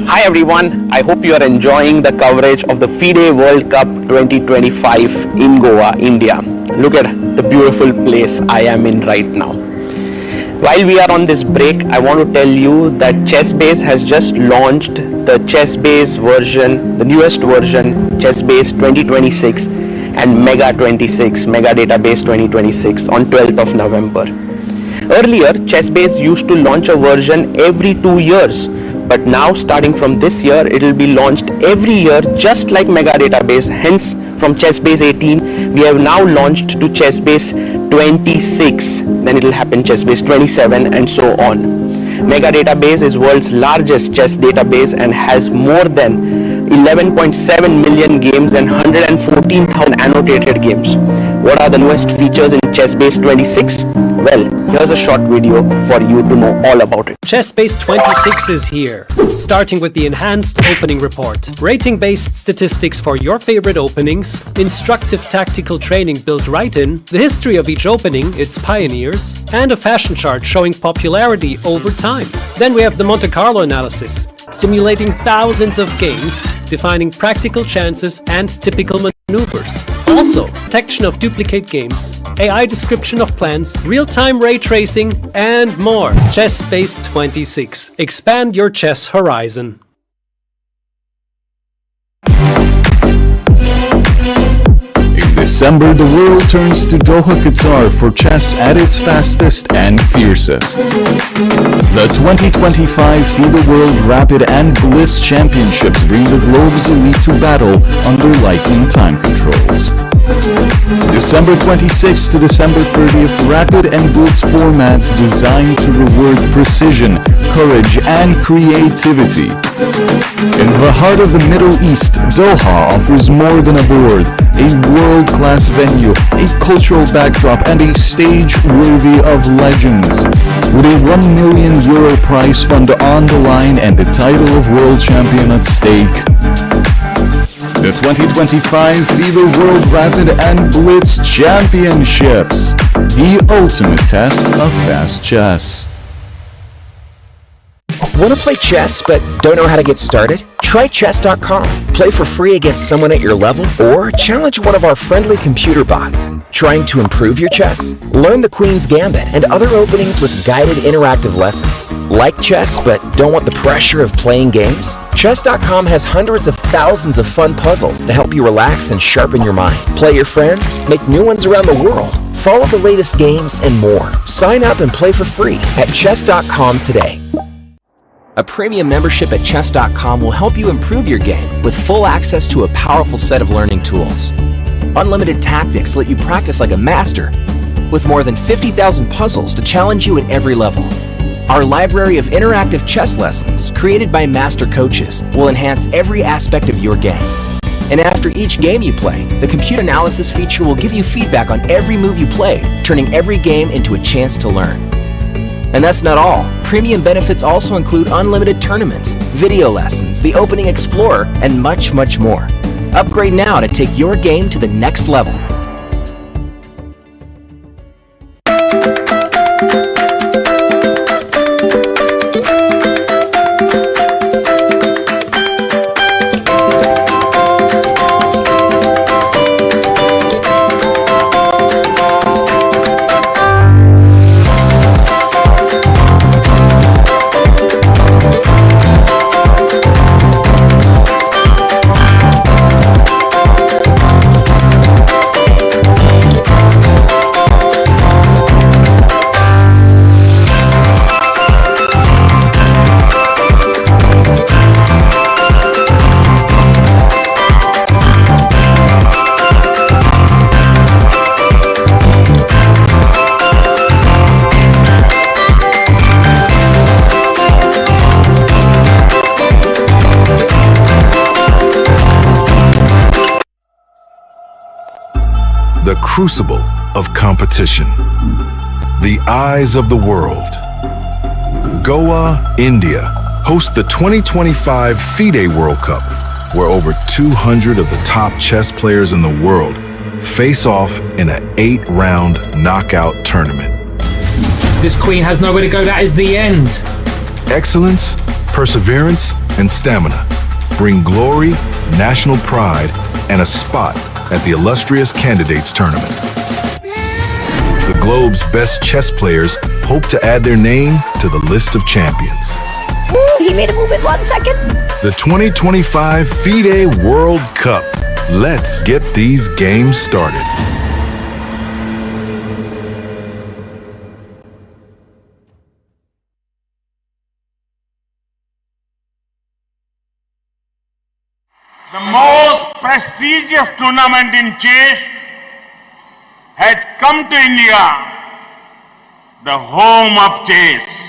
Hi everyone, I hope you are enjoying the coverage of the FIDE World Cup 2025 in Goa, India. Look at the beautiful place I am in right now. While we are on this break, I want to tell you that ChessBase has just launched the ChessBase version, the newest version, ChessBase 2026 and Mega Database 2026 on 12th of November. Earlier, ChessBase used to launch a version every 2 years. But now, starting from this year, it will be launched every year, just like Mega Database. Hence, from ChessBase 18, we have now launched to ChessBase 26. Then it will happen ChessBase 27 and so on. Mega Database is world's largest chess database and has more than 11.7 million games and 114,000 annotated games. What are the newest features in ChessBase 26? Well, here's a short video for you to know all about it. ChessBase 26 is here, starting with the enhanced opening report. Rating-based statistics for your favorite openings, instructive tactical training built right in, the history of each opening, its pioneers, and a fashion chart showing popularity over time. Then we have the Monte Carlo analysis, simulating thousands of games, defining practical chances and typical maneuvers. Also, detection of duplicate games, AI description of plans, real-time ray tracing, and more. ChessBase 26. Expand your chess horizon. In December, the world turns to Doha, Qatar for chess at its fastest and fiercest. The 2025 FIDE World Rapid and Blitz Championships bring the globe's elite to battle under lightning time controls. December 26th to December 30th, Rapid and Blitz formats designed to reward precision, courage, and creativity. In the heart of the Middle East, Doha offers more than a board, a world-class venue, a cultural backdrop, and a stage worthy of legends. With a €1 million prize fund on the line and the title of world champion at stake. The 2025 FIDE World Rapid and Blitz Championships, the ultimate test of fast chess. Want to play chess but don't know how to get started? Try Chess.com. Play for free against someone at your level or challenge one of our friendly computer bots. Trying to improve your chess? Learn the Queen's Gambit and other openings with guided interactive lessons. Like chess but don't want the pressure of playing games? Chess.com has hundreds of thousands of fun puzzles to help you relax and sharpen your mind. Play your friends, make new ones around the world, follow the latest games, and more. Sign up and play for free at Chess.com today. A premium membership at Chess.com will help you improve your game with full access to a powerful set of learning tools. Unlimited tactics let you practice like a master, with more than 50,000 puzzles to challenge you at every level. Our library of interactive chess lessons, created by master coaches, will enhance every aspect of your game. And after each game you play, the computer analysis feature will give you feedback on every move you play, turning every game into a chance to learn. And that's not all. Premium benefits also include unlimited tournaments, video lessons, the Opening Explorer, and much, much more. Upgrade now to take your game to the next level. The crucible of competition. The eyes of the world. Goa, India hosts the 2025 FIDE World Cup, where over 200 of the top chess players in the world face off in an 8-round knockout tournament. This queen has nowhere to go. That is the end. Excellence perseverance, and stamina bring glory, national pride, and a spot at the illustrious Candidates Tournament. The globe's best chess players hope to add their name to the list of champions. He made a move in 1 second. The 2025 FIDE World Cup. Let's get these games started. The most prestigious tournament in chess has come to India, the home of chess.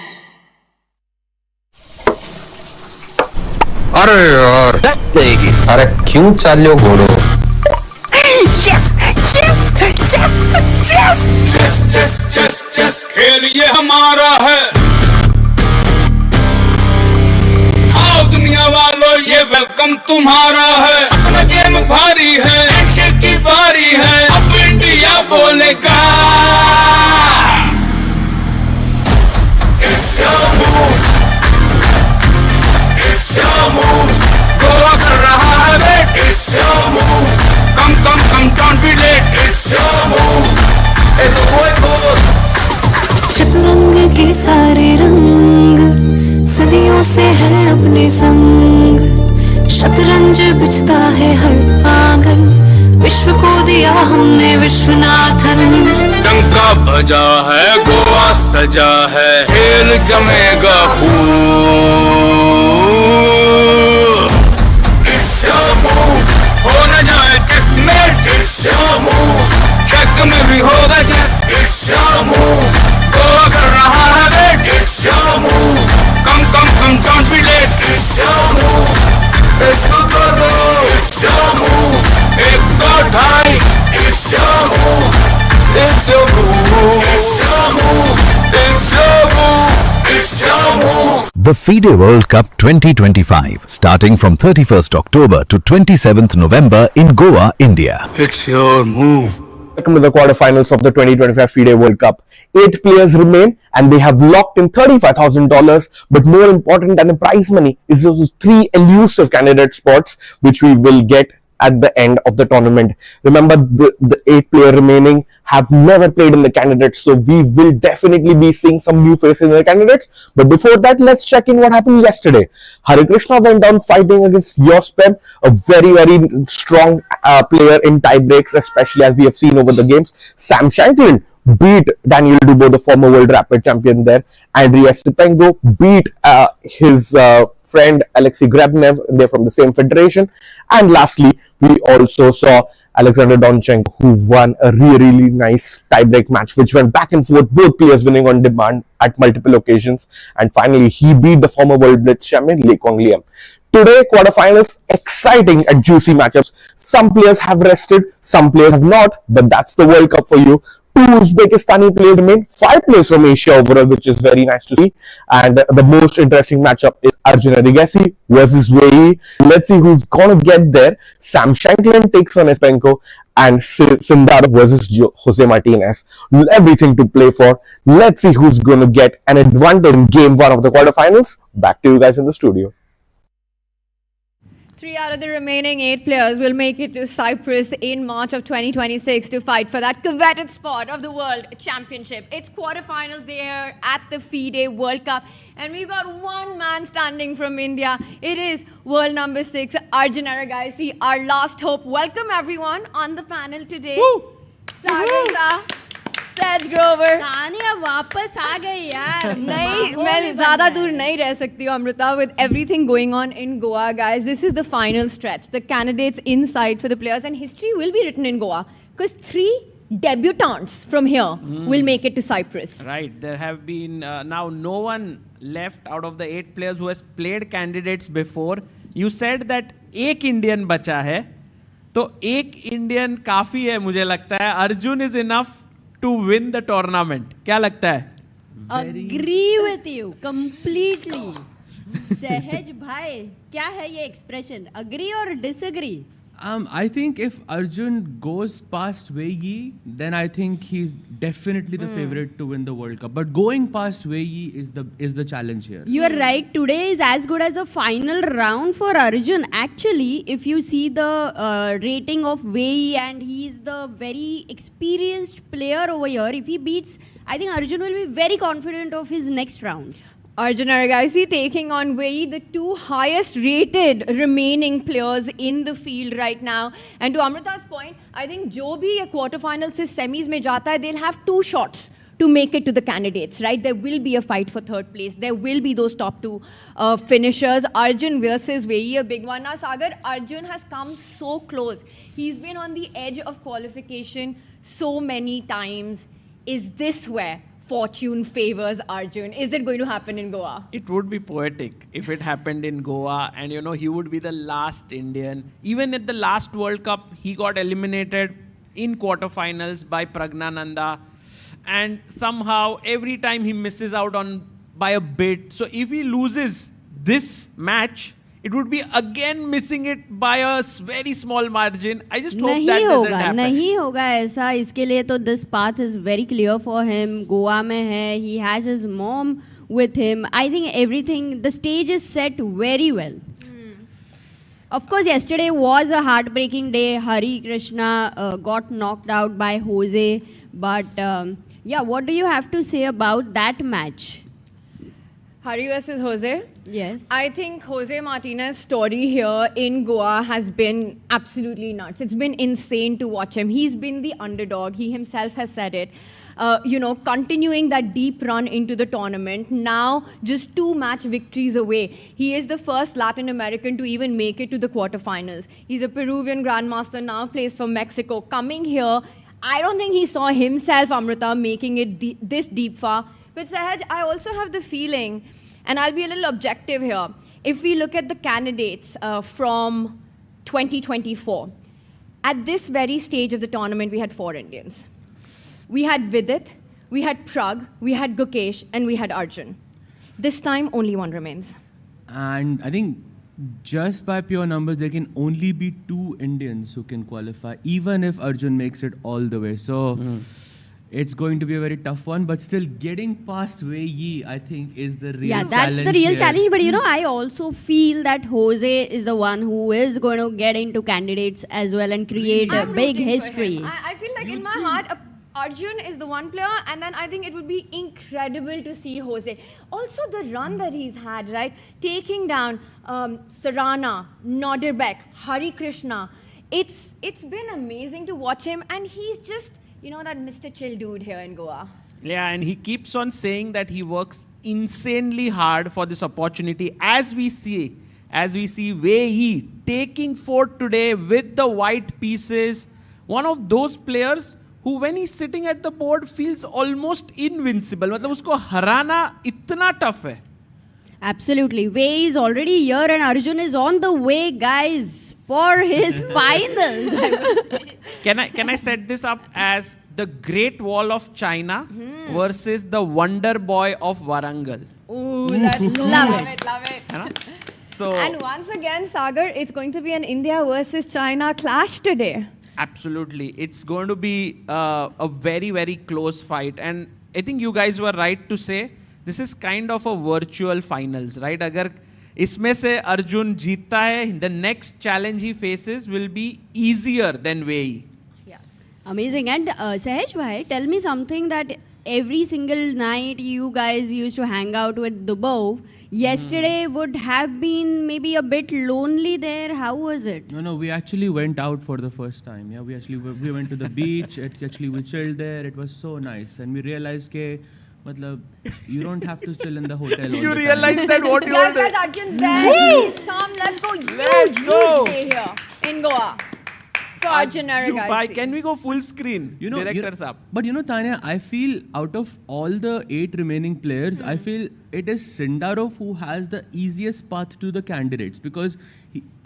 अरे यार देगी अरे क्यों चाल्यो घोड़ो chess खेल ये हमारा है। आओ दुनिया वालों ये वेलकम तुम्हारा है। अपना गेम भारी है, एक्शन की बारी है, अब इंडिया बोलेगा। It's your move, it's your move, Goa कर रहा है wait. It's your move, come don't be late। It's your move, ए तो कोई शतरंग के सारे रंग सदियों से है अपने संग। शतरंज बिछता है हर आंगन, विश्व को दिया हमने विश्वनाथन। डंका बजा है, गोवा सजा है, खेल जमेगा खूब। It's your move, हो न जाए checkmate। It's your move, check में भी होगा chess। It's your move, Goa कर रहा है wait. It's your move, come don't be late। It's your move, इसको कर दो। It's your move, एक दो ढाई। It's your move, it's your move, it's your move, it's your move, it's your move. The FIDE World Cup 2025, starting from 31st October to 27th November in Goa, India. It's your move. Welcome to the quarterfinals of the 2025 FIDE World Cup. 8 players remain and they have locked in $35,000. But more important than the prize money is those 3 elusive candidate spots which we will get at the end of the tournament. Remember, the 8 players remaining have never played in the candidates, so we will definitely be seeing some new faces in the candidates. But before that, let's check in what happened yesterday. Hari Krishna went down fighting against Yospem, a very strong player in tie breaks, especially as we have seen over the games. Sam Shankland beat Daniel Dubois, the former world rapid champion there. Erigaisi beat his friend Alexei Grebnev. They're from the same federation. And lastly, we also saw Alexander Donchenko, who won a really nice tie-break match, which went back and forth, both players winning on demand at multiple occasions. And finally, he beat the former world blitz champion, Lee Kwang Liam. Today, quarterfinals, exciting and juicy matchups. Some players have rested, some players have not, but that's the World Cup for you. 2 Uzbekistani players remain, 5 players from Asia overall, which is very nice to see. And the most interesting matchup is Arjun Erigaisi versus Wei. Let's see who's gonna get there. Sam Shankland takes on Espenko and Sindarov versus Jose Martinez. Everything to play for. Let's see who's gonna get an advantage in game 1 of the quarterfinals. Back to you guys in the studio. 3 out of the remaining 8 players will make it to Cyprus in March of 2026 to fight for that coveted spot of the World Championship. It's quarterfinals there at the FIDE World Cup. And we've got one man standing from India. It is world number 6, Arjun Erigaisi, our last hope. Welcome everyone on the panel today. Sagar Saj Grover. Tania वापस आ गई यार. नहीं, मैं ज़्यादा दूर नहीं रह सकती हूँ Amrita. With everything going on in Goa, guys, this is the final stretch. The candidates inside for the players, and history will be written in Goa because 3 debutants from here will make it to Cyprus. Right. There have been now no one left out of the 8 players who has played candidates before. You said that एक Indian बचा है, तो एक Indian काफी है मुझे लगता है. Arjun is enough to win the tournament. क्या लगता है? Agree with you completely. सहज भाई, क्या है ये expression? Agree or disagree? I think if Arjun goes past Wei Yi, then I think he's definitely the favorite to win the World Cup. But going past Wei Yi is the challenge here. You are right. Today is as good as a final round for Arjun. Actually, if you see the rating of Wei, and he is the very experienced player over here. If he beats, I think Arjun will be very confident of his next rounds. Arjun Erigaisi taking on Wei, the two highest rated remaining players in the field right now. And to Amrita's point, I think jo bhi ye quarterfinals se semis mein jata hai, they'll have two shots to make it to the candidates, right? There will be a fight for third place. There will be those top two finishers. Arjun versus Wei, a big one. Now, Sagar, Arjun has come so close. He's been on the edge of qualification so many times. Is this where fortune favors Arjun? Is it going to happen in Goa? It would be poetic if it happened in Goa, and he would be the last Indian. Even at the last World Cup, he got eliminated in quarterfinals by Pragnananda, and somehow every time he misses out by a bit. So if he loses this match, it would be again missing it by a very small margin. I just hope that doesn't happen. नहीं होगा ऐसा. इसके लिए तो this path is very clear for him. Goa में है. He has his mom with him. I think everything, the stage is set very well. Of course, yesterday was a heartbreaking day. Hari Krishna got knocked out by Jose. But yeah, what do you have to say about that match? Hari versus Jose? Yes. I think Jose Martinez's story here in Goa has been absolutely nuts. It's been insane to watch him. He's been the underdog. He himself has said it. Continuing that deep run into the tournament. Now, just 2 match victories away. He is the first Latin American to even make it to the quarterfinals. He's a Peruvian grandmaster, now plays for Mexico. Coming here, I don't think he saw himself, Amrita, making it this deep far. But Sahaj, I also have the feeling, and I'll be a little objective here, if we look at the candidates from 2024, at this very stage of the tournament, we had 4 Indians. We had Vidit, we had Prag, we had Gukesh, and we had Arjun. This time, only 1 remains. And I think just by pure numbers, there can only be 2 Indians who can qualify, even if Arjun makes it all the way. So it's going to be a very tough one, but still getting past Wei Yi, I think, is the real challenge. Yeah, that's the real challenge. But I also feel that Jose is the one who is going to get into candidates as well and create a big history. I feel like in my heart, Arjun is the one player, and then I think it would be incredible to see Jose. Also the run that he's had, right? Taking down Sarana, Noderbek, Hari Krishna. It's been amazing to watch him, and he's just, that Mr. Chill dude here in Goa. Yeah, and he keeps on saying that he works insanely hard for this opportunity. As we see Wei Yi taking forth today with the white pieces. One of those players who, when he's sitting at the board, feels almost invincible. मतलब उसको हराना इतना tough है. Absolutely. Wei is already here and Arjun is on the way, guys, for his finals. Can I set this up as the Great Wall of China versus the Wonder Boy of Warangal? Ooh, love it. So, and once again, Sagar, it's going to be an India versus China clash today. Absolutely. It's going to be a very, very close fight. And I think you guys were right to say this is kind of a virtual finals, right? Agar isme se Arjun jeeta hai, the next challenge he faces will be easier than Wei. Yes. Amazing. And Sahaj bhai, tell me something that every single night you guys used to hang out with Dubov. Yesterday would have been maybe a bit lonely there. How was it? No, we actually went out for the first time. Yeah, we went to the beach. We chilled there. It was so nice. And we realized that you don't have to chill in the hotel all You the realized time. that what you Guys, were Arjun's there. Please come, let's go. Huge day here in Goa. For Arjun Erigaisi. Can we go full screen? Directors up. But Tanya, I feel out of all the 8 remaining players, I feel it is Sindarov who has the easiest path to the candidates, because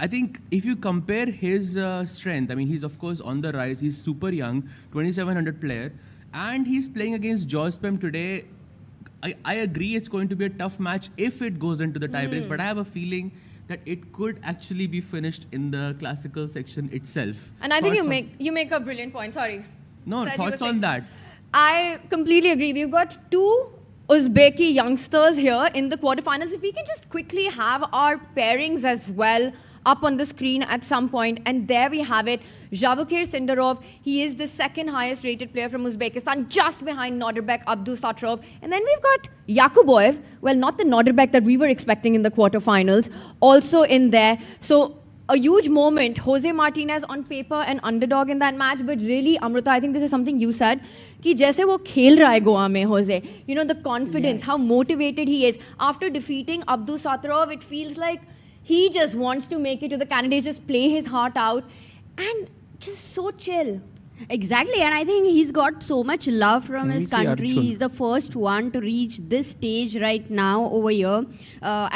I think if you compare his strength, I mean, he's of course on the rise. He's super young, 2700 player, and he's playing against Jospem today. I agree it's going to be a tough match if it goes into the tie break, but I have a feeling that it could actually be finished in the classical section itself. And I think Thoughts you make a brilliant point. Sorry. No, Said you thoughts were on saying- that? I completely agree. We've got two Uzbeki youngsters here in the quarterfinals. If we can just quickly have our pairings as well up on the screen at some point. And there we have it. Javukir Sindarov, he is the second highest rated player from Uzbekistan, just behind Nordirbek Abdusattorov. And then we've got Yakuboev, well, not the Nordirbek that we were expecting in the quarterfinals, also in there. So a huge moment. Jose Martinez on paper an underdog in that match, but really, Amrita, I think this is something you said, कि जैसे वो खेल रहा है गोवा में, Jose. You know, the confidence, how motivated he is. After defeating Abdusattorov, it feels like he just wants to make it to the candidates, just play his heart out, and just so chill. Exactly, and I think he's got so much love from his country. Arjun? He's the first one to reach this stage right now over here.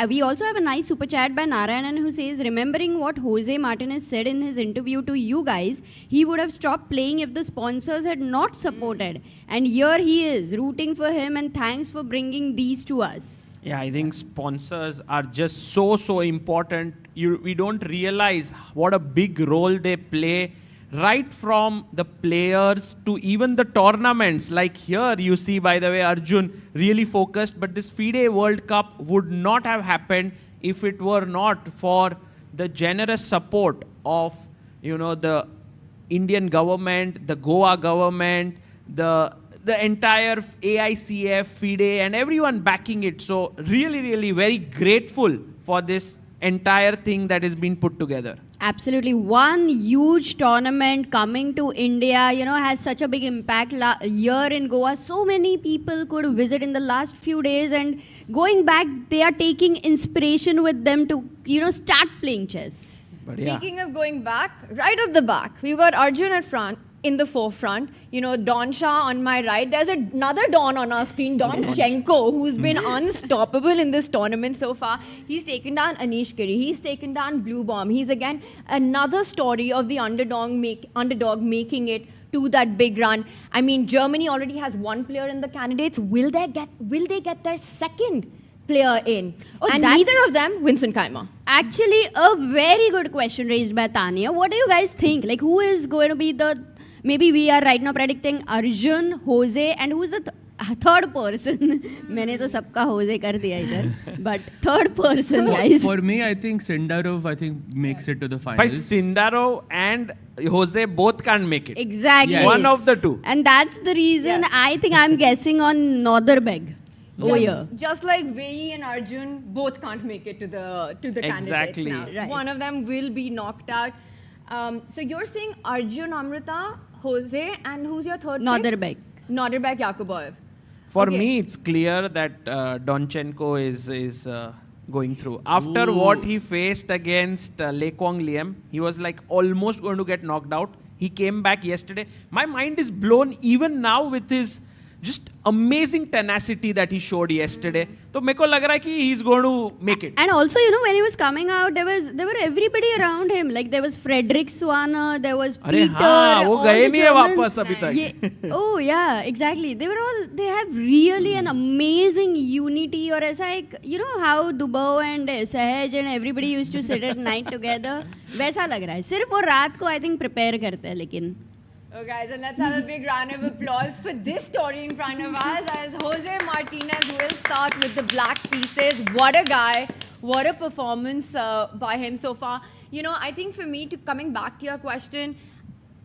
We also have a nice super chat by Narayanan who says, remembering what Jose Martinez said in his interview to you guys, he would have stopped playing if the sponsors had not supported. And here he is, rooting for him, and thanks for bringing these to us. Yeah, I think sponsors are just so important. We don't realize what a big role they play, right from the players to even the tournaments. Like here, you see, by the way, Arjun really focused. But this FIDE World Cup would not have happened if it were not for the generous support of, you know, the Indian government, the Goa government, the entire AICF, FIDE, and everyone backing it. So really very grateful for this entire thing that has been put together. Absolutely. One huge tournament coming to India, you know, has such a big impact here in Goa. So many people could visit in the last few days, and going back, they are taking inspiration with them to, you know, start playing chess. But yeah. Speaking of going back, right at the back, we've got Arjun at front, in the forefront. You know, Don Shah on my right. There's another Don on our screen, Don Chenko, who's been unstoppable in this tournament so far. He's taken down Anish Giri. He's taken down Blue Bomb. He's again another story of the underdog making it to that big run. I mean, Germany already has one player in the candidates. Will they get their second player in? And neither of them, Vincent Kaimer. Actually, a very good question raised by Tanya. What do you guys think? Like, who is going to be the... Maybe we are right now predicting Arjun, Jose, and who's the third person? मैंने तो सबका Jose कर दिया इधर. But third person, guys. For me, I think Sindarov, makes it to the finals. But Sindarov and Jose both can't make it. Exactly. Yes. One of the two. And that's the reason I think I'm guessing on Nordirbek. Oh yeah. Just like Vei and Arjun both can't make it to the Exactly. candidates now. Right. One of them will be knocked out. So you're saying Arjun, Amrita, Jose, and who's your third pick? Nordirbek. Nordirbek Yakuboev. For Okay. me, it's clear that Donchenko is going through. After what he faced against Le Quang Liem, he was like almost going to get knocked out. He came back yesterday. My mind is blown even now with his just amazing tenacity that he showed yesterday. So मेरे को लग रहा है कि he's going to make it. And also, you know, when he was coming out, there were everybody around him. Like there was Frederick Swanner, there was अरे Peter. हाँ, वो all गए the नहीं है Germans. वापस अभी तक. Oh yeah, exactly. They have really an amazing unity. और ऐसा एक, you know how Dubao and Sahaj and everybody used to sit at night together. वैसा लग रहा है. सिर्फ वो रात को I think prepare करते हैं लेकिन. Oh guys, and let's have a big round of applause for this story in front of us as Jose Martinez will start with the black pieces. What a guy. What a performance by him so far. You know, I think for me, coming back to your question,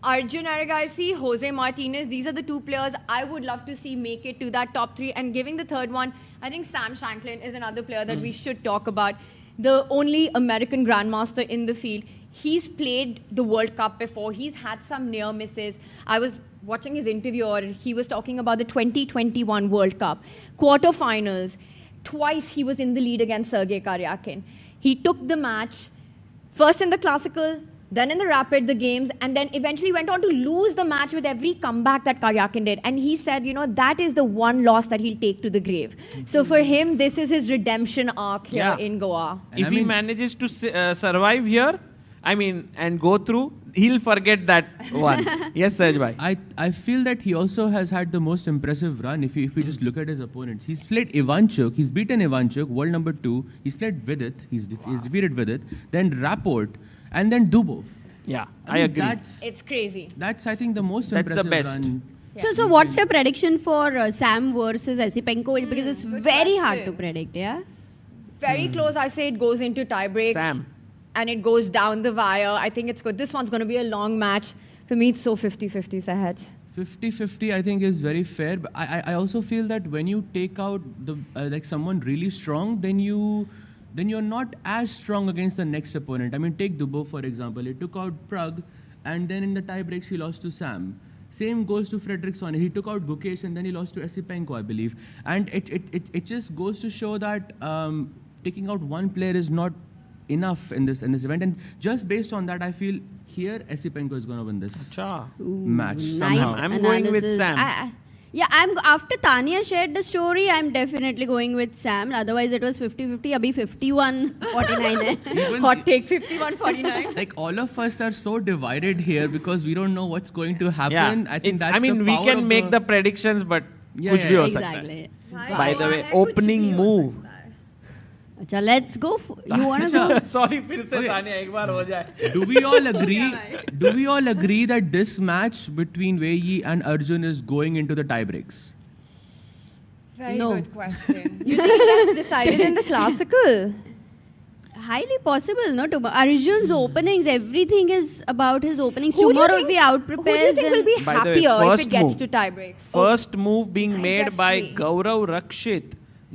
Arjun Erigaisi, Jose Martinez, these are the two players I would love to see make it to that top three. And giving the third one, I think Sam Shankland is another player that we should talk about. The only American grandmaster in the field. He's played the World Cup before. He's had some near misses. I was watching his interview, or he was talking about the 2021 World Cup. Quarterfinals. Twice he was in the lead against Sergei Karyakin. He took the match, first in the classical, then in the rapid, the games, and then eventually went on to lose the match with every comeback that Karyakin did. And he said, you know, that is the one loss that he'll take to the grave. So for him, this is his redemption arc here in Goa. If he manages to survive here, I mean, and go through, he'll forget that one. Yes, Sahaj bhai. I feel that he also has had the most impressive run if we just look at his opponents. He's played Ivanchuk, he's beaten Ivanchuk, world number 2. He's played Vidit, he's defeated Vidit, then Rapport, and then Dubov. Yeah, I agree. It's crazy. That's, I think, the most That's impressive the best. run. Yeah. So what's your prediction for Sam versus Esipenko? Because it's very hard to predict, yeah? Very close. I say it goes into tie breaks. Sam. And it goes down the wire. I think it's good. This one's going to be a long match. For me, it's so 50-50, Sahaj. 50-50 I think is very fair. But I also feel that when you take out the like someone really strong, then you're not as strong against the next opponent. I mean, take Dubov for example. He took out Prag, and then in the tie breaks he lost to Sam. Same goes to Fredriksson. He took out Gukesh and then he lost to Esipenko, I believe. And it just goes to show that taking out one player is not enough in this event. And just based on that, I feel here Esipenko is going to win this match somehow. Nice I'm going with analysis. Sam. After Tanya shared the story, I'm definitely going with Sam. Otherwise, it was 50-50. Abhi 51-49. Hot take 51-49. Like all of us are so divided here because we don't know what's going to happen. Yeah. I think that's we the power can of make the predictions, but kuch bhi ho sakta hai. Exactly. By the way, opening move. Acha, let's go. You want to go? Sorry, फिर से तानिया एक बार हो जाए. Do we all agree? Do we all agree that this match between Wei and Arjun is going into the tie breaks? Very No. good question. You think that's decided in the classical? Highly possible, no? Arjun's openings, everything is about his openings. Who do you Tomorrow think- we out Who do you prepares think will be By the way, happier if first it gets move. to tie breaks? First move being made by Destiny. Gaurav Rakshit,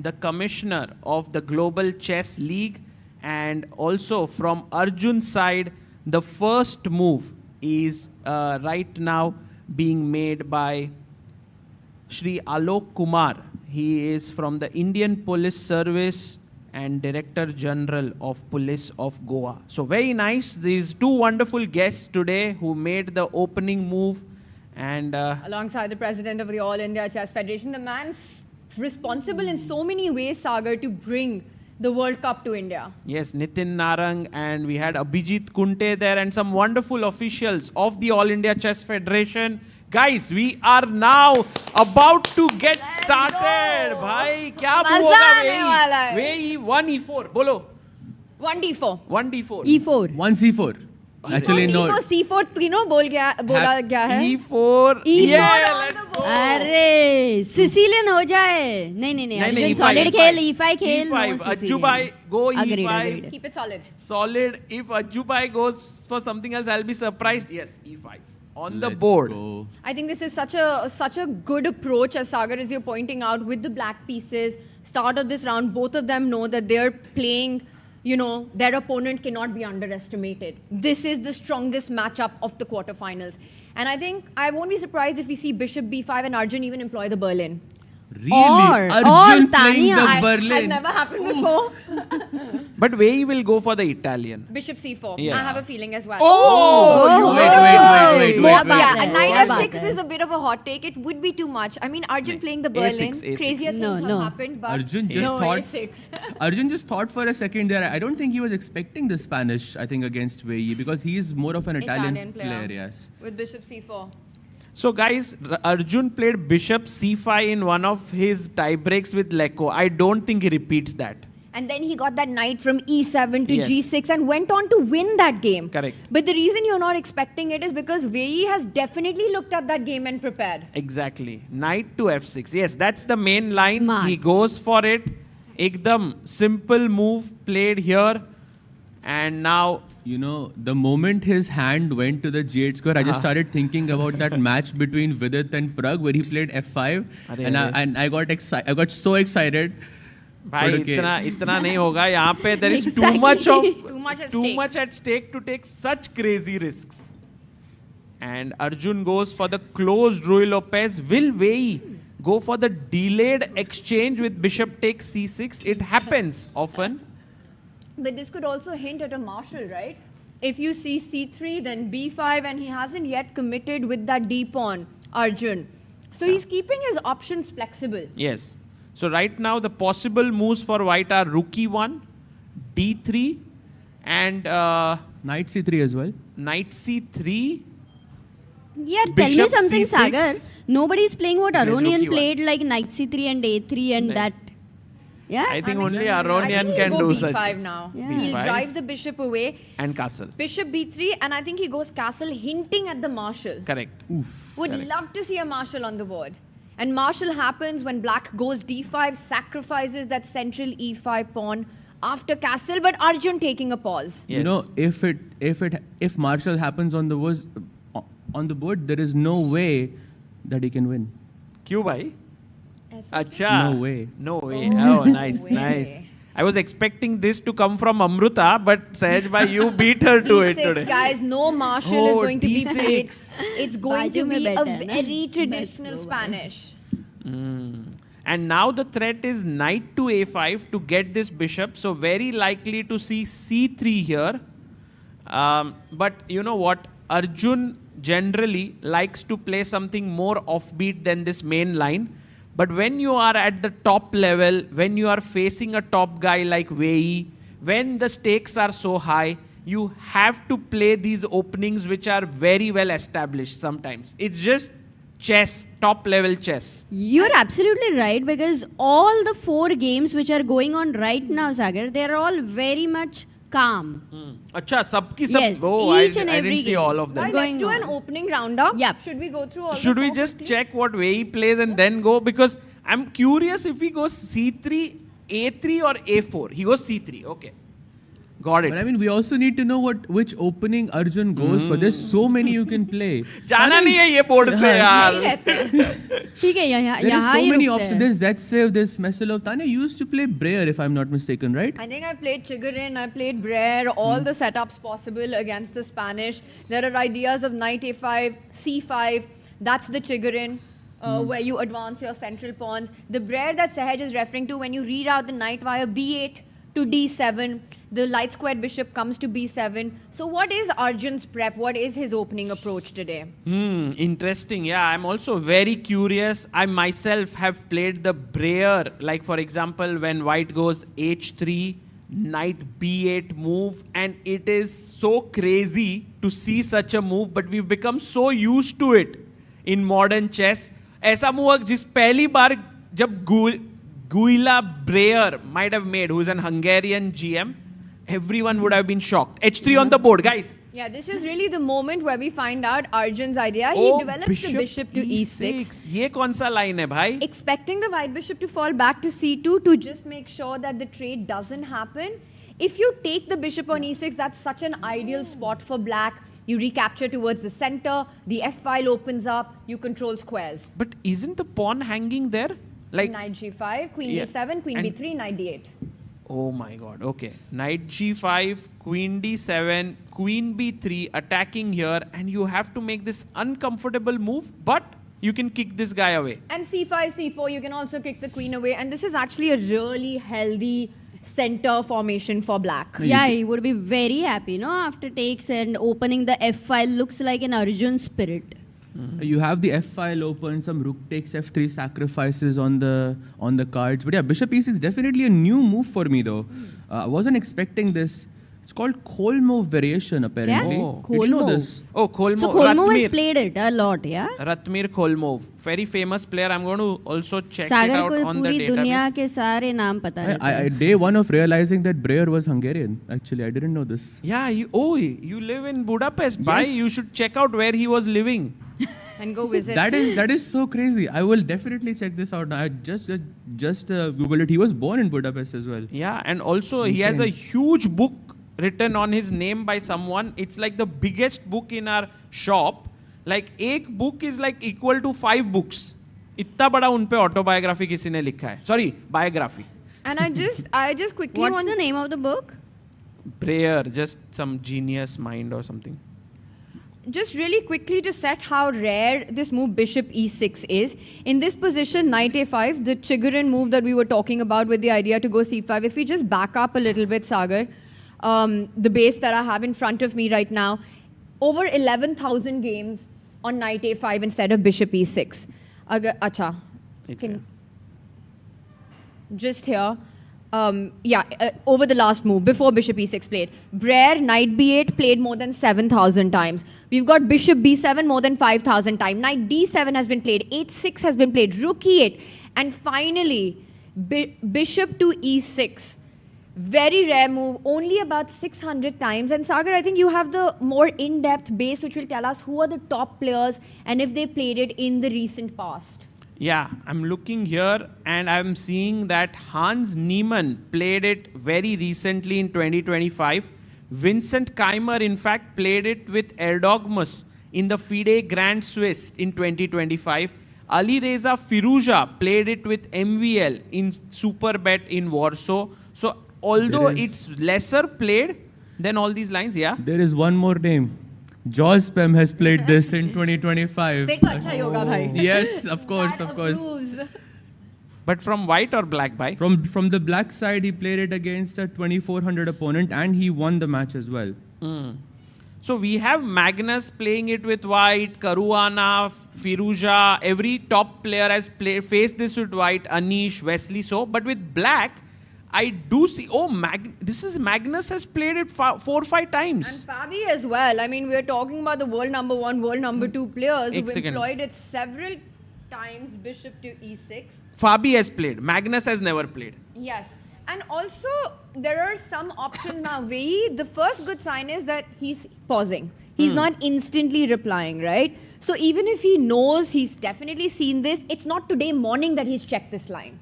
the commissioner of the Global Chess League, and also from Arjun's side, the first move is right now being made by Shri Alok Kumar. He is from the Indian Police Service and Director General of Police of Goa. So very nice. These two wonderful guests today who made the opening move, and Alongside the president of the All India Chess Federation, the man's responsible in so many ways, Sagar, to bring the World Cup to India. yes, Nitin Narang, and we had Abhijit Kunte there and some wonderful officials of the All India Chess Federation. Guys, we are now about to get started. Bhai, kya मजा होगा आने वाला है. Wei 1 E4. Bolo. 1d4. 1D4. E4. 1 C4. Actually, no. D4, C4 तीनों बोला गया है. E4. E4 Yeah, on let's the go. board. अरे सिसिलियन हो जाए. नहीं नहीं, सॉलिड E5. खेल E5 खेल. E5. no Sicilian. Ajju bhai, go Agreed, E5. agreed. Keep it solid. Solid. If Ajju bhai goes for something else, I'll be surprised. Yes, E5. On the Let's board. go. I think this is such a good approach, as Sagar, as you're pointing out, with the black pieces. Start of this round, both of them know that they're playing, their opponent cannot be underestimated. This is the strongest matchup of the quarterfinals. And I think I won't be surprised if we see Bishop B5 and Arjun even employ the Berlin. Really? Or Arjun playing Tanya. the Has Berlin. never happened before. But Wei will go for the Italian. Bishop C4. Yes. I have a feeling as well. Wait. Yeah, a knight What f6 about is a bit of a hot take. It would be too much. I mean, Arjun playing the Berlin. A6. Crazier No, things no. have happened, but Arjun just no, thought- A6. Arjun just thought for a second there. I don't think he was expecting the Spanish, I think, against Wei because he is more of an Italian player, yes. With Bishop C4. So guys, Arjun played Bishop C5 in one of his tie breaks with Leko. I don't think he repeats that. And then he got that knight from E7 to Yes. G6 and went on to win that game. Correct. But the reason you're not expecting it is because Wei has definitely looked at that game and prepared. Exactly. Knight to F6. Yes, that's the main line. Smart. He goes for it. Ekdam simple move played here. And now, The moment his hand went to the G8 square, I just started thinking about that match between Vidit and Prag where he played F5. And I got excited. I got so excited. भाई But okay. इतना नहीं होगा यहाँ पे. There is Exactly. too much at stake to take such crazy risks. And Arjun goes for the closed Rui Lopez. Will Wei go for the delayed exchange with Bishop takes C6? It happens often. But this could also hint at a marshal, right? If you see C3, then B5, and he hasn't yet committed with that D pawn, Arjun. So he's keeping his options flexible. Yes. So right now the possible moves for white are Rook E1, D3, and Knight c3 as well. Knight c3. Yeah, tell me Bishop something, C6. Sagar. Nobody's playing what Plays Aronian rookie one. played, like Knight c3 and a3 and that. Yeah? I think only I Aronian think can he'll go do B5 such. now. Yeah. He'll B5. drive the bishop away. And castle. Bishop b3, and I think he goes castle, hinting at the marshal. Correct. Would love to see a marshal on the board. And marshal happens when black goes d5, sacrifices that central e5 pawn after castle, but Arjun taking a pause. Yes. You know, if marshal happens on the board, there is no way that he can win. Kyun bhai? Acha. No way. No way. Oh, nice, nice. I was expecting this to come from Amruta, but Sahaj bhai, you beat her to it D6, today. guys, no marshal is Oh, going to be D6. played. It's going to Baaju mein be a better, na? very traditional Spanish. And now the threat is knight to a5 to get this bishop. So very likely to see c3 here. But you know what? Arjun generally likes to play something more offbeat than this main line. But when you are at the top level, when you are facing a top guy like Wei, when the stakes are so high, you have to play these openings which are very well established sometimes. It's just chess, top level chess. You're absolutely right, because all the 4 games which are going on right now, Sagar, they're all very much calm. Acha, sabki sab. Yes, Oh, each and I every didn't see game. all of them. Right, going let's do an on. opening roundup. Yep. Should we go through all Should the we 4 just quickly? check what way he plays and then go? Because I'm curious if he goes c3, a3 or a4. He goes c3. Okay. Got But I it. mean, we also need to know which opening Arjun goes for. There's so many you can play. जाना नहीं है ये board से यार. ठीक है, यहाँ There are यहाँ so ही many रुकते options. हैं. There's that save, there's Messelov. Tanya used to play Breyer, if I'm not mistaken, right? I think I played Chigarin, I played Brer, all the setups possible against the Spanish. There are ideas of knight a5, c5, that's the Chigarin, where you advance your central pawns. The Brer that Sahaj is referring to, when you read out the knight via b8 to d7, the light squared bishop comes to b7. So what is Arjun's prep? What is his opening approach today? Interesting. Yeah, I'm also very curious. I myself have played the Breyer, like for example, when white goes h3, knight b8 move, and it is so crazy to see such a move, but we've become so used to it in modern chess. ऐसा move जिस पहली बार जब Guila Breyer might have made, who's an Hungarian GM, everyone would have been shocked. h3 on the board, guys. Yeah, this is really the moment where we find out Arjun's idea. He develops the bishop to e6. ये कौन सा line है भाई? Expecting the white bishop to fall back to c2 to just make sure that the trade doesn't happen. If you take the bishop on e6, that's such an ideal spot for black. You recapture towards the center, the f file opens up, you control squares. But isn't the pawn hanging there? Like, Knight g5, queen Yeah, d7, queen and- b3, knight d8. oh my god, okay. Knight g5, queen d7, queen b3 attacking here, and you have to make this uncomfortable move, but you can kick this guy away. And c5, c4, you can also kick the queen away. And this is actually a really healthy center formation for black. Yeah, he would be very happy, no? After takes and opening the f file looks like an Arjun spirit. You have the f file open, some rook takes f3 sacrifices on the cards. But yeah, bishop e6 definitely a new move for me though. I wasn't expecting this. It's called Kolmov variation apparently. Yeah? Did you know Kolmov. this? Oh, Kolmov. So Kolmov has Ratmir. played it a lot, yeah? Ratmir Kolmov. Very famous player. I'm going to also check it Sagar out को on the पूरी दुनिया database. के सारे नाम पता रहते हैं. Day one of realizing that Breyer was Hungarian. Actually, I didn't know this. Yeah, you live in Budapest. Bye. Yes. You should check out where he was living. And go visit. That is so crazy. I will definitely check this out. I just Googled it. He was born in Budapest as well. Yeah, and also he has a huge book written on his name by someone. It's like the biggest book in our shop. Like एक book is like equal to 5 books. इतना बड़ा उन पे autobiography किसी ने लिखा है. Sorry, biography. And I just quickly What's want the name of the book? Prayer, just some genius mind or something. just really quickly to set how rare this move bishop e6 is. In this position, knight a5, the Chigarin move that we were talking about with the idea to go c5, if we just back up a little bit, Sagar, the base that I have in front of me right now, over 11,000 games on knight a5 instead of bishop e6. Acha. Just here. over the last move, before bishop e6 played. Brer, knight b8 played more than 7,000 times. We've got bishop b7 more than 5,000 times. Knight d7 has been played. h6 has been played. Rook e8. And finally, bishop to e6. Very rare move, only about 600 times. And Sagar, I think you have the more in-depth base which will tell us who are the top players and if they played it in the recent past. Yeah, I'm looking here and I'm seeing that Hans Niemann played it very recently in 2025. Vincent Keimer, in fact, played it with Erdogmus in the FIDE Grand Swiss in 2025. Ali Reza Firuza played it with MVL in Superbet in Warsaw. So, although it's lesser played than all these lines, yeah. There is one more name. Jaws Pem has played this in 2025. Fir to acha yoga, bhai. Yes, of course, of course. But from white or black, bhai? From the black side, he played it against a 2400 opponent and he won the match as well. So we have Magnus playing it with white, Caruana, Firuza. Every top player has faced this with white, Anish, Wesley. So, but with black, I do see, Magnus has played it 4 or 5 times. And Fabi as well. I mean, we're talking about the world number 1, world number 2 players who've employed it several times, bishop to e6. Fabi has played. Magnus has never played. Yes. And also, there are some options now. The first good sign is that he's pausing. He's not instantly replying, right? So even if he knows he's definitely seen this, it's not today morning that he's checked this line.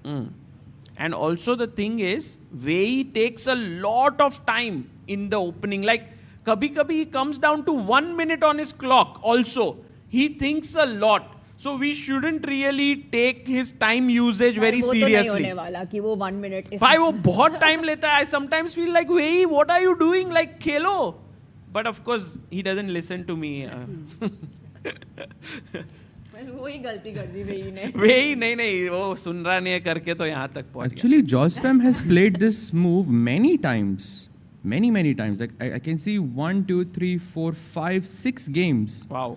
And also the thing is, Wei takes a lot of time in the opening. Like, kabhi he comes down to 1 minute on his clock also. He thinks a lot. So we shouldn't really take his time usage very seriously. वो 1 minute is भाई वो बहुत time लेता है. I sometimes feel like, Wei, what are you doing? Like, Khelo. But of course, he doesn't listen to me. वही गलती कर दी वेई ने वेई नहीं वो सुन रहा नहीं है करके तो यहाँ तक पहुँच गया. Actually, Jospam has played this move many times. Many times. Like I can see 1, 2, 3, 4, 5, 6 games. Wow.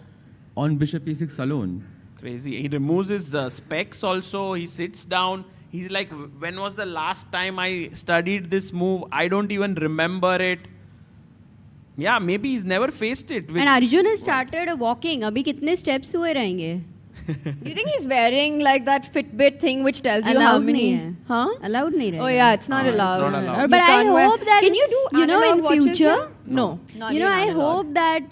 On bishop e6 alone. Crazy. He removes his specs also. He sits down. He's like, when was the last time I studied this move? I don't even remember it. Yeah, maybe he's never faced it. And Arjun has started walking. Abhi kitne steps हुए रहेंगे? Do you think he's wearing like that Fitbit thing which tells you how many? Allowed नहीं रहेगा. Oh yeah, it's not allowed. It's not allowed. But I hope that can you do in future? No. I hope that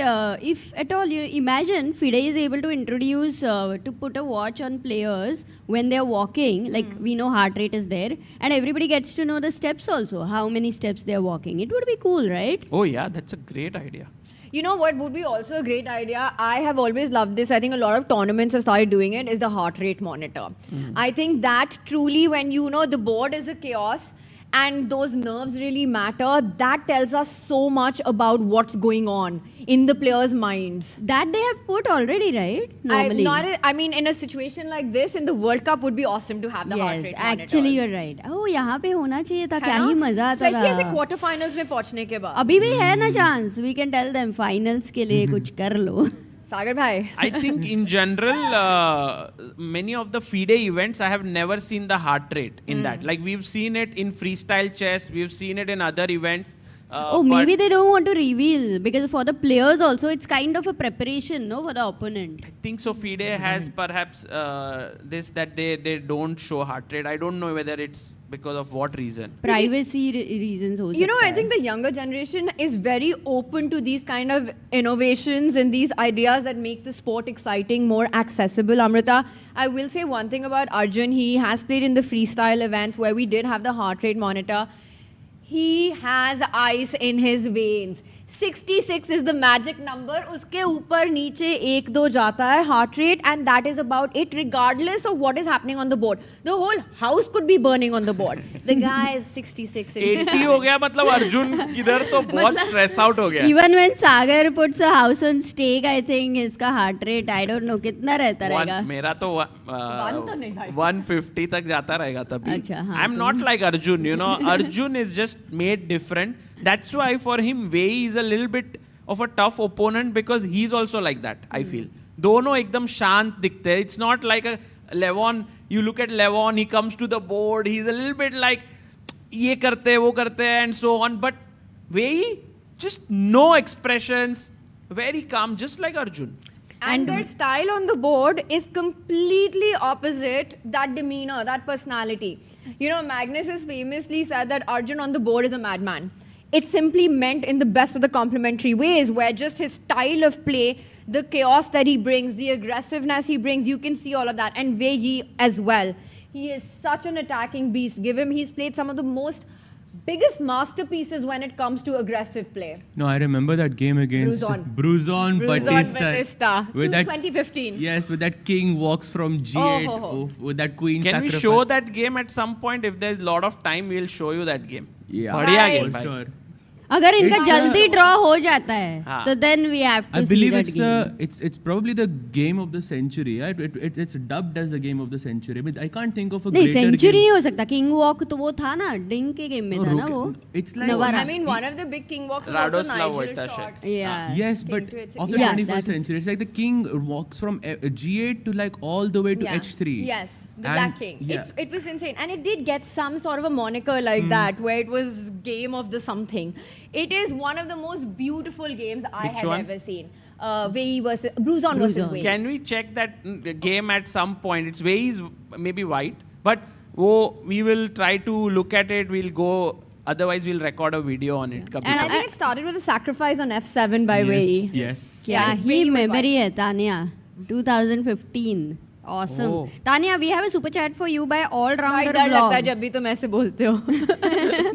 if at all you imagine FIDE is able to introduce to put a watch on players when they're walking, like we know heart rate is there, and everybody gets to know the steps also, how many steps they're walking. It would be cool, right? Oh yeah, that's a great idea. You know what would be also a great idea? I have always loved this. I think a lot of tournaments have started doing it, is the heart rate monitor. I think that truly, when the board is a chaos and those nerves really matter, that tells us so much about what's going on in the players' minds. That they have put already, right? Normally. I mean, in a situation like this, in the World Cup, would be awesome to have the heart rate monitors. Actually, you're right. Oh, यहाँ पे होना चाहिए था. क्या ही मजा आता था. Especially ऐसे quarterfinals में पहुँचने के बाद. अभी भी है ना chance. We can tell them finals के लिए कुछ कर लो. Sagar bhai. I think in general, many of the FIDE events, I have never seen the heart rate in that. Like we've seen it in freestyle chess, we've seen it in other events. Maybe they don't want to reveal because for the players also it's kind of a preparation, no, for the opponent. I think so. FIDE has perhaps this that they don't show heart rate. I don't know whether it's because of what reason. Privacy reasons. I think the younger generation is very open to these kind of innovations and these ideas that make the sport exciting, more accessible. Amrita, I will say one thing about Arjun. He has played in the freestyle events where we did have the heart rate monitor. He has ice in his veins. 66 is the magic number. उसके ऊपर नीचे 1-2 जाता है heart rate, and that is about it, regardless of what is happening on the board. The whole house could be burning on the board. The guy is 66. 80 हो गया मतलब अर्जुन किधर तो बहुत stress out हो गया. Even when Sagar puts a house on stake, I think इसका heart rate, I don't know कितना रहता रहेगा. मेरा तो 150 तक जाता रहेगा तभी. अच्छा, हाँ, I'm not like Arjun, Arjun is just made different. That's why for him Wei is a little bit of a tough opponent because he's also like that, I feel. दोनों एकदम शांत दिखते हैं. It's not like a Levon. You look at Levon, he comes to the board, he's a little bit like ये करते हैं वो करते हैं and so on, but Wei just no expressions, very calm, just like Arjun. And their style on the board is completely opposite that demeanor, that personality. You know, Magnus has famously said that Arjun on the board is a madman. It's simply meant in the best of the complimentary ways, where just his style of play, the chaos that he brings, the aggressiveness he brings, you can see all of that. And Wei Yi as well. He is such an attacking beast. He's played some of the biggest masterpieces when it comes to aggressive play. No, I remember that game against Bruzon Batista. With that 2015. Yes, with that king walks from G8 with that queen Can sacrifice. we show that game at some point? If there's a lot of time, we'll show you that game. Yeah. बढ़िया game, For sure. अगर इनका जल्दी draw हो जाता है तो then we have to see that game. It's probably the game of the century. Right? It's dubbed as the game of the century. But I can't think of a greater game. नहीं century नहीं हो सकता. King walk तो वो था ना, डिंग के game में था ना वो. It's like I mean, one of the big king walks was also Nigel shot. Yeah. Yes, but of the 21st century, it's like the king walks from G8 to like all the way to H3. Yes. The Black King. Yeah. It was insane. And it did get some sort of a moniker like that, where it was game of the something. It is one of the most beautiful games I have ever seen. Wei versus Bruzon versus Wei. Can we check that game at some point? It's Wei is maybe white, but we will try to look at it. We'll go. Otherwise, we'll record a video on it. And I think it started with a sacrifice on F7 by Wei. Yes. Yeah, he memory hai, Tanya. 2015. Awesome. Oh. Tanya, we have a super chat for you by all-rounder डर लगता है blogs. जब भी तुम ऐसे बोलते हो.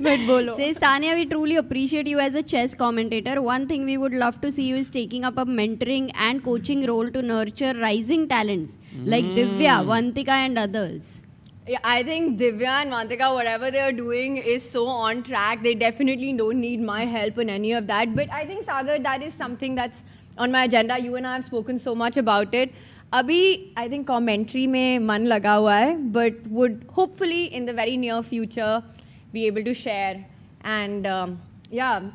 But बोलो. Says Tanya, we truly appreciate you as a chess commentator. One thing we would love to see you is taking up a mentoring and coaching role to nurture rising talents like Divya, Vantika and others. Yeah, I think Divya and Vantika, whatever they are doing is so on track. They definitely don't need my help in any of that. But I think, Sagar, that is something that's on my agenda. You and I have spoken so much about it. Abhi, I think commentary mein man laga hua hai, but would hopefully in the very near future be able to share and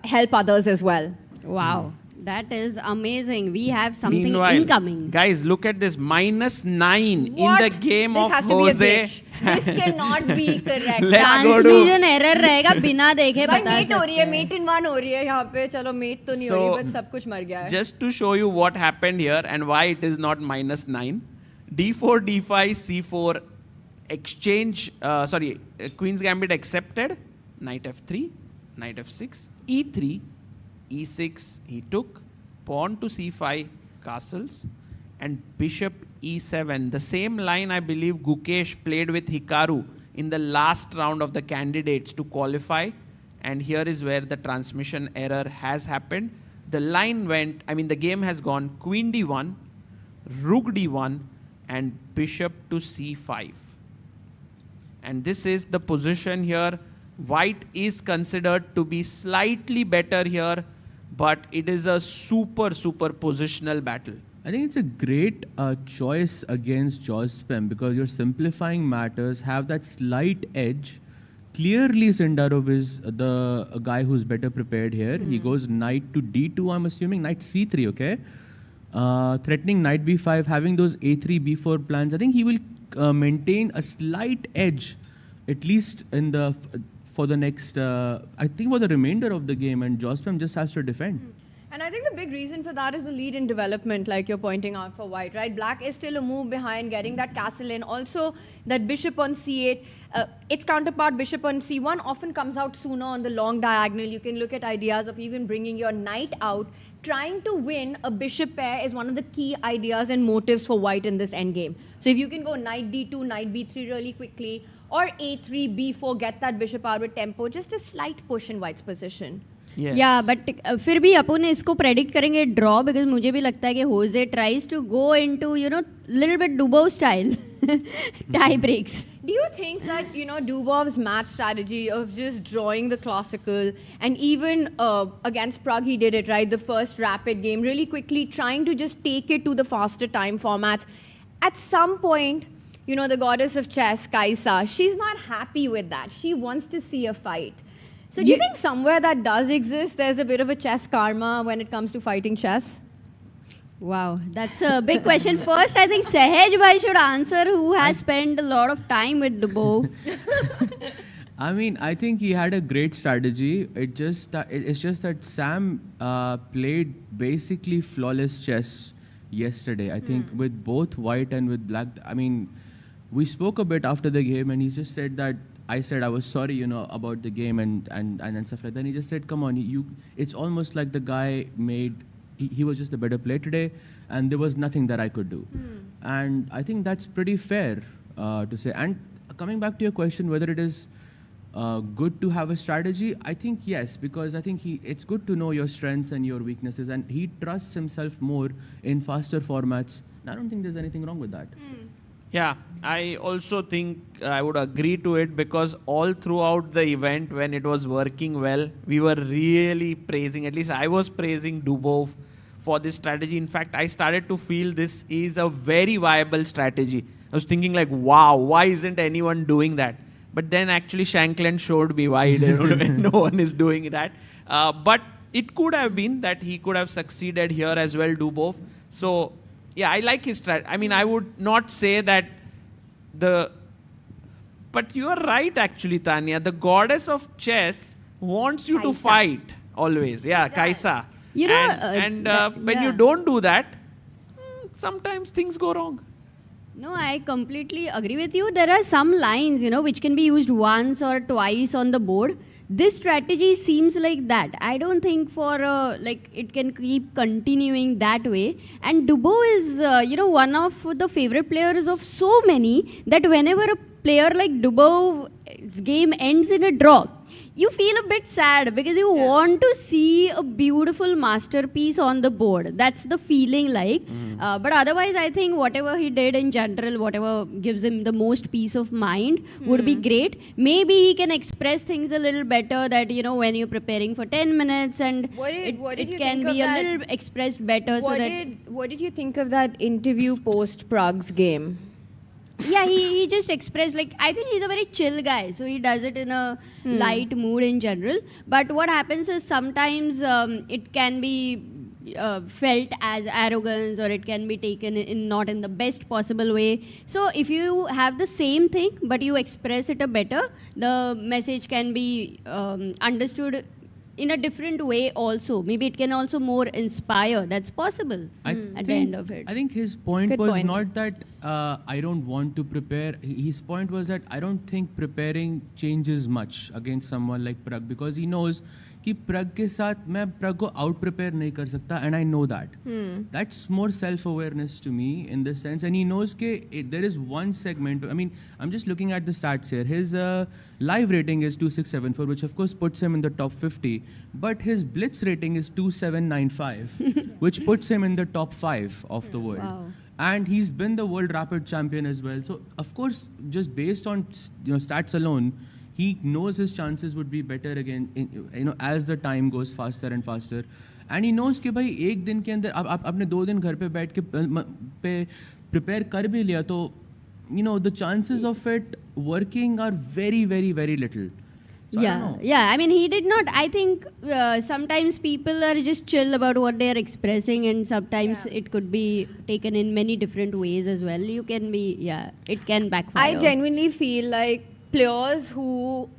help others as well. Wow, that is amazing. We have something Meanwhile, incoming. Guys, look at this. -9 What? in the game This of has to be a Jose. glitch. This cannot be correct. Let's go to... Transmission error रहेगा बिना देखे भाई बता met हो रही है, सकते हैं. मेट इन वन हो रही है यहाँ पे. चलो मेट तो नहीं हो रही, बट सब कुछ मर गया है. Just to show you what happened here and why it is not -9. D4, D5, C4, exchange, Queen's Gambit accepted. Knight F3, Knight F6, E3, E6, he took. Pawn to C5, castles. And Bishop E7. The same line I believe Gukesh played with Hikaru in the last round of the candidates to qualify. And here is where the transmission error has happened. The line went, the game has gone Queen D1, Rook D1, and Bishop to C5. And this is the position here. White is considered to be slightly better here, but it is a super positional battle. I think it's a great choice against Jospem because you're simplifying matters, have that slight edge. Clearly, Sindarov is the guy who's better prepared here. He goes knight to D2, I'm assuming, knight C3, okay? Threatening knight B5, having those A3, B4 plans. I think he will maintain a slight edge, at least in the for the next, I think for the remainder of the game, and Jospem just has to defend. And I think the big reason for that is the lead in development, like you're pointing out for White, right? Black is still a move behind getting that castle in. Also, that bishop on C8, its counterpart bishop on C1 often comes out sooner on the long diagonal. You can look at ideas of even bringing your knight out. Trying to win a bishop pair is one of the key ideas and motives for White in this endgame. So if you can go knight D2, knight B3 really quickly, or A3, B4, get that bishop out with tempo, just a slight push in White's position. Yes. Yeah, but फिर भी अपन इसको predict करेंगे draw because मुझे भी लगता है कि Jose tries to go into little bit Dubov style tie breaks. Do you think that Dubov's match strategy of just drawing the classical and even against Prague he did it, right? The first rapid game, really quickly trying to just take it to the faster time formats. At some point, the goddess of chess, Kaisa, she's not happy with that. She wants to see a fight. So do you think somewhere that does exist, there's a bit of a chess karma when it comes to fighting chess? Wow, that's a big question. First, I think Sahaj bhai should answer, who has spent a lot of time with Dubov. I mean, I think he had a great strategy. It's just that Sam played basically flawless chess yesterday. I think with both white and with black. I mean, we spoke a bit after the game, and he just said that I said I was sorry, you know, about the game and stuff like that. And he just said, "Come on, you." It's almost like the guy made. He was just a better player today, and there was nothing that I could do. And I think that's pretty fair to say. And coming back to your question, whether it is good to have a strategy, I think yes, because I think it's good to know your strengths and your weaknesses, and he trusts himself more in faster formats. And I don't think there's anything wrong with that. Yeah, I also think I would agree to it, because all throughout the event, when it was working well, we were really praising, at least I was praising Dubov for this strategy. In fact, I started to feel this is a very viable strategy. I was thinking like, wow, why isn't anyone doing that? But then actually Shankland showed me why no one is doing that. But it could have been that he could have succeeded here as well, Dubov. So yeah, I like his strategy. I mean, I would not say that but you are right actually, Tanya. The goddess of chess wants you to fight always. Yeah, Kaisa. You know, when you don't do that, sometimes things go wrong. No, I completely agree with you. There are some lines, you know, which can be used once or twice on the board. This strategy seems like that. I don't think for it can keep continuing that way. And Dubov is, one of the favorite players of so many that whenever a player like Dubov's game ends in a draw, you feel a bit sad because you want to see a beautiful masterpiece on the board. That's the feeling like. But otherwise, I think whatever he did in general, whatever gives him the most peace of mind would be great. Maybe he can express things a little better that, you know, when you're preparing for 10 minutes and it can be a little expressed better. What did you think of that interview post Prague's game? Yeah, he just expressed, like, I think he's a very chill guy, so he does it in a light mood in general. But what happens is sometimes it can be felt as arrogance, or it can be taken in not in the best possible way. So if you have the same thing but you express it a better, the message can be understood in a different way also. Maybe it can also more inspire. That's possible at the end of it. I think his point was not that I don't want to prepare. His point was that I don't think preparing changes much against someone like Prag, because he knows कि प्रग के साथ मैं प्रग को out prepare नहीं कर सकता, and I know that. That's more self-awareness to me in this sense, and he knows that there is one segment. I mean, I'm just looking at the stats here. His live rating is 2674, which of course puts him in the top 50, but his blitz rating is 2795, which puts him in the top 5 of the world. Wow. And he's been the world rapid champion as well. So of course, just based on stats alone, he knows his chances would be better again, as the time goes faster and faster. And he knows कि भाई एक दिन के अंदर आपने 2 दिन घर पे बैठ के prepare कर भी लिया तो the chances of it working are very, very, very little. So I mean, he did not. I think sometimes people are just chill about what they are expressing, and sometimes it could be taken in many different ways as well. You can be, it can backfire. I genuinely feel like players who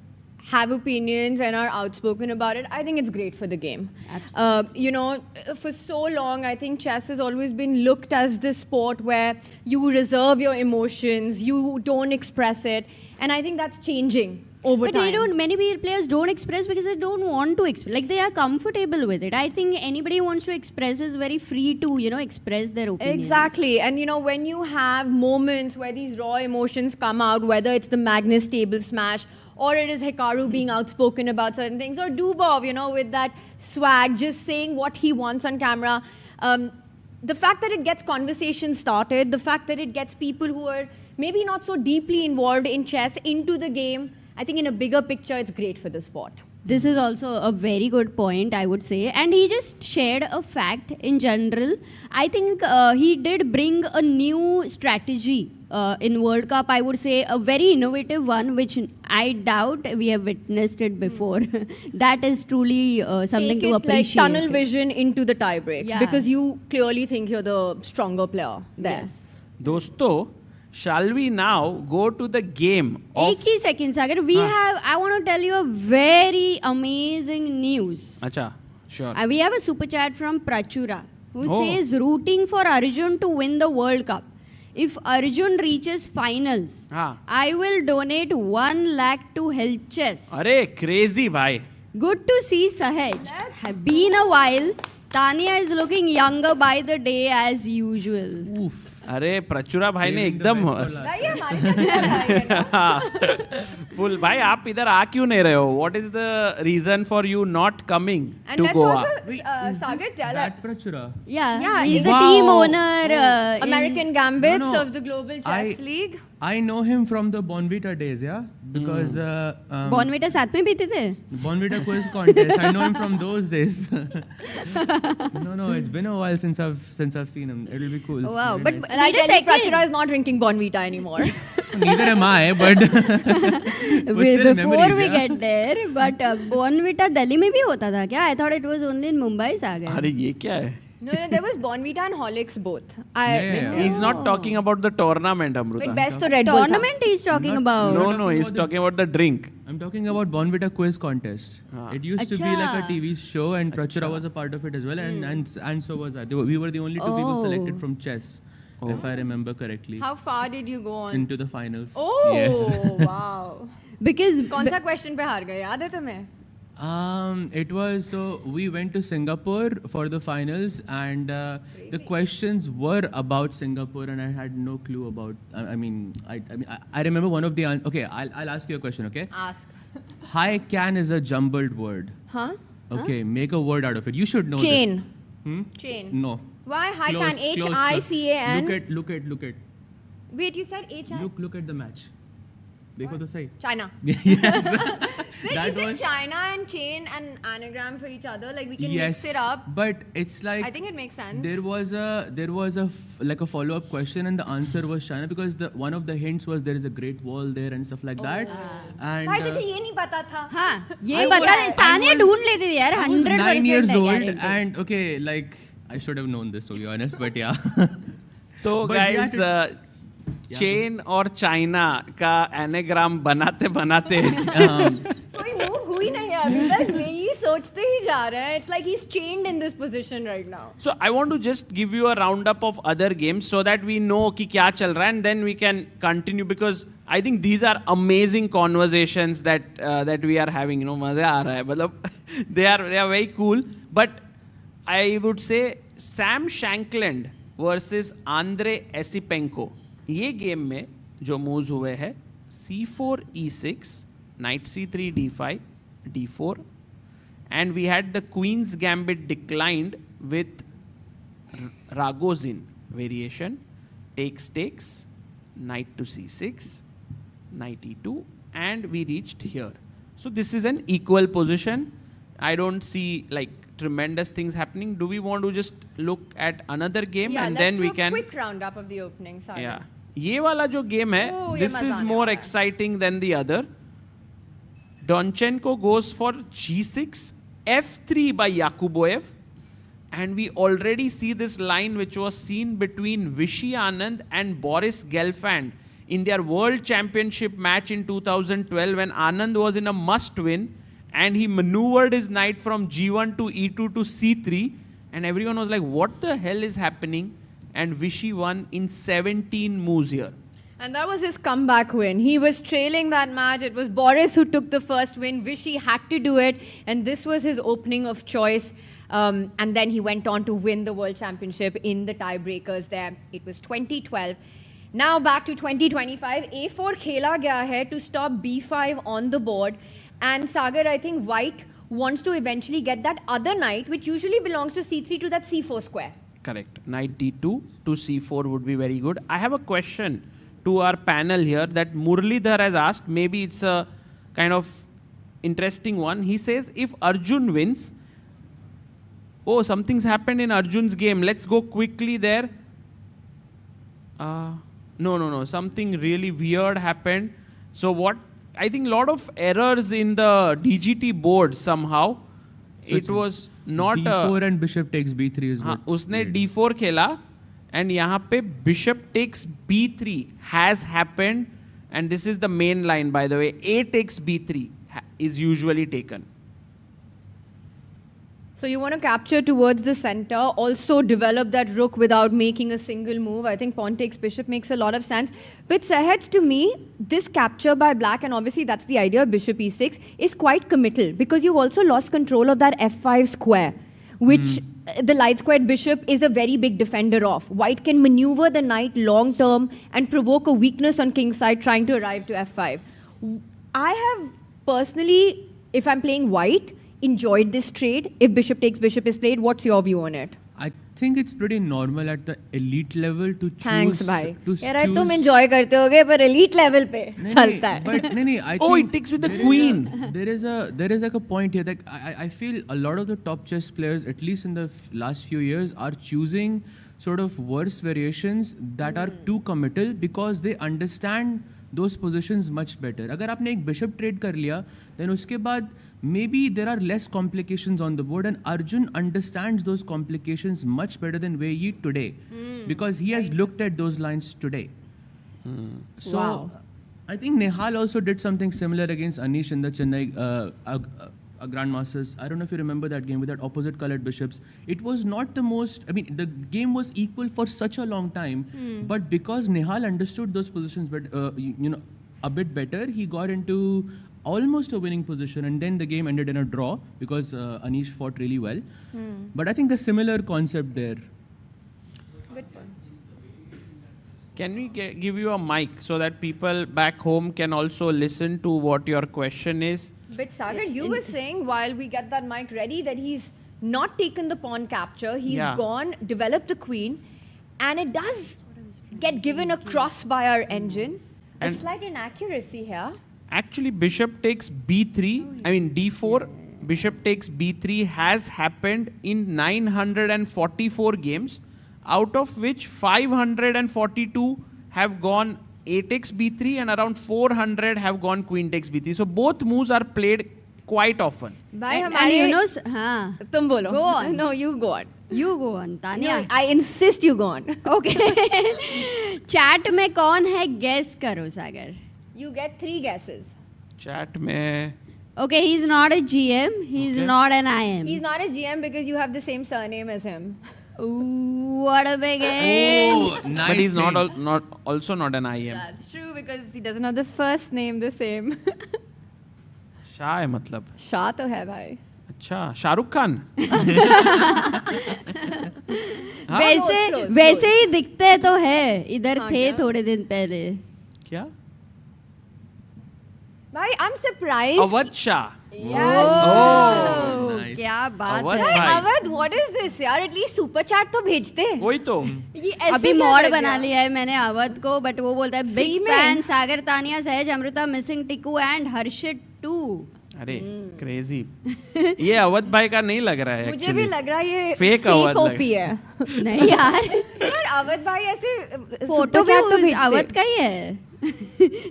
have opinions and are outspoken about it, I think it's great for the game. For so long, I think chess has always been looked as this sport where you reserve your emotions, you don't express it, and I think that's changing over time. But many players don't express because they don't want to express. Like, they are comfortable with it. I think anybody who wants to express is very free to, express their opinions. Exactly. And, when you have moments where these raw emotions come out, whether it's the Magnus table smash, or it is Hikaru being outspoken about certain things, or Dubov, with that swag, just saying what he wants on camera. The fact that it gets conversation started, the fact that it gets people who are maybe not so deeply involved in chess into the game, I think in a bigger picture, it's great for the sport. This is also a very good point, I would say. And he just shared a fact in general. I think he did bring a new strategy in World Cup, I would say, a very innovative one, which I doubt we have witnessed it before. That is truly something to appreciate. Like tunnel vision into the tie breaks, because you clearly think you're the stronger player there. Yes. दोस्तों, Shall we now go to the game of... एक ही second, Sagar. I want to tell you a very amazing news. Acha, sure. We have a super chat from Prachura who Oh. says rooting for Arjun to win the World Cup. If Arjun reaches finals, I will donate 1 lakh to help chess. अरे crazy भाई. Good to see Sahaj. Have been a while. Tanya is looking younger by the day as usual. अरे प्रचुरा भाई ने एकदम full भाई आप इधर आ क्यों नहीं रहे हो? What is the reason for you not coming to Goa? Sagar, tell us. Prachura. Yeah, he's the team owner. American Gambits No, no. of the Global Chess League. I know him from the Bonvita days, yeah? Because... Bonvita साथ में पीते थे? Bonvita quiz contest. I know him from those days. No, it's been a while since I've seen him. It'll be cool. Oh, wow. Very But nice. And I wait a tell you, second. Prachura is not drinking Bonvita anymore. Neither am I, but... Before memories, we yeah? get there, but Bonvita Delhi में भी होता था क्या? I thought it was only in Mumbai, Sagar. अरे ये क्या है? No, there was Bonvita and Horlicks both. He's not talking about the tournament, Amruta. Wait, best to Red Bull Tournament he's talking about. No, he's talking about the drink. I'm talking about Bonvita quiz contest. It used to be like a TV show, and Prachura was a part of it as well, and so was I. We were the only two people selected from chess, if I remember correctly. How far did you go on? Into the finals. Oh, Yes. wow. Because कौन सा question पे हार गए? याद है तुम्हें? It was so we went to Singapore for the finals, and the questions were about Singapore, and I had no clue about. I remember one of the okay. I'll ask you a question. Okay. Ask. High can is a jumbled word. Huh? Okay, make a word out of it. You should know. Chain. This. Chain. No. Why high Close, can? close, H-I-C-A-N. Look at. Wait, you said H-I? Look at the match. देखो तो सही. China. Yes. Wait, That isn't was- China and chain an anagram for each other? Like we can Yes, mix it up. but it's like I think it makes sense. there was a like a follow-up question, and the answer was China, because one of the hints was there is a Great Wall there and stuff like that. And भाई तुझे ये नहीं पता था? हाँ, ये बता तानिया ढूंढ लेती थी यार. I was 100% 9 years है old, guarantee. and okay, like I should have known this, to be honest, but yeah. तो But guys, yeah, चेन और चाइना का एनेग्राम बनाते बनाते कोई move हुई नहीं है अभी तक. यही सोचते ही जा रहे हैं. It's like he's chained in this position right now. So I want to just give you a roundup of other games so that we know कि क्या चल रहा है, and then we can continue, because I think these are amazing conversations that we are having. You know, मजा आ रहा है. मतलब they are very cool. But I would say Sam Shankland versus Andre Esipenko. ये game में जो moves हुए हैं C4 E6, Knight C3 D5, D4, and we had the Queen's Gambit declined with Ragozin variation, takes, Knight to C6, Knight E2, and we reached here. So this is an equal position. I don't see like tremendous things happening. Do we want to just look at another game Yeah, and let's then do we a can... quick roundup of the opening. Sorry. Yeah. ये वाला जो game है, Oh, ये this मजा is आने more वाला है. exciting than the other. Donchenko goes for G6, F3 by Yakuboev, and we already see this line which was seen between Vishy Anand and Boris Gelfand in their World Championship match in 2012, when Anand was in a must-win and he maneuvered his knight from G1 to E2 to C3, and everyone was like, what the hell is happening? And Vishy won in 17 moves here. And that was his comeback win. He was trailing that match. It was Boris who took the first win. Vishy had to do it. And this was his opening of choice. And then he went on to win the World Championship in the tiebreakers there. It was 2012. Now back to 2025. A4 khela gaya hai to stop B5 on the board. And Sagar, I think White wants to eventually get that other knight, which usually belongs to C3, to that C4 square. Correct. Knight D2 to C4 would be very good. I have a question to our panel here that Muralidhar has asked. Maybe it's a kind of interesting one. He says, if Arjun wins, oh, something's happened in Arjun's game. Let's go quickly there. No. Something really weird happened. So what? I think a lot of errors in the DGT board somehow. So it was not D4 and bishop takes B3 is what. उसने D4 खेला and यहाँ पे bishop takes b3 has happened, and this is the main line, by the way. A takes b3 is usually taken. So you want to capture towards the center, also develop that rook without making a single move. I think pawn takes bishop makes a lot of sense. But Sahaj, to me, this capture by black, and obviously that's the idea of bishop e6, is quite committal because you've also lost control of that f5 square, which the light squared bishop is a very big defender of. White can maneuver the knight long term and provoke a weakness on king's side trying to arrive to f5. I have personally, if I'm playing white, enjoyed this trade. If bishop takes bishop is played, what's your view on it? I think it's pretty normal at the elite level to choose. Thanks, bhai. To यार choose. तुम enjoy करते होगे पर elite level पे चलता है. But I Oh, think it takes with the queen. There is like a point here that I feel a lot of the top chess players, at least in the last few years, are choosing sort of worse variations that are too committal because they understand those positions much better. अगर आपने एक bishop trade कर लिया, then उसके बाद maybe there are less complications on the board, and Arjun understands those complications much better than Wei Yi today because he has looked at those lines today. So Wow. I think Nehal also did something similar against Anish in the Chennai Grandmasters. I don't know if you remember that game with that opposite colored bishops. It was not the most, I mean, the game was equal for such a long time, but because Nehal understood those positions a bit better, he got into almost a winning position, and then the game ended in a draw because Anish fought really well. But I think the similar concept there. Good point. Can we give you a mic so that people back home can also listen to what your question is? But Sagar, you were saying while we get that mic ready that he's not taken the pawn capture. He's gone, developed the queen, and it does get given a cross by our engine. A slight inaccuracy here. Actually, bishop takes b3, I mean d4, bishop takes b3 has happened in 944 games, out of which 542 have gone a takes b3 and around 400 have gone queen takes b3. So both moves are played quite often. And you know, हाँ. तुम बोलो. Go on. No, you go on. You go on, Tanya. No, I insist you go on. Okay. Chat में कौन है guess करो सागर. You get 3 guesses. Chat mein. Okay, he's not a GM. He's not an IM. He's not a GM because you have the same surname as him. Ooh, what a big name. Oh, nice. But he's not also not an IM. That's true because he doesn't have the first name the same. Shah hai matlab. Shah to hai bhai. अच्छा शाहरुख खान. वैसे ही दिखते तो है. इधर थे थोड़े दिन पहले. क्या? Bhai, I'm surprised. Awadh Shah. Yes. Oh, nice. क्या बात अवध है. भाई. Avadh, what is this यार? At least super chat तो भेजते. वही तो. ये ऐसे अभी क्या मॉड कर बना दिया? लिया है मैंने अवध को, बट वो बोलता है बिग में? Fan Sagar Tania Sahaj Amrita missing Tiku and Harshit too. अरे क्रेजी. ये अवध भाई का नहीं लग रहा है. मुझे actually. भी लग रहा है ये Fake अवध लग- कॉपी है. नहीं यार, यार अवध भाई ऐसे फोटो super chat तो भी भेजते। अवध का ही है.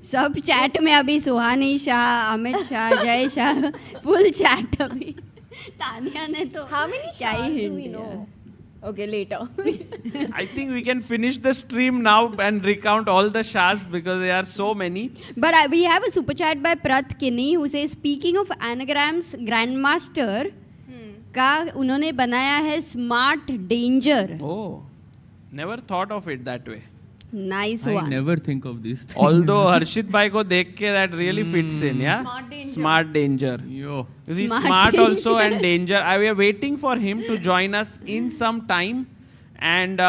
सब चैट में अभी सुहानी शाह, अमित शाह, जय शाह, फुल चैट अभी. तानिया ने तो How many क्या ही shahs do hint we दिया. know? Okay, later. I think we can finish the stream now and recount all the shahs because there are so many. But we have a super chat by Prath Kinney who says, speaking of anagrams, Grandmaster का उन्होंने बनाया है smart danger. Oh, never thought of it that way. Nice I one. never think of these things. Although Harshit bhai ko dekh ke that really fits in, yeah. Smart danger. Smart danger. Yo. He's Smart smart danger. also and danger. We are waiting for him to join us in some time. And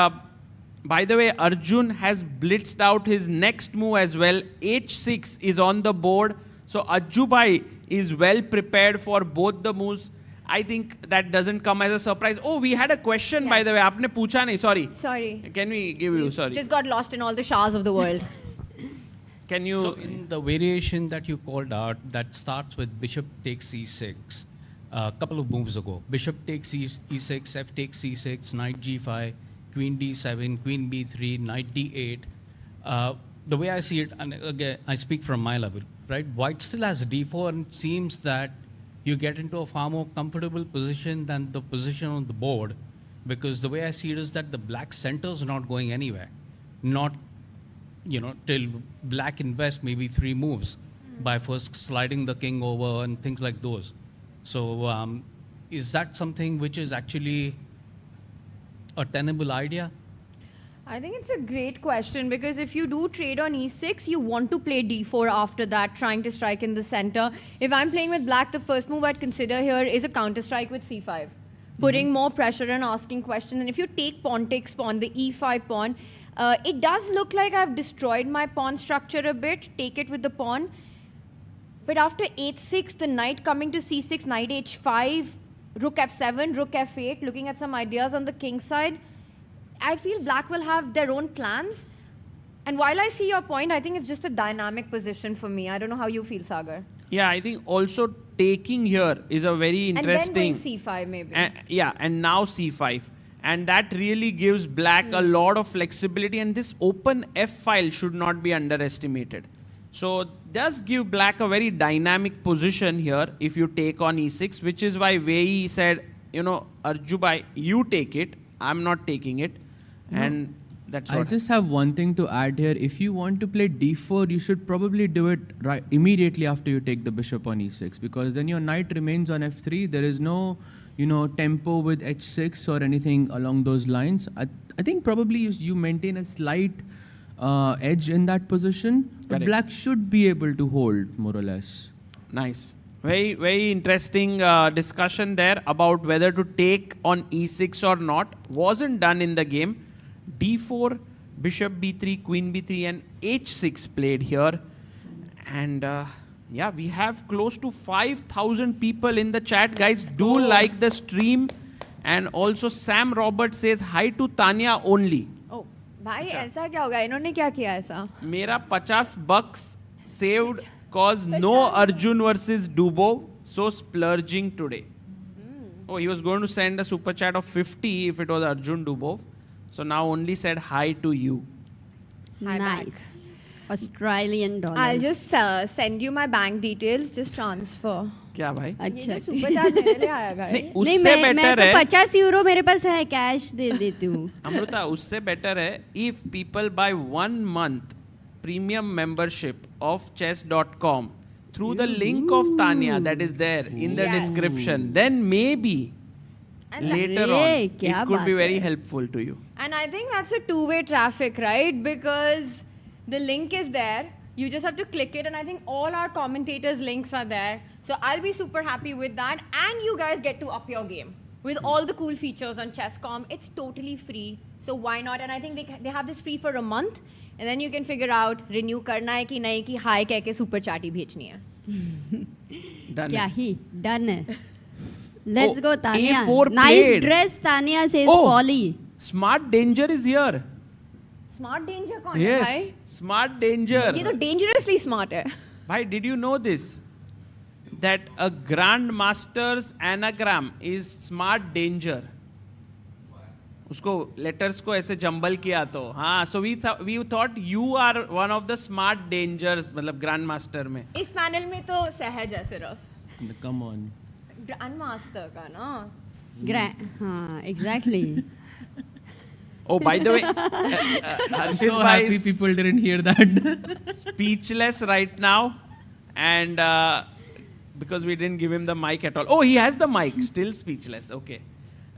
by the way, Arjun has blitzed out his next move as well. H6 is on the board. So Ajju bhai is well prepared for both the moves. I think that doesn't come as a surprise. Oh, we had a question by the way. Aapne pucha nahi, sorry. Sorry. Can we give you, sorry. Just got lost in all the shahs of the world. Can you... So in the variation that you called out, that starts with bishop takes e6, a couple of moves ago. Bishop takes e6, f takes c6, knight g5, queen d7, queen b3, knight d8. The way I see it, and again, I speak from my level, right? White still has d4, and it seems that you get into a far more comfortable position than the position on the board because the way I see it is that the black centers are not going anywhere. Not, till black invests maybe 3 moves by first sliding the king over and things like those. So is that something which is actually a tenable idea? I think it's a great question because if you do trade on e6, you want to play d4 after that, trying to strike in the center. If I'm playing with black, the first move I'd consider here is a counter strike with c5, putting more pressure and asking questions. And if you take pawn takes pawn, the e5 pawn, it does look like I've destroyed my pawn structure a bit, take it with the pawn. But after h6, the knight coming to c6, knight h5, rook f7, rook f8, looking at some ideas on the king side, I feel black will have their own plans. And while I see your point, I think it's just a dynamic position for me. I don't know how you feel, Sagar. Yeah, I think also taking here is a very interesting... And then going c5 maybe. And now c5. And that really gives black a lot of flexibility. And this open f file should not be underestimated. So does give black a very dynamic position here if you take on e6, which is why Wei said, Arjubai, you take it. I'm not taking it. And that's what... I just have one thing to add here. If you want to play d4, you should probably do it right immediately after you take the bishop on e6, because then your knight remains on f3. There is no, tempo with h6 or anything along those lines. I think probably you maintain a slight edge in that position. But black should be able to hold, more or less. Nice. Very, very interesting discussion there about whether to take on e6 or not. Wasn't done in the game. d4, bishop b3, queen b3 and h6 played here. And we have close to 5,000 people in the chat. Guys, do like the stream. And also Sam Robert says hi to Tanya only. Oh, भाई ऐसा क्या होगा? इन्होंने क्या किया ऐसा? मेरा $50 saved cause no Arjun versus Dubov, so splurging today. Oh, he was going to send a super chat of 50 if it was Arjun Dubov. So now only said hi to you. Hi, nice. back. Australian dollars. I'll just send you my bank details. Just transfer. क्या भाई? अच्छा. Super charge मेरे लिए आएगा. नहीं, उससे better है. मैं तो 50 यूरो मेरे पास है, कैश दे देती हूँ. अमृता, उससे बेटर है if people buy 1 month premium membership of chess.com through the link of Tanya that is there in the description, then maybe later on it could be very helpful to you. And I think that's a two-way traffic, right? Because the link is there. You just have to click it, and I think all our commentators' links are there. So I'll be super happy with that. And you guys get to up your game with all the cool features on Chess.com. It's totally free. So why not? And I think they have this free for a month. And then you can figure out renew करना है कि नहीं कि hi कह के super chat ही भेजनी है. क्या ही done है. Let's go, Tanya. A4 nice played. dress, Tanya says Polly. Smart Danger is here. Smart Danger कौन है Yes, भाई? Smart Danger. ये तो dangerously smart है. Bhai, did you know this? That a grandmaster's anagram is Smart Danger. उसको letters को ऐसे jumble किया तो हाँ, so we thought you are one of the smart dangers, मतलब grandmaster में. इस panel में तो सहज है सिर्फ. Come on. Grandmaster का ना. हाँ, exactly. Oh, by the way, Harshit So bhai happy is people didn't hear that. speechless right now, and because we didn't give him the mic at all. Oh, he has the mic, still speechless. Okay.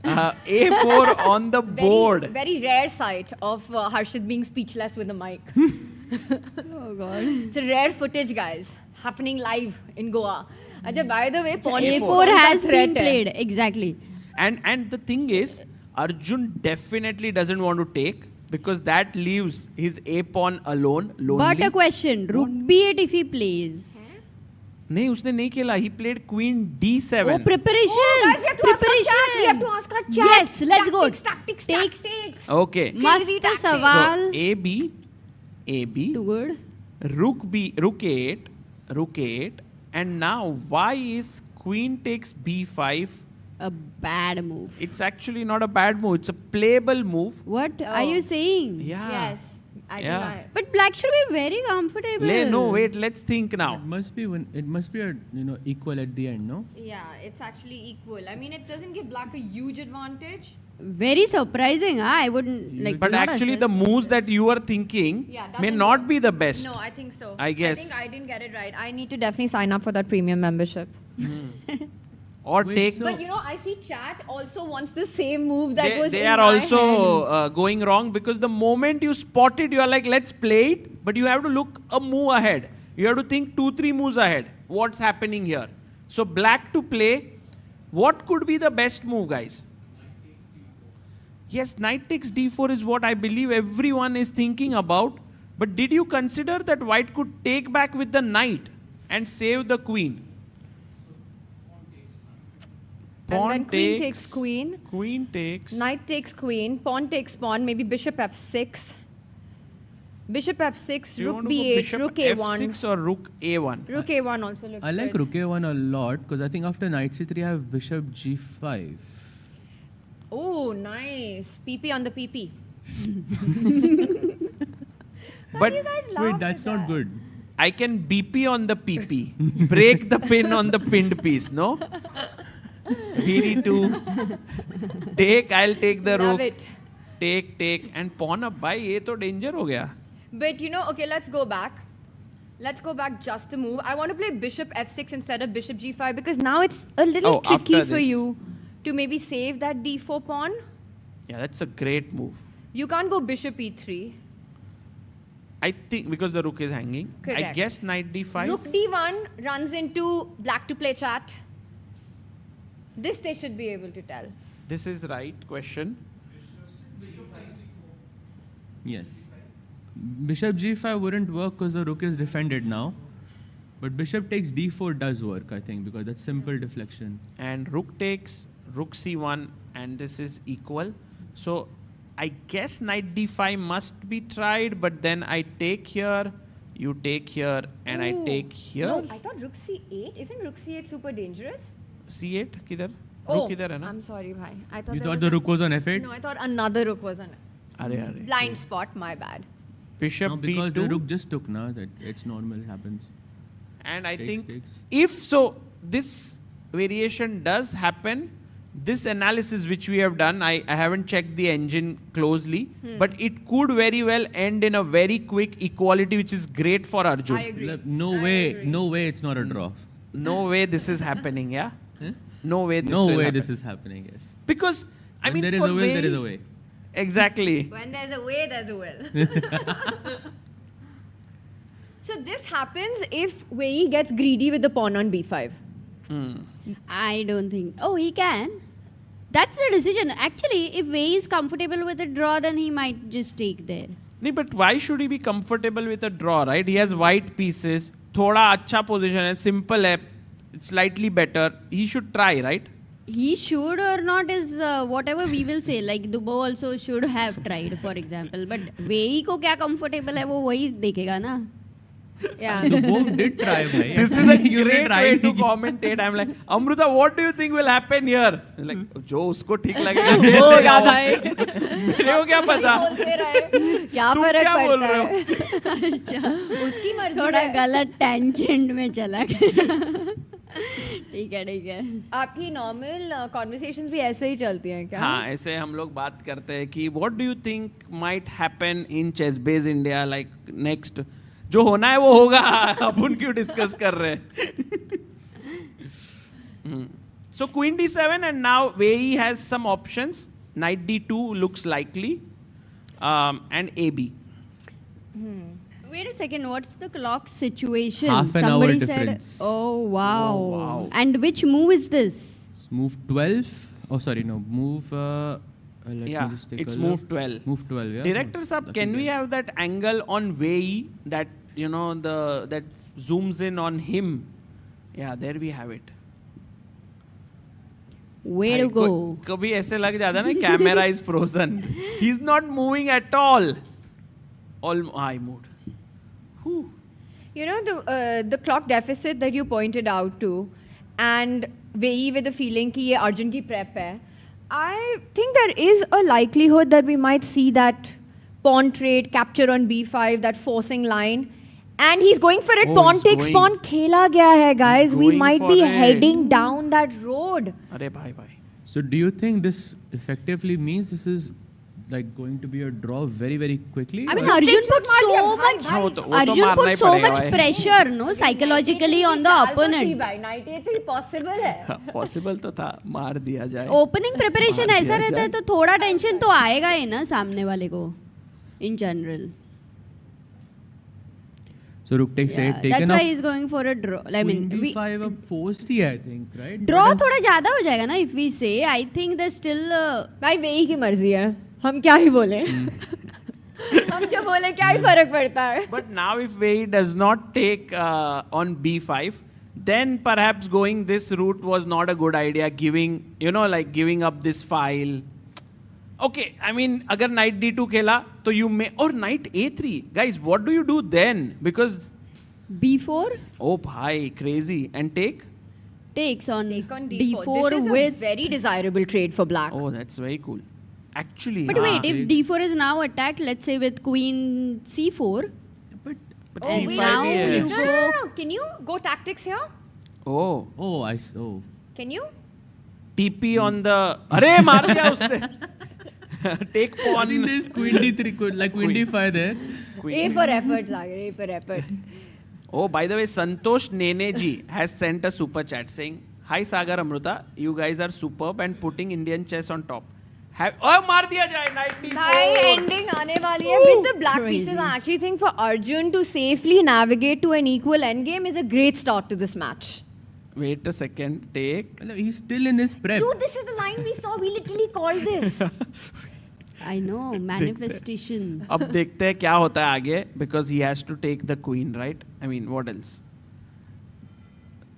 A4 on the board. Very rare sight of Harshit being speechless with a mic. Oh God. It's a rare footage, guys, happening live in Goa. Ajay, by the way, pawn A4 has been played. Exactly. And the thing is, Arjun definitely doesn't want to take because that leaves his A pawn alone, lonely. But a question, rook b8 if he plays. नहीं, उसने नहीं खेला. He played queen d7. Oh, preparation. Oh, guys, we have to preparation. ask our chat. We have to ask our chat. Yes, let's go. Tactics. Okay. Must सवाल. So AB. Too good. Rook 8, and now why is queen takes b5? A bad move. It's actually not a bad move. It's a playable move. What are you saying? Yeah. Yes. But black should be very comfortable. No, wait. Let's think now. It must be equal at the end, no? Yeah, it's actually equal. I mean, it doesn't give black a huge advantage. Very surprising. I wouldn't like. But not actually, assess the moves that you are thinking may not be the best. No, I think so. I guess. I think I didn't get it right. I need to definitely sign up for that premium membership. Or take. But you know, I see chat also wants the same move that was They in are my also hand. going wrong because the moment you spot it, you are like, let's play it. But you have to look a move ahead. You have to think 2-3 moves ahead. What's happening here? So black to play. What could be the best move, guys? Yes, knight takes d4 is what I believe everyone is thinking about. But did you consider that white could take back with the knight and save the queen? And then queen takes queen. Queen takes. Knight takes queen. Pawn takes pawn. Maybe bishop f6. Bishop f6. Do you Rook want to go b8. bishop Rook a1. f6 or rook a1? Rook a1 also looks I like good. rook a1 a lot because I think after knight c3 I have bishop g5. Oh, nice. PP on the PP. But you guys laugh Wait, that's at not that? good. I can BP on the PP. Break the pin on the pinned piece, no? BD2. Take, I'll take the Love rook. it. Take, and pawn up. Bhai, ye to danger ho gaya. But you know, okay, let's go back. Let's go back just a move. I want to play bishop f6 instead of bishop g5 because now it's a little tricky after for this. you to maybe save that d4 pawn. Yeah, that's a great move. You can't go bishop e3. I think because the rook is hanging. I Correct. guess knight d5. Rook d1 runs into black to play chat. This they should be able to tell. This is right question. Yes. Bishop g5 wouldn't work because the rook is defended now. But bishop takes d4 does work, I think, because that's simple deflection. And rook takes rook c1 and this is equal. So I guess knight d5 must be tried, but then I take here, you take here, and I Ooh. take here. No, I thought rook c8. Isn't rook c8 super dangerous? c8 kidhar? Oh, Rook idhar hai na? I'm sorry, bhai. I thought You there thought was the a- rook was on f8? No, I thought another rook was on Are. blind spot. My bad. Bishop No, because b2. the rook just took now. That it's normal, it happens. And I Takes, think takes. if so, this variation does happen. This analysis which we have done, I haven't checked the engine closely, but it could very well end in a very quick equality, which is great for Arjun. I agree. No way it's not a draw. No way this is happening, yeah? Huh? No way this No will way happen. this is happening, yes. Because, I When mean, there is for a will, there is a way. Exactly. When there's a way, there's a will. So this happens if Wei gets greedy with the pawn on b5. I don't think. Oh, he can. That's the decision. Actually, if Wei is comfortable with a draw, then he might just take there. No, but why should he be comfortable with a draw, right? He has white pieces. Thoda acha position hai, simple hai, it's slightly better. He should try, right? He should or not is whatever we will say. Like Dubo also should have tried, for example. But Wei ko kya comfortable hai, wo wahi dekhega na. Yeah. The both did try, bhai. This is a You great did way try. to commentate. I'm like, Amruta, what do you think will happen here? Like, जो उसको ठीक लगेगा होगा भाई. मेरे को क्या पता? बोलते रहे. क्या तुम फर्क क्या बोल पड़ता रहे है? हो? अच्छा उसकी मर्जी थोड़ा है. गलत टेंजेंट में चला गया. ठीक है. आपकी नॉर्मल कॉन्वर्सेशंस भी ऐसे ही चलती हैं क्या? हाँ, ऐसे हम लोग बात करते हैं कि what do you think might happen in chess base India like next? जो होना है वो होगा. अपन क्यों डिस्कस कर रहे हैं? So queen d7 and now Wei has some options. Knight d2 looks likely, and AB. Wait a second, what's the clock situation? Half an hour Somebody difference. said, oh wow. Oh, wow. And which move is this? Move 12. Oh, sorry, no. Move. Let me Yeah, just take it's a look. move 12. Move 12, yeah. Director Saab, can we have that angle on Wei that, you know, that zooms in on him? Yeah, there we have it. Way to go. कभी ऐसे लग जाता है ना, camera is frozen. He's not moving at all. I moved. Whew. You know, the clock deficit that you pointed out to, and Wei with the feeling कि ये Arjun की prep है, I think there is a likelihood that we might see that pawn trade, capture on b5, that forcing line. And he's going for it. Oh, Pawn he's takes going. pawn. Khela gaya hai, guys. We going might for be it. heading down that road. अरे भाई भाई. So do you think this effectively means this is like going to be a draw very, very quickly? I mean, Arjun put so much. Arjun put so much pressure, no, psychologically on the opponent. Knight A3 possible है. Possible तो था, मार दिया जाए. Opening preparation ऐसा रहता है तो थोड़ा tension तो आएगा ही ना सामने वाले को. In general. So Rook takes 8 taken. That's why he's going for a draw. I mean, Queen D5 अब forced ही है, I think, right? Draw थोड़ा ज़्यादा हो जाएगा ना. If we say, I think there's still. भाई वही की मर्जी है. हम क्या ही बोले. हम जो बोले क्या ही फर्क पड़ता है. But now if Wei does not take on B5, then perhaps going this route was not a good idea. Giving up this file. Okay, I mean, अगर knight D2 खेला, तो you may or knight A3. Guys, what do you do then? Because B4. Oh, bhai, crazy. And take? Takes on D4. D4 This is with a very desirable trade for black. Oh, that's very cool. Actually, But wait, if D4 is now attacked, let's say with Queen C4. But C5 now भी है. you No. Can you go tactics here? Oh. Can you? TP on the. अरे मार दिया उसने. Take pawn. I think there's Queen D3, like Queen D5 there. A for effort, Sagar. A for effort. Oh, by the way, Santosh Nene ji has sent a super chat saying, "Hi Sagar Amruta, you guys are superb and putting Indian chess on top." मार दिया जाए 94. Bhai, ending आने वाली है. With the black pieces, I actually think for Arjun to safely navigate to an equal endgame is a great start to this match. Wait a second. Take. He's still in his prep. Dude, this is the line we saw. We literally called this. I know, manifestation. अब देखते हैं क्या होता है आगे, because he has to take the queen, right? I mean, what else?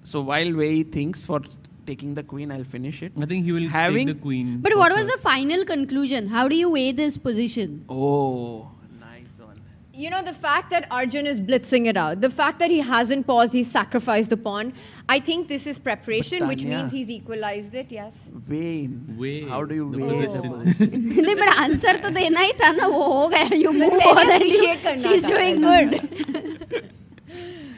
So while Wei thinks for taking the queen, I'll finish it. I think he will take the queen. But what was the final conclusion? How do you weigh this position? Oh, nice one. You know, the fact that Arjun is blitzing it out, the fact that he hasn't paused, he's sacrificed the pawn. I think this is preparation, which Tanya. means he's equalized it, yes. Weigh. How do you weigh the नहीं but answer तो देना ही था ना वो हो गया you move on and she's doing good.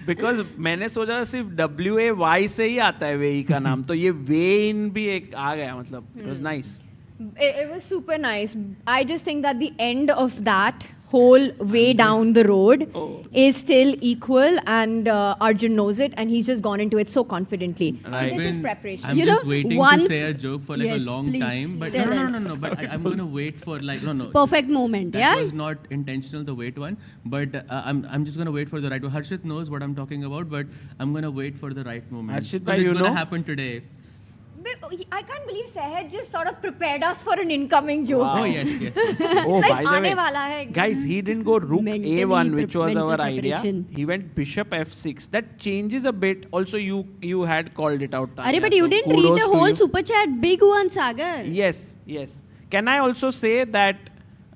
Because मैंने सोचा सिर्फ WAY से ही आता है वेई का नाम, तो ये वेइन भी एक आ गया, मतलब it was nice. It was super nice. I just think that the end of that whole way down the road is still equal, and Arjun knows it, and he's just gone into it so confidently. Right. This is preparation. I'm just waiting to say a joke for like a long please, time, but tell no. But I'm going to wait for like no. Perfect moment, that yeah? was not intentional, the wait one, but I'm just going to wait for the right one. Harshit knows what I'm talking about, but I'm going to wait for the right moment. Harshit, Because you it's going know? to happen today. I can't believe Sahaj just sort of prepared us for an incoming joke. Oh yes. Oh, Like by the आने way, वाला है. guys, he didn't go rook Mentally A1, which was mental our idea. preparation. He went bishop F6. That changes a bit. Also, you had called it out, Tanya. Arey, but you So didn't read kudos the to whole you. super chat, big one, Sagar. Yes. Can I also say that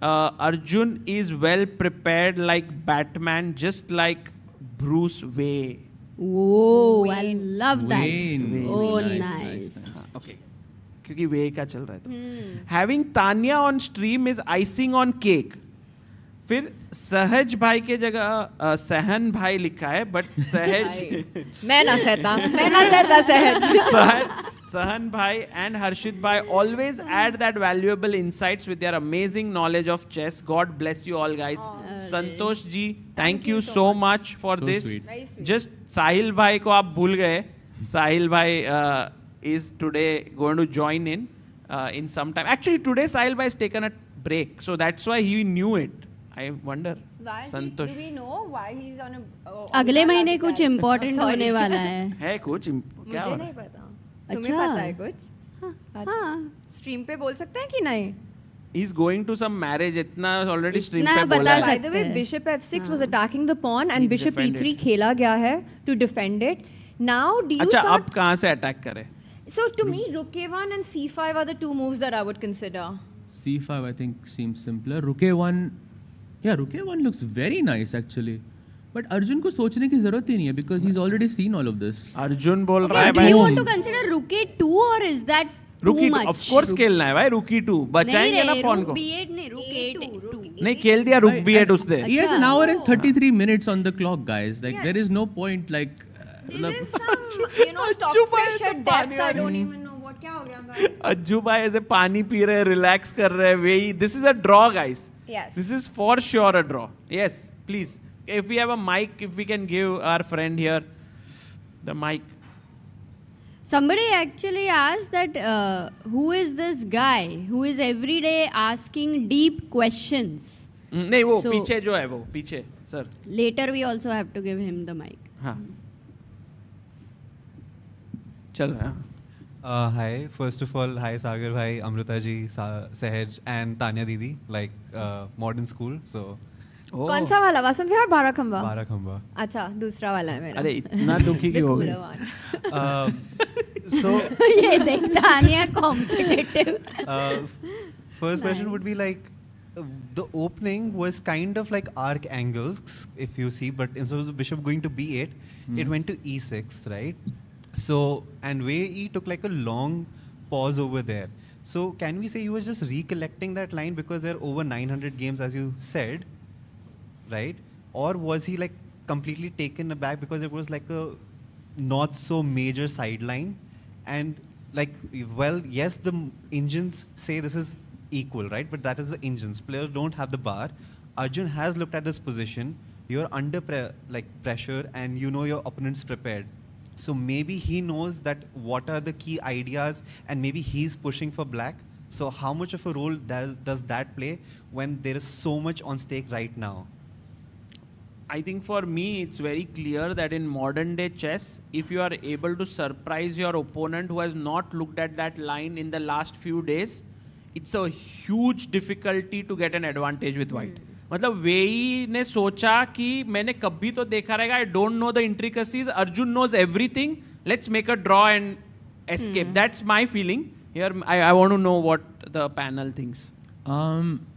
Arjun is well prepared like Batman, just like Bruce Wayne? Oh, I love that. Wayne. Oh, Nice, nice. Okay. क्योंकि वे का चल रहा था. Having Tanya on stream is icing on cake. फिर सहज भाई के जगह सहन भाई लिखा है, but सहज मैं ना सहता सहज. Sahan bhai and Harshit bhai always add that valuable insights with their amazing knowledge of chess. God bless you all, guys. Santosh ji, thank you so much for So this. sweet. Very sweet. Just Sahil bhai ko aap bhul gaye. Sahil bhai is today going to join in some time. Actually, today Sahil bhai has taken a break, so that's why he knew it. I wonder. Why Santosh. do we know why he's on a? अगले महीने कुछ important होने वाला है. है कुछ क्या मुझे हो नहीं रहा है? पता. तुम्हें अच्छा. पता है कुछ? हाँ. स्ट्रीम पे बोल सकते हैं कि नहीं? He's going to some marriage. इतना already stream इतना पे बोला बता है. By the way, सकते हैं. bishop f6 was attacking the pawn, and He bishop defended. e3 खेला गया है to defend it. Now, do you अच्छा start? अब कहाँ से अटैक करे? So to me, rook a1 and c5 are the two moves that I would consider. C5 I think seems simpler. Rook A1, yeah, Rook A1 looks very nice actually. But Arjun को सोचने की जरूरत ही नहीं है because he's already seen all of this. Arjun बोल रहा Okay, है do भाई. you want to consider rook a2 or is that too Rookie much? of course खेलना है भाई. Rookie 2 बचाएंगे ना pawn rook को. b8 नहीं, rook a2. नहीं खेल दिया rook b8 उसने. He has an hour and 33 minutes on the clock, guys. Like there is no point like. This is some, stockfish at depth. I don't even know what what? क्या हो गया भाई? अज्जू भाई ऐसे पानी पी रहे, relax कर रहे, वही. This is a draw, guys. Yes. This is for sure a draw. Yes, please. If we have a mic, if we can give our friend here the mic. Somebody actually asked that who is this guy who is every day asking deep questions? नहीं वो पीछे जो है वो पीछे sir. Later we also have to give him the mic. हाँ. चल रहा है. Hi, first of all, hi Sagar bhai, Amrita ji, Sahaj and Tanya didi, like modern school. So. कौन सा वाला? वसंत विहार बाराखंबा? बाराखंबा. अच्छा, दूसरा वाला है मेरा. अरे इतना दुखी क्यों हो गए? So. ये देख Tania competitive. First question would be like, the opening was kind of like arc angles, if you see, but instead of the bishop going to b8, it went to e6, right? So, and Wei E took like a long pause over there. So, can we say he was just recollecting that line because there are over 900 games, as you said, right? Or was he like completely taken aback because it was like a not so major sideline? And like, well, yes, the engines say this is equal, right? But that is the engines. Players don't have the bar. Arjun has looked at this position. You're under pressure and you know your opponent's prepared. So maybe he knows that what are the key ideas and maybe he's pushing for black. So how much of a role does that play when there is so much on stake right now? I think for me, it's very clear that in modern day chess, if you are able to surprise your opponent who has not looked at that line in the last few days, it's a huge difficulty to get an advantage with white. मतलब वेई ने सोचा कि मैंने कभी तो देखा रहेगा, I don't know the intricacies, Arjun knows everything, let's make a draw and escape. That's my feeling. Here, I want to know what the panel thinks.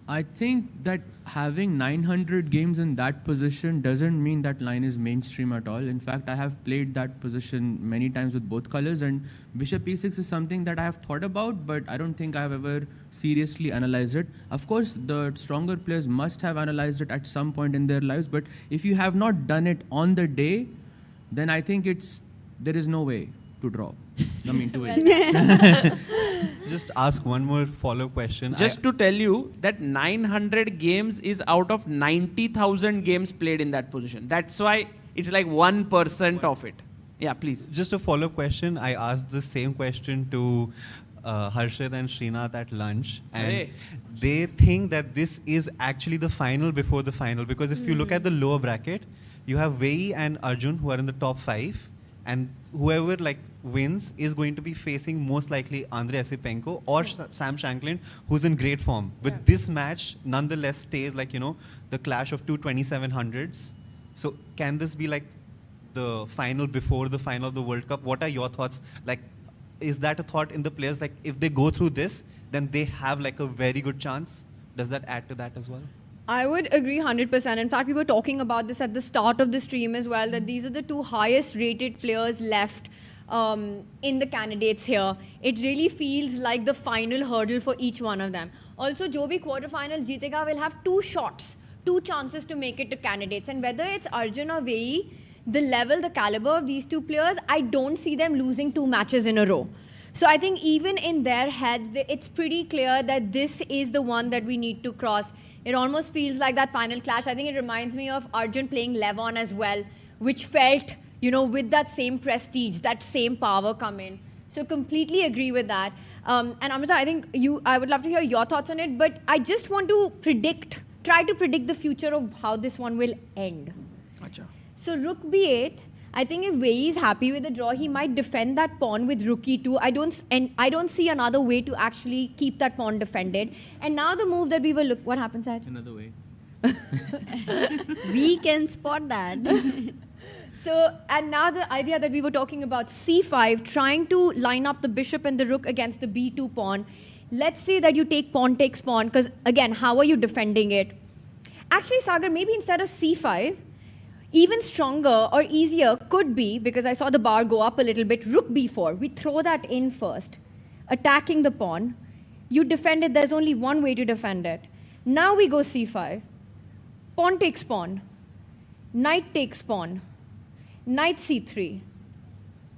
I think that having 900 games in that position doesn't mean that line is mainstream at all. In fact, I have played that position many times with both colors, and bishop e6 is something that I have thought about, but I don't think I have ever seriously analyzed it. Of course, the stronger players must have analyzed it at some point in their lives, but if you have not done it on the day, then I think there is no way to draw. I mean, to win. Just ask one more follow-up question. Just to tell you that 900 games is out of 90,000 games played in that position. That's why it's like 1% of it. Yeah, please. Just a follow-up question. I asked the same question to Harshad and Srinath at lunch, and they think that this is actually the final before the final, because if you look at the lower bracket, you have Wei and Arjun who are in the top 5, and whoever wins is going to be facing most likely Andrei Esipenko or Sam Shankland, who's in great form. But this match nonetheless stays the clash of two 2700s. So can this be the final before the final of the World Cup? What are your thoughts? Is that a thought in the players? If they go through this, then they have a very good chance. Does that add to that as well? I would agree 100%. In fact, we were talking about this at the start of the stream as well, that these are the two highest rated players left in the candidates here. It really feels like the final hurdle for each one of them. Also, jo bhi quarterfinal jeetega will have 2 shots, 2 chances to make it to candidates. And whether it's Arjun or Wei, the level, the caliber of these 2 players, I don't see them losing 2 matches in a row. So I think even in their heads, it's pretty clear that this is the one that we need to cross. It almost feels like that final clash. I think it reminds me of Arjun playing Levon as well, which felt, with that same prestige, that same power come in. So completely agree with that. And Amrita, I think I would love to hear your thoughts on it, but I just want to try to predict the future of how this one will end. Achha. So Rook B8, I think if Wei is happy with the draw, he might defend that pawn with Rook E2. I don't see another way to actually keep that pawn defended. And now the move that we will look, what happens at? Another way. We can spot that. So, and now the idea that we were talking about, C5, trying to line up the bishop and the rook against the B2 pawn. Let's say that you take pawn takes pawn, because again, how are you defending it? Actually, Sagar, maybe instead of C5, even stronger or easier could be, because I saw the bar go up a little bit, Rook B4. We throw that in first, attacking the pawn. You defend it, there's only one way to defend it. Now we go C5. Pawn takes pawn. Knight takes pawn. Knight C3.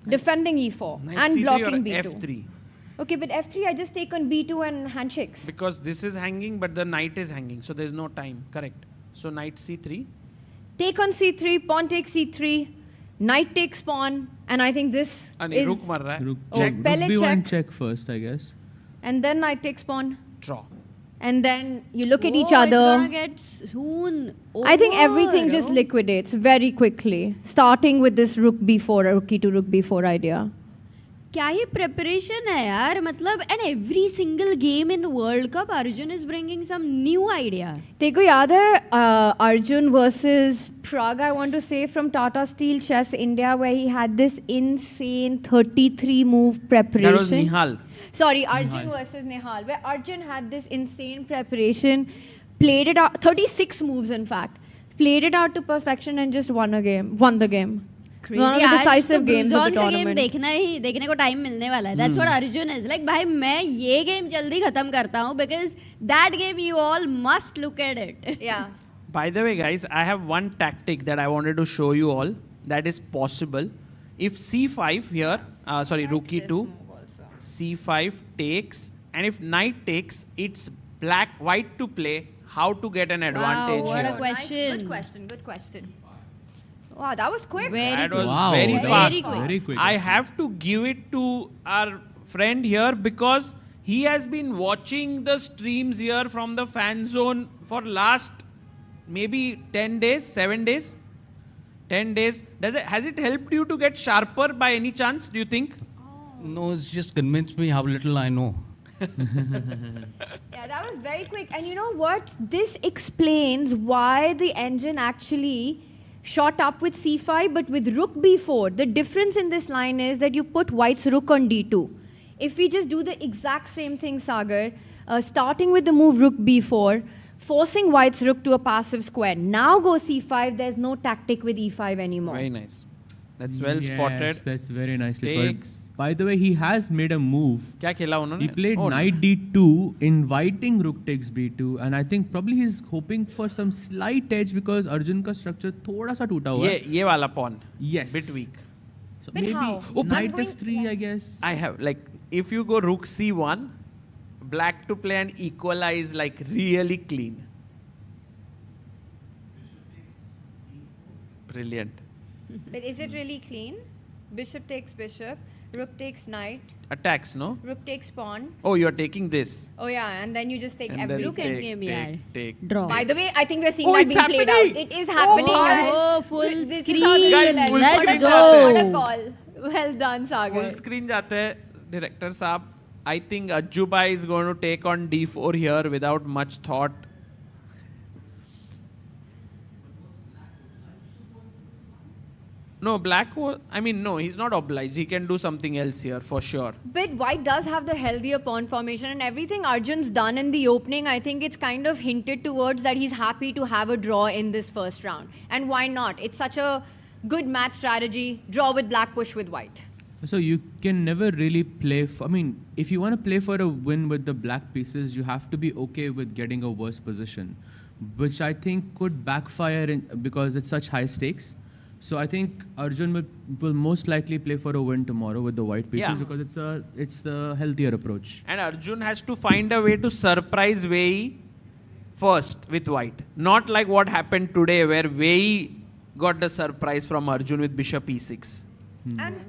Defending E4 Knight and C3 blocking or B2. F3. Okay, but f3, I just take on b2 and handshakes. Because this is hanging, but the knight is hanging, so there's no time. Correct. So knight c3. Take on c3, pawn takes c3, knight takes pawn, and I think this is... Rook mar raha hai. Rook check. Pehle b1 check. check first, I guess. And then knight takes pawn. Draw. And then you look at each It's other. gonna get soon I think over, everything just no? liquidates very quickly, starting with this rook b4, rook to rook b4 idea. क्या ही preparation है यार मतलब and every single game in World Cup Arjun is bringing some new idea. Teko yaad hai Arjun versus Prague, I want to say, from Tata Steel Chess India, where he had this insane 33 move preparation. That was Nihal. Sorry, Arjun versus Nihal, where Arjun had this insane preparation, played it out, 36 moves in fact, played it out to perfection and just won the game. Crazy. One of the आज decisive तो games of the Bruzon का game tournament. देखने को time मिलने वाला है. That's what Arjun is like. भाई मैं ये game जल्दी खत्म करता हूँ because that game you all must look at it. Yeah. By the way, guys, I have one tactic that I wanted to show you all that is possible. If c5 here, rook e2, c5 takes, and if knight takes, it's white to play. How to get an advantage what here? a question. Good question. Wow, that was quick. That was Wow, very that fast. was very quick. I have to give it to our friend here because he has been watching the streams here from the fan zone for last maybe 10 days, 7 days, 10 days. Has it helped you to get sharper by any chance, do you think? No, it's just convinced me how little I know. Yeah, that was very quick. And you know what? This explains why the engine actually shot up with c5, but with rook b4. The difference in this line is that you put white's rook on d2. If we just do the exact same thing, Sagar, starting with the move rook b4, forcing white's rook to a passive square. Now go c5, there's no tactic with e5 anymore. Very nice. That's well spotted. That's very nicely Takes. spotted. By the way, he has made a move. क्या खेला उन्होंने? He played Oh, knight d2, inviting rook takes b2, and I think probably he's hoping for some slight edge because Arjun ka structure thoda sa toota hua hai. ये वाला pawn. Yes. Bit weak. So But maybe how? knight I'm going- f3, I guess. I have, like, if you go rook c1, black to play and equalize, like, really clean. Brilliant. But is it really clean? Bishop takes bishop, rook takes knight, Attacks, no? rook takes pawn. Oh, you're taking this. Oh yeah, and then you just take And everything. then Look at him, yaar. take. Draw. By the way, I think we're seeing Oh, that it's being played happening! out. It is happening, guys. Oh, full This is screen. how the Guys, real full is. screen What जाते a call. Well done, Sagar. Full screen जाते हैं, director साहब. I think Ajubai is going to take on d4 here without much thought. No, black was, no, he's not obliged. He can do something else here for sure. But white does have the healthier pawn formation, and everything Arjun's done in the opening, I think it's kind of hinted towards that he's happy to have a draw in this first round. And why not? It's such a good match strategy. Draw with black, push with white. So you can never really play if you want to play for a win with the black pieces, you have to be okay with getting a worse position, which I think could backfire because it's such high stakes. So I think Arjun will most likely play for a win tomorrow with the white pieces because it's the healthier approach. And Arjun has to find a way to surprise Wei first with white. Not like what happened today where Wei got the surprise from Arjun with bishop e6. And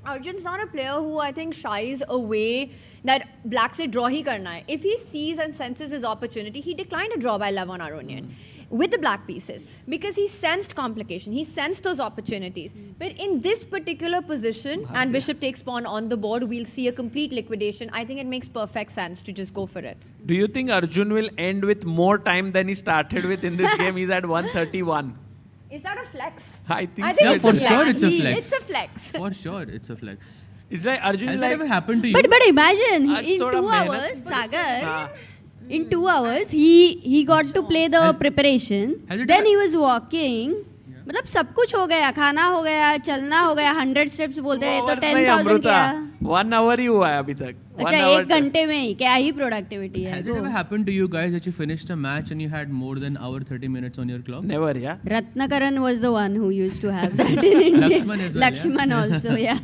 Arjun's not a player who I think shies away that black se draw hi karna hai. If he sees and senses his opportunity, he declined a draw by Lev on Aronian with the black pieces because he sensed complication. He sensed those opportunities. But in this particular position, and bishop takes pawn on the board, we'll see a complete liquidation. I think it makes perfect sense to just go for it. Do you think Arjun will end with more time than he started with in this game? He's at 131. Is that a flex? I think it's so. a flex. Sure it's a flex. It's a flex. For sure, it's a flex. It's like Arjun Has is that like... ever happened to you? But imagine आज in 2 थोड़ा मेहनत- hours, Sagar, हाँ. in 2 hours he got to play the preparation. has it Then ever- he was walking. मतलब सब कुछ हो गया, खाना हो गया, चलना हो गया, 100 steps बोलते हैं तो Hours नहीं, 10,000 अमृता. किया. 1 hour ही हुआ है अभी तक. अच्छा 1 घंटे में ही क्या ही productivity है Has it वो. ever happened to you guys that you finished a match and you had more than hour 30 minutes on your clock? Never, yeah. Ratnakaran was the one who used to have that in India. Lakshman as well, yeah. Lakshman also, yeah.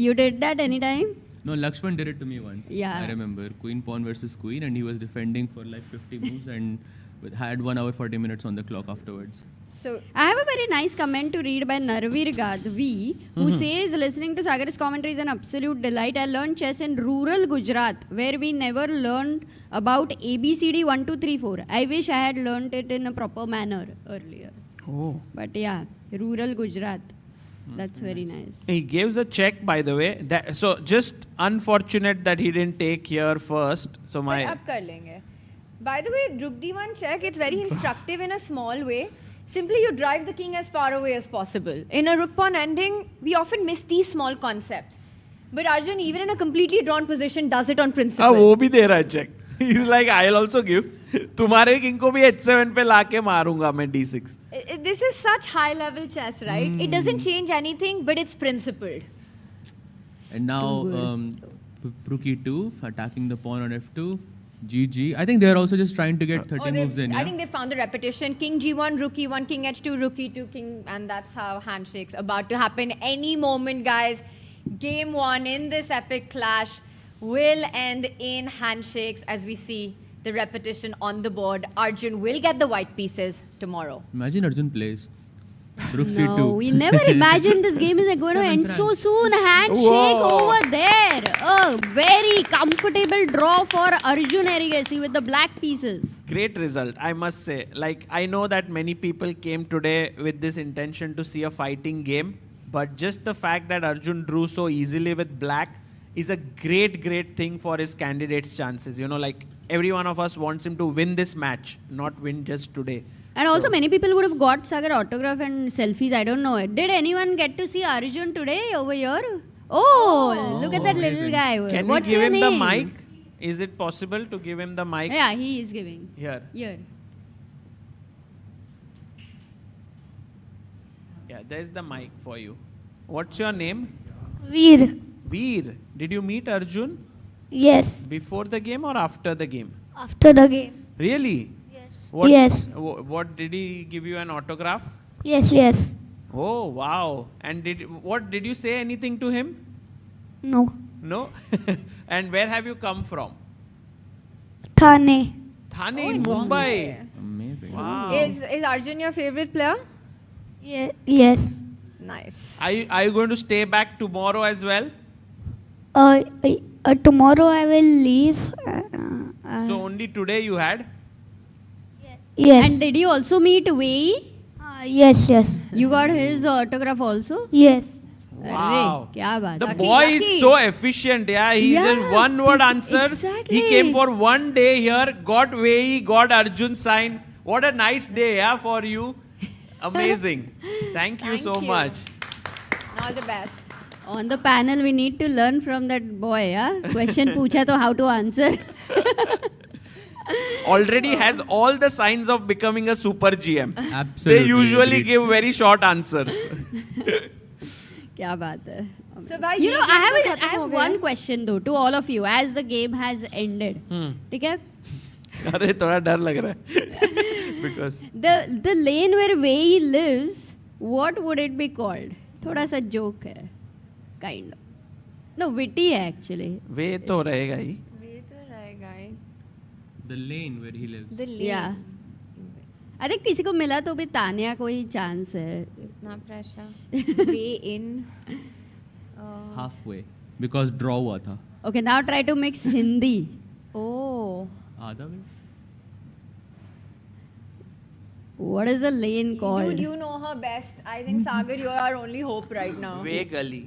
You did that anytime? No, Lakshman did it to me once. Yeah. I remember Queen Pawn versus Queen, and he was defending for like 50 moves and had 1 hour 40 minutes on the clock afterwards. So I have a very nice comment to read by Narvir Gadvi, who says, listening to Sagar's commentary is an absolute delight. I learned chess in rural Gujarat, where we never learned about ABCD 1, 2, 3, 4. I wish I had learned it in a proper manner earlier. Oh. But yeah, rural Gujarat. That's very nice. He gives a check, by the way. So just unfortunate that he didn't take here first. So my. But up kar lenge. By the way, Rook D1 check, it's very instructive in a small way. Simply you drive the king as far away as possible. In a rook pawn ending, we often miss these small concepts. But Arjun, even in a completely drawn position, does it on principle. वो भी दे रहा है check. He's like, I'll also give. तुम्हारे king को भी h7 पे लाके मारूंगा मैं d6. This is such high level chess, right? It doesn't change anything, but it's principled. And now Rook e2, attacking the pawn on f2. GG. I think they're also just trying to get 30 moves in. I think they found the repetition. King g1, rook e1, king h2, rook e2, king, and that's how handshakes about to happen any moment, guys. Game 1 in this epic clash will end in handshakes as we see the repetition on the board. Arjun will get the white pieces tomorrow. Imagine Arjun plays. Rook No, c2. we never imagined this game is going to end so soon. Handshake over there. A very comfortable draw for Arjun Erigaisi with the black pieces. Great result, I must say. Like, I know that many people came today with this intention to see a fighting game, but just the fact that Arjun drew so easily with black is a great thing for his candidate's chances. You know, like, every one of us wants him to win this match, not win just today. And also many people would have got Sagar autograph and selfies. I don't know. Did anyone get to see Arjun today over here? Oh, look at that little guy. Can What's we give your him name? the mic? Is it possible to give him the mic? Yeah, he is giving. Here. Here. Yeah, there's the mic for you. What's your name? Veer. Veer. Did you meet Arjun? Yes. Before the game or after the game? After the game. Really? Yes. What, Yes. What did he give you an autograph? Yes, yes. Oh, wow. And did you say anything to him? No. No? And where have you come from? Thane. Thane in Mumbai. Amazing. Wow. Is Arjun your favorite player? Yes. Nice. Are you going to stay back tomorrow as well? Tomorrow I will leave. So only today you had? Yes. And did you also meet Wei? Yes, yes. You got his autograph also? Yes. Wow. Kya baat. The boy is so efficient. Yeah, he just one word answers. Exactly. He came for one day here, got Wei, got Arjun sign. What a nice day, yeah, for you. Amazing. Thank you so much. All the best. On the panel, we need to learn from that boy. Yeah? Question pucha to how to answer. Already has all the signs of becoming a super GM. Absolutely. They usually agreed. give very short answers. Kya baat hai. So bhai, You ye know, game I to have khatam ho gaya. one question though to all of you as the game has ended. ठीक है? अरे थोड़ा डर लग रहा है. Because The lane where Wei lives, what would it be called? थोड़ा सा joke है. Kind of. No, witty है actually. वे तो रहेगा ही. ये तो रहेगा ही. The lane where he lives. The lane. Yeah. I think किसी को मिला तो भी तानिया कोई chance है. Itna pressure. Way in. Halfway. Because draw हुआ था. Okay, now try to mix Hindi. Oh. आधा way. What is the lane called? Dude, you know her best. I think Sagar, you're our only hope right now. वे गली.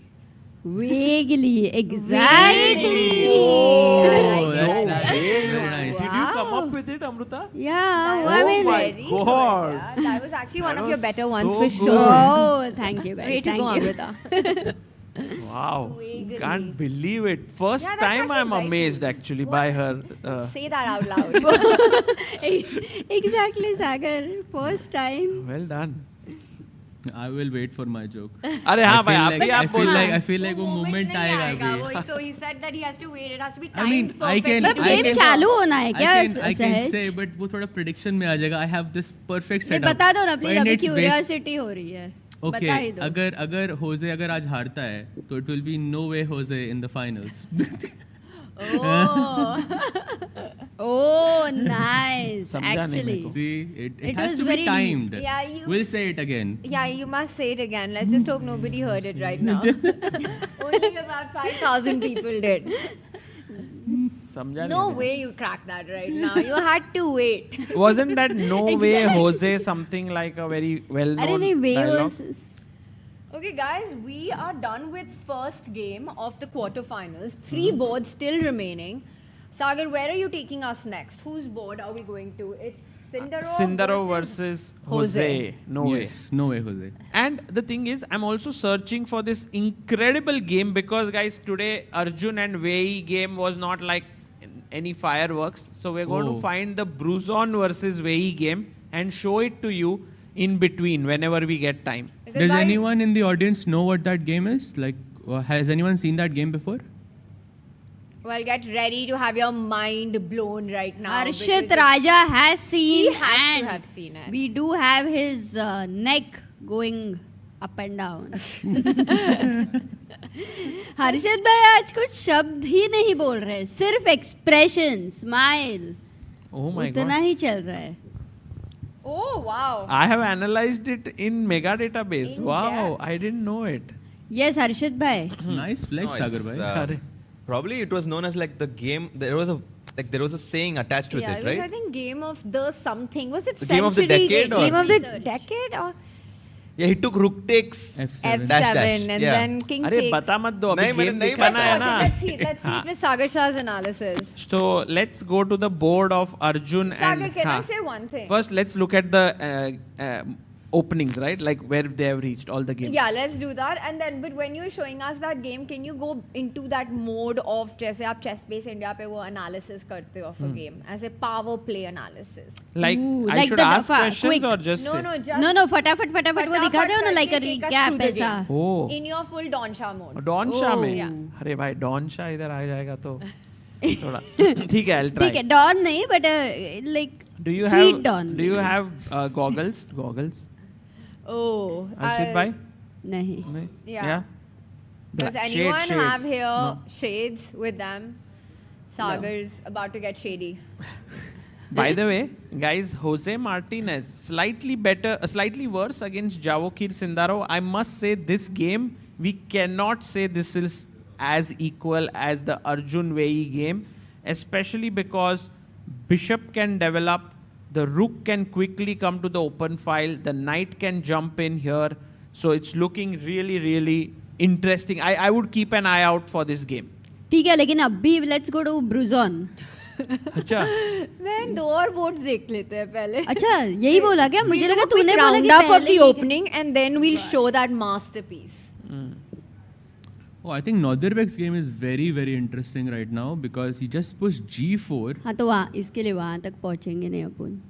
Vaguely, exactly. Oh, that's very nice. Did you come up with it, Amruta? Yeah, Oh I mean, my God. Yeah, that was actually one That of your was better ones so for good. sure. Oh, thank you guys. Way to Thank go, you. Amrita. Wow. Vaguely. Can't believe it. First Yeah, that's time actually I'm right. amazed actually by her. Say that out loud. Exactly, Sagar. First time. Well done. I will wait for my joke. अरे हाँ भाई आप भी आप बोल I feel like वो moment आएगा अभी. So he said that he has to wait. It has to be I mean, timed I can. perfectly. मतलब game चालू होना है क्या I can सहज? say, but वो थोड़ा prediction में आ जाएगा. I have this perfect नहीं setup. बता दो ना प्लीज And अभी it's based- क्यूरियोसिटी हो रही है. बता Okay, ही दो। अगर Jose अगर आज हारता है, तो it will be no way Jose in the finals. Oh, nice. Actually, See, it It has was to very be timed. Yeah, you- We'll say it again. Yeah, you must say it again. Let's just hope nobody heard it right now. Only about 5,000 people did. समझा No नहीं way you cracked that right now. You had to wait. Wasn't that no way Exactly. Jose something like a very well-known अरे नहीं, way dialogue? was. Okay, guys, we are done with first game of the quarterfinals. 3 boards still remaining. Sagar, where are you taking us next? Whose board are we going to? It's Sindaro versus Jose. No way. Yes, no way Jose. And the thing is, I'm also searching for this incredible game because, guys, today Arjun and Wei game was not like any fireworks. So we're going to Oh. find the Bruzon versus Wei game and show it to you in between whenever we get time. Does anyone in the audience know what that game is? Like, has anyone seen that game before? Well, get ready to have your mind blown right now. Harshit because Raja has seen, He has and to have seen it. we do have his neck going up and down. हर्षित भाई आज कुछ शब्द ही नहीं बोल रहे, सिर्फ expression, smile, Oh my इतना god. ही चल रहा है. Oh, wow. I have analyzed it in mega database. In Wow, depth. I didn't know it. Yes, Harshit भाई. Nice flex, No, Sagar it's, bhai. probably it was known as like the game. There was a saying attached with Yeah, it, it was, right? I think, game of the something. Was it The century? game of the decade or- Game of the decade or Yeah, he took rook takes F7 dash, dash. and Yeah. then king अरे takes. बता मत दो अभी नहीं, मैंने game नहीं दिखाना है बताया। ना. Let's see it with Sagar Shah's analysis. So let's go to the board of Arjun Sagar, and can I हाँ. say one thing? First, let's look at the openings, right? Like where they have reached all the games. Yeah, let's do that. And then, but when you're showing us that game, can you go into that mode of जैसे आप chess base India पे वो analysis करते हो of a game as a power play analysis? Like Ooh, I like should the ask quick. questions or just No, say? no, just No, फटाफट वो दिखाते हो ना, like a take us recap through the ऐसा. game. Oh. In your full Don Shah mode. Don Shah में Yeah. अरे भाई don Shah इधर आ जाएगा तो थोड़ा ठीक है I'll try. ठीक है, डॉन नहीं, but like Do you sweet have Don. Do you have goggles? Goggles? Oh. Arshit bhai? नहीं. नहीं? Yeah. Does Shade, anyone shades. have here No. shades with them? Sagar's about to get shady. By the way, guys, Jose Martinez slightly worse against Javokir Sindaro. I must say this game, we cannot say this is as equal as the Arjun Wei game, especially because Bishop can develop, the rook can quickly come to the open file, the knight can jump in here. So it's looking really, really interesting. I would keep an eye out for this game. ठीक है, लेकिन अभी let's go to Bruzon. अच्छा मैं 2 और boards देख लेते हैं पहले. अच्छा, यही बोला क्या? मुझे लगा तूने बोला कि round up of पहले the he- opening and then we'll show that masterpiece. Oh, I think Nodirbek's game is very, very interesting right now because he just pushed g4. हाँ तो वहाँ इसके लिए वहाँ तक पहुँचेंगे नहीं अपन.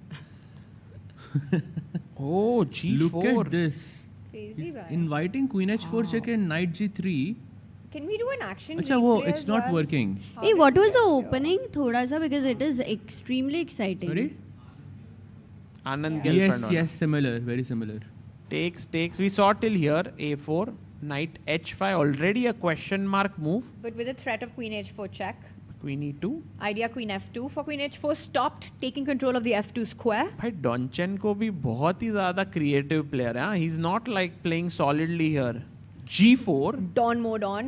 Oh, g4. Look at this. Crazy, He's bhai. inviting queen h4 check and knight g3. Can we do an action अच्छा replay वो as it's not well? working. Hey, what was the opening? थोड़ा सा, because it is extremely exciting. Sorry? Anand Yes, girlfriend. yes, similar, very similar. Takes. We saw till here a4, knight h5, already a question mark move. But with the threat of queen h4 check. Queen e2. Idea queen f2 for queen h4 stopped, taking control of the f2 square. भाई डॉनचेनको भी बहुत ही ज्यादा creative player है. He's not like playing solidly here. g4. Don mode on.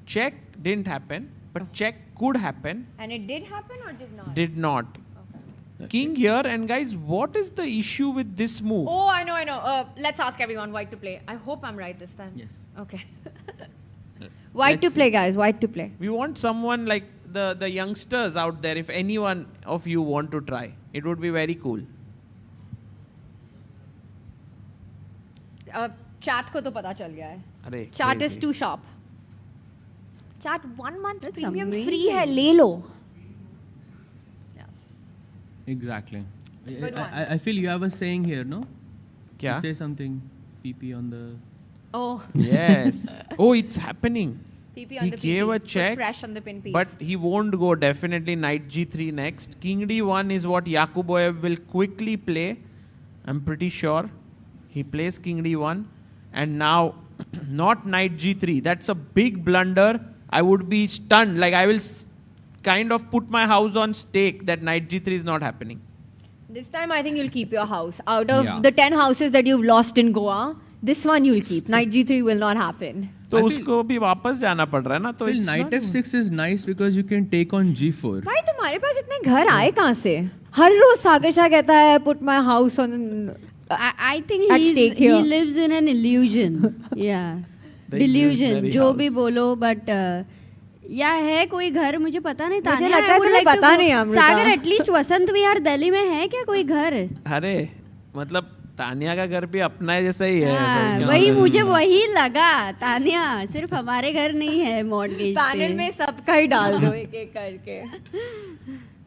Check didn't happen, but check could happen. And it did happen or did not? Did not. King here, and guys, what is the issue with this move? Oh, I know. Let's ask everyone white to play. I hope I'm right this time. Yes. Okay. White to play, guys. White to play. We want someone like the youngsters out there. If anyone of you want to try, it would be very cool. Chat को तो पता चल गया है. अरे Chat is crazy. too sharp. Chat 1 month That's premium amazing. free है, ले लो. Yes. Exactly. Good one. I feel you have a saying here, no? क्या? You say something. PP on the. Oh. Yes. Oh, it's happening. PP on He the gave PP. a Put check, press on the pin piece. but he won't go. Definitely knight g3 next. King d1 is what Yakuboyev will quickly play. I'm pretty sure. He plays king d1. and now not knight g3. That's a big blunder. I would be stunned. Like I will kind of put my house on stake that knight g3 is not happening. This time I think you'll keep your house. Out of the 10 houses that you've lost in Goa, this one you'll keep. Knight g3 will not happen. तो उसको भी वापस जाना पड़ रहा है ना, तो knight f6 is nice because you can take on g4. भाई तुम्हारे पास इतने घर आए कहाँ से? हर रोज सागर शाह कहता है put my house on. I think he lives in an illusion. Yeah, delusion. जो भी बोलो, but या है कोई घर मुझे पता नहीं. मुझे लगता है तुम्हें पता नहीं है. सागर एटलीस्ट वसंत विहार दिल्ली में है क्या कोई घर? अरे मतलब तानिया का घर भी अपना है जैसा ही है. वही मुझे वही लगा. तानिया सिर्फ हमारे घर नहीं है मॉर्गेज पे. पैनल में सबका ही डाल दो एक एक करके.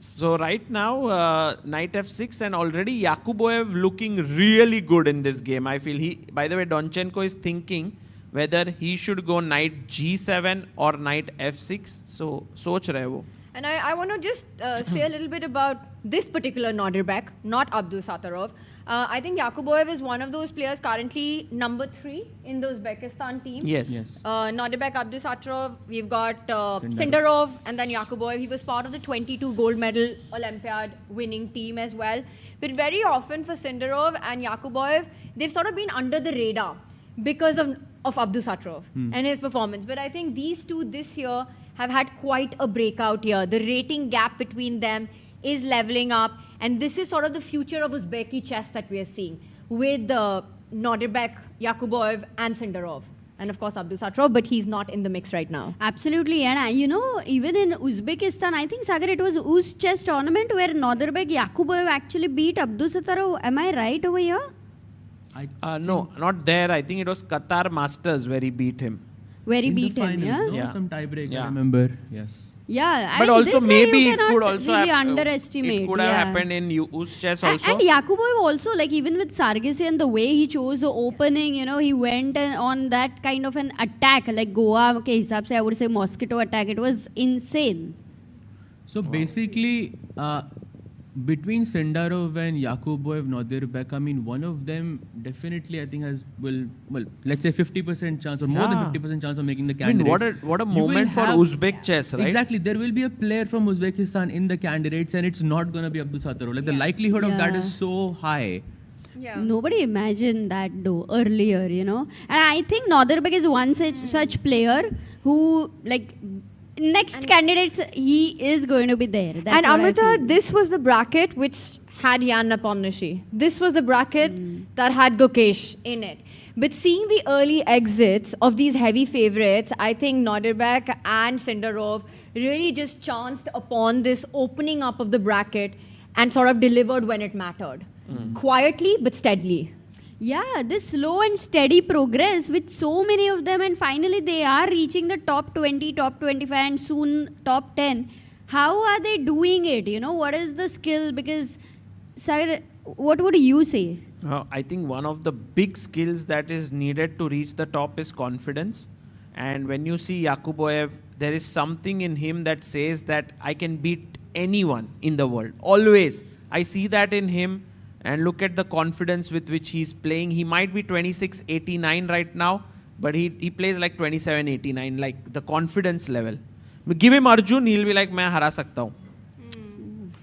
So right now, knight f6 and already Yakuboev looking really good in this game. I feel he, by the way, Donchenko is thinking whether he should go knight g7 or knight f6. So, soch rahe wo. And I want to just say a little bit about this particular Nordirbek, not Abdul Sattarov. I think Yakuboev is one of those players currently number 3 in the Uzbekistan team. Yes. Nordirbek, Abdul Sattarov, we've got Sindarov, and then Yakuboev. He was part of the 22 gold medal Olympiad winning team as well. But very often for Sindarov and Yakuboev, they've sort of been under the radar because of Abdul Sattarov and his performance. But I think these two this year have had quite a breakout year. The rating gap between them is leveling up, and this is sort of the future of Uzbeki chess that we are seeing with Nordirbek, Yakuboev and Sindarov. And of course Abdul Sattarov, but he's not in the mix right now. Absolutely. And you know, even in Uzbekistan, I think Sagar, it was Uz chess tournament where Nordirbek Yakuboev actually beat Abdul Sattarov. Am I right over here? No, not there. I think it was Qatar Masters where he beat him. Where he beat him, yeah? Some tiebreak, I remember. Yes. Yeah, but also maybe it could also really underestimate. It could have happened in Uz chess also. And Yakuboev also, like even with Sargsyan, the way he chose the opening, you know, he went on that kind of an attack, like Goa ke hisab se I would say mosquito attack. It was insane. So basically, between Sindarov and Yakuboev, Nordirbek, I mean, one of them definitely, I think, well, let's say 50% chance or more than 50% chance of making the candidate. I mean, what a moment for Uzbek chess, right? Exactly. There will be a player from Uzbekistan in the candidates, and it's not going to be Abdul Sattarov. Like the likelihood of that is so high. Yeah. Nobody imagined that though earlier, you know. And I think Nordirbek is one such player who, like, next candidates, he is going to be there. That's and Amrita, this was the bracket which had Jan Nepomniachtchi. This was the bracket that had Gukesh in it. But seeing the early exits of these heavy favorites, I think Nordirbek and Sindarov really just chanced upon this opening up of the bracket and sort of delivered when it mattered. Quietly but steadily. Yeah, this slow and steady progress with so many of them, and finally they are reaching the top 20, top 25 and soon top 10. How are they doing it? You know, what is the skill? Because, Sir, what would you say? I think one of the big skills that is needed to reach the top is confidence. And when you see Yakuboev, there is something in him that says that I can beat anyone in the world. Always. I see that in him. And look at the confidence with which he's playing. He might be 26-89 right now, but he plays like 27-89, like the confidence level. Give him Arjun, he'll be like, मैं हरा सकता हूँ.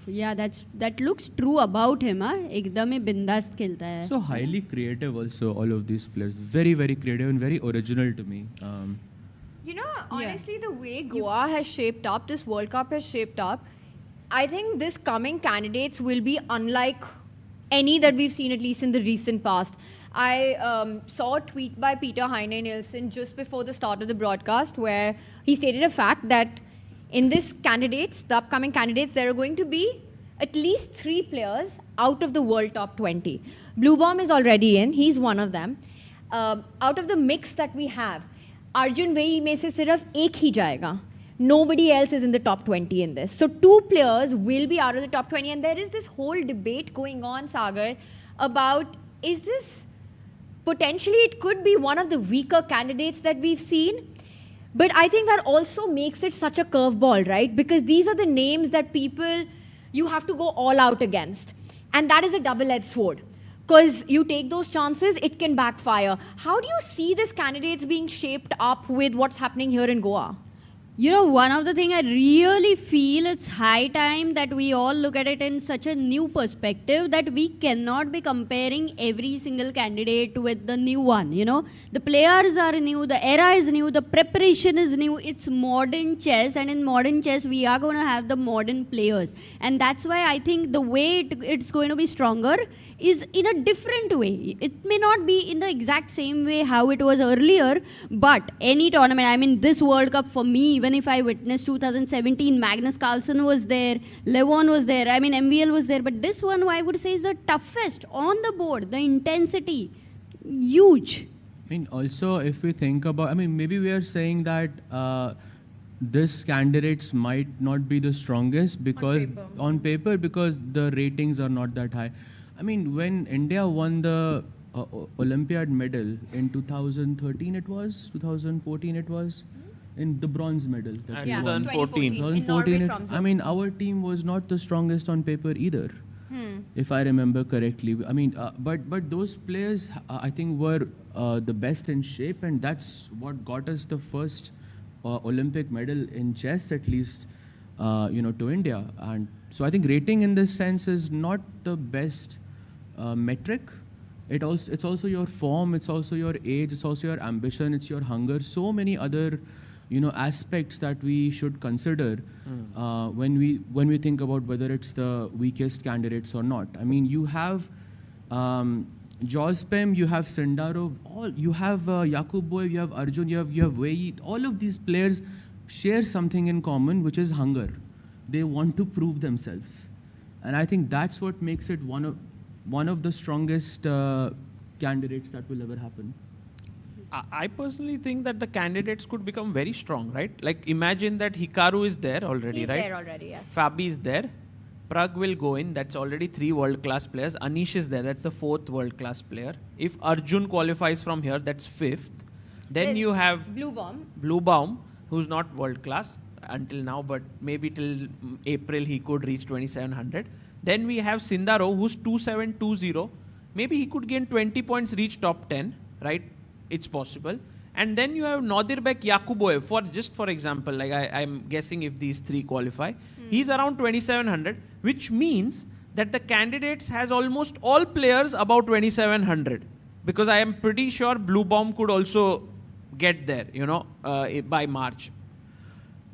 Yeah, that looks true about him. एकदम ही बिंदास खेलता है. So highly creative also, all of these players. Very, very creative and very original to me. You know, honestly, the way Goa has shaped up, this World Cup has shaped up, I think this coming candidates will be unlike any that we've seen, at least in the recent past. I saw a tweet by Peter Heine Nielsen just before the start of the broadcast where he stated a fact that in this candidates, the upcoming candidates, there are going to be at least 3 players out of the world top 20. Blue Bomb is already in. He's one of them. Out of the mix that we have, Arjun Vei mein se sirf ek hi jayega. Nobody else is in the top 20 in this. So 2 players will be out of the top 20. And there is this whole debate going on, Sagar, about is this potentially it could be one of the weaker candidates that we've seen. But I think that also makes it such a curveball, right? Because these are the names that people, you have to go all out against. And that is a double-edged sword. because you take those chances, it can backfire. How do you see these candidates being shaped up with what's happening here in Goa? You know, one of the things I really feel it's high time that we all look at it in such a new perspective that we cannot be comparing every single candidate with the new one, you know. The players are new, the era is new, the preparation is new. It's modern chess, and in modern chess, we are going to have the modern players. And that's why I think the way it's going to be stronger is in a different way. It may not be in the exact same way how it was earlier, but any tournament, I mean, this World Cup for me, even if I witnessed 2017, Magnus Carlsen was there, Levon was there, I mean, MVL was there, but this one I would say is the toughest on the board, the intensity, huge. I mean, also, if we think about, I mean, maybe we are saying that this candidates might not be the strongest because on paper because the ratings are not that high. I mean, when India won the Olympiad medal in 2013 it was, 2014 it was, in the bronze medal. That we won. 2014. 2014 I mean, our team was not the strongest on paper either, if I remember correctly. I mean, but those players, I think, were the best in shape, and that's what got us the first Olympic medal in chess, at least, to India. And so I think rating in this sense is not the best metric. It's also your form, it's also your age, it's also your ambition, it's your hunger. So many other, aspects that we should consider when we think about whether it's the weakest candidates or not. I mean, you have Jospem, you have Sindarov, you have Yakuboy, you have Arjun, you have Wei. All of these players share something in common, which is hunger. They want to prove themselves, and I think that's what makes it one of the strongest candidates that will ever happen. I personally think that the candidates could become very strong, right? Like, imagine that Hikaru is there already, right? He's there already, yes. Fabi is there. Prag will go in. That's already 3 world-class players. Anish is there. That's the 4th world-class player. If Arjun qualifies from here, that's 5th. Then you have Blue Baum, who's not world-class until now, but maybe till April he could reach 2700. Then we have Sindaro, who's 2720. Maybe he could gain 20 points, reach top 10, right? It's possible. And then you have Nadirbek Yakuboev, for example, like I'm guessing if these 3 qualify, he's around 2700, which means that the candidates has almost all players about 2700. Because I am pretty sure Blue Baum could also get there, by March.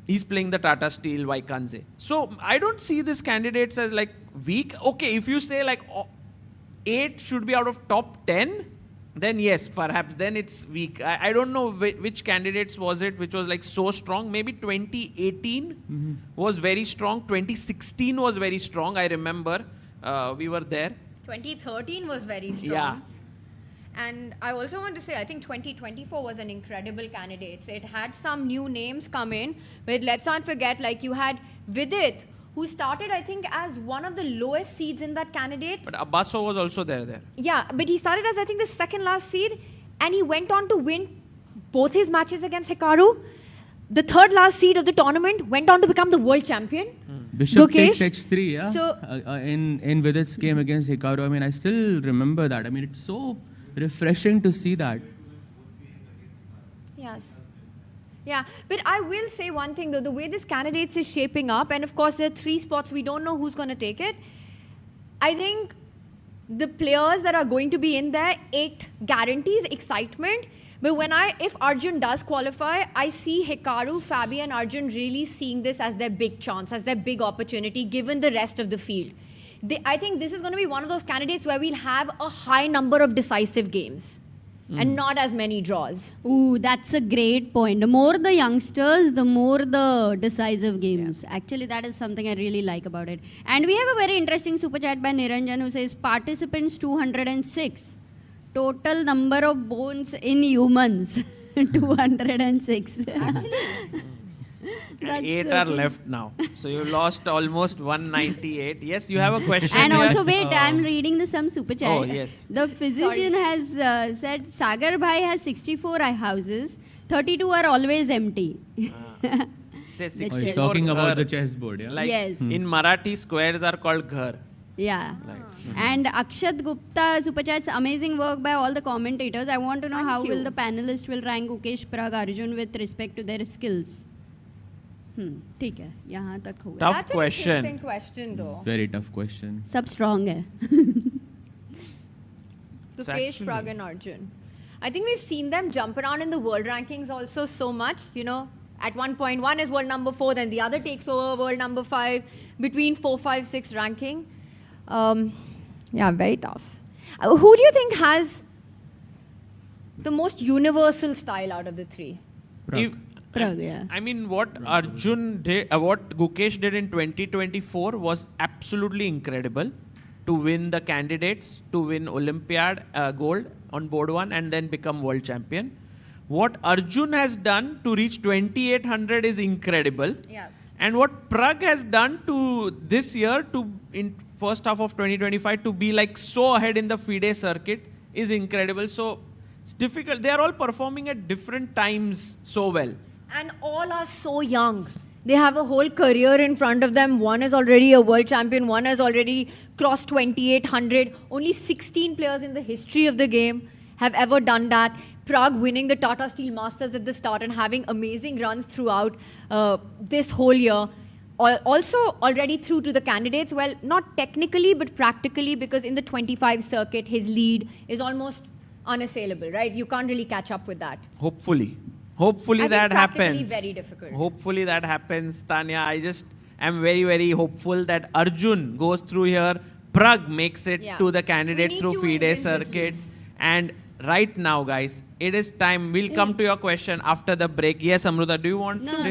He's playing the Tata Steel Vaikanze. So I don't see these candidates as like weak. Okay, if you say like 8 should be out of top 10, then yes, perhaps then it's weak. I don't know which candidates was it which was like so strong. Maybe 2018 was very strong. 2016 was very strong. I remember we were there. 2013 was very strong. Yeah. And I also want to say, I think 2024 was an incredible candidate. It had some new names come in, but let's not forget, like you had Vidit, who started, I think, as one of the lowest seeds in that candidate. But Abbaso was also there. Yeah, but he started as, I think, the 2nd last seed, and he went on to win both his matches against Hikaru. The 3rd last seed of the tournament went on to become the world champion. Bishop Gukesh. takes H3, yeah? So, in Vidit's game against Hikaru, I mean, I still remember that. I mean, it's so refreshing to see that. Yes. Yeah, but I will say one thing though, the way this candidates is shaping up, and of course there are 3 spots, we don't know who's going to take it. I think the players that are going to be in there, it guarantees excitement. But if Arjun does qualify, I see Hikaru, Fabi and Arjun really seeing this as their big chance, as their big opportunity, given the rest of the field. I think this is going to be one of those candidates where we'll have a high number of decisive games. And not as many draws. Ooh, that's a great point. The more the youngsters, the more the decisive games. Yeah. Actually, that is something I really like about it. And we have a very interesting super chat by Niranjan who says, participants 206. Total number of bones in humans, 206. And 8 are left now. So you lost almost 198. Yes, you have a question. And also, wait, I'm reading some super chat. Oh, yes. The physician has said Sagar Bhai has 64 houses, 32 are always empty. He's talking about the chessboard, yeah? Like yes. In Marathi, squares are called ghar. Yeah. And Akshat Gupta super chats, amazing work by all the commentators. I want to know how will the panelists will rank Gukesh, Prag, Arjun with respect to their skills. ठीक है, यहाँ तक हुआ. Tough That's question. an interesting question though. Very tough question. सब strong है. Gukesh, Prag and Arjun. I think we've seen them jump around in the world rankings also so much. You know, at one point, one is world number 4, then the other takes over world number 5, between 4, 5, 6 ranking. Yeah, very tough. Who do you think has the most universal style out of the 3? Prag, yeah. I mean, what Arjun did, what Gukesh did in 2024 was absolutely incredible. To win the candidates, to win Olympiad gold on board 1 and then become world champion. What Arjun has done to reach 2800 is incredible. Yes. And what Prag has done to this year, to in first half of 2025, to be like so ahead in the FIDE circuit is incredible. So it's difficult. They are all performing at different times so well. And all are so young. They have a whole career in front of them. One is already a world champion. One has already crossed 2800. Only 16 players in the history of the game have ever done that. Prag winning the Tata Steel Masters at the start and having amazing runs throughout this whole year. Also already through to the candidates. Well, not technically, but practically, because in the 25 circuit, his lead is almost unassailable, right? You can't really catch up with that. Hopefully that happens. Very difficult. Hopefully that happens, Tanya. I just am very, very hopeful that Arjun goes through here. Prag makes it to the candidates through FIDE circuit. And right now, guys, it is time. We'll come to your question after the break. Yes, Amruta, do you want to? No,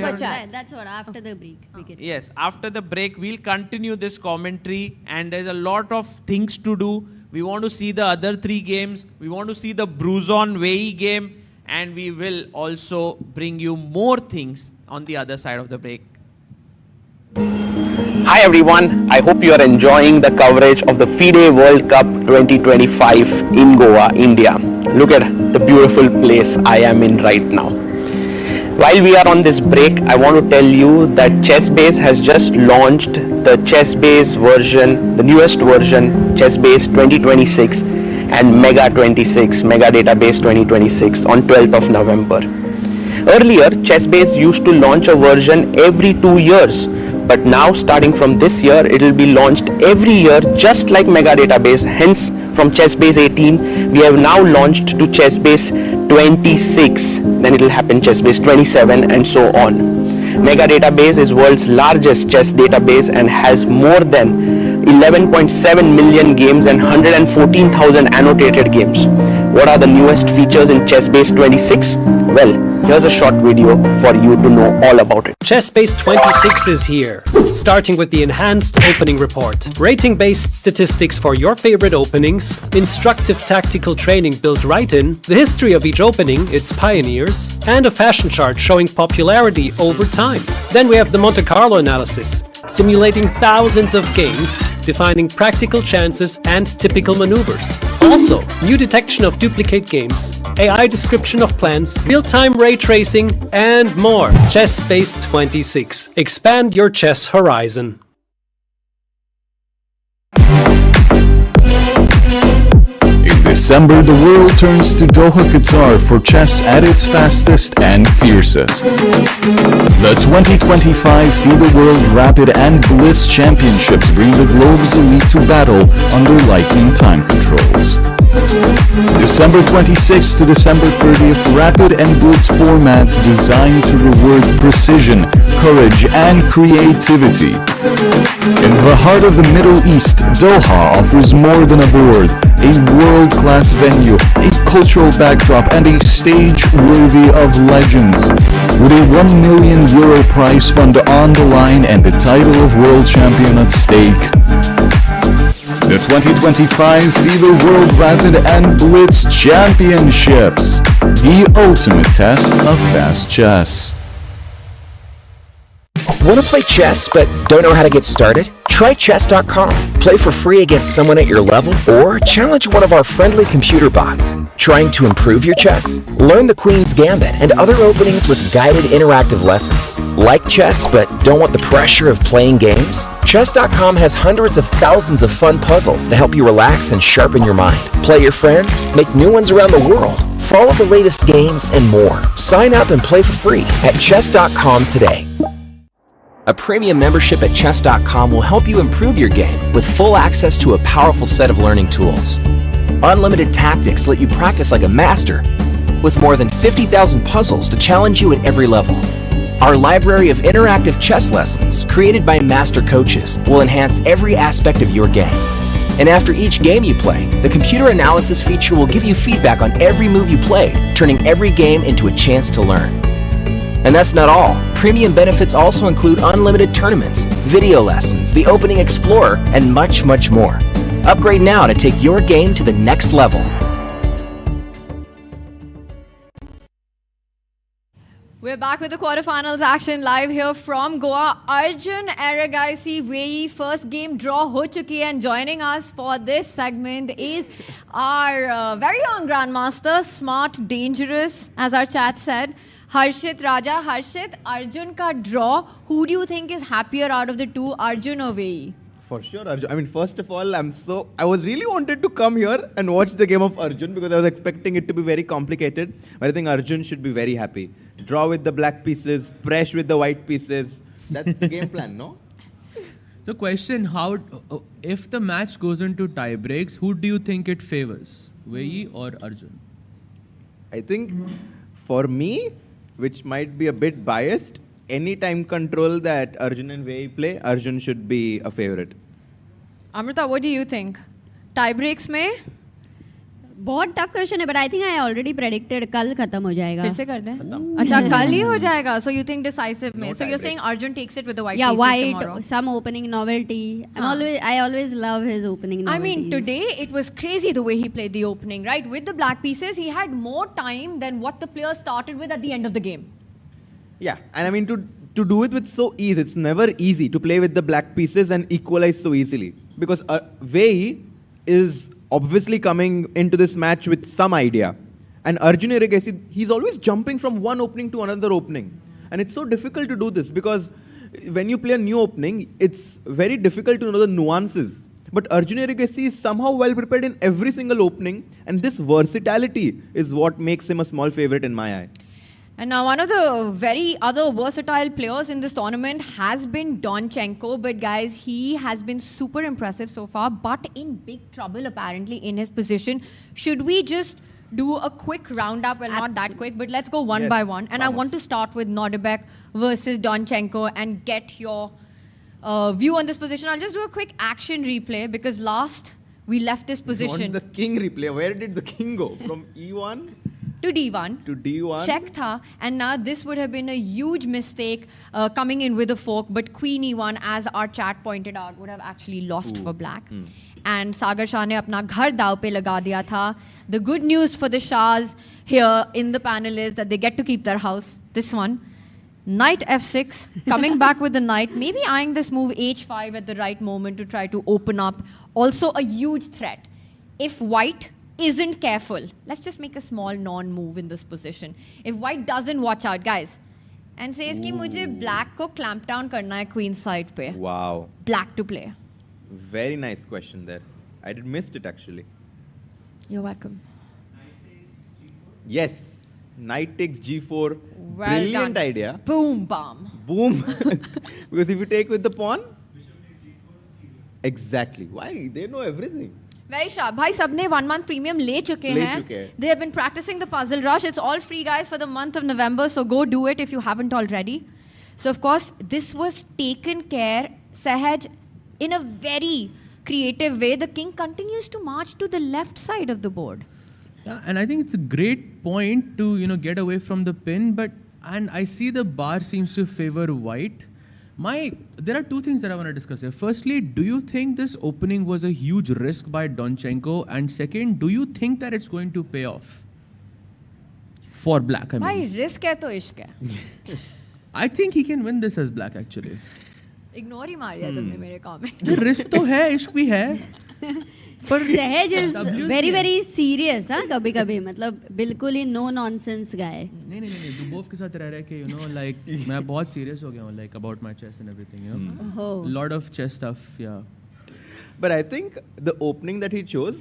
that's what, after the break. We can. Yes, after the break, we'll continue this commentary. And there's a lot of things to do. We want to see the other 3 games. We want to see the Bruzon Wei game. And we will also bring you more things on the other side of the break. Hi everyone, I hope you are enjoying the coverage of the FIDE World Cup 2025 in Goa, India. Look at the beautiful place I am in right now. While we are on this break, I want to tell you that ChessBase has just launched the ChessBase version, the newest version, ChessBase 2026 and Mega 26, Mega Database 2026 on 12th of November. Earlier, ChessBase used to launch a version every 2 years, but now starting from this year, it will be launched every year just like Mega Database. Hence, from ChessBase 18, we have now launched to ChessBase 26, then it will happen ChessBase 27 and so on. Mega Database is world's largest chess database and has more than 11.7 million games and 114,000 annotated games. What are the newest features in ChessBase 26? Well, here's a short video for you to know all about it. ChessBase 26 is here, starting with the enhanced opening report, rating-based statistics for your favorite openings, instructive tactical training built right in, the history of each opening, its pioneers, and a fashion chart showing popularity over time. Then we have the Monte Carlo analysis, simulating thousands of games, defining practical chances and typical maneuvers. Also, new detection of duplicate games, AI description of plans, real-time ray tracing, and more. ChessBase 26. Expand your chess horizon. In December, the world turns to Doha, Qatar for chess at its fastest and fiercest. The 2025 FIDE World Rapid and Blitz Championships bring the globe's elite to battle under lightning time controls. December 26th to December 30th, Rapid and Blitz formats designed to reward precision, courage, and creativity. In the heart of the Middle East, Doha offers more than a board, a world-class venue, a cultural backdrop, and a stage worthy of legends. With a €1 million prize fund on the line and the title of world champion at stake. The 2025 FIDE World Rapid and Blitz Championships, the ultimate test of fast chess. Want to play chess but don't know how to get started? Try chess.com. Play for free against someone at your level or challenge one of our friendly computer bots. Trying to improve your chess? Learn the Queen's Gambit and other openings with guided interactive lessons. Like chess but don't want the pressure of playing games? Chess.com has hundreds of thousands of fun puzzles to help you relax and sharpen your mind. Play your friends, make new ones around the world, follow the latest games, and more. Sign up and play for free at chess.com today. A premium membership at chess.com will help you improve your game with full access to a powerful set of learning tools. Unlimited tactics let you practice like a master with more than 50,000 puzzles to challenge you at every level. Our library of interactive chess lessons, created by master coaches, will enhance every aspect of your game. And after each game you play, the computer analysis feature will give you feedback on every move you play, turning every game into a chance to learn. And that's not all. Premium benefits also include unlimited tournaments, video lessons, the Opening Explorer, and much, much more. Upgrade now to take your game to the next level. We're back with the quarterfinals action live here from Goa. Arjun Erigaisi Wei first game draw ho chuki hai, and joining us for this segment is our very own grandmaster, smart, dangerous, as our chat said, Harshit Raja. Harshit, Arjun ka draw, who do you think is happier out of the two, Arjun or Wei? For sure, Arjun. I mean, first of all, I was really wanted to come here and watch the game of Arjun because I was expecting it to be very complicated. But I think Arjun should be very happy. Draw with the black pieces, press with the white pieces. That's the game plan, no? The question, if the match goes into tie breaks, who do you think it favors? Wei or Arjun? I think for me, which might be a bit biased, any time control that Arjun and Wei play, Arjun should be a favorite. Amrita, what do you think? Tie breaks mein? बहुत tough question है, but I think I already predicted कल खत्म हो जाएगा. फिर से कर दें? अच्छा, कल ही हो जाएगा. So you think decisive में? So you're saying Arjun takes it with the white pieces tomorrow? White, some opening novelty. I always love his opening novelties. I mean, today it was crazy the way he played the opening, right? With the black pieces, he had more time than what the players started with at the end of the game. Yeah, and I mean, to do it with so ease, it's never easy to play with the black pieces and equalize so easily. Because Wei is obviously coming into this match with some idea. And Arjun Erigaisi, he's always jumping from one opening to another opening. And it's so difficult to do this because when you play a new opening, it's very difficult to know the nuances. But Arjun Erigaisi is somehow well prepared in every single opening. And this versatility is what makes him a small favorite in my eye. And now one of the very other versatile players in this tournament has been Donchenko. But guys, he has been super impressive so far, but in big trouble apparently in his position. Should we just do a quick roundup? Well, not that quick, but let's go one by one. And I want to start with Nordebek versus Donchenko and get your view on this position. I'll just do a quick action replay because last we left this position. On the king replay, where did the king go? From E1? To D1. To D1. Check tha. And now this would have been a huge mistake coming in with a fork. But Queen E1, as our chat pointed out, would have actually lost for black. And Sagar Shah ne apna ghar daaw pe laga diya tha. The good news for the Shahs here in the panel is that they get to keep their house. This one. Knight F6, coming back with the knight. Maybe eyeing this move H5 at the right moment to try to open up. Also a huge threat. If white isn't careful, let's just make a small non-move in this position. If white doesn't watch out, guys, and says कि मुझे black को clamp down करना है queen side पे. Wow. Black to play. Very nice question there. I did missed it actually. You're welcome. Yes. Knight takes G4. Well Brilliant done. idea. Boom, bam. Boom. Because if you take with the pawn. Exactly. Why? They know everything. Very sharp. Bhai, sabne 1 month premium le chuke hain. They have been practicing the puzzle rush. It's all free, guys, for the month of November. So go do it if you haven't already. So, of course, this was taken care, Sahaj, in a very creative way. The king continues to march to the left side of the board. Yeah, and I think it's a great point to, get away from the pin. And I see the bar seems to favor white. There are two things that I want to discuss here. Firstly, do you think this opening was a huge risk by Donchenko? And second, do you think that it's going to pay off? For black, I mean. Bhai, risk hai to ishq hai. I think he can win this as black actually. Ignore ही मार दिया तुमने मेरे comment. Risk तो है, इश्क भी है. पर सहज इज वेरी वेरी सीरियस हाँ कभी कभी मतलब बिल्कुल ही नो नॉनसेंस गाय. नहीं दुबोव के साथ रह के यू नो लाइक मैं बहुत सीरियस हो गया हूँ like about my chess and everything you know lot of chess stuff yeah. But I think the opening that he chose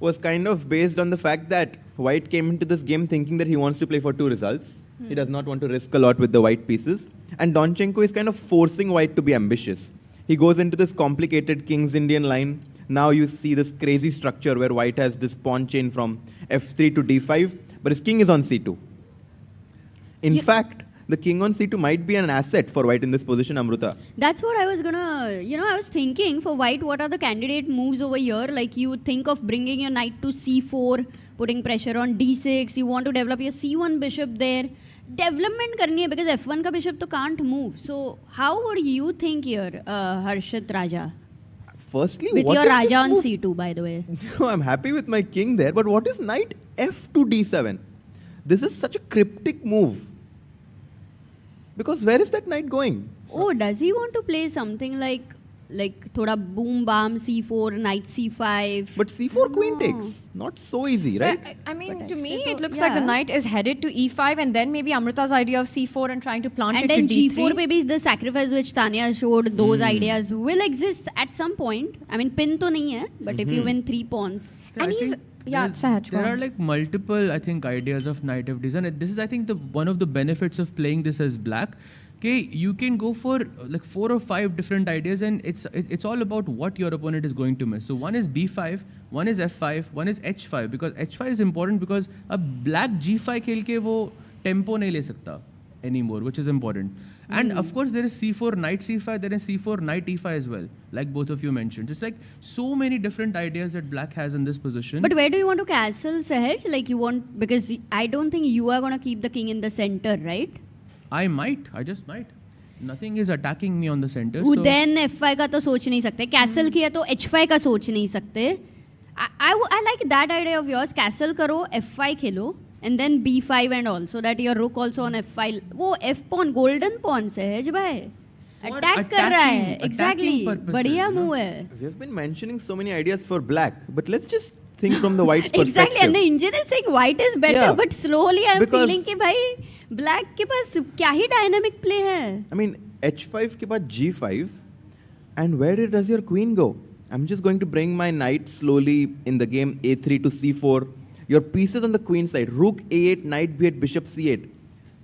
was kind of based on the fact that White came into this game thinking that he wants to play for 2 results. He does not want to risk a lot with the white pieces. And Donchenko is kind of forcing White to be ambitious. He goes into this complicated King's Indian line. Now you see this crazy structure where White has this pawn chain from f3 to d5, but his king is on c2. In fact, the king on c2 might be an asset for White in this position, Amruta. That's what I was gonna, I was thinking for White, what are the candidate moves over here? Like you think of bringing your knight to c4, putting pressure on d6, you want to develop your c1 bishop there. Development करनी है because f1 का bishop तो can't move. So how would you think here, Harshit Raja? Firstly, with what your is Raja this on move? c2, by the way. No, I'm happy with my king there, but what is knight f to d7? This is such a cryptic move. Because where is that knight going? Oh, does he want to play something like thoda boom bam c4, knight c5? But c4 queen takes. Not so easy, right? I mean, to me, it looks like the knight is headed to e5 and then maybe Amrita's idea of c4 and trying to plant And it to then d3. g4 maybe the sacrifice which Tanya showed, those ideas will exist at some point. I mean, pin to nahi hai, but if you win 3 pawns. And he's... Yeah, Sahaj, go there on. are like multiple, I think, ideas of knight f d7. This is, I think, one of the benefits of playing this as black. Okay, you can go for like 4 or 5 different ideas, and it's all about what your opponent is going to miss. So one is b5, one is f5, one is h5, because h5 is important because a black g5 खेल के वो tempo नहीं ले सकता anymore, which is important. And of course there is c4 knight c5, there is c4 knight e5 as well, like both of you mentioned. It's like so many different ideas that black has in this position. But where do you want to castle, Sahaj? Like you want, because I don't think you are going to keep the king in the center, right? I just might. Nothing is attacking me on the center. Then f5 का तो सोच नहीं सकते. Castle किया तो h5 का सोच नहीं सकते. I like that idea of yours. Castle करो, f5 Khelo, and then b5 and all, so that your rook also on f5. वो f pawn, golden pawn Sahaj भाई. Attack कर रहा है. Exactly. बढ़िया move है. We have been mentioning so many ideas for black, but let's just think from the white's perspective. Exactly. And the engine is saying white is better, but slowly I'm feeling कि भाई black के पास क्या ही dynamic play है. I mean, h5 के बाद g5, and where does your queen go? I'm just going to bring my knight slowly in the game a3 to c4. Your pieces on the queen side, rook a8, knight b8, bishop c8,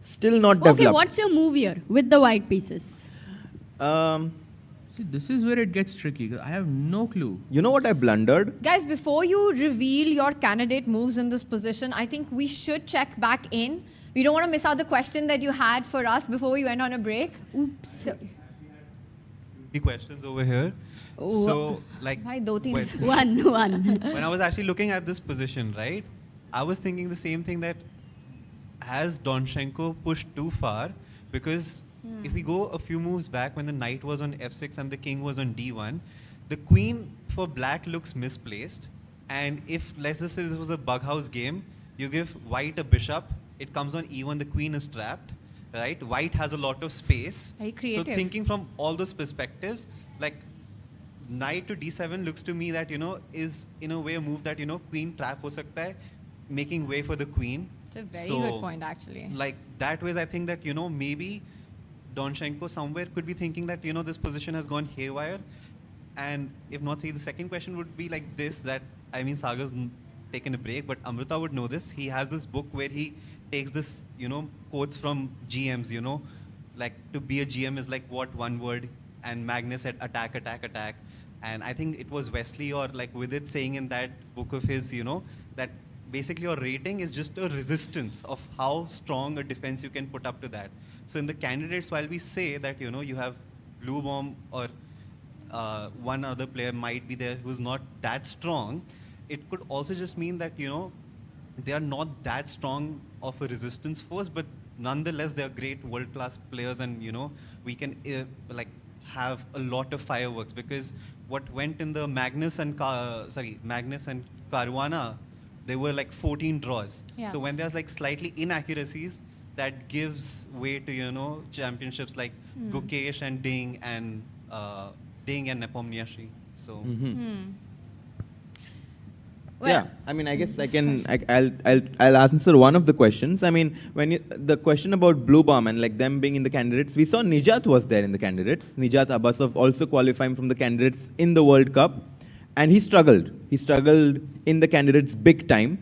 still not developed. Okay, what's your move here with the white pieces? See, this is where it gets tricky. I have no clue. You know what I blundered? Guys, before you reveal your candidate moves in this position, I think we should check back in. We don't want to miss out the question that you had for us before we went on a break. Oops. So, The questions over here. Oh. So, like, Bhai, do teen. One. when I was actually looking at this position, right, I was thinking the same thing, that has Donchenko pushed too far? Because if we go a few moves back, when the knight was on f6 and the king was on d1, the queen for black looks misplaced. And if, let's just say this was a bug house game, you give white a bishop, it comes on e1, the queen is trapped, right? White has a lot of space. Very creative. So thinking from all those perspectives, like knight to d7 looks to me that, is in a way a move that, queen trap ho sakta hai, making way for the queen. It's a very good point, actually. Like that ways, I think that, maybe Donchenko somewhere could be thinking that, this position has gone haywire. And if not, the second question would be like this, that, Sagar's taken a break, but Amrita would know this. He has this book where he takes this, quotes from GMs, like to be a GM is like what, one word, and Magnus said attack, attack, attack. And I think it was Wesley or like Vidit saying in that book of his, that basically your rating is just a resistance of how strong a defense you can put up to that. So in the candidates, while we say that, you have Blue Bomb or one other player might be there who's not that strong, it could also just mean that, they are not that strong of a resistance force, but nonetheless, they are great world-class players, and, we can have a lot of fireworks, because what went in the Magnus and Caruana, there were like 14 draws. Yes. So when there's like slightly inaccuracies, that gives way to, championships like Gukesh and Ding and Nepomniachtchi. So. Yeah, I mean, I guess I'll answer one of the questions. I mean, the question about Blue Bomb and like them being in the candidates, we saw Nijat was there in the candidates. Nijat Abbasov also qualifying from the candidates in the World Cup, and he struggled. He struggled in the candidates big time,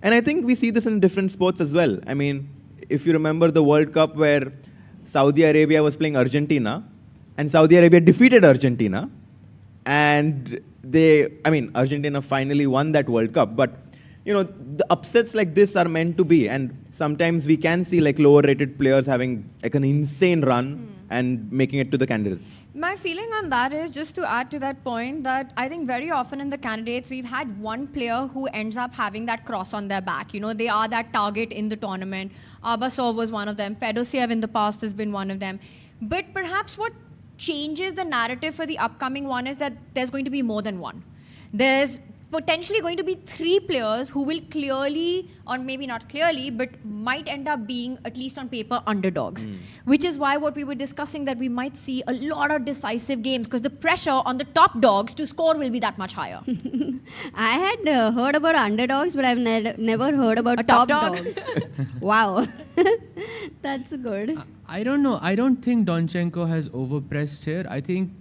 and I think we see this in different sports as well. I mean, if you remember the World Cup where Saudi Arabia was playing Argentina, and Saudi Arabia defeated Argentina, and Argentina finally won that World Cup. But, the upsets like this are meant to be. And sometimes we can see like lower rated players having like an insane run and making it to the candidates. My feeling on that is, just to add to that point, that I think very often in the candidates, we've had one player who ends up having that cross on their back. They are that target in the tournament. Abbasov was one of them. Fedosiev in the past has been one of them. But perhaps what changes the narrative for the upcoming one is that there's going to be more than one. There's potentially going to be 3 players who will clearly, or maybe not clearly, but might end up being, at least on paper, underdogs. Which is why what we were discussing, that we might see a lot of decisive games, because the pressure on the top dogs to score will be that much higher. I had heard about underdogs, but I've never heard about top dogs. Wow. That's good. I don't know. I don't think Donchenko has overpressed here. I think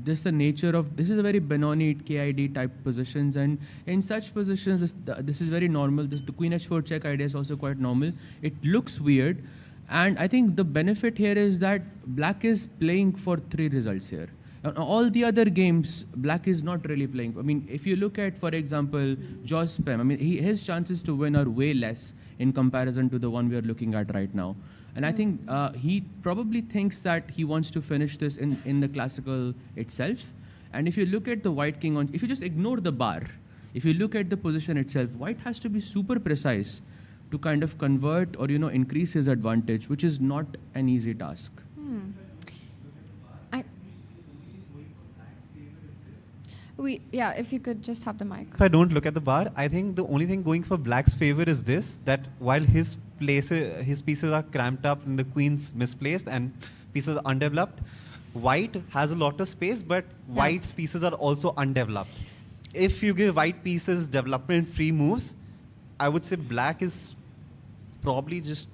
this is a very Benoni KID type positions, and in such positions, this is very normal. The Queen H4 check idea is also quite normal. It looks weird, and I think the benefit here is that Black is playing for 3 results here. All the other games, Black is not really playing. I mean, if you look at, for example, Josh Spem, his chances to win are way less in comparison to the one we are looking at right now. And I think he probably thinks that he wants to finish this in the classical itself. And if you look at the White King, if you just ignore the bar, if you look at the position itself, White has to be super precise to kind of convert or, increase his advantage, which is not an easy task. If you could just have the mic. If I don't look at the bar, I think the only thing going for Black's favor is this, that while his pieces are cramped up and the Queen's misplaced and pieces are undeveloped, White has a lot of space, but White's pieces are also undeveloped. If you give White pieces development free moves, I would say Black is probably just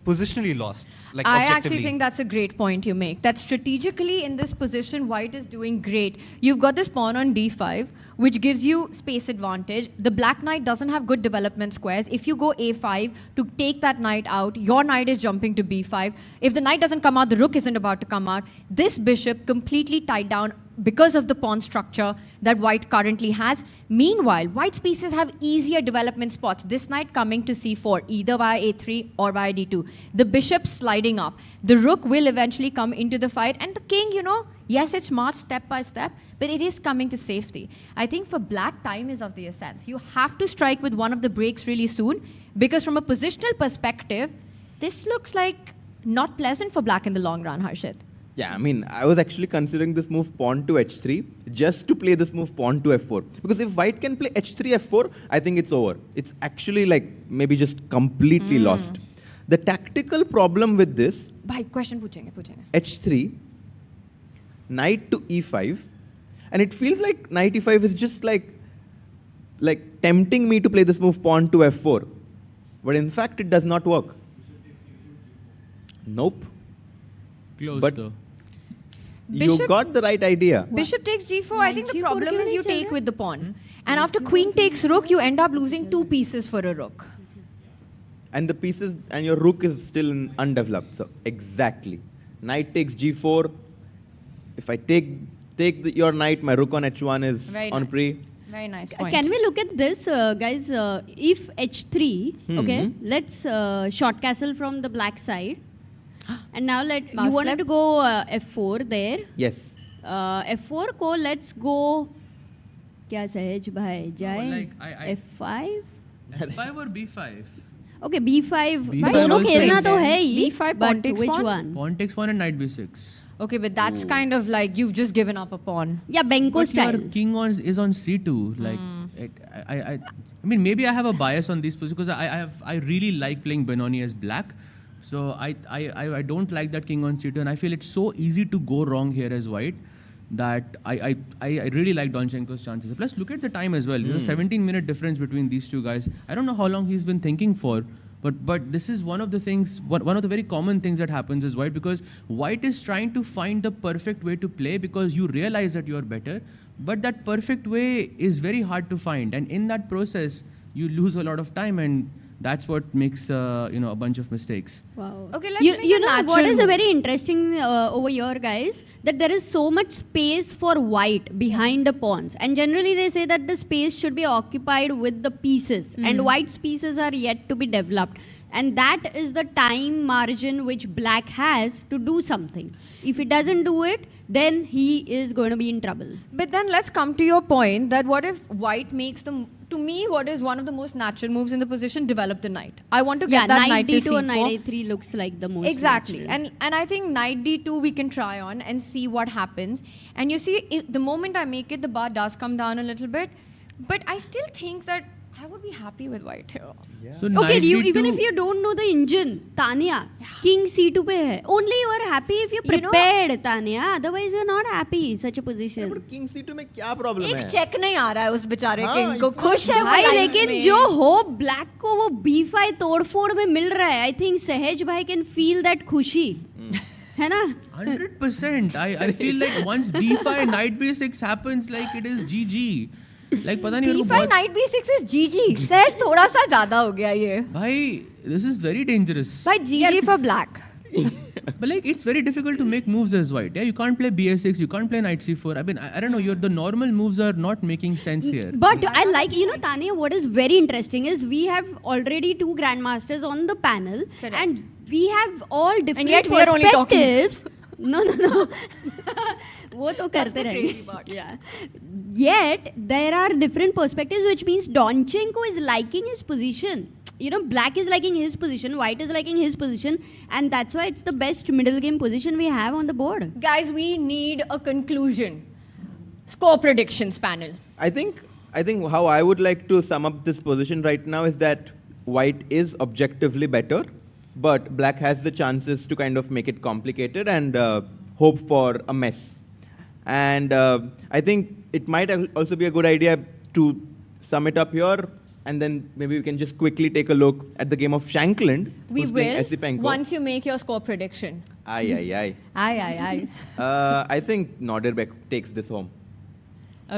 positionally lost. I actually think that's a great point you make. That strategically in this position, White is doing great. You've got this pawn on d5, which gives you space advantage. The Black Knight doesn't have good development squares. If you go a5 to take that knight out, your knight is jumping to b5. If the knight doesn't come out, the rook isn't about to come out. This bishop completely tied down because of the pawn structure that White currently has. Meanwhile, White's pieces have easier development spots. This knight coming to c4, either via a3 or via d2. The bishop sliding up. The rook will eventually come into the fight. And the king, yes, it's marched step by step, but it is coming to safety. I think for Black, time is of the essence. You have to strike with one of the breaks really soon, because from a positional perspective, this looks like not pleasant for Black in the long run, Harshit. Yeah, I was actually considering this move pawn to h3 just to play this move pawn to f4. Because if White can play h3, f4, I think it's over. It's actually maybe just completely lost. The tactical problem with this, question puchenge. h3, knight to e5, and it feels like knight e5 is just like tempting me to play this move pawn to f4. But in fact, it does not work. Nope. Close but though. You got the right idea. Bishop takes g4. I think the problem is you take with the pawn. And after queen takes rook, you end up losing 2 pieces for a rook. And the pieces, and your rook is still undeveloped. So exactly. Knight takes g4. If I take your knight, my rook on h1 is on pre. Very nice point. Can we look at this, guys? If h3, okay, let's short castle from the black side. And now you wanted to go f4 there. Yes. F4 ko let's go. Kya Sahaj bhai jaye? F5. F5 or B5? Okay, B5. दोनों खेलना तो है ही. B5 pawn takes which pawn? one? Pawn takes pawn and knight b6. Okay, but that's kind of like you've just given up a pawn. Yeah, Benko style. Your king is on c2. I mean, maybe I have a bias on these positions because I really like playing Benoni as black. So I don't like that king on c2, and I feel it's so easy to go wrong here as white that I really like Donchenko's chances. Plus, look at the time as well. There's a 17-minute difference between these two guys. I don't know how long he's been thinking for, but this is one of the things, one of the very common things that happens is white, because white is trying to find the perfect way to play because you realize that you're better, but that perfect way is very hard to find, and in that process you lose a lot of time, and that's what makes a bunch of mistakes. Wow. Okay, let's make you a know what natural is move. very interesting over here, guys, that there is so much space for white behind the pawns, and generally they say that the space should be occupied with the pieces, and white's pieces are yet to be developed, and that is the time margin which black has to do something. If he doesn't do it, then he is going to be in trouble. But then let's come to your point that what if white makes to me, what is one of the most natural moves in the position, develop the knight. I want to get that knight to d2 or c4. knight a3 looks like the most Exactly. natural. And I think knight d2 we can try on and see what happens. And you see, the moment I make it, the bar does come down a little bit. But I still think that I would be happy with white here. So Okay, knight even d2 if you don't know the engine, Tanya, king c2 pe hai. Only you are happy if you're You know- prepared, Tanya. Otherwise, you're not happy in such a position. King c2 में क्या problem एक है? Check नहीं आ रहा है उस बेचारे हाँ, किंग को, खुश है वो भाई, life लेकिन में। जो हो ब्लैक को वो b5 तोड़फोड़ में मिल रहा है, आई थिंक सहज भाई कैन फील दैट खुशी, है ना? 100%. I feel like once b5 knight b6 happens, like it is GG. Like पता नहीं मेरे को b5 बहुत knight b6 is GG. सहज थोड़ा सा ज्यादा हो गया ये. भाई, this is very dangerous. भाई GG for black. But like it's very difficult to make moves as white. Yeah, you can't play bs6, you can't play knight c4. I mean, I don't know. The normal moves are not making sense here. But I like, Tanya, what is very interesting is we have already two grandmasters on the panel, Correct. and we have all different And yet we are only talking. perspectives. No. वो तो करते the रहेंगे. crazy part. Yeah. Yet there are different perspectives, which means Donchenko is liking his position. Black is liking his position, white is liking his position, and that's why it's the best middle game position we have on the board. Guys, we need a conclusion. Score predictions panel. I think how I would like to sum up this position right now is that white is objectively better, but black has the chances to kind of make it complicated and hope for a mess. And I think it might also be a good idea to sum it up here, and then maybe we can just quickly take a look at the game of Shankland. We who's playing will, Esipenko. once you make your score prediction. Aye. Aye. I think Nordirbeck takes this home.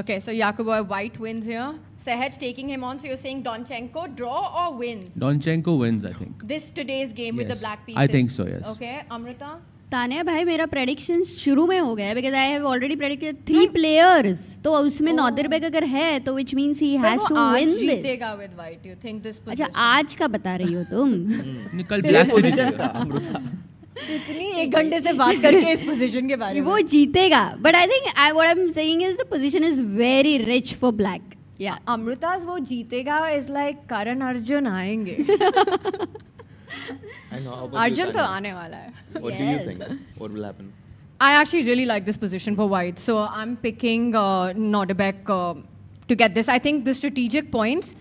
Okay, so Yakuboy white wins here. Sehaj taking him on, so you're saying Donchenko draw or wins? Donchenko wins, I think. Today's game with the Yes. black pieces. I think so, yes. Okay, Amrita? Tanya भाई, मेरा prediction शुरू में हो गया है because I have already predicted 3 players. तो उसमें नॉर्दरबैक अगर है तो which means he has to win this. जीतेगा with white. You think this position? अच्छा, आज का बता रही हो तुम? निकल ब्लैक से जीतेगा. इतनी 1 घंटे से बात करके इस पोजीशन के बारे में. वो जीतेगा. But I think what I'm saying is the position is very rich for black. Yeah. Amrita's वो जीतेगा is like Karan Arjun आएंगे. I know. How about Arjun you, तो Tanya? आने वाला है. What do you think? What will happen? I actually really like this position for white. So I'm picking Norderbeck to get this. I think the strategic points,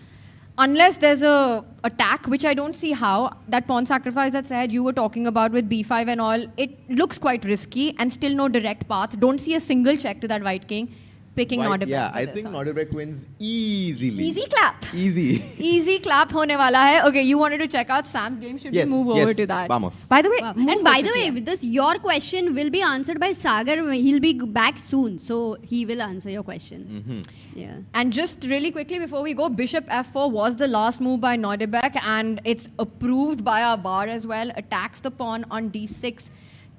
unless there's a attack, which I don't see how, that pawn sacrifice that said you were talking about with b5 and all, it looks quite risky and still no direct path. Don't see a single check to that white king. Picking White, Norderbeck. yeah, for I this think one. Norderbeck wins easily. Easy clap. Easy. Easy clap होने वाला है. Okay, you wanted to check out Sam's game. Should Yes, we move yes. over to that? Vamos. By the way, Wow. move And by over the to way, here. this your question will be answered by Sagar. He'll be back soon, so he will answer your question. Yeah. And just really quickly before we go, Bishop f4 was the last move by Norderbeck, and it's approved by our bar as well. Attacks the pawn on d6,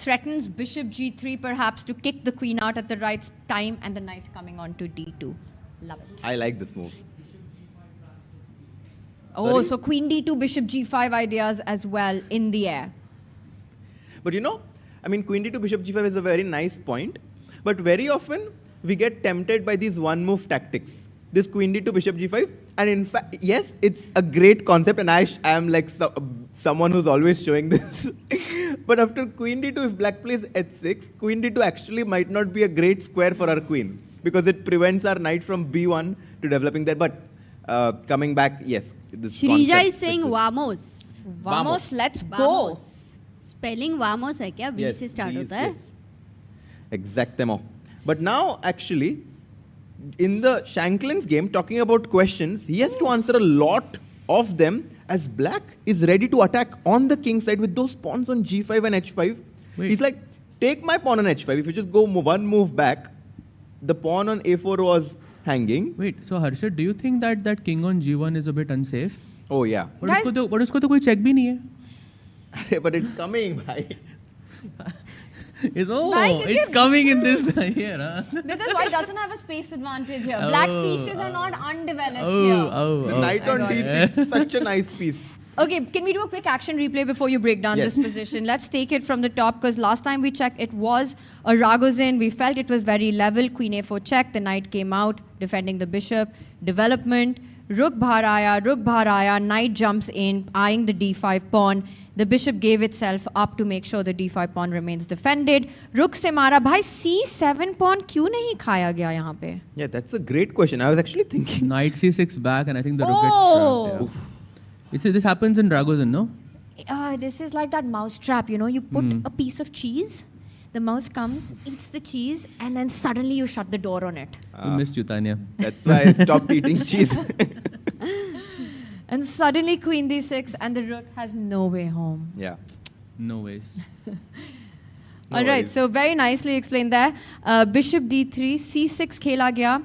threatens Bishop g3 perhaps to kick the queen out at the right time, and the knight coming on to d2. Love it. I like this move. Oh, Sorry? so queen d2, Bishop g5 ideas as well in the air. But queen d2, bishop g5 is a very nice point. But very often, we get tempted by these one-move tactics. This queen d2, bishop g5. And in fact, yes, it's a great concept. And I am like someone who's always showing this. But after queen d2, if black plays h6, queen d2 actually might not be a great square for our queen, because it prevents our knight from b1 to developing there. But coming back, yes. This Shrija concept is saying exists. vamos. Vamos, let's go. Spelling वामोस है क्या? V से start होता है? Exactamo. But now, actually, in the Shankland's game, talking about questions, he has to answer a lot of them as black is ready to attack on the king side with those pawns on G5 and H5. Wait. He's like, take my pawn on H5. If you just go one move back, the pawn on A4 was hanging. Wait, so Harshad, do you think that that king on G1 is a bit unsafe? Oh yeah. But उसको तो कोई check भी नहीं है. अरे, but it's coming, bhai. It's coming in this here. Huh? Because white doesn't have a space advantage here. Black's pieces are not undeveloped here. The knight on D6, such a nice piece. Okay, can we do a quick action replay before you break down Yes. this position? Let's take it from the top, because last time we checked, it was a Ragozin. We felt it was very level. Queen A4 check. The knight came out, defending the bishop. Development. Rook bharaya. Knight jumps in, eyeing the D5 pawn. The bishop gave itself up to make sure the D5 pawn remains defended. Rook se mara. Bhai, C7 pawn क्यों नहीं खाया गया यहाँ पे? Yeah, that's a great question. I was actually thinking. Knight C6 back, and I think the rook gets trapped. Yeah. This happens in Ragozin, no? This is like that mouse trap, you know. You put a piece of cheese, the mouse comes, eats the cheese, and then suddenly you shut the door on it. We missed you, Tanya. That's why I stopped eating cheese. And suddenly Queen D6 and the rook has no way home. Yeah. No ways. All right, so very nicely explained there. Bishop D3, C6 khela gaya,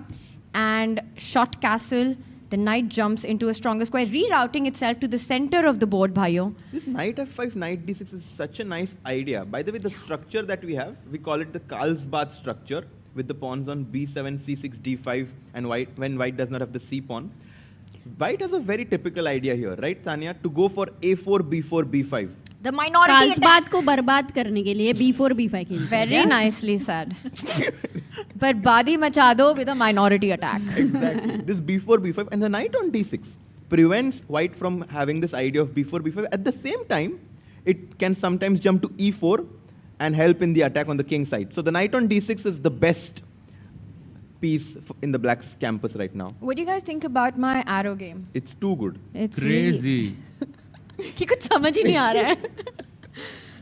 and shot castle. The knight jumps into a stronger square, rerouting itself to the center of the board, bhayo. This knight F5, knight D6 is such a nice idea. By the way, the structure that we have, we call it the Carlsbad structure, with the pawns on B7, C6, D5, and when white does not have the C pawn. White has a very typical idea here, right, Tanya? To go for A4, B4, B5. The minority Carlsbad को बर्बाद करने के लिए B4, B5 खेलते हैं. Very nicely said. Barbadi macha do with a minority attack. Exactly. This B4, B5, and the knight on D6 prevents white from having this idea of B4, B5. At the same time, it can sometimes jump to E4 and help in the attack on the king side. So the knight on D6 is the best piece in the black's campus right now. What do you guys think about my arrow game? It's too good. It's crazy. कि कुछ समझ ही नहीं आ रहा है.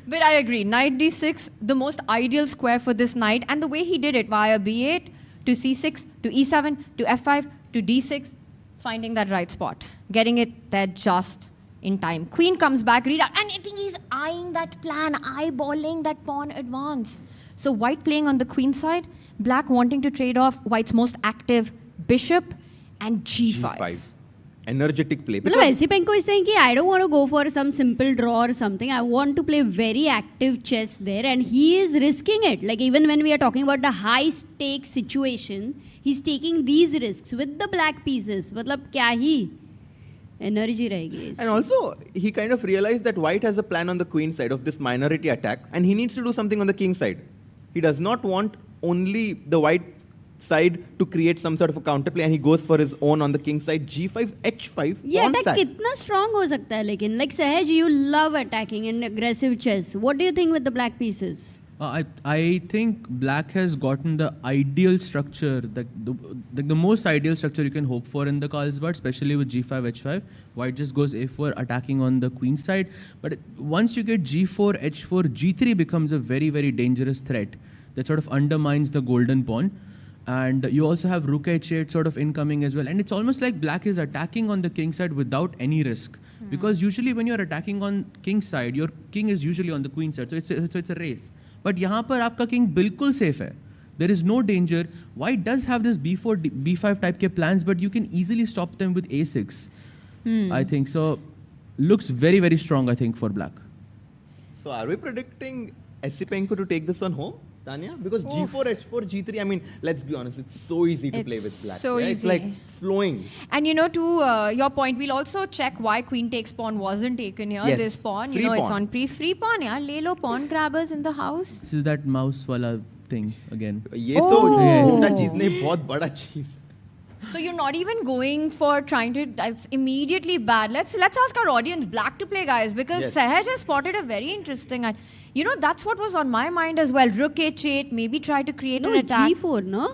But I agree. Knight D6, the most ideal square for this knight, and the way he did it via B8 to C6 to E7 to F5 to D6, finding that right spot, getting it there just in time. Queen comes back, read out, and I think he's eyeing that plan, eyeballing that pawn advance. So white playing on the queen side, black wanting to trade off white's most active bishop and G5. Energetic play. मतलब ऐसी Penko is saying कि I don't want to go for some simple draw or something. I want to play very active chess there, and he is risking it. Like even when we are talking about the high stake situation, he's taking these risks with the black pieces. मतलब क्या ही energy रहेगी. And also, he kind of realized that white has a plan on the queen side of this minority attack, and he needs to do something on the king side. He does not want only the white side to create some sort of a counterplay, and he goes for his own on the king side. G5, H5, Yeah, pawn that sack. कितना strong हो सकता है लेकिन. Like Sahaj, you love attacking and aggressive chess. What do you think with the black pieces? I think black has gotten the ideal structure, the most ideal structure you can hope for in the Carlsbad, especially with G5, H5. White just goes A4, attacking on the queen side. But once you get G4, H4, G3 becomes a very, very dangerous threat that sort of undermines the golden pawn. And you also have Rook H8 sort of incoming as well. And it's almost like black is attacking on the king side without any risk. Because usually when you're attacking on king side, your king is usually on the queen side. So it's a race. But यहाँ पर आपका king बिल्कुल safe है. There is no danger. White does have this B4, B5 type के plans, but you can easily stop them with A6. I think so. Looks very, very strong, I think, for black. So are we predicting Penko to take this one home, Tanya? Because G4, H4, G3, I mean, let's be honest, it's so easy to play with black. So yeah? easy. It's like flowing. And you know, to your point, we'll also check why queen takes pawn wasn't taken here. Yes. This pawn, Free you know, it's pawn. on free pawn, yeah. Le lo pawn grabbers in the house. This is that mouse wala thing again. ये तो छोटा चीज नहीं, बहुत बड़ा चीज. So you're not even going for trying to. That's immediately bad. Let's ask our audience black to play, guys, because Yes. Sahaj has spotted a very interesting. You know, that's what was on my mind as well. Rook H8, maybe try to create an attack. G4, no?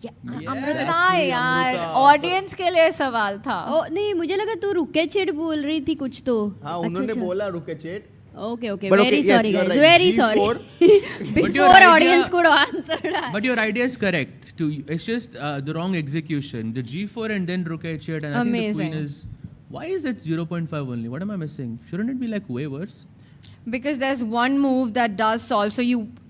Amrita यार, audience के लिए सवाल था. नहीं, मुझे लगा तू रुके चेट बोल रही थी कुछ तो. हाँ, उन्होंने बोला रुके चेट. Okay. But Very okay, yes, sorry, you are guys. right. Very G4. sorry. But your Before idea- audience could answer that. But your idea is correct. It's just the wrong execution. The G4 and then Rook H8 and I think the Queen Amazing. is... Why is it 0.5 only? What am I missing? Shouldn't it be like way worse? Because there's one move that does solve. So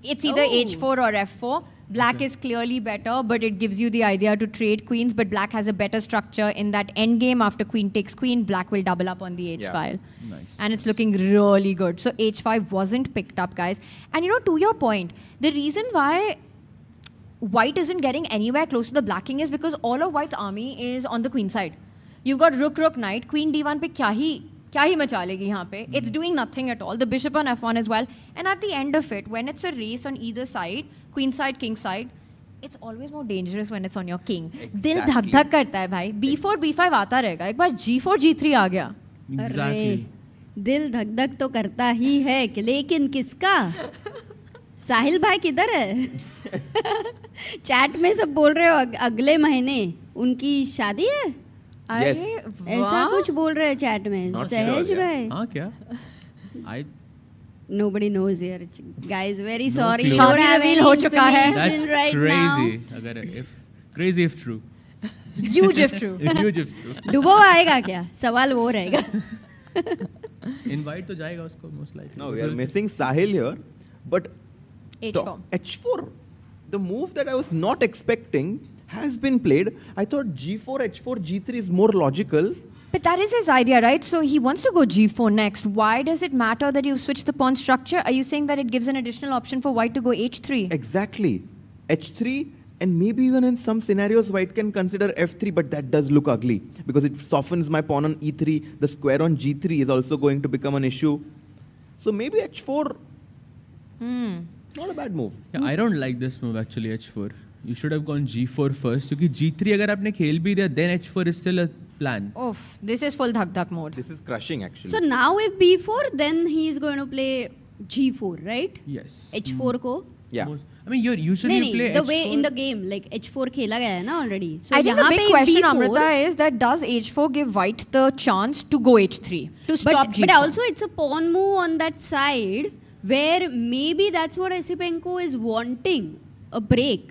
it's either h4 or f4. Black is clearly better, but it gives you the idea to trade queens. But black has a better structure in that end game. After queen takes queen, black will double up on the h file. Nice. And it's looking really good. So h5 wasn't picked up, guys. And to your point, the reason why white isn't getting anywhere close to the black king is because all of white's army is on the queen side. You've got rook, knight, queen d1 pe kya hi macha legi yahan pe. It's doing nothing at all. The bishop on f1 as well. And at the end of it, when it's a race on either side, queen side, king side, it's always more dangerous when it's on your king. Dil dhak dhak karta hai bhai. b4, b5 aata rahega. Ek baar g4, g3 aa gaya. Exactly. दिल धक धक तो करता ही है लेकिन किसका? साहिल भाई किधर है? चैट में सब बोल रहे हो अगले महीने उनकी शादी है? Yes. ऐसा कुछ बोल रहे हैं चैट में. Not सहज sure, भाई. हाँ क्या? Nobody knows here. Guys, very No sorry. clue. Don't have any हो चुका है. information That's right crazy. Crazy if true. Huge if true. Huge if true. now. डुबो आएगा क्या? सवाल वो रहेगा. Invite तो जाएगा उसको most likely. No, we are missing Sahil here. But h4. H4, the move that I was not expecting has been played. I thought G4, H4, G3 is more logical. But that is his idea, right? So he wants to go g4 next. Why does it matter that you switch the pawn structure? Are you saying that it gives an additional option for white to go h3? Exactly. H3, and maybe even in some scenarios, white can consider F3, but that does look ugly because it softens my pawn on E3. The square on G3 is also going to become an issue. So maybe H4, not a bad move. Yeah, I don't like this move actually, H4. You should have gone G4 first. Because G3 अगर आपने खेल भी दिया, then H4 is still a plan. Oof, this is full dhak dhak mode. This is crushing actually. So now if b4, then he is going to play g4, right? Yes. h4 को. Yeah. I mean, usually you play the H4. way in the game, like h4 खेला गया है ना already. So I think the यहाँ big पे question, b4, Amrita, is that does h4 give white the chance to go h3 to stop g4? But also it's a pawn move on that side where maybe that's what Esipenko is wanting, a break.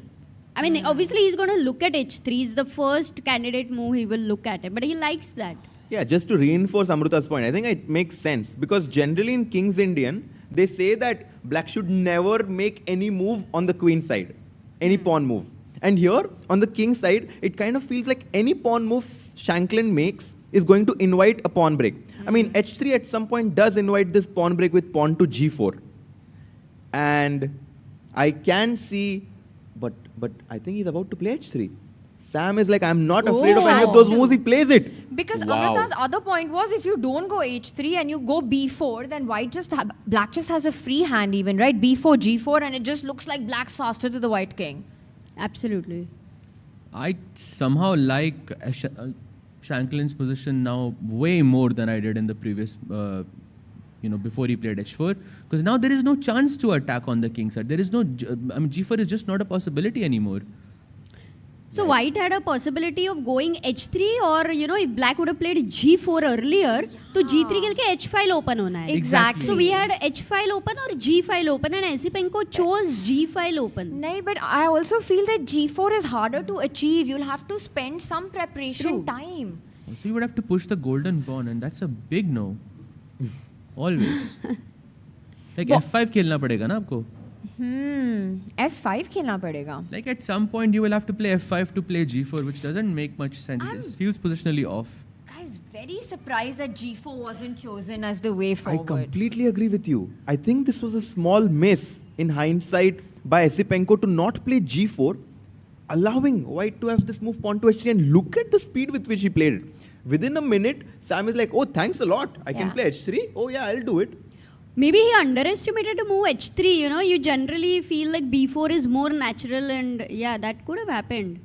I mean, obviously he's going to look at h3. It's the first candidate move he will look at it, but he likes that. Yeah, just to reinforce Amrita's point, I think it makes sense because generally in King's Indian, they say that black should never make any move on the queen side, any pawn move. And here, on the king side, it kind of feels like any pawn move Shankland makes is going to invite a pawn break. I mean, h3 at some point does invite this pawn break with pawn to g4. And I can see, but I think he's about to play h3. Sam is like, I'm not afraid of any of those moves, he plays it. Because Wow. Amrita's other point was if you don't go h3 and you go b4, then black just has a free hand even, right? b4, g4, and it just looks like black's faster to the white king. Absolutely. I somehow like Shankland's position now way more than I did in the previous, before he played h4. Because now there is no chance to attack on the king side. There is no, g4 is just not a possibility anymore. So white had a possibility of going h3 or, if black would have played g4 earlier, तो g3 खेल के h file open होना है. Exactly. So we had h file open or g file open and Esipenko chose g file open. No, but I also feel that g4 is harder to achieve. You'll have to spend some preparation time. So you would have to push the golden pawn and that's a big no. Always. Like f5 खेलना पड़ेगा ना आपको. f5 खेलना पड़ेगा. Like at some point you will have to play f5 to play g4, which doesn't make much sense. It just feels positionally off. Guys, very surprised that g4 wasn't chosen as the way I forward. completely agree with you. I think this was a small miss in hindsight by Esipenko to not play g4, allowing white to have this move pawn to h3, and look at the speed with which he played it. Within a minute, Sam is like, oh, thanks a lot. I can play h3. Oh yeah, I'll do it. Maybe he underestimated the move h3, you generally feel like b4 is more natural and yeah, that could have happened.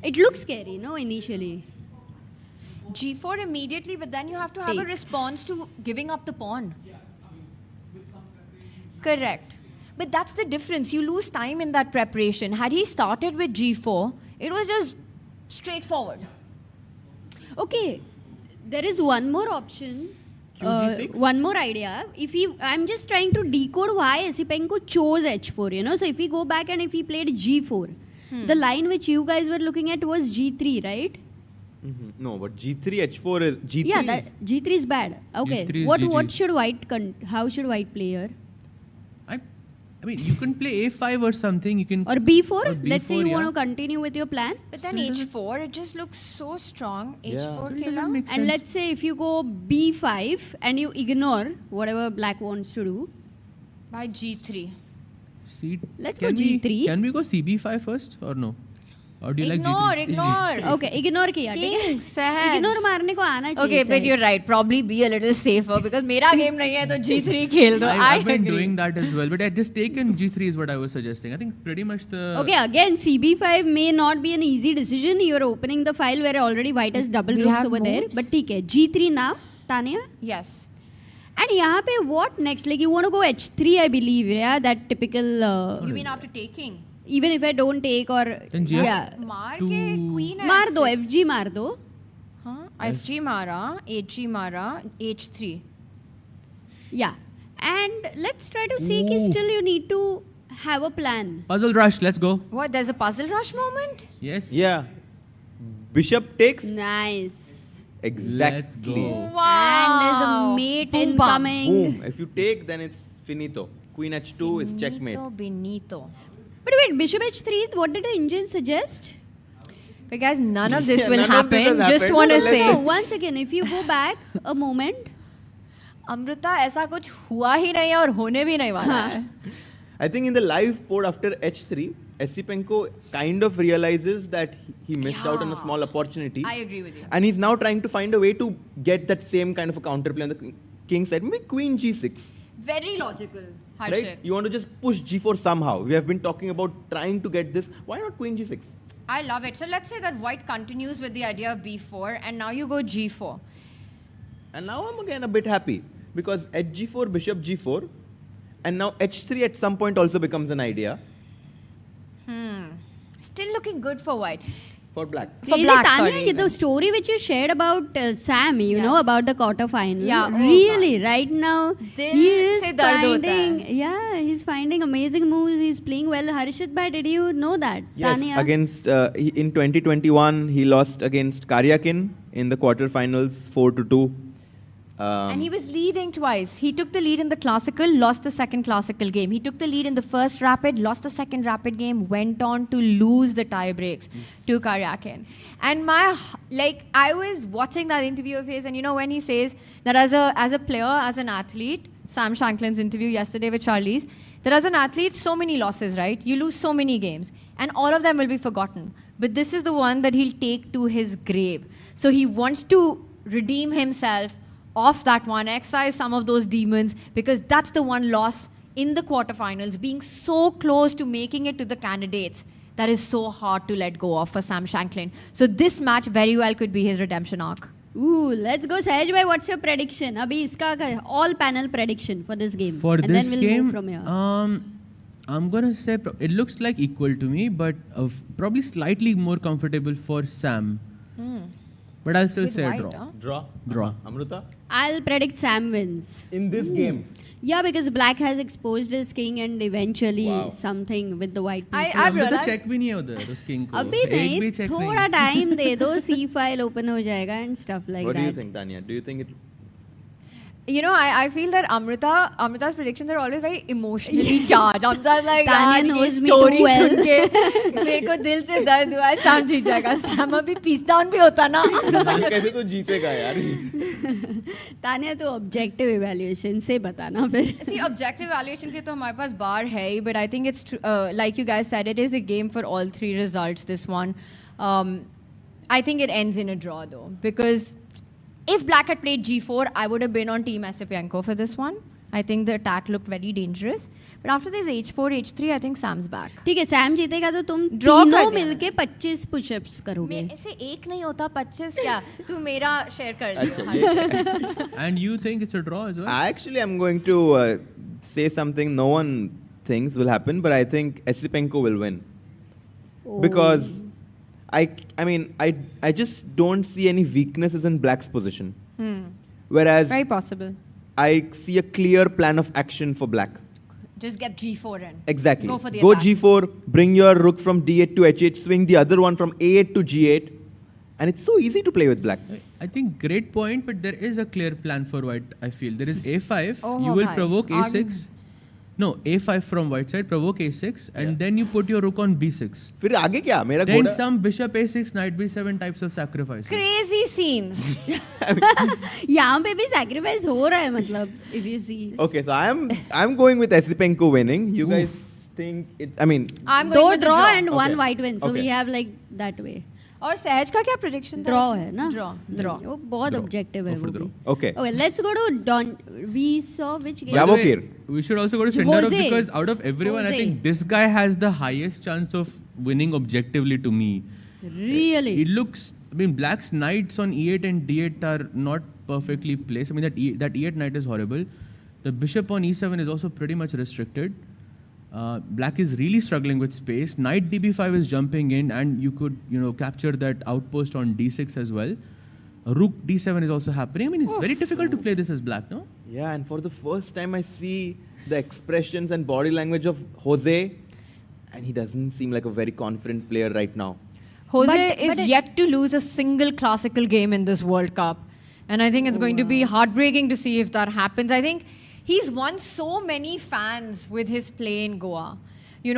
It looks scary, initially. g4 immediately, but then you have to have a response to giving up the pawn. Correct. But that's the difference. You lose time in that preparation. Had he started with g4, it was just straightforward. Okay, there is one more option. One more idea. I'm just trying to decode why Esipenko chose h4. So if we go back and if he played g4, the line which you guys were looking at was g3, right? No, but g3 h4 is g3. Yeah, g3 is bad. Okay, G3 is what GG. should white how should white play here? I mean, you can play a5 or something. You can Or b4. or Let's say B4, you yeah. want to continue with your plan. But then h4, it just looks so strong. H4 killer. And let's say if you go b5 and you ignore whatever black wants to do. By g3. Let's go G3. Can we go cb5 first or no? Or do you Ignore, like G3? ignore. Okay, ignore किया, ठीक है? King, सहज. Ignore मारने को आना चाहिए. Okay, but सहज. you're right. Probably be a little safer because मेरा game नहीं है तो G3 खेल दो. I've been agree. doing that as well, but I just taken g3 is what I was suggesting. I think pretty much the. Okay, again, CB5 may not be an easy decision. You're opening the file where already white has double We rooks have over there. moves. But ठीक है, G3 now, Tanya. Yes. And यहाँ पे what next? Like you want to go H3, I believe, yeah? That typical... You mean after taking? Even if I don't take or... Then G Yeah. मार के queen है. मार दो, FG मार दो. हाँ, FG मारा, HG मारा, H3. Yeah. And let's try to see कि still you need to have a plan. Puzzle rush, let's go. What, there's a puzzle rush moment? Yes. Yeah. Bishop takes. Nice. Exactly. And there's a mate Boom, bam. incoming. Boom. If you take, then it's finito. Queen h2 is checkmate. Benito. But wait, Bishop H3, what did the engine suggest? But guys, none of this Yeah, will none of this happen. has Just happened. want to So say. No, once again, if you go back a moment. Amrita ऐसा कुछ हुआ ही नहीं है और होने भी नहीं वाला है. I think in the live port after h3, Esipenko kind of realizes that he missed out on a small opportunity. I agree with you. And he's now trying to find a way to get that same kind of a counterplay on the king side. Maybe queen g6. Very logical, Harshit. Right? You want to just push g4 somehow. We have been talking about trying to get this. Why not queen g6? I love it. So let's say that white continues with the idea of b4 and now you go g4. And now I'm again a bit happy because at g4, bishop g4, and now h3 at some point also becomes an idea Still looking good for white. for black. For Crazy, black, Tanya, sorry. the story which you shared about Sam, you know, about the quarterfinal. Yeah, oh really, right now, Dil he is se dard hota finding, hai. yeah, he's finding amazing moves. He's playing well. Harshit bhai, did you know that? Yes, Tanya? against in 2021 he lost against Karyakin in the quarterfinals 4-2. And he was leading twice. He took the lead in the classical, lost the second classical game. He took the lead in the first rapid, lost the second rapid game, went on to lose the tie breaks to Karyakin. And I was watching that interview of his, and you know when he says that as a player, as an athlete, Sam Shankland's interview yesterday with Charlize, that as an athlete, so many losses, right? You lose so many games, and all of them will be forgotten. But this is the one that he'll take to his grave. So he wants to redeem himself off that one, excise some of those demons, because that's the one loss in the quarterfinals, being so close to making it to the candidates. That is so hard to let go of for Sam Shankland. So this match very well could be his redemption arc. Ooh, let's go. Sahaj bhai, what's your prediction? Abhi iska all panel prediction for this game. For and this then we'll game, move from here. I'm gonna say it looks like equal to me, but probably slightly more comfortable for Sam. But I'll still With say white, draw. huh? Draw. Draw. Amruta? I'll predict Sam wins. In this game? Yeah, because black has exposed his king and eventually Wow. something with the white pieces. I've अभी तो realized- check भी नहीं है उधर उस king को. अभी एक भी नहीं, check थोड़ा नहीं. time दे दो, C file open हो जाएगा and stuff like What that. do you think, Tanya? Do you think it... You know, I feel that Amrita's predictions are always very emotionally charged. Amrita's like, Tanya यार, knows ये me story too well. सुन के मेरे को दिल से दर्द हुआ है. Sam जीत जाएगा. Sam अभी peace down भी होता ना. कैसे तो जीतेगा यार? तान्या तो objective evaluation से बताना फिर. See, objective evaluation के लिए तो हमारे पास bar है ही, but I think it's like you guys said, it is a game for all three results. This one, I think it ends in a draw though, because if black had played g4, I would have been on team Esipenko for this one. I think the attack looked very dangerous. But after this h4, h3, I think Sam's back. ठीक है, Sam जीतेगा तो तुम Draw तीनों कर देना. मिलके 25 push-ups करोगे. ऐसे एक नहीं होता 25 क्या? तू मेरा share कर लियो. And you think it's a draw as well? Actually, I'm going to say something no one thinks will happen, but I think Esipenko will win. Because I just don't see any weaknesses in black's position. Whereas Very possible. I see a clear plan of action for black. Just get G4 in. Exactly. Go for the Go attack. G4, bring your rook from D8 to H8, swing the other one from A8 to G8. And it's so easy to play with black. I think great point, but there is a clear plan for white, I feel. There is A5, Oh, you will bhai. provoke A6. No, A5 from white side, provoke A6, and then you put your rook on B6. फिर आगे क्या? मेरा Then घोड़ा- some bishop A6, knight B7 types of sacrifices. Crazy scenes. यहाँ पे भी sacrifice हो रहा है मतलब, if you see. Okay, so I'm going with Esipenko winning. You guys think it? I mean, I'm going Two with the draw draw. and one Okay. white win. So Okay. we have like that way. और सहज का क्या prediction था? Draw इसमें? है ना? Draw. वो बहुत objective है वो भी. Okay. Okay, let's go to Don. We saw which game? By the way, we should also go to Sindarov Jose. because out of everyone, I Jose. think this guy has the highest chance of winning objectively to me. Really? It looks, I mean, black's knights on E8 and D8 are not perfectly placed. I mean, that E8 knight is horrible. The bishop on E7 is also pretty much restricted. Black is really struggling with space. Knight DB5 is jumping in, and you could, capture that outpost on D6 as well. Rook D7 is also happening. I mean, it's very difficult to play this as black, no? yeah, and for the first time I see the expressions and body language of Jose, and he doesn't seem like a very confident player right now. Jose is yet to lose a single classical game in this World Cup. And I think it's going to be heartbreaking to see if that happens. I think he's won so many fans with his play in Goa.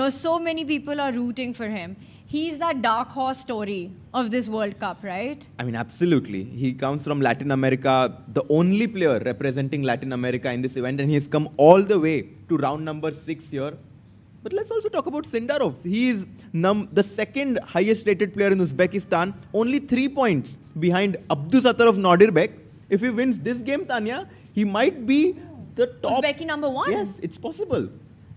So many people are rooting for him. He's that dark horse story of this World Cup, right? I mean, absolutely. He comes from Latin America, the only player representing Latin America in this event, and he's come all the way to round number 6 here. But let's also talk about Sindarov. He is the second highest rated player in Uzbekistan, only 3 points behind Abdusattar of Nodirbek. If he wins this game, Tanya, he might be the top. Uzbeki number 1? Yes, it's possible.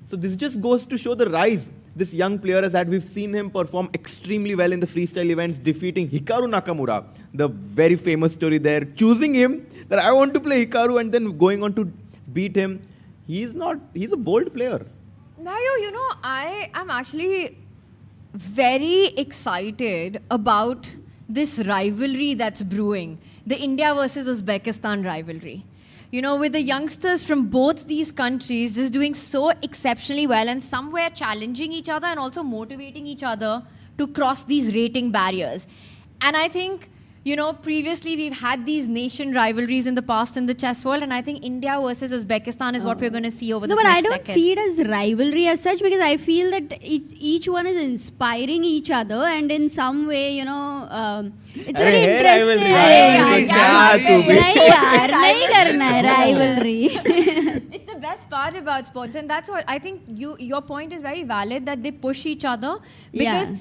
So this just goes to show the rise this young player has had. We've seen him perform extremely well in the freestyle events, defeating Hikaru Nakamura. The very famous story there, choosing him that I want to play Hikaru and then going on to beat him. He's a bold player. Mayo, I am actually very excited about this rivalry that's brewing, the India versus Uzbekistan rivalry. With the youngsters from both these countries just doing so exceptionally well and somewhere challenging each other and also motivating each other to cross these rating barriers. And I think, previously we've had these nation rivalries in the past in the chess world, and I think India versus Uzbekistan is what we're going to see over No, this but next I don't decade. see it as rivalry as such because I feel that each one is inspiring each other and in some way, it's very interesting. Rivalry. It's the best part about sports, and that's what I think your point is very valid, that they push each other because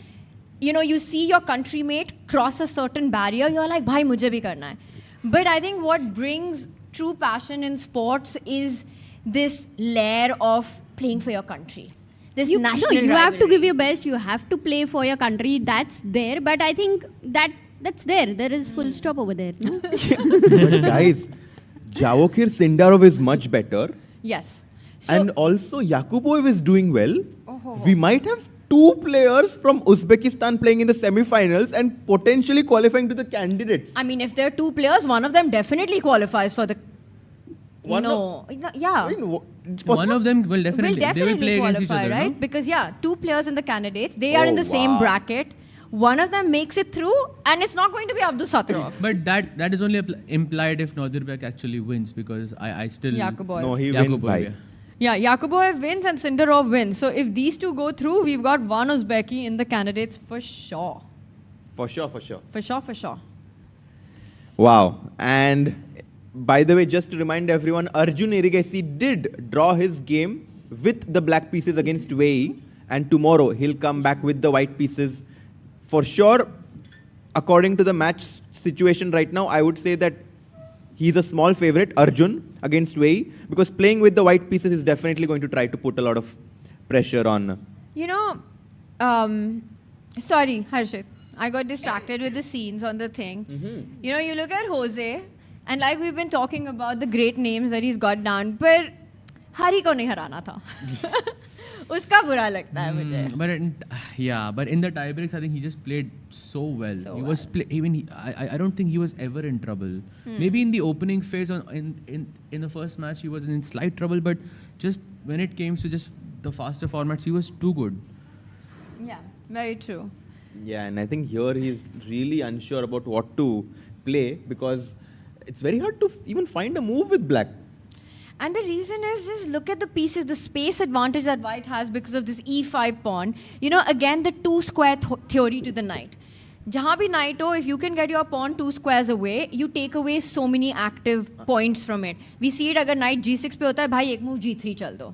you see your country mate cross a certain barrier, you're like, bhai, mujhe bhi karna hai. But I think what brings true passion in sports is this layer of playing for your country. This national you have to rivalry. give your best, you have to play for your country, that's there, but I think that's there. There is full stop over there. No? But guys, Jawokir Sindarov is much better. Yes. And also Yakuboev is doing well. Oh. We might have 2 players from Uzbekistan playing in the semi-finals and potentially qualifying to the candidates. I mean, if there are 2 players, one of them definitely qualifies for the... One yeah. One of them will definitely, Will they will play against each qualify, other, right? no? Because 2 players in the candidates, they are in the same wow. bracket. One of them makes it through, and it's not going to be Abdusattar. But that is only implied if Nodirbek actually wins, because I still... Yakuboev. No, he Yakuboev, wins by. yeah. Yeah, Yakuboev wins and Sindarov wins. So if these 2 go through, we've got one Uzbeki in the candidates for sure. For sure. For sure. Wow. And by the way, just to remind everyone, Arjun Erigaisi did draw his game with the black pieces against Wei, and tomorrow he'll come back with the white pieces. For sure, according to the match situation right now, I would say that he's a small favorite, Arjun, against Wei, because playing with the white pieces is definitely going to try to put a lot of pressure on. Sorry, Harshit. I got distracted with the scenes on the thing. You look at Jose, and like we've been talking about the great names that he's got down, but Hari ko nahi harana tha. उसका बुरा लगता है मुझे. But in the tiebreaks, I think he just played so well. I don't think he was ever in trouble. Maybe in the opening phase, in the first match, he was in slight trouble. But just when it came to just the faster formats, he was too good. Yeah, very true. Yeah, and I think here he's really unsure about what to play because it's very hard to even find a move with black. And the reason is just look at the pieces, the space advantage that white has because of this e5 pawn. You know, again, the two square theory to the knight. Jahan bhi knight ho, if you can get your pawn 2 squares away, you take away so many active points from it. We see it, agar knight g6 pe hota hai, bhai ek move g3 chal do.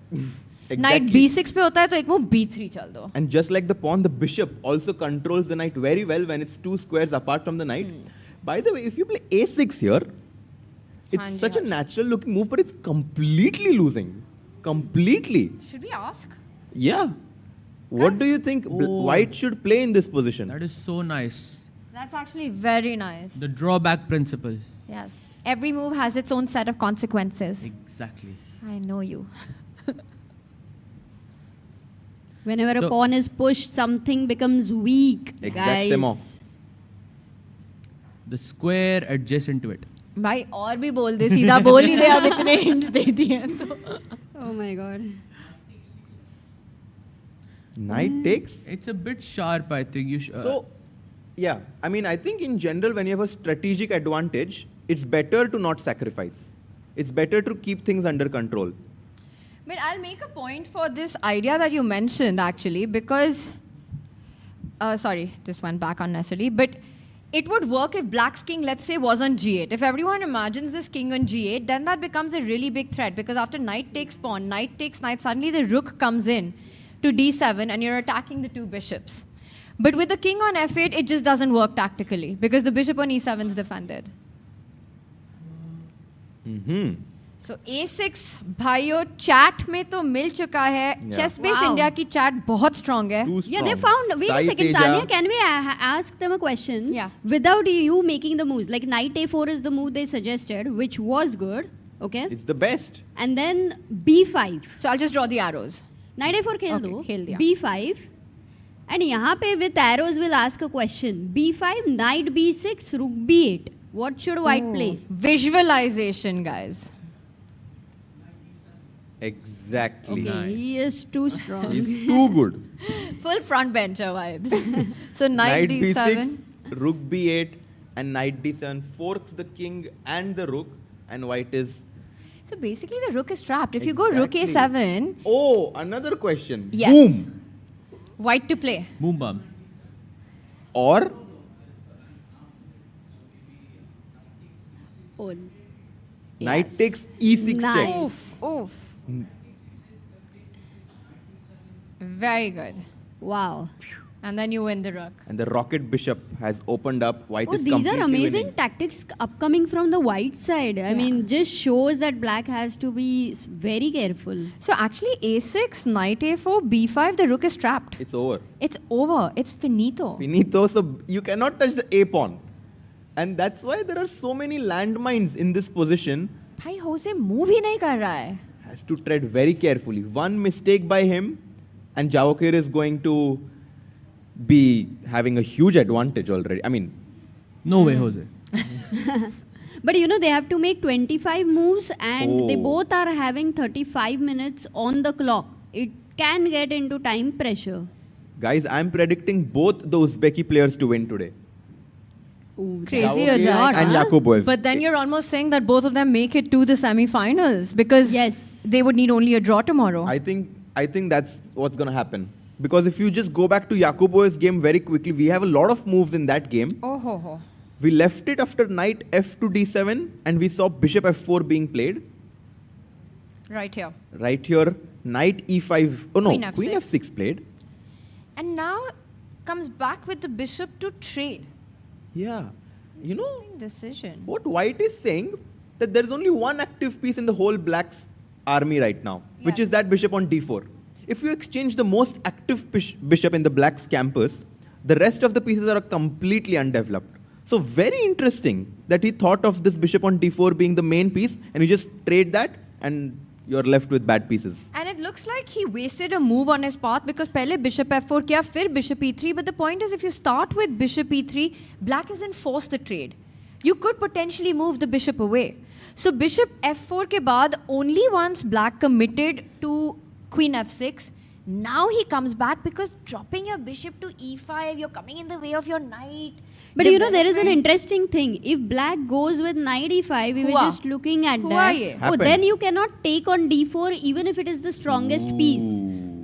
Exactly. Knight b6 pe hota hai, to ek move b3 chal do. And just like the pawn, the bishop also controls the knight very well when it's 2 squares apart from the knight. By the way, if you play a6 here, it's such a natural looking move, but it's completely losing. Completely. Should we ask? Yeah. What do you think white should play in this position? That is so nice. That's actually very nice. The drawback principle. Yes. Every move has its own set of consequences. Exactly. I know you. Whenever a pawn is pushed, something becomes weak, Exactement. guys. The square adjacent to it. भाई और भी बोल दे सीधा बोल ही दे अब इतने hints दे दिए तो. Oh my god. Knight takes? It's a bit sharp, I think. So, yeah. I mean, I think in general, when you have a strategic advantage, it's better to not sacrifice. It's better to keep things under control. But I'll make a point for this idea that you mentioned actually because, sorry, just went back unnecessarily, but it would work if black's king, let's say, was on g8. If everyone imagines this king on g8, then that becomes a really big threat because after knight takes pawn, knight takes knight, suddenly the rook comes in to d7 and you're attacking the two bishops. But with the king on f8, it just doesn't work tactically because the bishop on e7 is defended. So a6 भाइयों chat में तो मिल चुका है. Chess Base India की chat बहुत strong है. Yeah, they found. Wait a second, Tanya. Can we ask them a question? Yeah. Without you making the moves, like knight a4 is the move they suggested, which was good. Okay. It's the best. And then b5. So I'll just draw the arrows. Knight a4 खेल दो. खेल दिया. b5. And यहाँ पे with arrows we'll ask a question. b5, knight b6, rook b8. What should white play? Visualization, guys. Exactly. Okay, he is too strong. He's too good. Full front bencher vibes. So knight d7. b6, rook b8, and knight d7 forks the king and the rook, and white is... So basically the rook is trapped. If you go rook a7... Oh, another question. Yes. Boom. White to play. Boom bam. Or... Oh. Knight takes e6 check. Oof, oof. Very good. Wow. And then you win the rook. And the rocket bishop has opened up. White Oh, is these completely are amazing winning. tactics upcoming from the white side. I mean, just shows that black has to be very careful. So actually a6, knight a4, b5, the rook is trapped. It's over. It's over. It's finito. Finito, so you cannot touch the a pawn. And that's why there are so many landmines in this position. भाई Jose move ही नहीं कर रहा है. Has to tread very carefully. One mistake by him and Javokir is going to be having a huge advantage already. I mean... No way, Jose. But you know, they have to make 25 moves and they both are having 35 minutes on the clock. It can get into time pressure. Guys, I'm predicting both the Uzbeki players to win today. Ooh, Crazy or Jack. And Yakuboev. But then you're almost saying that both of them make it to the semi-finals because they would need only a draw tomorrow. I think that's what's going to happen. Because if you just go back to Yakuboev's game very quickly, we have a lot of moves in that game. Oh ho ho. We left it after knight f to d7 and we saw bishop f4 being played. Right here. Right here, knight e5. Oh no, queen f6 played. And now comes back with the bishop to trade. Yeah. You know, decision. What white is saying, that there's only one active piece in the whole black's army right now, which is that bishop on d4. If you exchange the most active bishop in the black's campus, the rest of the pieces are completely undeveloped. So very interesting that he thought of this bishop on d4 being the main piece and you just trade that and you're left with bad pieces. And it looks like he wasted a move on his path because pehle bishop f4 kiya, fir bishop e3. But the point is, if you start with bishop e3, black isn't forced the trade. You could potentially move the bishop away. So bishop f4 ke baad, only once black committed to queen f6, now he comes back because dropping your bishop to e5, you're coming in the way of your knight. But you know, there is an interesting thing. If black goes with knight e5, we were just looking at that. Oh, then you cannot take on d4 even if it is the strongest piece.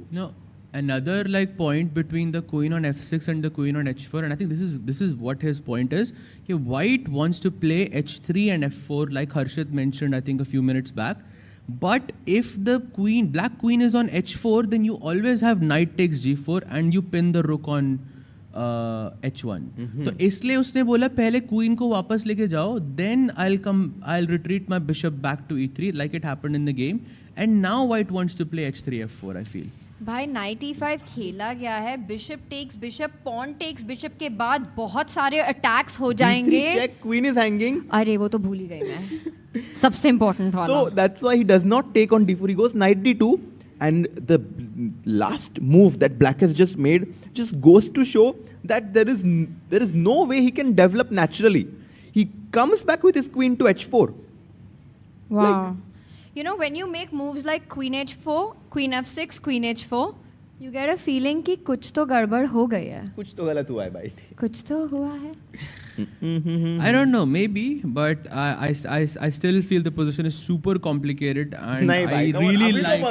No, another like point between the queen on f6 and the queen on h4, and I think this is what his point is. Okay, white wants to play h3 and f4 like Harshit mentioned I think a few minutes back. But if the black queen is on h4, then you always have knight takes g4 and you pin the rook on h1. तो इसलिए उसने बोला पहले queen को वापस लेके जाओ, then I'll retreat my bishop back to e3 like it happened in the game. And now white wants to play h3 f4 I feel. भाई knight e5 खेला गया है, bishop takes bishop, pawn takes bishop के बाद बहुत सारे attacks हो जाएंगे. Check, queen is hanging. अरे वो तो भूल ही गई मैं. सबसे important वाला. So that's why he does not take on d4. He goes knight d2, and the last move that black has just made just goes to show that there is no way he can develop naturally. He comes back with his queen to h4. Wow. You know, when you make moves like queen h4, queen f6, queen h4, you get a feeling कि कुछ तो गड़बड़ हो गई है. कुछ तो गलत हुआ है भाई. कुछ तो हुआ है. I don't know, maybe, but I still feel the position is super complicated and I really like.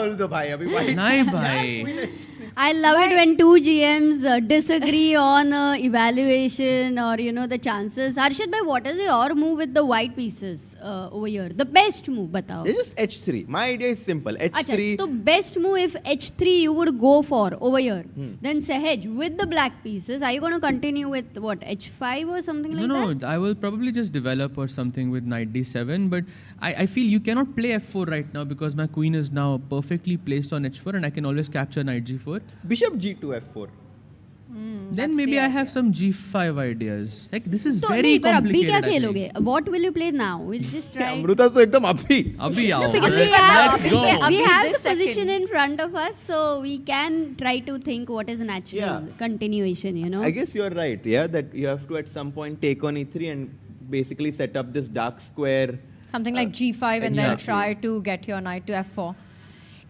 I love it when two GMs disagree on evaluation or the chances. Harshit bhai, what is your move with the white pieces over here? The best move, batao. It's just h3. My idea is simple. h3. Achha, so best move if h3 you would go for over here. Then Sahaj, with the black pieces, are you going to continue with what, h5 or something like that? No, I will probably just develop or something with knight d7, but I feel you cannot play f4 right now because my queen is now perfectly placed on h4 and I can always capture knight g4. Bishop g2 f4. Then maybe I have some g5 ideas. Like this is so very complicated. Abhi kya kheloge? What will you play now? We'll just try. Amruta so ekdam abhi. Abhi aao. No, because we have the position in front of us, so we can try to think what is a natural continuation, I guess you're right, that you have to at some point take on e3 and basically set up this dark square. Something like g5 and then try to get your knight to f4.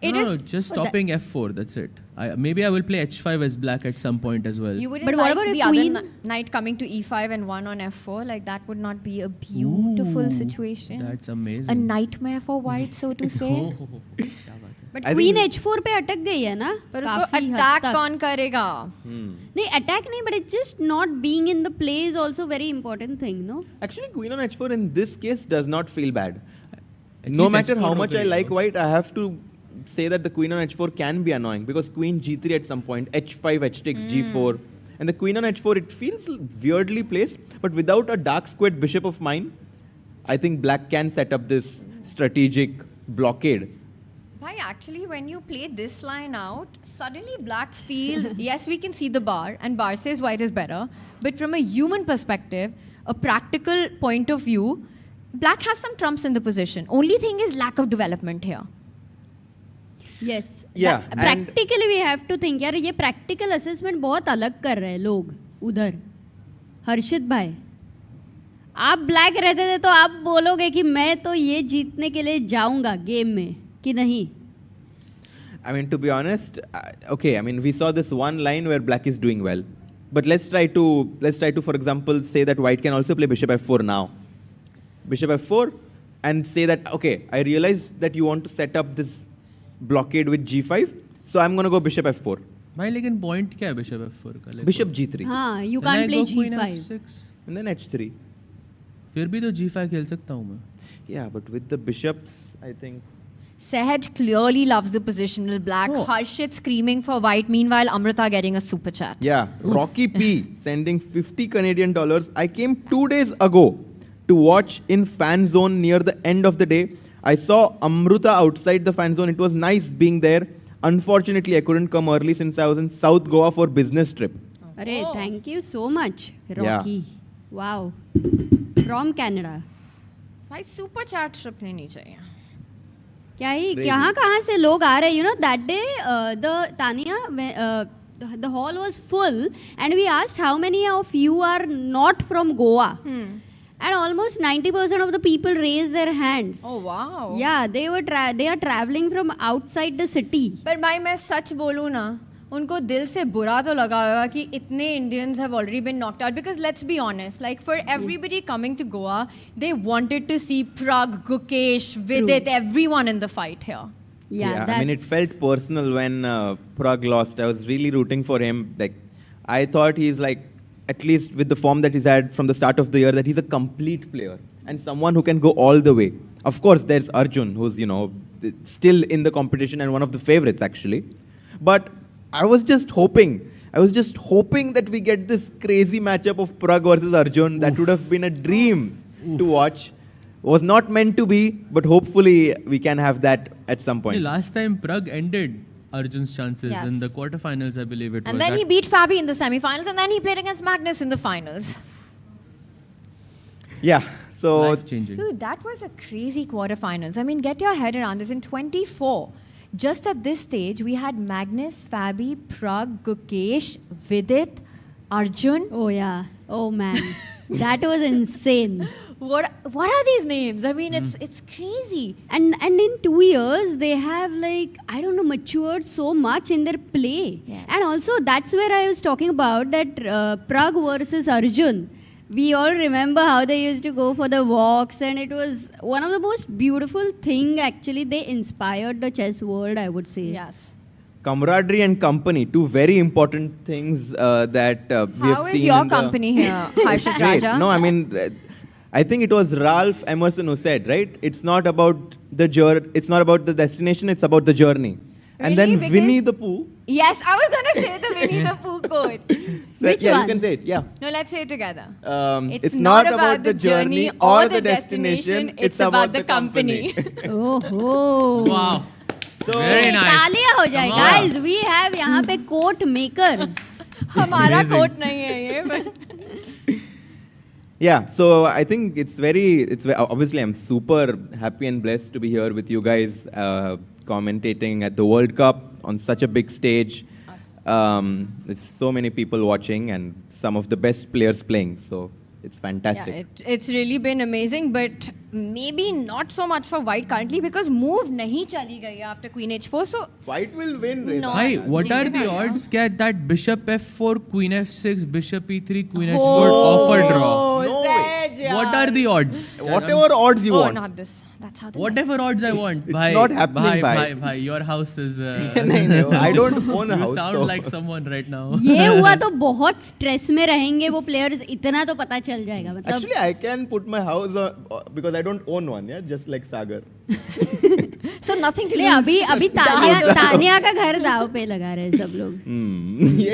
No, just stopping f4, that's it. Maybe I will play h5 as black at some point as well. You wouldn't like the other knight coming to e5 and one on f4? Like that would not be a beautiful situation? That's amazing. A nightmare for white, so to say. But queen h4 पे अटक गई है ना? पर उसको attack कौन करेगा? नहीं, attack नहीं, but it's just not being in the play is also very important thing, no? Actually, queen on h4 in this case does not feel bad. No matter how much I like white, I have to say that the queen on h4 can be annoying because queen g3 at some point, h5, h takes g4, and the queen on h4, it feels weirdly placed, but without a dark squared bishop of mine, I think black can set up this strategic blockade. Bhai, actually, when you play this line out, suddenly black feels, yes, we can see the bar, and bar says white is better, but from a human perspective, a practical point of view, black has some trumps in the position. Only thing is lack of development here. Yes. Yeah. Practically we have to think, यार ये practical assessment बहुत अलग कर रहे हैं लोग उधर. हर्षित भाई, आप black रहते थे तो आप बोलोगे कि मैं तो ये जीतने के लिए जाऊंगा game में कि नहीं? I mean, to be honest, we saw this one line where black is doing well, but let's try to, for example, say that white can also play bishop f4 now. Bishop f4, and say that I realized that you want to set up this blockade with g5, so I'm going to go bishop f4. भाई लेकिन point क्या है bishop f4 का? Like bishop g3. हाँ, you can't play g5. And then h3. फिर भी तो g5 खेल सकता हूँ मैं. Yeah, but with the bishops, I think. Sahaj clearly loves the positional black. Harshit screaming for white. Meanwhile, Amrita getting a super chat. Yeah, Rocky P sending $50 Canadian. I came 2 days ago to watch in fan zone near the end of the day. I saw Amruta outside the fan zone. It was nice being there. Unfortunately, I couldn't come early since I was in South Goa for business trip. Arey, thank you so much, Rocky. Yeah. Wow. From Canada. Why super chat trip nahi chahiye? क्या ही Crazy. कहाँ से लोग आ रहे हैं? You know, that day the Tania, the hall was full, and we asked how many of you are not from Goa. And almost 90% of the people raised their hands. Oh wow. Yeah, they are traveling from outside the city. पर भाई मैं सच बोलूँ ना, उनको दिल से बुरा तो लगा होगा कि इतने Indians have already been knocked out, because let's be honest, like for everybody coming to Goa, they wanted to see Prag, Gukesh, Vidit, everyone in the fight here. Yeah, I mean, it felt personal when Prag lost. I was really rooting for him. Like, I thought he's like, at least with the form that he's had from the start of the year, that he's a complete player and someone who can go all the way. Of course, there's Arjun, who's, you know, still in the competition and one of the favorites, actually. But I was just hoping that we get this crazy matchup of Prag versus Arjun. That would have been a dream to watch. Was not meant to be, but hopefully we can have that at some point. Last time Prag ended Arjun's chances in the quarterfinals, I believe it was. And then he beat Fabi in the semi-finals, and then he played against Magnus in the finals. Yeah, so... Life-changing. Dude, that was a crazy quarterfinals. I mean, get your head around this. In 24, just at this stage, we had Magnus, Fabi, Prag, Gukesh, Vidit, Arjun. Oh yeah. Oh man. That was insane. What are these names? I mean, it's crazy. And in 2 years, they have matured so much in their play. Yes. And also, that's where I was talking about that Prag versus Arjun. We all remember how they used to go for the walks, and it was one of the most beautiful thing. Actually, they inspired the chess world, I would say. Yes. Camaraderie and company, two very important things that we have seen. How is your company here, Harshit Great. Raja? No, I mean, I think it was Ralph Emerson who said, right? It's not about the journey. It's not about the destination. It's about the journey. And Really? then Because- Winnie the Pooh. Yes, I was going to say the Winnie the Pooh quote. Which yeah, one? you can say it. Yeah. No, let's say it together. It's not about the journey or the destination. It's about the company. Oh. Wow. So Very nice. तालियां हो जाए, guys. We have यहाँ पे quote makers. हमारा quote नहीं है ये, but yeah, so I think obviously I'm super happy and blessed to be here with you guys, commentating at the World Cup on such a big stage. There's so many people watching and some of the best players playing, so it's fantastic. Yeah, it's really been amazing, but maybe not so much for White currently, because move nahi chali gayi after Queen H4. So White will win. Reza. No. Hi, what are the odds that Bishop F4, Queen F6, Bishop E3, Queen H4 Oh, offer draw? No Sej, yaar. What are the odds? Whatever odds you Oh, want. not this. That's how the Whatever odds I want. It's not happening, bhai. Bhai, your house is... No, I don't own a house. You sound so. like someone right now. ये हुआ तो बहुत stress में रहेंगे वो players, इतना तो पता चल जाएगा. मतलब Actually, I can put my house because I don't own one, yeah, just like Sagar. So nothing to नहीं, lose. अभी तानिया का घर दाव पे लगा रहे हैं सब लोग.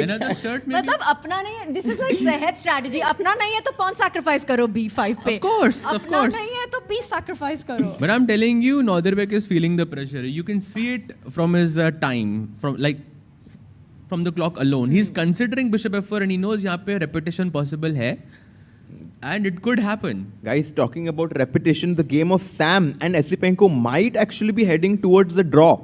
Another shirt maybe? मतलब अपना नहीं है. This is like Sehed strategy. अपना नहीं है तो pawn sacrifice करो B5 पे. Of course. अपना नहीं है तो piece sacrifice करो. But I'm telling you, Nordirbek is feeling the pressure. You can see it from his time, from the clock alone. He's considering Bishop F4 and he knows यहाँ पे repetition possible है. And it could happen. Guys, talking about repetition, the game of Sam and Esipenko might actually be heading towards the draw.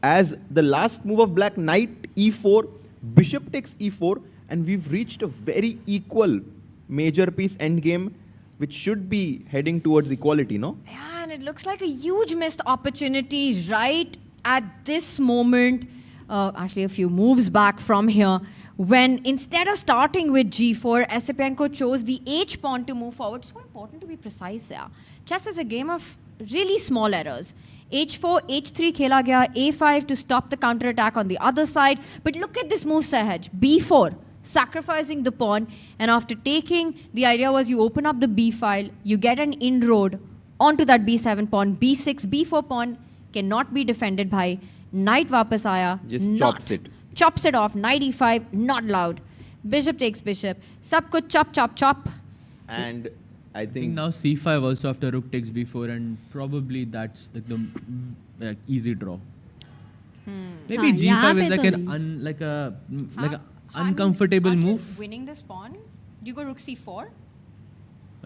As the last move of black, knight e4, bishop takes e4, and we've reached a very equal major piece endgame, which should be heading towards equality, no? Yeah, and it looks like a huge missed opportunity right at this moment. Actually, a few moves back from here, when instead of starting with g4, Esipenko chose the h pawn to move forward. So important to be precise here. Chess is a game of really small errors. h4, h3 khela gaya, a5 to stop the counter-attack on the other side. But look at this move, Sahaj. b4, sacrificing the pawn. And after taking, the idea was you open up the b file, you get an inroad onto that b7 pawn, b6, b4 pawn cannot be defended by knight वापस आया, Just chops it. Chops it off, knight e5, not allowed. Bishop takes bishop, सब कुछ chop. And I I think think now c5 also after rook takes b4, and probably that's like the easy draw. Maybe हाँ, यहाँ g5 is पे like तो an नहीं. like a uncomfortable move. Winning this pawn, do you go rook c4? Or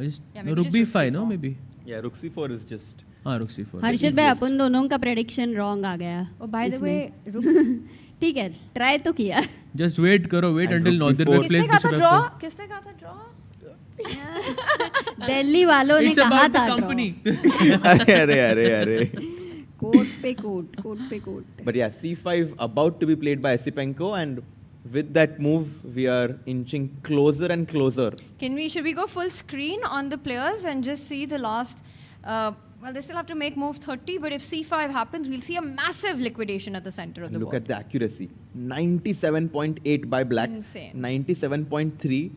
just Yeah, no, maybe rook just rook b5, no c4. maybe. yeah, rook c4 is just हाँ रुक c4. हर्षित भाई अपन दोनों का prediction wrong आ गया. Oh, by the way, ठीक है, try तो किया. Just wait करो, wait until Northern plays किसने कहा था bishop draw? f4. किसने कहा था draw? दिल्ली वालों ने It's कहा about the था company. अरे. कोट पे coat. But yeah, c5 about to be played by Esipenko, and with that move, we are inching closer and closer. Should we go full screen on the players and just see the last? Well, they still have to make move 30, but if c5 happens, we'll see a massive liquidation at the center of the Look board. at the accuracy. 97.8 by black. Insane. 97.3.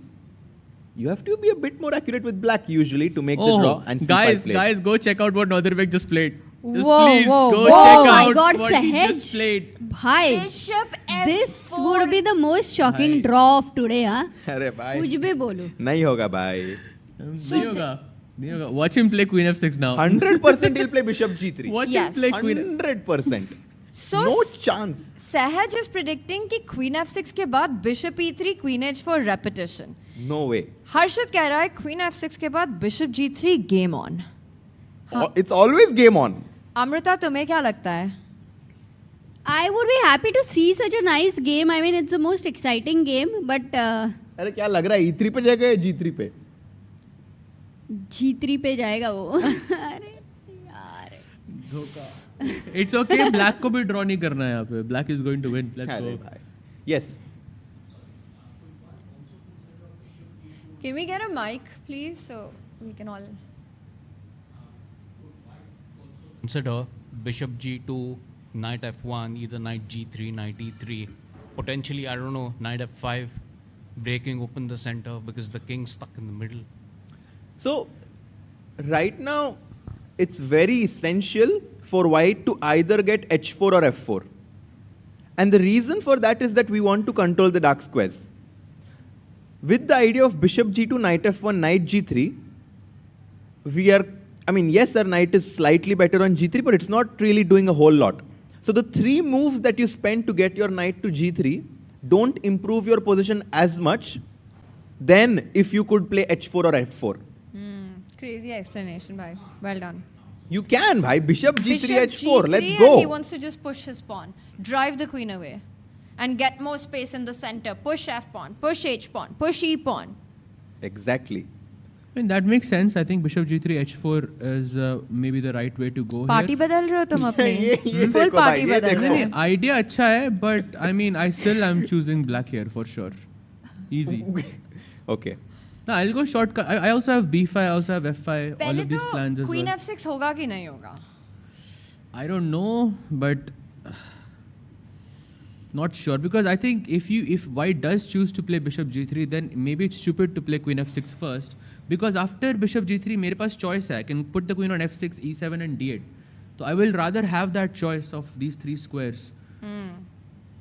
You have to be a bit more accurate with black usually to make the draw. And c5 played. guys, go check out what Northern just played. Just Whoa, please whoa, go whoa. check Oh my out God, what he Sahaj. just played. भाई, Bishop f4. this would be the most shocking draw of today, हाँ? अरे भाई. कुछ भी बोलो. नहीं होगा भाई. नहीं होगा. Watch him play Queen f6 now. 100% he'll play Bishop g3. Watch Yes. him play Queen. 100%. So No chance. Sahaj is predicting कि Queen f6 के बाद Bishop e3, Queen h4 repetition. No way. हर्षित कह रहा है Queen f6 के बाद Bishop g3 game on. It's always game on. Amrita तुम्हें क्या लगता है? I would be happy to see such a nice game. I mean, it's the most exciting game, but अरे क्या लग रहा है e3 पे जाएगा या g3 पे? g3 पे जाएगा वो. अरे यार. धोखा. It's okay. Black को भी draw नहीं करना है यहाँ पे. Black is going to win. Let's go. Yes. Can we get a mic, please, so we can all... Consider bishop g2, knight f1, either knight g3, knight e3. Potentially, I don't know, knight f5, breaking open the center because the king's stuck in the middle. So, right now, it's very essential for white to either get h4 or f4. And the reason for that is that we want to control the dark squares. With the idea of bishop g2, knight f1, knight g3, we are, I mean, yes, our knight is slightly better on g3, but it's not really doing a whole lot. So the 3 moves that you spend to get your knight to g3 don't improve your position as much than if you could play h4 or f4. Crazy explanation, bhai. Well done. You can, bhai. Bishop g3, Bishop h4. G3, Let's go. And he wants to just push his pawn, drive the queen away, and get more space in the center. Push f pawn, push h pawn, push e pawn. Exactly. I mean, that makes sense. I think bishop g3, h4 is maybe the right way to go Party here. बदल रहे हो तुम अपनी. ये Full देखो party भाई, ये बदल रहे नहीं, हो. idea अच्छा है, but I mean, I still am choosing black here for sure. Easy. Okay. No, I'll go shortcut. I also have b5, I also have f5, all पहले of these plans तो as queen well. f6 होगा कि नहीं होगा? I don't know, but not sure, because I think if white does choose to play bishop g3, then maybe it's stupid to play queen f6 first, because after bishop g3 मेरे पास choice है. I can put the queen on f6, e7 and d8. So I will rather have that choice of these 3 squares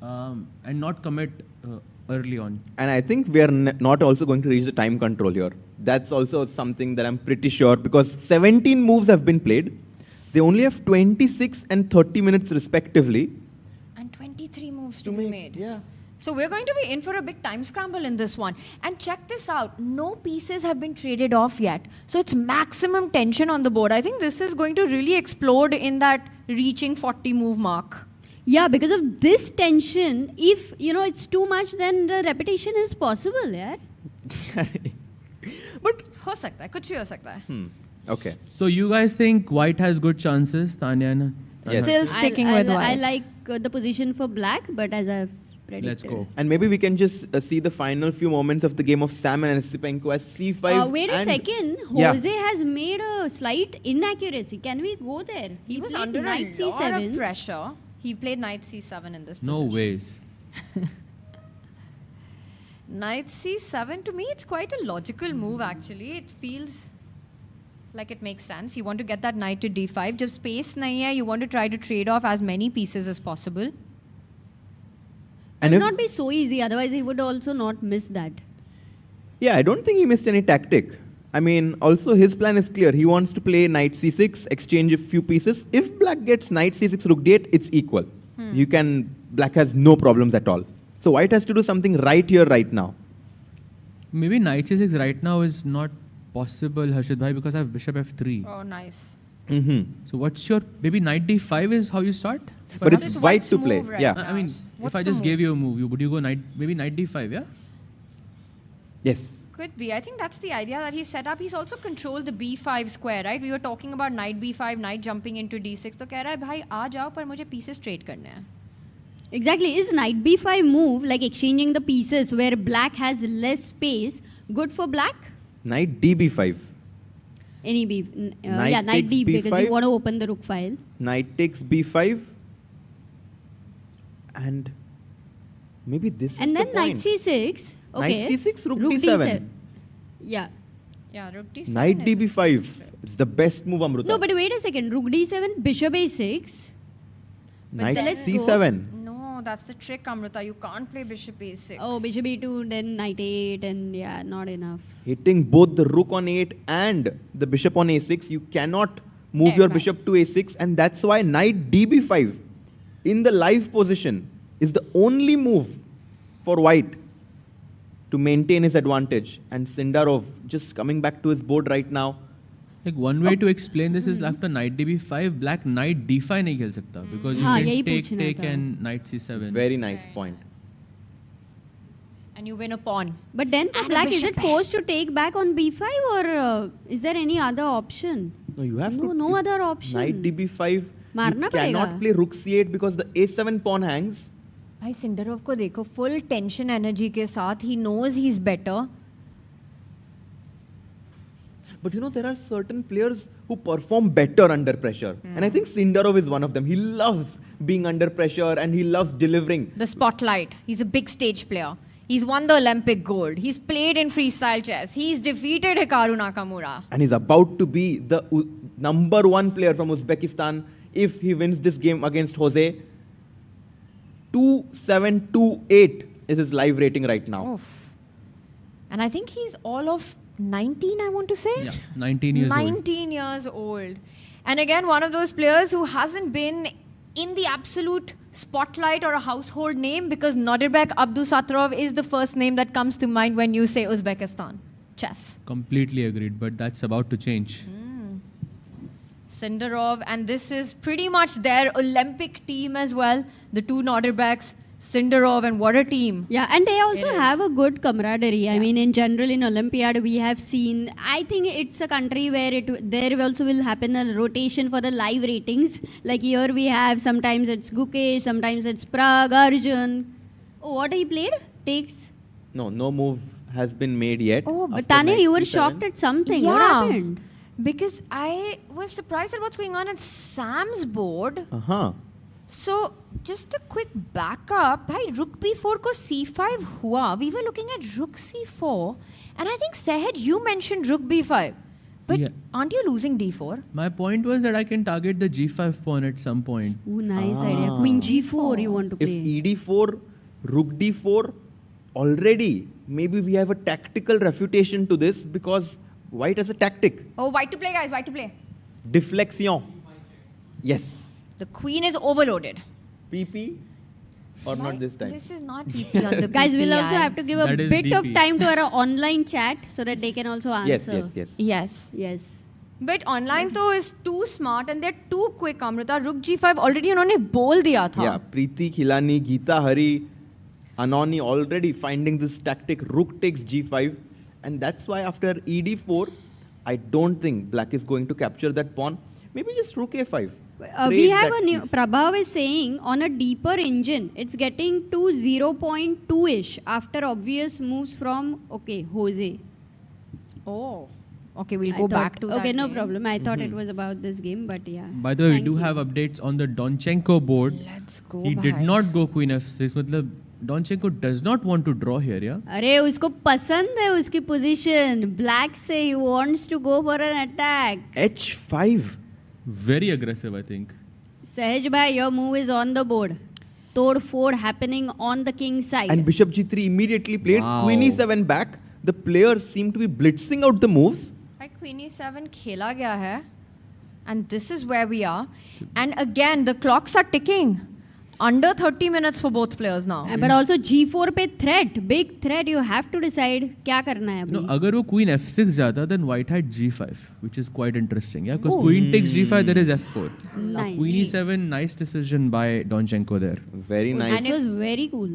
and not commit early on. And I think we are not also going to reach the time control here. That's also something that I'm pretty sure, because 17 moves have been played. They only have 26 and 30 minutes respectively. And 23 moves to be made. Yeah. So we're going to be in for a big time scramble in this one. And check this out. No pieces have been traded off yet. So it's maximum tension on the board. I think this is going to really explode in that reaching 40 move mark. Yeah, because of this tension, if it's too much, then the repetition is possible, yeah. But हो सकता है, कुछ भी हो सकता है. Okay. So you guys think white has good chances, Tanya? And Yes. Still sticking with white. I like the position for black, but as I've predicted. Let's go. And maybe we can just see the final few moments of the game of Salmon and Esipenko as c5. Wait a and second. Yeah. Jose has made a slight inaccuracy. Can we go there? He was played under knight a lot c7. of pressure. He played knight c7 in this No position. ways. Knight c7, to me, it's quite a logical move, actually. It feels like it makes sense. You want to get that knight to d5. Jab space nahi hai, you want to try to trade off as many pieces as possible. And It if, would not be so easy. Otherwise, he would also not miss that. yeah, I don't think he missed any tactic. I mean, also his plan is clear. He wants to play knight c6, exchange a few pieces. If black gets knight c6, rook d8, it's equal. Black has no problems at all. So white has to do something right here, right now. Maybe knight c6 right now is not possible, Harshit bhai, because I have bishop f3. Oh, nice. So what's your, maybe knight d5 is how you start? But it's It's white white's to play. move right Yeah. now. I mean, What's if I the just move? gave you a move, would you go maybe knight d5, yeah? Yes. Could be. I think that's the idea that he set up. He's also controlled the b5 square, right? We were talking about knight b5, knight jumping into d6. तो कह रहा है भाई आ जाओ पर मुझे pieces trade करने हैं. Exactly. Is knight b5 move, like exchanging the pieces where black has less space, good for black? Knight db5. Any b, Knight yeah, knight takes d because b5. you want to open the rook file. Knight takes b5. And maybe this is And the then knight point. c6. Okay. Knight c6, rook d7. Yeah. Yeah, rook d7. Knight is- db5. It's the best move, Amruta. No, but wait a second. Rook d7, bishop a6. Knight then let's c7. No, that's the trick, Amrita. You can't play bishop a6. Oh, bishop e2, then knight 8, and yeah, not enough. Hitting both the rook on 8 and the bishop on a6, you cannot move your bishop to a6, and that's why knight db5 in the live position is the only move for white to maintain his advantage. And Sindarov just coming back to his board right now. Like one way to explain this is after knight db5, black knight d5 नहीं खेल सकता because you हाँ, can यही take पूछना था. and knight c7. Very nice point. And you win a pawn. But then for And a black, is bishop it forced to take back on b5 or is there any other option? No, you have to. No other option. Knight db5. मारना You cannot पड़ेगा. play rook c8 because the a7 pawn hangs. भाई सिंडरोव को देखो full tension energy के साथ. He knows he's better. But you know, there are certain players who perform better under pressure. And I think Sindarov is one of them. He loves being under pressure and he loves delivering. The spotlight. He's a big stage player. He's won the Olympic gold. He's played in freestyle chess. He's defeated Hikaru Nakamura. And he's about to be the number one player from Uzbekistan if he wins this game against Jose. 2-7-2-8 is his live rating right now. Oof. And I think he's all of 19, I want to say. Yeah, 19 years old. 19 years old. And again, one of those players who hasn't been in the absolute spotlight or a household name because Nodirbek Abdusattorov is the first name that comes to mind when you say Uzbekistan. Chess. Completely agreed, but that's about to change. Sindarov, and this is pretty much their Olympic team as well. The two Nodirbeks, Sindarov, and what a team. Yeah, and they also It is. have a good camaraderie. I mean, in general, in Olympiad, we have seen, I think it's a country where there also will happen a rotation for the live ratings. Like here we have, sometimes it's Gukesh, sometimes it's Prag, Arjun. Oh, what he played? Takes. No move has been made yet. Oh, but after Tanya, knight you were c7. shocked at something. Yeah. What happened? Because I was surprised at what's going on at Sam's board. Uh-huh. So, just a quick backup. Bhai, rook b4 ko c5 hua. We were looking at rook c4. And I think, Sehaj, you mentioned rook b5. But Yeah. aren't you losing d4? My point was that I can target the g5 pawn at some point. Ooh, nice idea. Queen g4 you want to If play. ed4, rook d4, already maybe we have a tactical refutation to this because white has a tactic. Oh, white to play, guys. White to play. Deflexion. Yes. The queen is overloaded. PP or not this time? This is not PP on the Guys, we'll PPI. also have to give a That is bit of DP. time to our online chat so that they can also answer. Yes. Yes. But online though is too smart and they're too quick, Amrita. Rook g5 already उन्होंने बोल दिया था. Yeah, Preeti Khilani, Geeta Hari, Anoni already finding this tactic. Rook takes g5. And that's why after ed4, I don't think black is going to capture that pawn. Maybe just rook a5. We Trade have that a new, piece. Prabhav is saying on a deeper engine, it's getting to 0.2-ish after obvious moves from, Jose. Oh. Okay, we'll I go thought- back to that. Okay, no game. problem. I thought it was about this game, but yeah. By the way, we Thank do you. have updates on the Donchenko board. Let's go, He did bhai. not go queen f6. मतलब Donchenko does not want to draw here, yeah? अरे उसको पसंद है उसकी position. Black say he wants to go for an attack. h5. Very aggressive, I think. Sahaj bhai, your move is on the board. Tod ford happening on the king's side. And bishop g3 immediately played. Wow. Queen e7 back. The players seem to be blitzing out the moves. Queen e7 खेला गया है. And this is where we are. And again, the clocks are ticking. Under 30 minutes for both players now. But also G4 पे threat, big threat. You have to decide क्या करना है No, अभी. अगर वो Queen F6 जाता, then White had G5, which is quite interesting. Yeah, because Queen takes G5, there is F4. Nice. Queen E7, nice decision by Donchenko there. Very nice. This was very cool.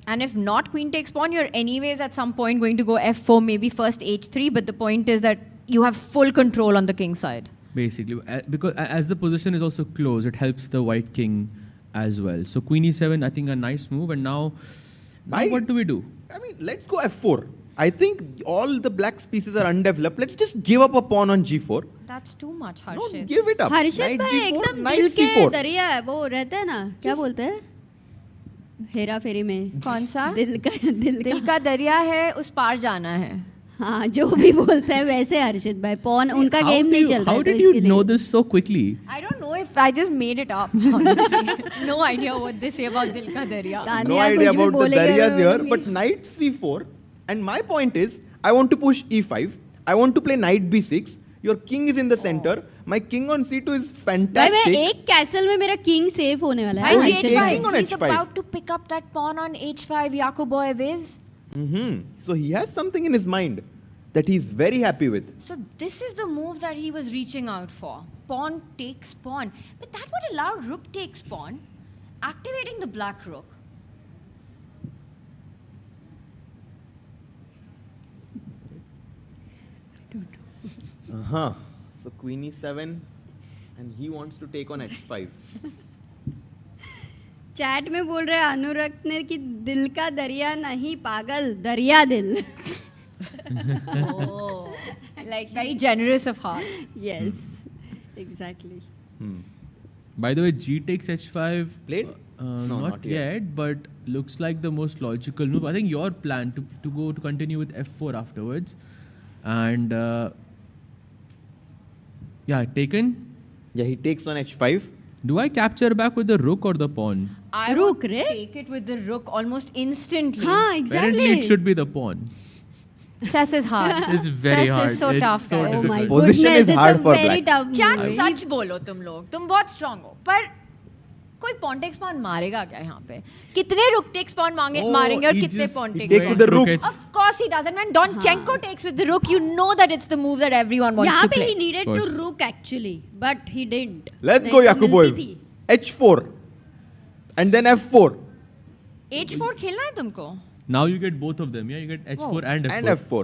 And if not queen takes pawn, you're anyways at some point going to go f4, maybe first h3. But the point is that you have full control on the king side. Basically, because as the position is also close, it helps the White King as well. So Queen E7, I think a nice move. And now what do we do? I mean, let's go F4. I think all the black pieces are undeveloped. Let's just give up a pawn on G4. That's too much, Harshit. No, give it up. Harshit Knight भाई G4, एकदम Knight दिल के C4. दरिया है वो रहते हैं ना क्या बोलते हैं हेरा फेरी में कौन सा? दिल का दरिया है उस पार जाना है. हाँ जो भी बोलते हैं वैसे हर्षित भाई पॉन उनका गेम नहीं चल रहा है How तो did you इसके लिए know this so quickly? I don't know if I just made it up. Honestly. No idea what they say about Dil Ka Darya. No idea about the Daryas here, but Knight C4. And my point is, I want to push E5. I want to play Knight B6. Your king is in the center. My king on C2 is भाई मैं fantastic. एक castle में मेरा king safe होने वाला है Why Harshit G5? भाई। King on He's H5. about to pick up that pawn on H5, Yakuboyev is. So he has something in his mind that he's very happy with. So this is the move that he was reaching out for. Pawn takes pawn. But that would allow rook takes pawn, activating the black rook. So Queen E7, and he wants to take on H5. Chat में बोल रहे हैं अनुरक्त ने कि दिल का दरिया नहीं पागल दरिया दिल Oh, like very generous of heart. yes exactly By the way, G takes H5. Played? No, Not not yet. yet, but looks like the most logical move. I think your plan to continue with F4 afterwards. And yeah, taken. Yeah, he takes on H5. Do I capture back with the rook or the pawn? I Rook, would right? take it with the rook almost instantly. हाँ Apparently, exactly it should be the pawn. Chess is hard. It's very Chess hard. is so It's tough. so guys. oh my difficult. Position goodness is it's hard a for very black. tough chat move. सच बोलो तुम लोग, तुम बहुत strong हो, पर कोई pawn takes pawn मारेगा क्या यहाँ पे? कितने rook takes pawn मारेंगे और he कितने just- pawn he takes takes pawn? with the rook. Of course he doesn't. When Donchenko takes with the rook, you know that it's the move that everyone wants यहाँ to पे play. he needed Of to course. rook actually but he didn't Let's नहीं go, तो मिलती Yakuboyev. थी। H4. And then F4. H4 खेलना है तुमको? Now you get both of them. Yeah, you get H4 and F4. And F4.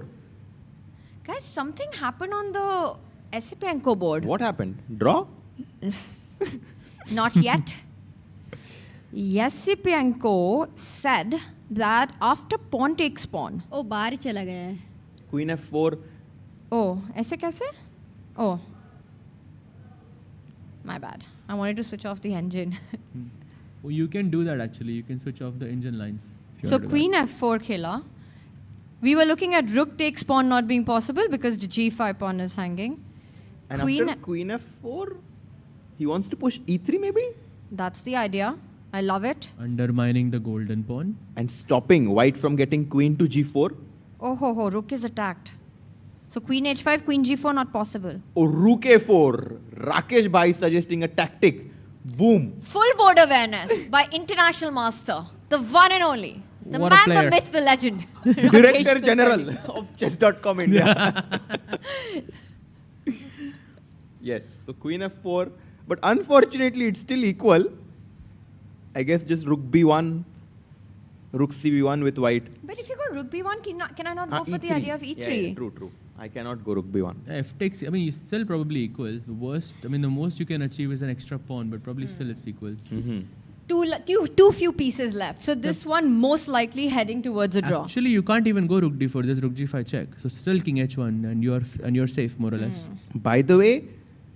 Guys, something happened on the Esipenko board. What happened? Draw? Not yet. Yesipenko said that after pawn takes pawn. ओ बाहर चला गया है Queen F4. Oh, ऐसे कैसे? Oh. My bad. I wanted to switch off the engine. Oh, you can do that actually. You can switch off the engine lines. if you So want to do queen f4 khela. We were looking at rook takes pawn not being possible because the g5 pawn is hanging. And Queen- after Queen F4, he wants to push E3 maybe? That's the idea. I love it. that. Undermining the golden pawn. And stopping White from getting Queen to G4. Oh ho ho, rook is attacked. So queen h5, queen g4 not possible. Oh, Rook A4. Rakesh Bhai suggesting a tactic. Boom. Full board awareness by international master, the one and only, the What a man, player. the myth, the legend. Director Rakesh General Kulkarni. of Chess.com India. Yes, so Queen F4. But unfortunately, it's still equal. I guess just Rook B1, Rook CB1 with White. But if you go rook b1, can I not go for the E3. idea of e3? Yeah, true. I cannot go Rook B1. F takes. I mean, it's still probably equal. The worst. I mean, the most you can achieve is an extra pawn, but probably still it's equal. Too few pieces left. So this one most likely heading towards a draw. Actually, you can't even go rook d4. There's rook g5 check. So still king h1, and you're safe more or less. By the way,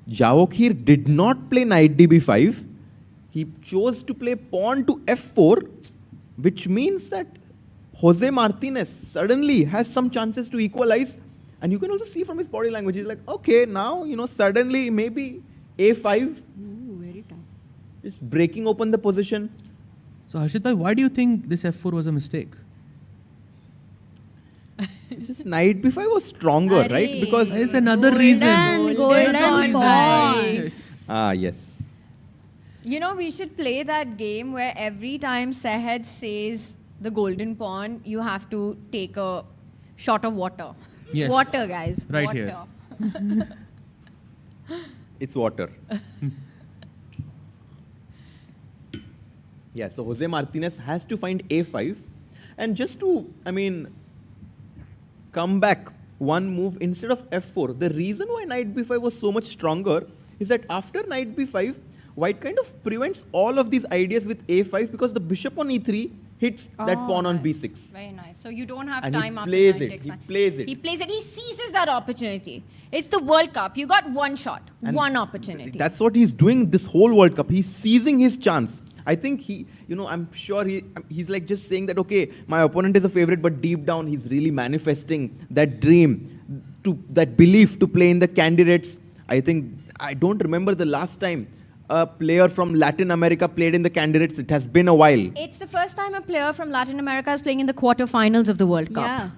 Jawokir did not play knight db5. He chose to play pawn to f4, which means that Jose Martinez suddenly has some chances to equalize. And you can also see from his body language, he's like, okay, now, suddenly maybe a5. Ooh, very tough Just breaking open the position. So Harshit bhai, why do you think this f4 was a mistake? It's just knight b5 was stronger, right? Because There's another reason. golden pawn yes. You know, we should play that game where every time Sehed says the golden pawn, you have to take a shot of water. Yes. Water, guys. Right water. here. It's water. Yeah, so Jose Martinez has to find a5. And just to, come back one move instead of f4, the reason why knight b5 was so much stronger is that after knight b5, white kind of prevents all of these ideas with a5 because the bishop on e3 hits that pawn on b6. Very nice. So you don't have And time he after plays knight it. takes He knight. plays it. He plays it. He seizes that opportunity. It's the World Cup. You got one shot, And one opportunity. That's what he's doing this whole World Cup. He's seizing his chance. I think I'm sure he's like just saying that, okay, my opponent is a favorite, but deep down he's really manifesting that dream, that belief to play in the candidates. I don't remember the last time a player from Latin America played in the candidates. It has been a while. It's the first time a player from Latin America is playing in the quarterfinals of the World Cup. Yeah.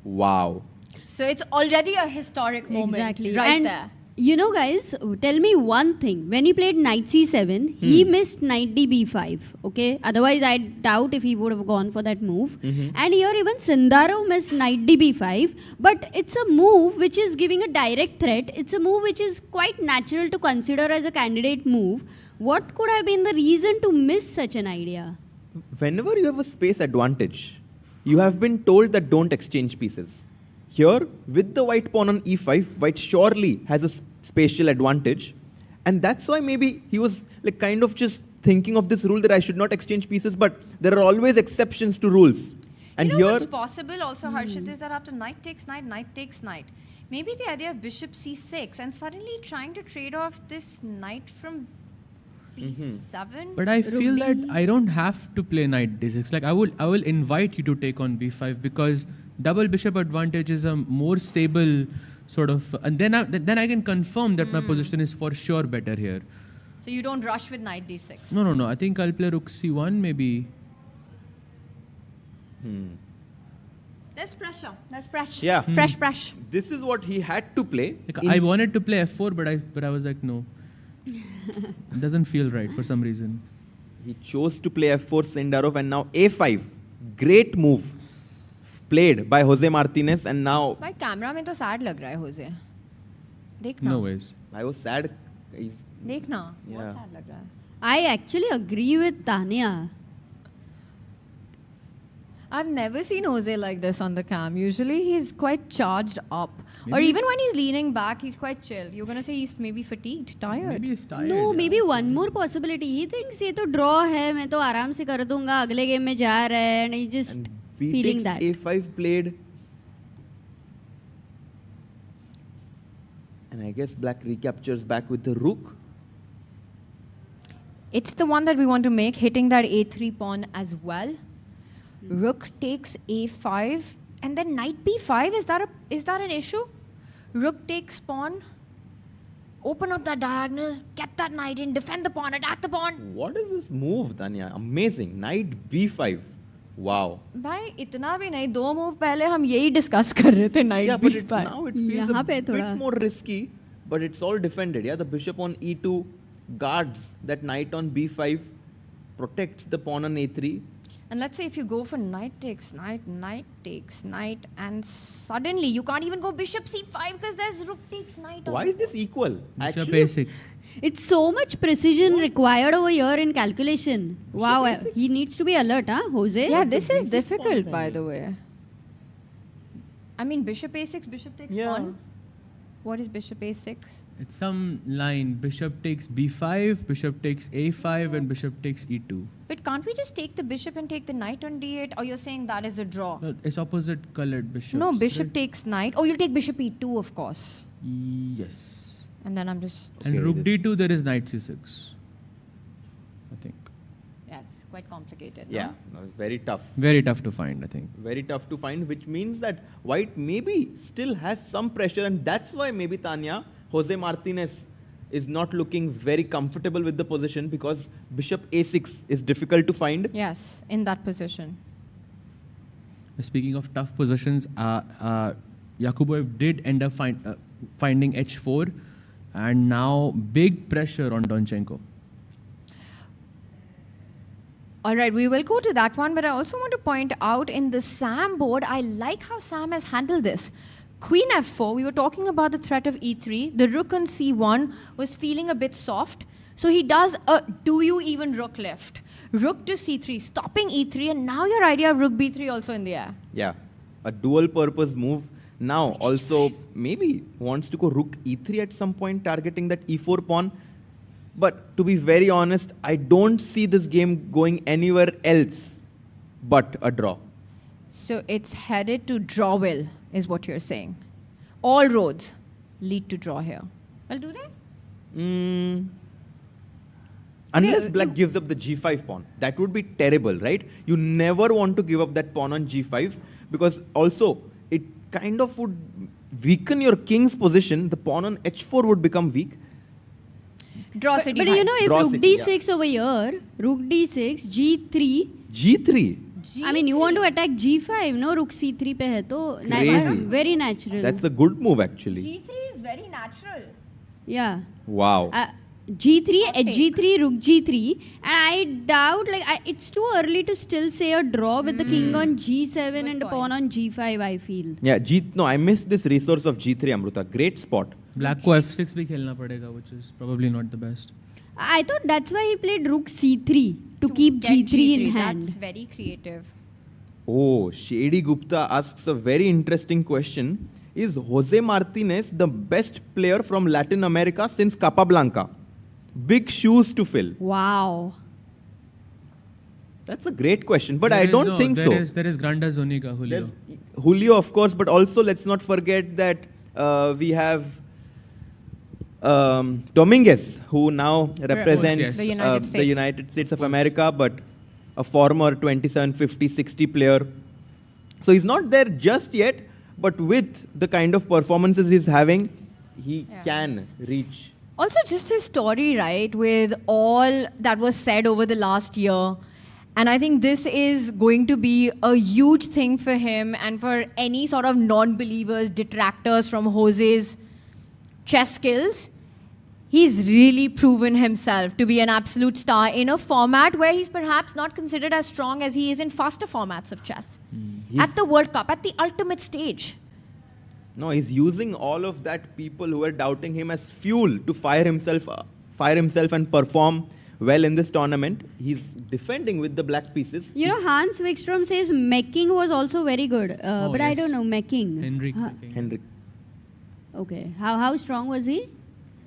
Wow. So it's already a historic moment. Exactly. Right And there. you know, guys, tell me one thing. When he played knight c7, he missed knight db5. Okay. Otherwise, I doubt if he would have gone for that move. And here even Sindaro missed knight db5. But it's a move which is giving a direct threat. It's a move which is quite natural to consider as a candidate move. What could have been the reason to miss such an idea? Whenever you have a space advantage, you have been told that don't exchange pieces. Here, with the white pawn on e5, white surely has a spatial advantage. And that's why maybe he was like kind of just thinking of this rule that I should not exchange pieces, but there are always exceptions to rules. And You know here, what's possible also, Harshit, is that after knight takes knight, knight takes knight, maybe the idea of bishop c6 and suddenly trying to trade off this knight from b7. But I feel that I don't have to play knight d6. Like I will invite you to take on b5 because double bishop advantage is a more stable sort of, and then I can confirm that my position is for sure better here. So you don't rush with knight d6. No. I think I'll play rook c1 maybe. There's pressure. There's pressure. yeah, Fresh pressure. this is what he had to play. Like, I wanted to play f4, but I was like no. It doesn't feel right for some reason. He chose to play f4 Sendarov and now a5. Great move played by Jose Martinez and now भाई camera में तो sad लग रहा है होजे. देखना. No ways. I was sad. देखना. Yeah. बहुत sad लग रहा है. I actually agree with Tanya. I've never seen Jose like this on the cam. Usually he's quite charged up. Maybe Or even he's- when he's leaning back, he's quite chill. You're going to say he's maybe fatigued, tired. Maybe he's tired. No, maybe one more possibility. He thinks ये तो draw है, मैं तो आराम से कर दूंगा, अगले game में जा रहा है, and he just B feeling takes that. a5 played. And I guess black recaptures back with the rook. It's the one that we want to make, hitting that a3 pawn as well. Rook takes a5, and then knight b5. Is that an issue? Rook takes pawn. Open up that diagonal, get that knight in, defend the pawn, attack the pawn. What is this move, Tanya? Amazing. Knight b5. Wow. भाई इतना भी नहीं, 2 move पहले हम यही discuss कर रहे थे knight Yeah, but b5. now it feels यहाँ a पे bit थोड़ा- more risky, but it's all defended. Yeah, the bishop on e2 guards that knight on b5, protects the pawn on a3. And let's say if you go for knight takes knight, knight takes knight, and suddenly you can't even go bishop c5 because there's rook takes knight. Why is this equal? Bishop Actually, a6. It's so much precision required over here in calculation. Wow, he needs to be alert, huh, Jose? Yeah, this is difficult, by the way. I mean, bishop a6, bishop takes pawn. What is bishop a6? It's some line. Bishop takes b5, bishop takes a5, and bishop takes e2. But can't we just take the bishop and take the knight on d8? Or you're saying that is a draw? No, it's opposite colored bishops. No, bishop right? takes knight. Oh, you'll take bishop e2, of course. Yes. And then I'm just... And rook d2, there is knight c6. I think. Yeah, it's quite complicated. no? Yeah, no, very tough. Very tough to find, I think. Very tough to find, which means that white maybe still has some pressure, and that's why maybe Tanya, Jose Martinez is not looking very comfortable with the position because bishop a6 is difficult to find. Yes, in that position. Speaking of tough positions, Yakuboev did end up finding h4, and now big pressure on Donchenko. All right, we will go to that one, but I also want to point out in the Sam board, I like how Sam has handled this. Queen f4, we were talking about the threat of e3. The rook on c1 was feeling a bit soft. So he does a do you even rook left. Rook to c3, stopping e3, and now your idea of rook b3 also in the air. Yeah, a dual purpose move. Now also maybe wants to go rook e3 at some point, targeting that e4 pawn. But to be very honest, I don't see this game going anywhere else but a draw. So it's headed to draw will, is what you're saying. All roads lead to draw here. Well, do they? Unless black gives up the g5 pawn. That would be terrible, right? You never want to give up that pawn on g5 because also it kind of would weaken your king's position. The pawn on h4 would become weak. Draw city. But you know, if rook d6 over here, rook d6, g3. G3? I mean, you want to attack g5, no? Rook c3 pe hai to very natural. That's a good move actually. G3 is very natural. Yeah. Wow. G3, H3, Rook G3, and I doubt, it's too early to still say a draw with the king on G7 and a pawn on G5, I feel. Yeah, I missed this resource of G3, Amruta. Great spot. Black ko f6 bhi khelna padega, which is probably not the best. I thought that's why he played Rook C3, to keep G3 in hand. That's very creative. Oh, Shady Gupta asks a very interesting question. Is Jose Martinez the best player from Latin America since Capablanca? Big shoes to fill. Wow. That's a great question, but I don't think so. There is Granda Zuniga, Julio. There's Julio, of course, but also let's not forget that we have Dominguez, who now represents the United States of America, but a former 27, 50, 60 player. So he's not there just yet, but with the kind of performances he's having, he can reach. Also, just his story, right, with all that was said over the last year. And I think this is going to be a huge thing for him and for any sort of non-believers, detractors from Jose's chess skills. He's really proven himself to be an absolute star in a format where he's perhaps not considered as strong as he is in faster formats of chess. At the World Cup, at the ultimate stage. No, he's using all of that people who are doubting him as fuel to fire himself and perform well in this tournament. He's defending with the black pieces. You know, Hans Wikström says Mecking was also very good, but I don't know, Mecking. Henrik. Okay, how strong was he?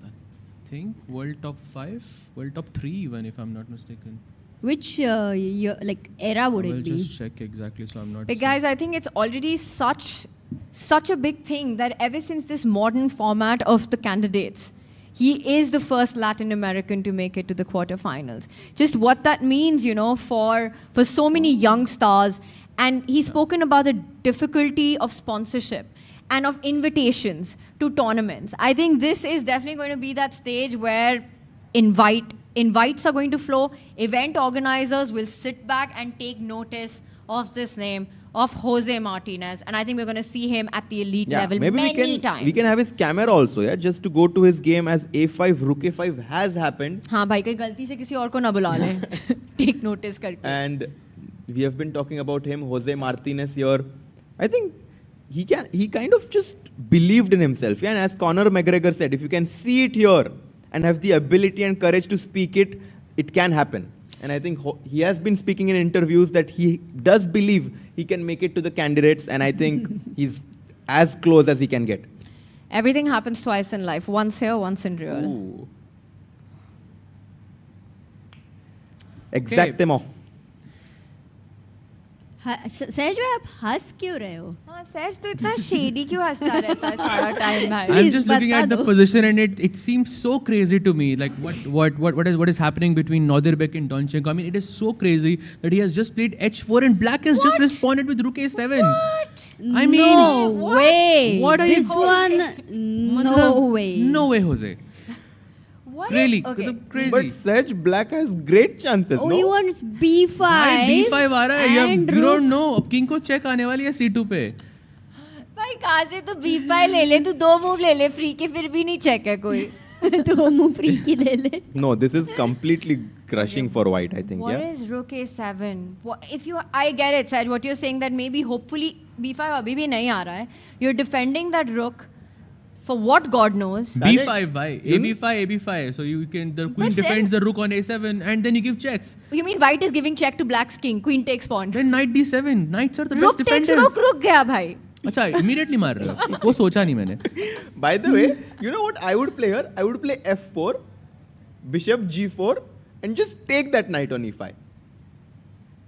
I think world top 5, world top 3 even, if I'm not mistaken. Which era would it be? I'll just check exactly, so I'm not. But guys, I think it's already such a big thing that ever since this modern format of the candidates, he is the first Latin American to make it to the quarterfinals. Just what that means, for so many young stars. And he's spoken about the difficulty of sponsorship and of invitations to tournaments. I think this is definitely going to be that stage where invites are going to flow. Event organizers will sit back and take notice of this name of Jose Martinez, and I think we're going to see him at the elite level many times. We can have his camera also, just to go to his game as A5, Rook A5 has happened. हाँ भाई कहीं गलती से किसी और को ना बुला ले. Take notice करके. And we have been talking about him, Jose Martinez here. I think he kind of just believed in himself. And as Conor McGregor said, if you can see it here and have the ability and courage to speak it, it can happen. And I think he has been speaking in interviews that he does believe he can make it to the candidates, and I think he's as close as he can get. Everything happens twice in life, once here, once in real. Ooh. Exactement. सहज भाई आप हंस क्यों रहे हो? हाँ सहज तो इतना shady क्यों हंसता रहता है सारा time भाई? I'm just looking at the position and it seems so crazy to me. Like what is happening between Nodirbek and Donchenko? I mean, it is so crazy that he has just played H4 and Black has just responded with Rook A7. What? I mean, no way. What are this one? No way. No way, Jose. What really? Okay. Crazy. But Sej Black has great chances, no? He wants B5. B5 आ रहा है. You don't know. अब king को check आने वाली है C2 पे. भाई कहाँ से तो B5 ले ले, तू 2 मूव ले ले फ्री के, फिर भी नहीं चेक है कोई. तो वो move free की ले ले. No, this is completely crushing for white, I think. What Yeah. is rook a7? If you, I get it, Saj. What you're saying that maybe hopefully b5 अभी भी नहीं आ रहा है. You're defending that rook for what God knows. B5 by AB5. So you can the queen But defends the rook on A7 and then you give checks. You mean white is giving check to black's king? Queen takes pawn. Then knight D7. Knights are the Rook best takes defenders. rook गया भाई. अच्छा immediately मार रहे हो वो सोचा नहीं मैंने. By the way, you know what I would play here? I would play f4, bishop g4, and just take that knight on e5.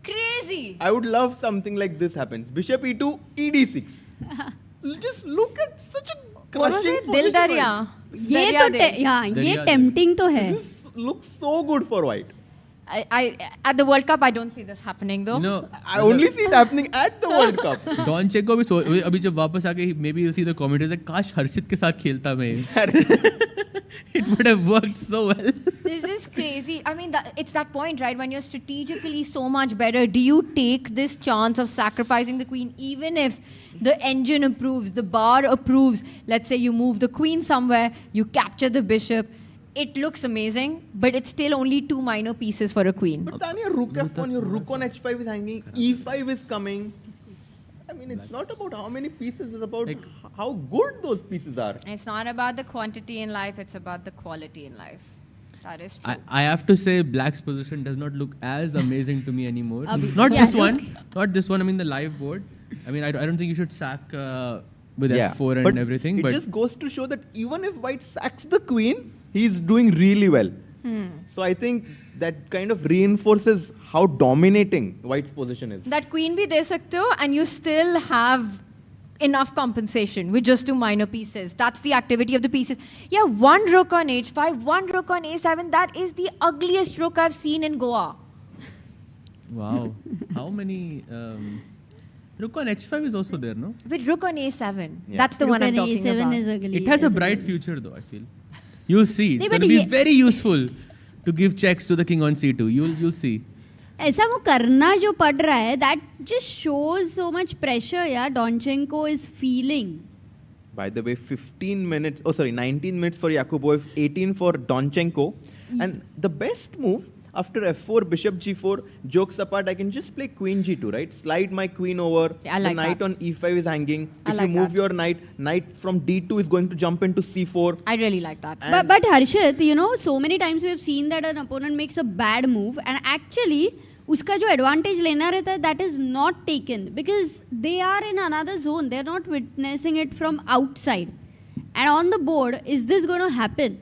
Crazy. I would love something like this happens. Bishop e2, ed6. Just look at such a What was crushing it? Dil Darya. ये तो हाँ ये tempting तो है. This looks so good for white. I at the World Cup I don't see this happening though. No, I only see it happening at the World Cup. Don Checo भी अभी जब वापस आके maybe you'll see the commentators like काश हर्षित के साथ खेलता मैं. It would have worked so well. This is crazy. I mean, it's that point, right? When you're strategically so much better, do you take this chance of sacrificing the queen even if the engine approves, the bar approves? Let's say you move the queen somewhere, you capture the bishop. It looks amazing, but it's still only two minor pieces for a queen. But Tanya, rook f1, your rook on h5 is hanging, e5 is coming. I mean, it's not about how many pieces, it's about how good those pieces are. It's not about the quantity in life, it's about the quality in life. That is true. I have to say black's position does not look as amazing to me anymore. Not yeah, this one. Not this one. I mean the live board. I mean I don't think you should sack with f4 and but everything. It But just goes to show that even if white sacks the queen, he's doing really well. So I think that kind of reinforces how dominating white's position is. That queen bhi de sakte ho and you still have enough compensation with just two minor pieces. That's the activity of the pieces. Yeah, one rook on h5, one rook on a7. That is the ugliest rook I've seen in Goa. wow, how many? Rook on h5 is also there, no? With rook on a7. Yeah. That's the Rook one I'm on talking A7 about. is ugly. It has a Is bright ugly. future though. I feel. You'll see. It's नहीं, going but to be ये- very useful to give checks to the king on c2. You'll see. ऐसा वो करना जो पड़ रहा है that just shows so much pressure yeah Donchenko is feeling. By the way, 19 minutes for Yakubov, 18 for Donchenko. And the best move after f4, bishop g4, jokes apart, I can just play queen g2, right? Slide my queen over. I like the knight that. on e5 is hanging. I If like you move that. your knight from d2 is going to jump into c4. I really like that. But Harshit, you know, so many times we have seen that an opponent makes a bad move and actually उसका जो advantage लेना रहता है that is not taken because they are in another zone. They are not witnessing it from outside. And on the board, is this going to happen?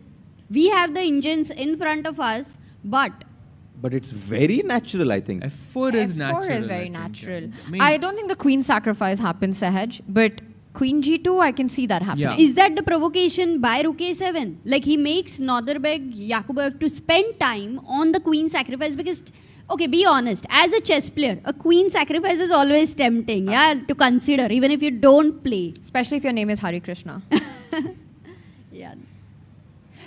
We have the engines in front of us, but it's very natural, I think. f4 is natural. F4 is I very think. natural. I mean- I don't think the queen sacrifice happens, Sahaj, but queen g2, I can see that happening. Yeah. is that the provocation by rook a7? Like he makes Northerbeg Yakubov to spend time on the queen sacrifice because, okay, be honest, as a chess player, a queen sacrifice is always tempting, yeah, to consider, even if you don't play. Especially if your name is Hari Krishna. Yeah.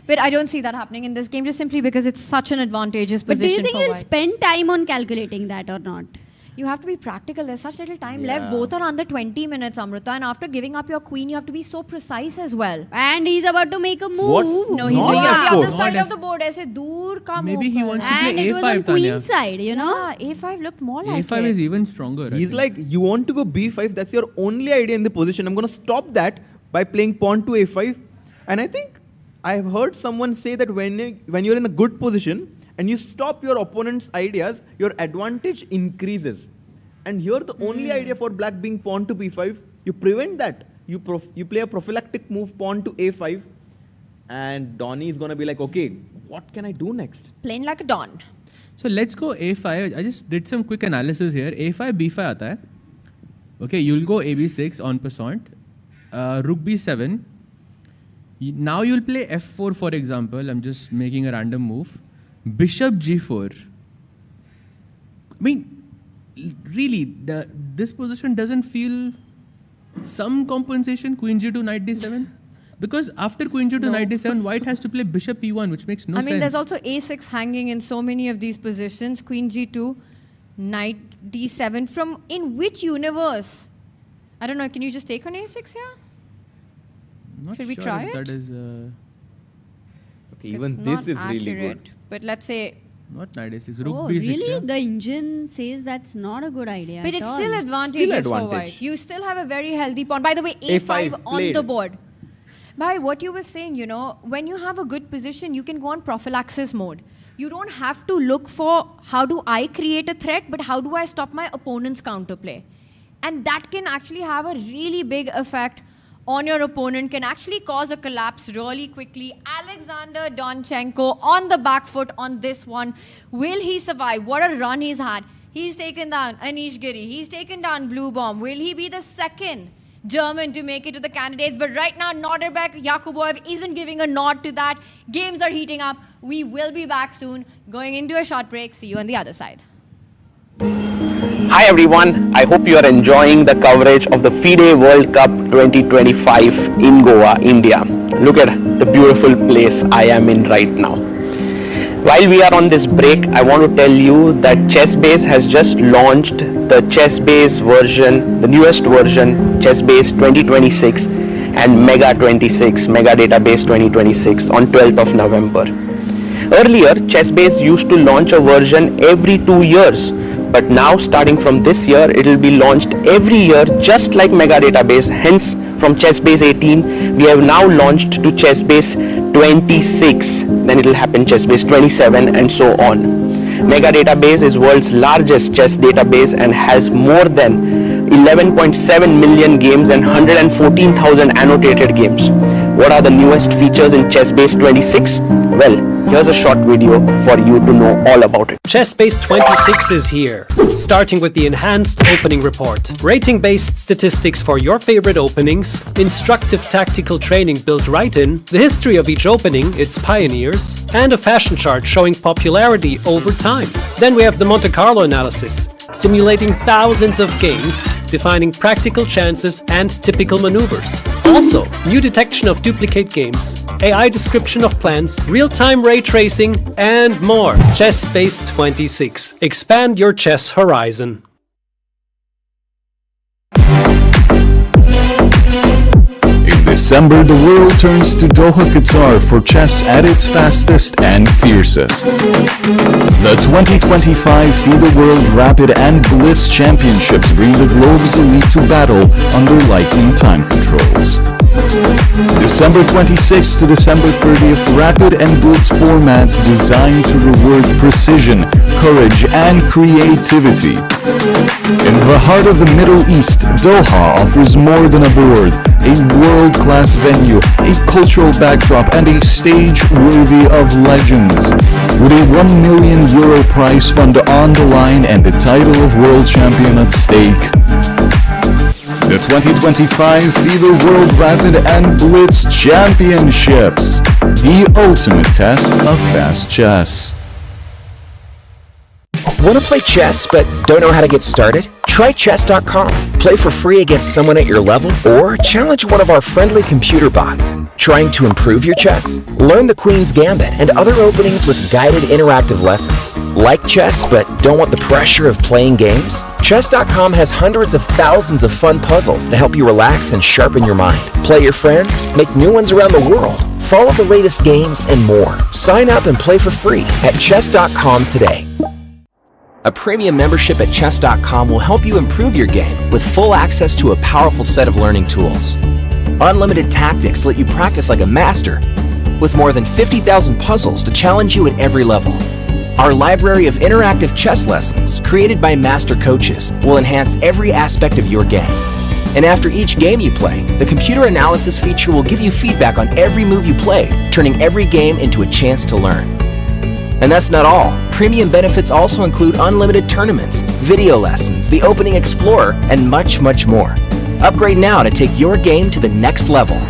But I don't see that happening in this game just simply because it's such an advantageous But do you position think for he'll white. spend time on calculating that or not? You have to be practical. There's such little time Yeah. left. Both are under 20 minutes, Amrita. And after giving up your queen, you have to be so precise as well. And he's about to make a move. What? No, he's Not doing it on the F4. other side Not of the board. ऐसे दूर का Maybe move he कर wants रहा है. to And play it was A5, on queen Tanya. side, you know? Yeah, a5 looked more like a5 it. is even stronger. I He's think. like, you want to go b5, that's your only idea in the position. I'm going to stop that by playing pawn to a5. And I think I've heard someone say that when you're in a good position and you stop your opponent's ideas, your advantage increases. And here the only idea for black being pawn to b5, you prevent that. You play a prophylactic move pawn to a5. And Donnie is going to be like, okay, what can I do next? Playing like a don. So let's go a5. I just did some quick analysis here. a5, b5 आता है. Okay, you'll go ab6 en passant. Rook b7. Now you'll play f4, for example. I'm just making a random move. Bishop g4. I mean, really, this position doesn't feel some compensation. Queen g2, knight d7. Because after queen g2, knight d7, white has to play bishop e1, which makes no I sense. mean, there's also a6 hanging in so many of these positions. Queen g2, knight d7. From in which universe? I don't know. Can you just take on a6 here? Not Should we sure try if it? That is. Okay, even It's this not is really accurate, good. But let's say. Not 96. Oh, Rugby 6. really? Yeah? The engine says that's not a good idea. But at it's all. still advantages for advantage. white. You still have a very healthy pawn. By the way, A5 on played. the board. By what you were saying, you know, when you have a good position, you can go on prophylaxis mode. You don't have to look for how do I create a threat, but how do I stop my opponent's counterplay. And that can actually have a really big effect on your opponent, can actually cause a collapse really quickly. Alexander Donchenko on the back foot on this one. Will he survive? What a run he's had. He's taken down Anish Giri. He's taken down Blue Bomb. Will he be the second German to make it to the candidates? But right now, Norderbeck Yakuboev isn't giving a nod to that. Games are heating up. We will be back soon. Going into a short break. See you on the other side. Hi everyone, I hope you are enjoying the coverage of the FIDE World Cup 2025 in Goa, India. Look at the beautiful place I am in right now. While we are on this break, I want to tell you that ChessBase has just launched the ChessBase version, the newest version, ChessBase 2026 and Mega 26, Mega Database 2026 on 12th of November. Earlier, ChessBase used to launch a version every 2 years. But now, starting from this year, it will be launched every year, just like Mega Database. Hence, from ChessBase 18, we have now launched to ChessBase 26. Then it will happen ChessBase 27 and so on. Mega Database is world's largest chess database and has more than 11.7 million games and 114,000 annotated games. What are the newest features in ChessBase 26? Well, here's a short video for you to know all about it. ChessBase 26 is here, starting with the enhanced opening report, rating-based statistics for your favorite openings, instructive tactical training built right in, the history of each opening, its pioneers, and a fashion chart showing popularity over time. Then we have the Monte Carlo analysis, simulating thousands of games, defining practical chances and typical maneuvers. Also, new detection of duplicate games, AI description of plans, real-time ray tracing, and more. ChessBase 26. Expand your chess horizon. In December, the world turns to Doha, Qatar for chess at its fastest and fiercest. The 2025 FIDE World Rapid and Blitz Championships bring the globe's elite to battle under lightning time controls. December 26th to December 30th, Rapid and Blitz formats designed to reward precision, courage, and creativity. In the heart of the Middle East, Doha offers more than a board, a world-class venue, a cultural backdrop, and a stage worthy of legends. With a €1 million prize fund on the line and the title of world champion at stake. The 2025 FIDE World Rapid and Blitz Championships, the ultimate test of fast chess. Want to play chess but don't know how to get started? Try Chess.com. Play for free against someone at your level or challenge one of our friendly computer bots. Trying to improve your chess? Learn the Queen's Gambit and other openings with guided interactive lessons. Like chess but don't want the pressure of playing games? Chess.com has hundreds of thousands of fun puzzles to help you relax and sharpen your mind. Play your friends, make new ones around the world, follow the latest games, and more. Sign up and play for free at Chess.com today. A premium membership at Chess.com will help you improve your game with full access to a powerful set of learning tools. Unlimited tactics let you practice like a master, with more than 50,000 puzzles to challenge you at every level. Our library of interactive chess lessons, created by master coaches, will enhance every aspect of your game. And after each game you play, the computer analysis feature will give you feedback on every move you played, turning every game into a chance to learn. And that's not all. Premium benefits also include unlimited tournaments, video lessons, the Opening Explorer, and much, much more. Upgrade now to take your game to the next level.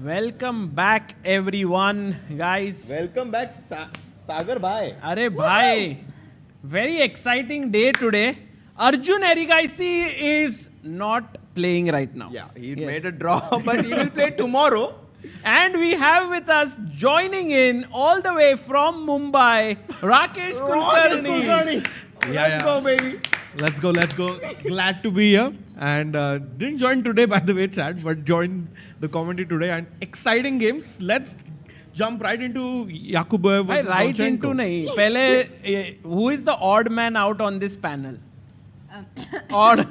Welcome back, everyone, guys. Welcome back, Sagar bhai. Arey bhai, very exciting day today. Arjun Erigaisi is not playing right now. Yeah, he made a draw, but he will play tomorrow. And we have with us, joining in all the way from Mumbai, Rakesh Kulkarni. Let's go, baby. Let's go. Glad to be here. And didn't join today, by the way, chat, but joined the commentary today. And exciting games. Let's jump right into Yakubev versus Right Donchenko. into nahi. Pehle, who is the odd man out on this panel? Odd.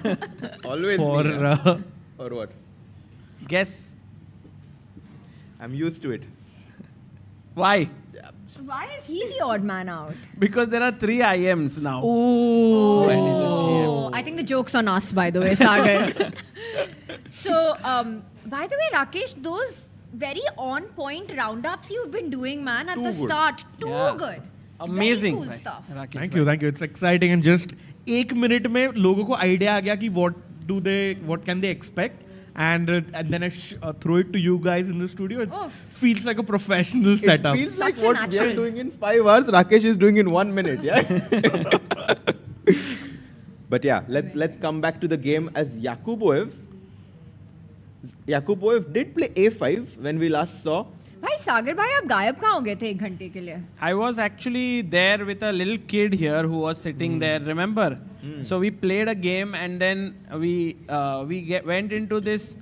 Always For, me, yeah. Or what? Guess. I'm used to it. Why? Why is he the odd man out? Because there are 3 IMs now. Oh, I think the joke's on us, by the way, Sagar. So, by the way, Rakesh, those very on-point roundups you've been doing, man, at Too the good. start. Too good. Amazing. Very cool stuff. Thank you. It's exciting. And just 1 minute में लोगों को idea आ गया कि what can they expect. And then I throw it to you guys in the studio. It feels like a professional setup. It feels like what we are doing in 5 hours, Rakesh is doing in 1 minute. Yeah. But yeah, let's come back to the game as Yakubev did play A5 when we last saw. भाई सागर भाई आप गायब कहाँ हो गए थे 1 घंटे के लिए? I was actually there with a little kid here who was sitting there, remember? So we played a game and then we went into this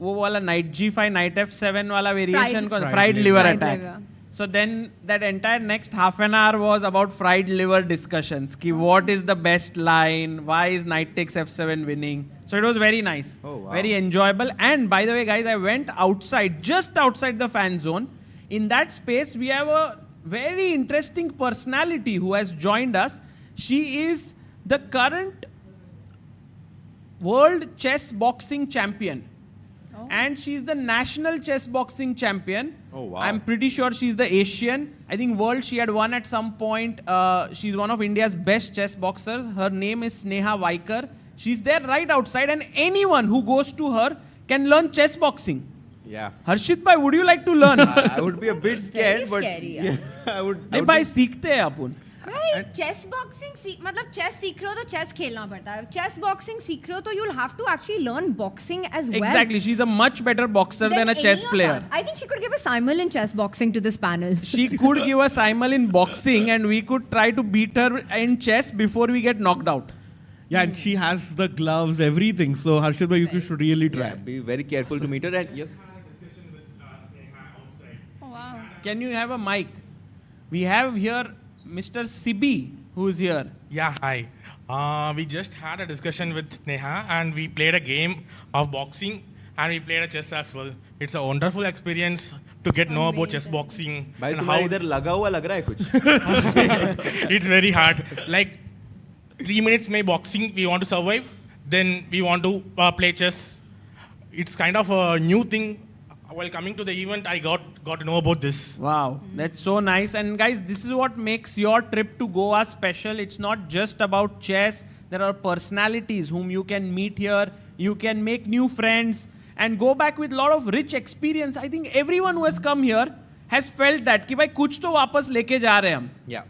वो वाला knight G5, knight F7 वाला variation, fried liver attack. So then that entire next half an hour was about fried liver discussions. Ki what is the best line? Why is knight takes F7 winning? So it was very nice, very enjoyable. And by the way, guys, I went outside, just outside the fan zone. In that space, we have a very interesting personality who has joined us. She is the current world chess boxing champion. And she's the national chess boxing champion. Oh, wow. I'm pretty sure she's the Asian. I think world she had won at some point. She's one of India's best chess boxers. Her name is Sneha Vaikar. She's there right outside, and anyone who goes to her can learn chess boxing. Yeah. Harshit bhai, would you like to learn? I would be a bit scared, but scary, yeah, I would. नहीं भाई सीखते हैं अपन. भाई chess boxing मतलब chess सीख रहे हो तो chess खेलना पड़ता है. Chess boxing सीख रहे हो तो you'll have to actually learn boxing as well. Exactly. She's a much better boxer than a chess player. I think she could give a simul in chess boxing to this panel. She could give a simul in boxing, and we could try to beat her in chess before we get knocked out. Yeah, and she has the gloves, everything. So Harshit bhai, you should really try. Yeah, be very careful to meet her. And yes. Oh, wow. Can you have a mic? We have here Mr. Sibi, who is here. Yeah, hi. We just had a discussion with Sneha and we played a game of boxing and we played a chess as well. It's a wonderful experience to get know about chess boxing. भाई and तुम्हारा how इधर लगा हुआ लग रहा है कुछ. it's very hard. Like 3 minutes may boxing we want to survive, then we want to play chess. It's kind of a new thing. While coming to the event, I got to know about this. Wow, that's so nice. And guys, this is what makes your trip to Goa special. It's not just about chess. There are personalities whom you can meet here. You can make new friends and go back with a lot of rich experience. I think everyone who has come here has felt that कि भाई कुछ तो वापस लेके जा रहे हैं हम. Yeah.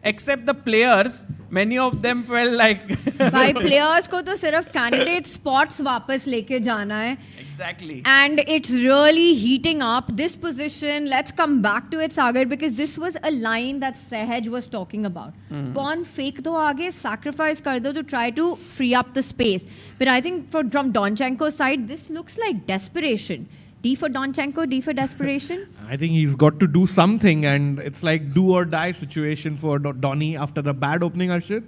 Except the players, many of them felt like भाई players को तो सिर्फ candidate spots वापस लेके जाना है. Exactly. And it's really heating up this position. Let's come back to it, Sagar, because this was a line that Sehaj was talking about. Pawn fake do aage, sacrifice kar do to try to free up the space. But I think from Donchenko's side, this looks like desperation. D for Donchenko, D for desperation. I think he's got to do something, and it's like do or die situation for Donny after the bad opening, Harshit.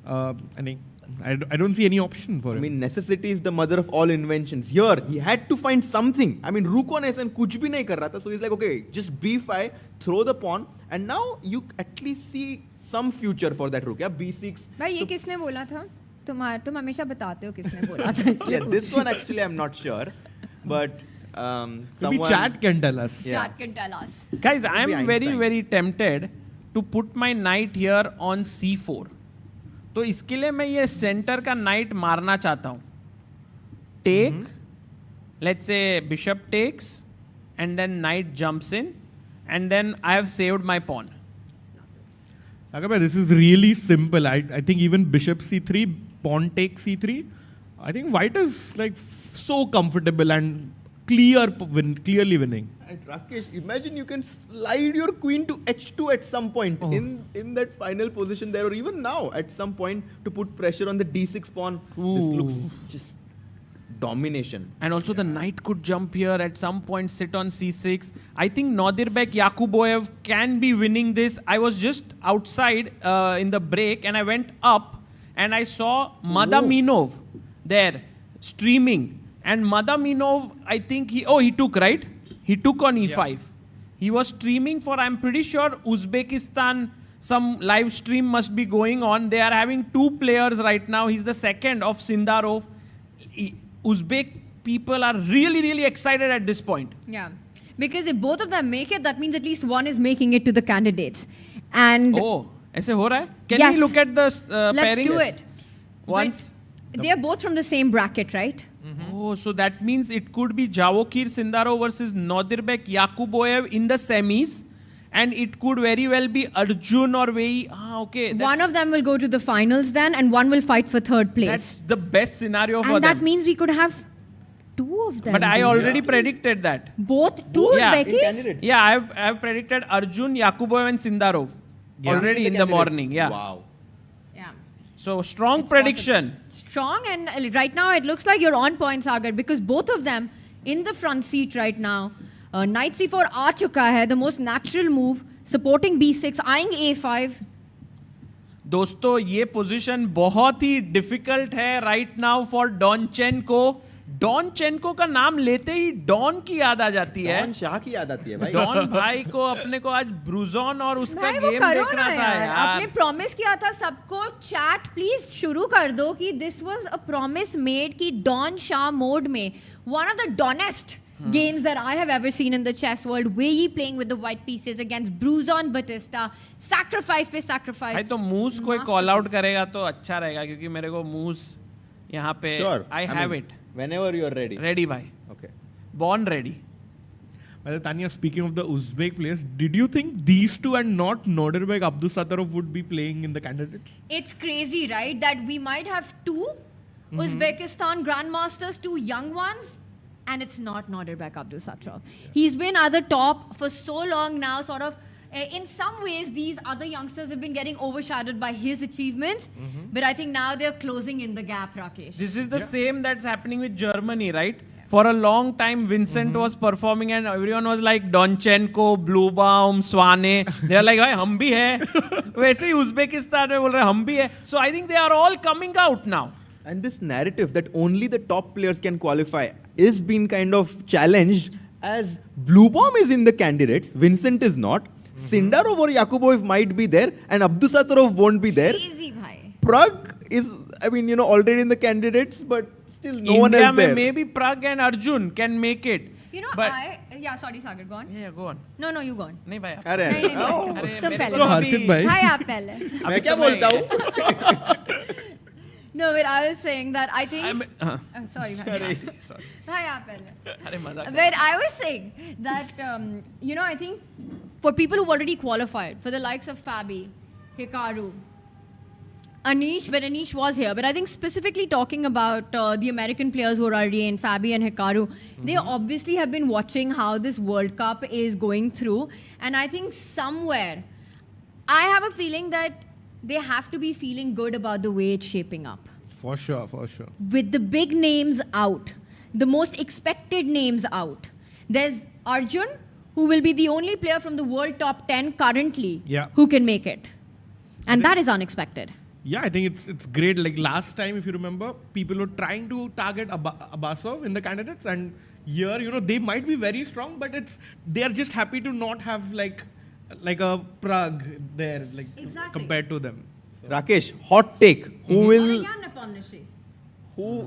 I don't see any option for him. I mean, necessity is the mother of all inventions. Here, he had to find something. I mean, Ruko ne aise kuch bhi nahi kar raha tha. So he's like, okay, just B5, throw the pawn, and now you at least see some future for that rook. Yeah, B6. भाई ये किसने बोला था? तुम हमेशा बताते हो किसने बोला था. Yeah, this one actually I'm not sure, but maybe chat can tell us. Yeah. Chat can tell us. Guys, I am very tempted to put my knight here on C4. तो इसके लिए मैं ये सेंटर का night मारना चाहता हूँ. Take, let's say bishop takes, and then knight jumps in, and then I have saved my pawn. Sagar, this is really simple. I think even bishop c3, pawn takes c3. I think white is like so comfortable, and clearly winning. And Rakesh, imagine you can slide your queen to h2 at some point in that final position there, or even now at some point to put pressure on the d6 pawn. This looks just domination. And also the knight could jump here at some point, sit on c6. I think Nodirbek Yakuboev can be winning this. I was just outside in the break and I went up and I saw Madaminov there streaming. And Madaminov, I think he took, right? He took on e5. Yeah. He was streaming for, I'm pretty sure, Uzbekistan. Some live stream must be going on. They are having 2 players right now. He's the second of Sindarov. Uzbek people are really, really excited at this point. Yeah. Because if both of them make it, that means at least one is making it to the candidates. And ऐसे हो रहा है? Can we look at the pairings? Let's do it. Once. They are both from the same bracket, right? Oh, so that means it could be Javokir Sindarov versus Nodirbek Yakuboev in the semis. And it could very well be Arjun or Wei. Okay. One of them will go to the finals then, and one will fight for 3rd place. That's the best scenario for them. And that means we could have 2 of them. But I already predicted that. Both 2 Uzbekis? Yeah, I have predicted Arjun, Yakuboev and Sindarov already in the morning. Yeah. Wow. Yeah. So strong prediction. Strong, and right now it looks like you're on point, Sagar, because both of them in the front seat right now. Knight c4 आ चुका है, the most natural move, supporting b6, eyeing a5. दोस्तों ये position बहुत ही difficult है right now for डॉनचेनको. डॉनचेनको का नाम लेते ही don की याद आ जाती है. डॉन शाह की याद आती है भाई. डॉन भाई को अपने को आज ब्रूजॉन और उसका गेम देखना था यार. आपने प्रॉमिस किया था सबको, चैट प्लीज शुरू कर दो कि this was a promise made कि डॉन शाह मोड में one of the donest games that I have ever seen in the chess world, Wei playing with the white pieces against Bruzon Batista, sacrifice पे sacrifice. भाई तो मूस कोई call out करेगा तो अच्छा रहेगा, क्योंकि मेरे को मूस यहाँ पे I have it. Whenever you are ready. Ready भाई. Okay. Born ready. Well, Tanya, speaking of the Uzbek players, did you think these two and not Nodirbek Abdusattorov would be playing in the candidates? It's crazy, right? That we might have 2 Uzbekistan grandmasters, 2 young ones. And it's not Nodirbek Abdusattorov. He's been at the top for so long now, sort of. In some ways, these other youngsters have been getting overshadowed by his achievements. But I think now they're closing in the gap, Rakesh. This is the same that's happening with Germany, right? For a long time, Vincent was performing and everyone was like Donchenko, Bluebaum, Swane. They're like, भाई हम भी हैं. वैसे ही Uzbekistan में बोल रहे हैं हम भी हैं. So I think they are all coming out now. And this narrative that only the top players can qualify is being kind of challenged, as Bluebaum is in the candidates, Vincent is not. Sindarov or Yakuboev might be there, and Abdusattorov won't be there. Easy, bhai. Prag is, I mean, already in the candidates, but still no one else there. Maybe Prag and Arjun can make it. Sorry, Sagar, go on. Yeah, go on. No, you go on. नहीं भाई. नहीं, तुम पहले. हर्षित भाई. भाई आप पहले. मैं क्या बोलता हूँ? No, but I was saying that I think... sorry. Sorry. But I was saying that, I think for people who've already qualified, for the likes of Fabi, Hikaru, Anish, but Anish was here. But I think specifically talking about the American players who are already in, Fabi and Hikaru, they obviously have been watching how this World Cup is going through. And I think somewhere, I have a feeling that they have to be feeling good about the way it's shaping up. For sure. With the big names out, the most expected names out. There's Arjun, who will be the only player from the world top 10 currently who can make it. And that is unexpected. Yeah, I think it's great. Like last time, if you remember, people were trying to target Abbasov in the candidates. And here, they might be very strong, but they're just happy to not have like a Prague there, compared to them. So. Rakesh, hot take. Who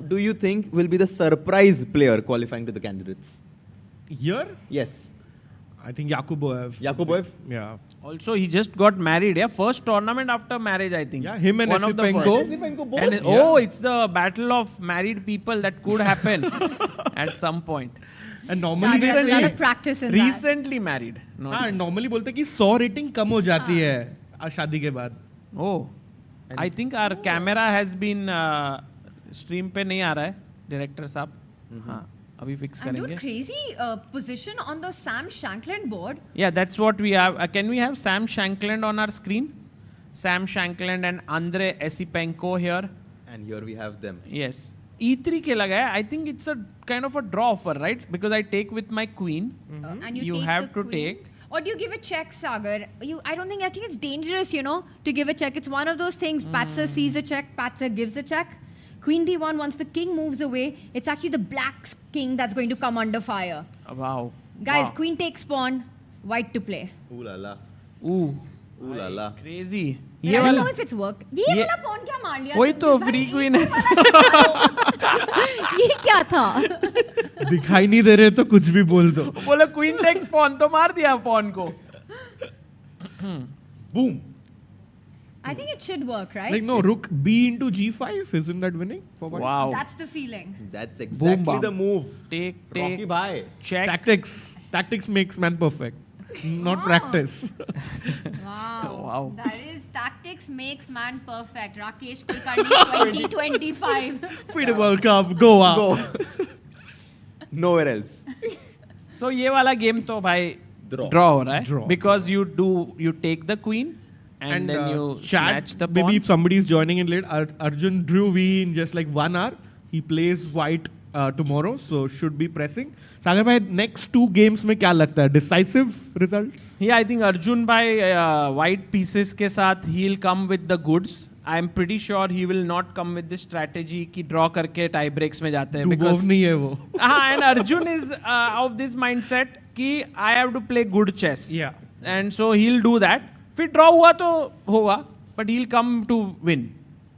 do you think will be the surprise player qualifying to the candidates? Here? Yes. I think Yakuboev. Yakuboev? Yeah. Also, he just got married. Yeah, first tournament after marriage, I think. Yeah, him and one of the first. And it's the battle of married people that could happen at some point. And normally there's a lot of practice in recently married. Normally बोलते हैं कि 100 rating कम हो जाती है शादी के बाद. Oh, I think our camera has been stream पे नहीं आ रहा है, director साहब. अभी fix And करेंगे. dude, crazy position on the Sam Shankland board. Yeah, that's what we have. Can we have Sam Shankland on our screen? Sam Shankland and Andre Esipenko here. And here we have them. Yes. E3 के लगा है. I think it's a kind of a draw offer, right? Because I take with my queen. And you take have the to queen. take. Or do you give a check, Sagar? I think it's dangerous, to give a check. It's one of those things. Patser sees a check, Patser gives a check. Queen D1, once the king moves away, it's actually the black king that's going to come under fire. Wow. Guys, Wow. queen takes pawn, white to play. Ooh la la. Ooh. Ooh la la. Crazy. But I don't know if it's work. ये वाला pawn क्या मार लिया? वही तो तुमने? free queen है. ये क्या था? दिखाई नहीं दे रहे तो कुछ भी बोल दो. बोला queen takes pawn तो मार दिया pawn को. Boom. I think it should work, right? Like no, rook B into G5, isn't that winning? For white? Wow. That's the feeling. That's Boom, exactly bam. the move. Take. Rocky bhai. Check. Tactics makes man perfect. Not practice. Wow. That is tactics makes man perfect. Rakesh Kulkarni 2025. FIDE World Cup, Goa. Nowhere else. So ये वाला game तो भाई draw हो रहा है. Because you take the queen and then you snatch the pawn. Maybe if somebody is joining in late, Arjun drew V in just like 1 hour. He plays white tomorrow, so should be pressing. Sagar bhai, next 2 games में क्या लगता है? Decisive results? Yeah, I think Arjun by white pieces के साथ he'll come with the goods. I'm pretty sure he will not come with this strategy कि draw करके tie breaks में जाते हैं. Dubov नहीं है वो. And Arjun is of this mindset कि I have to play good chess. Yeah. And so he'll do that. फिर draw हुआ तो होगा, but he'll come to win.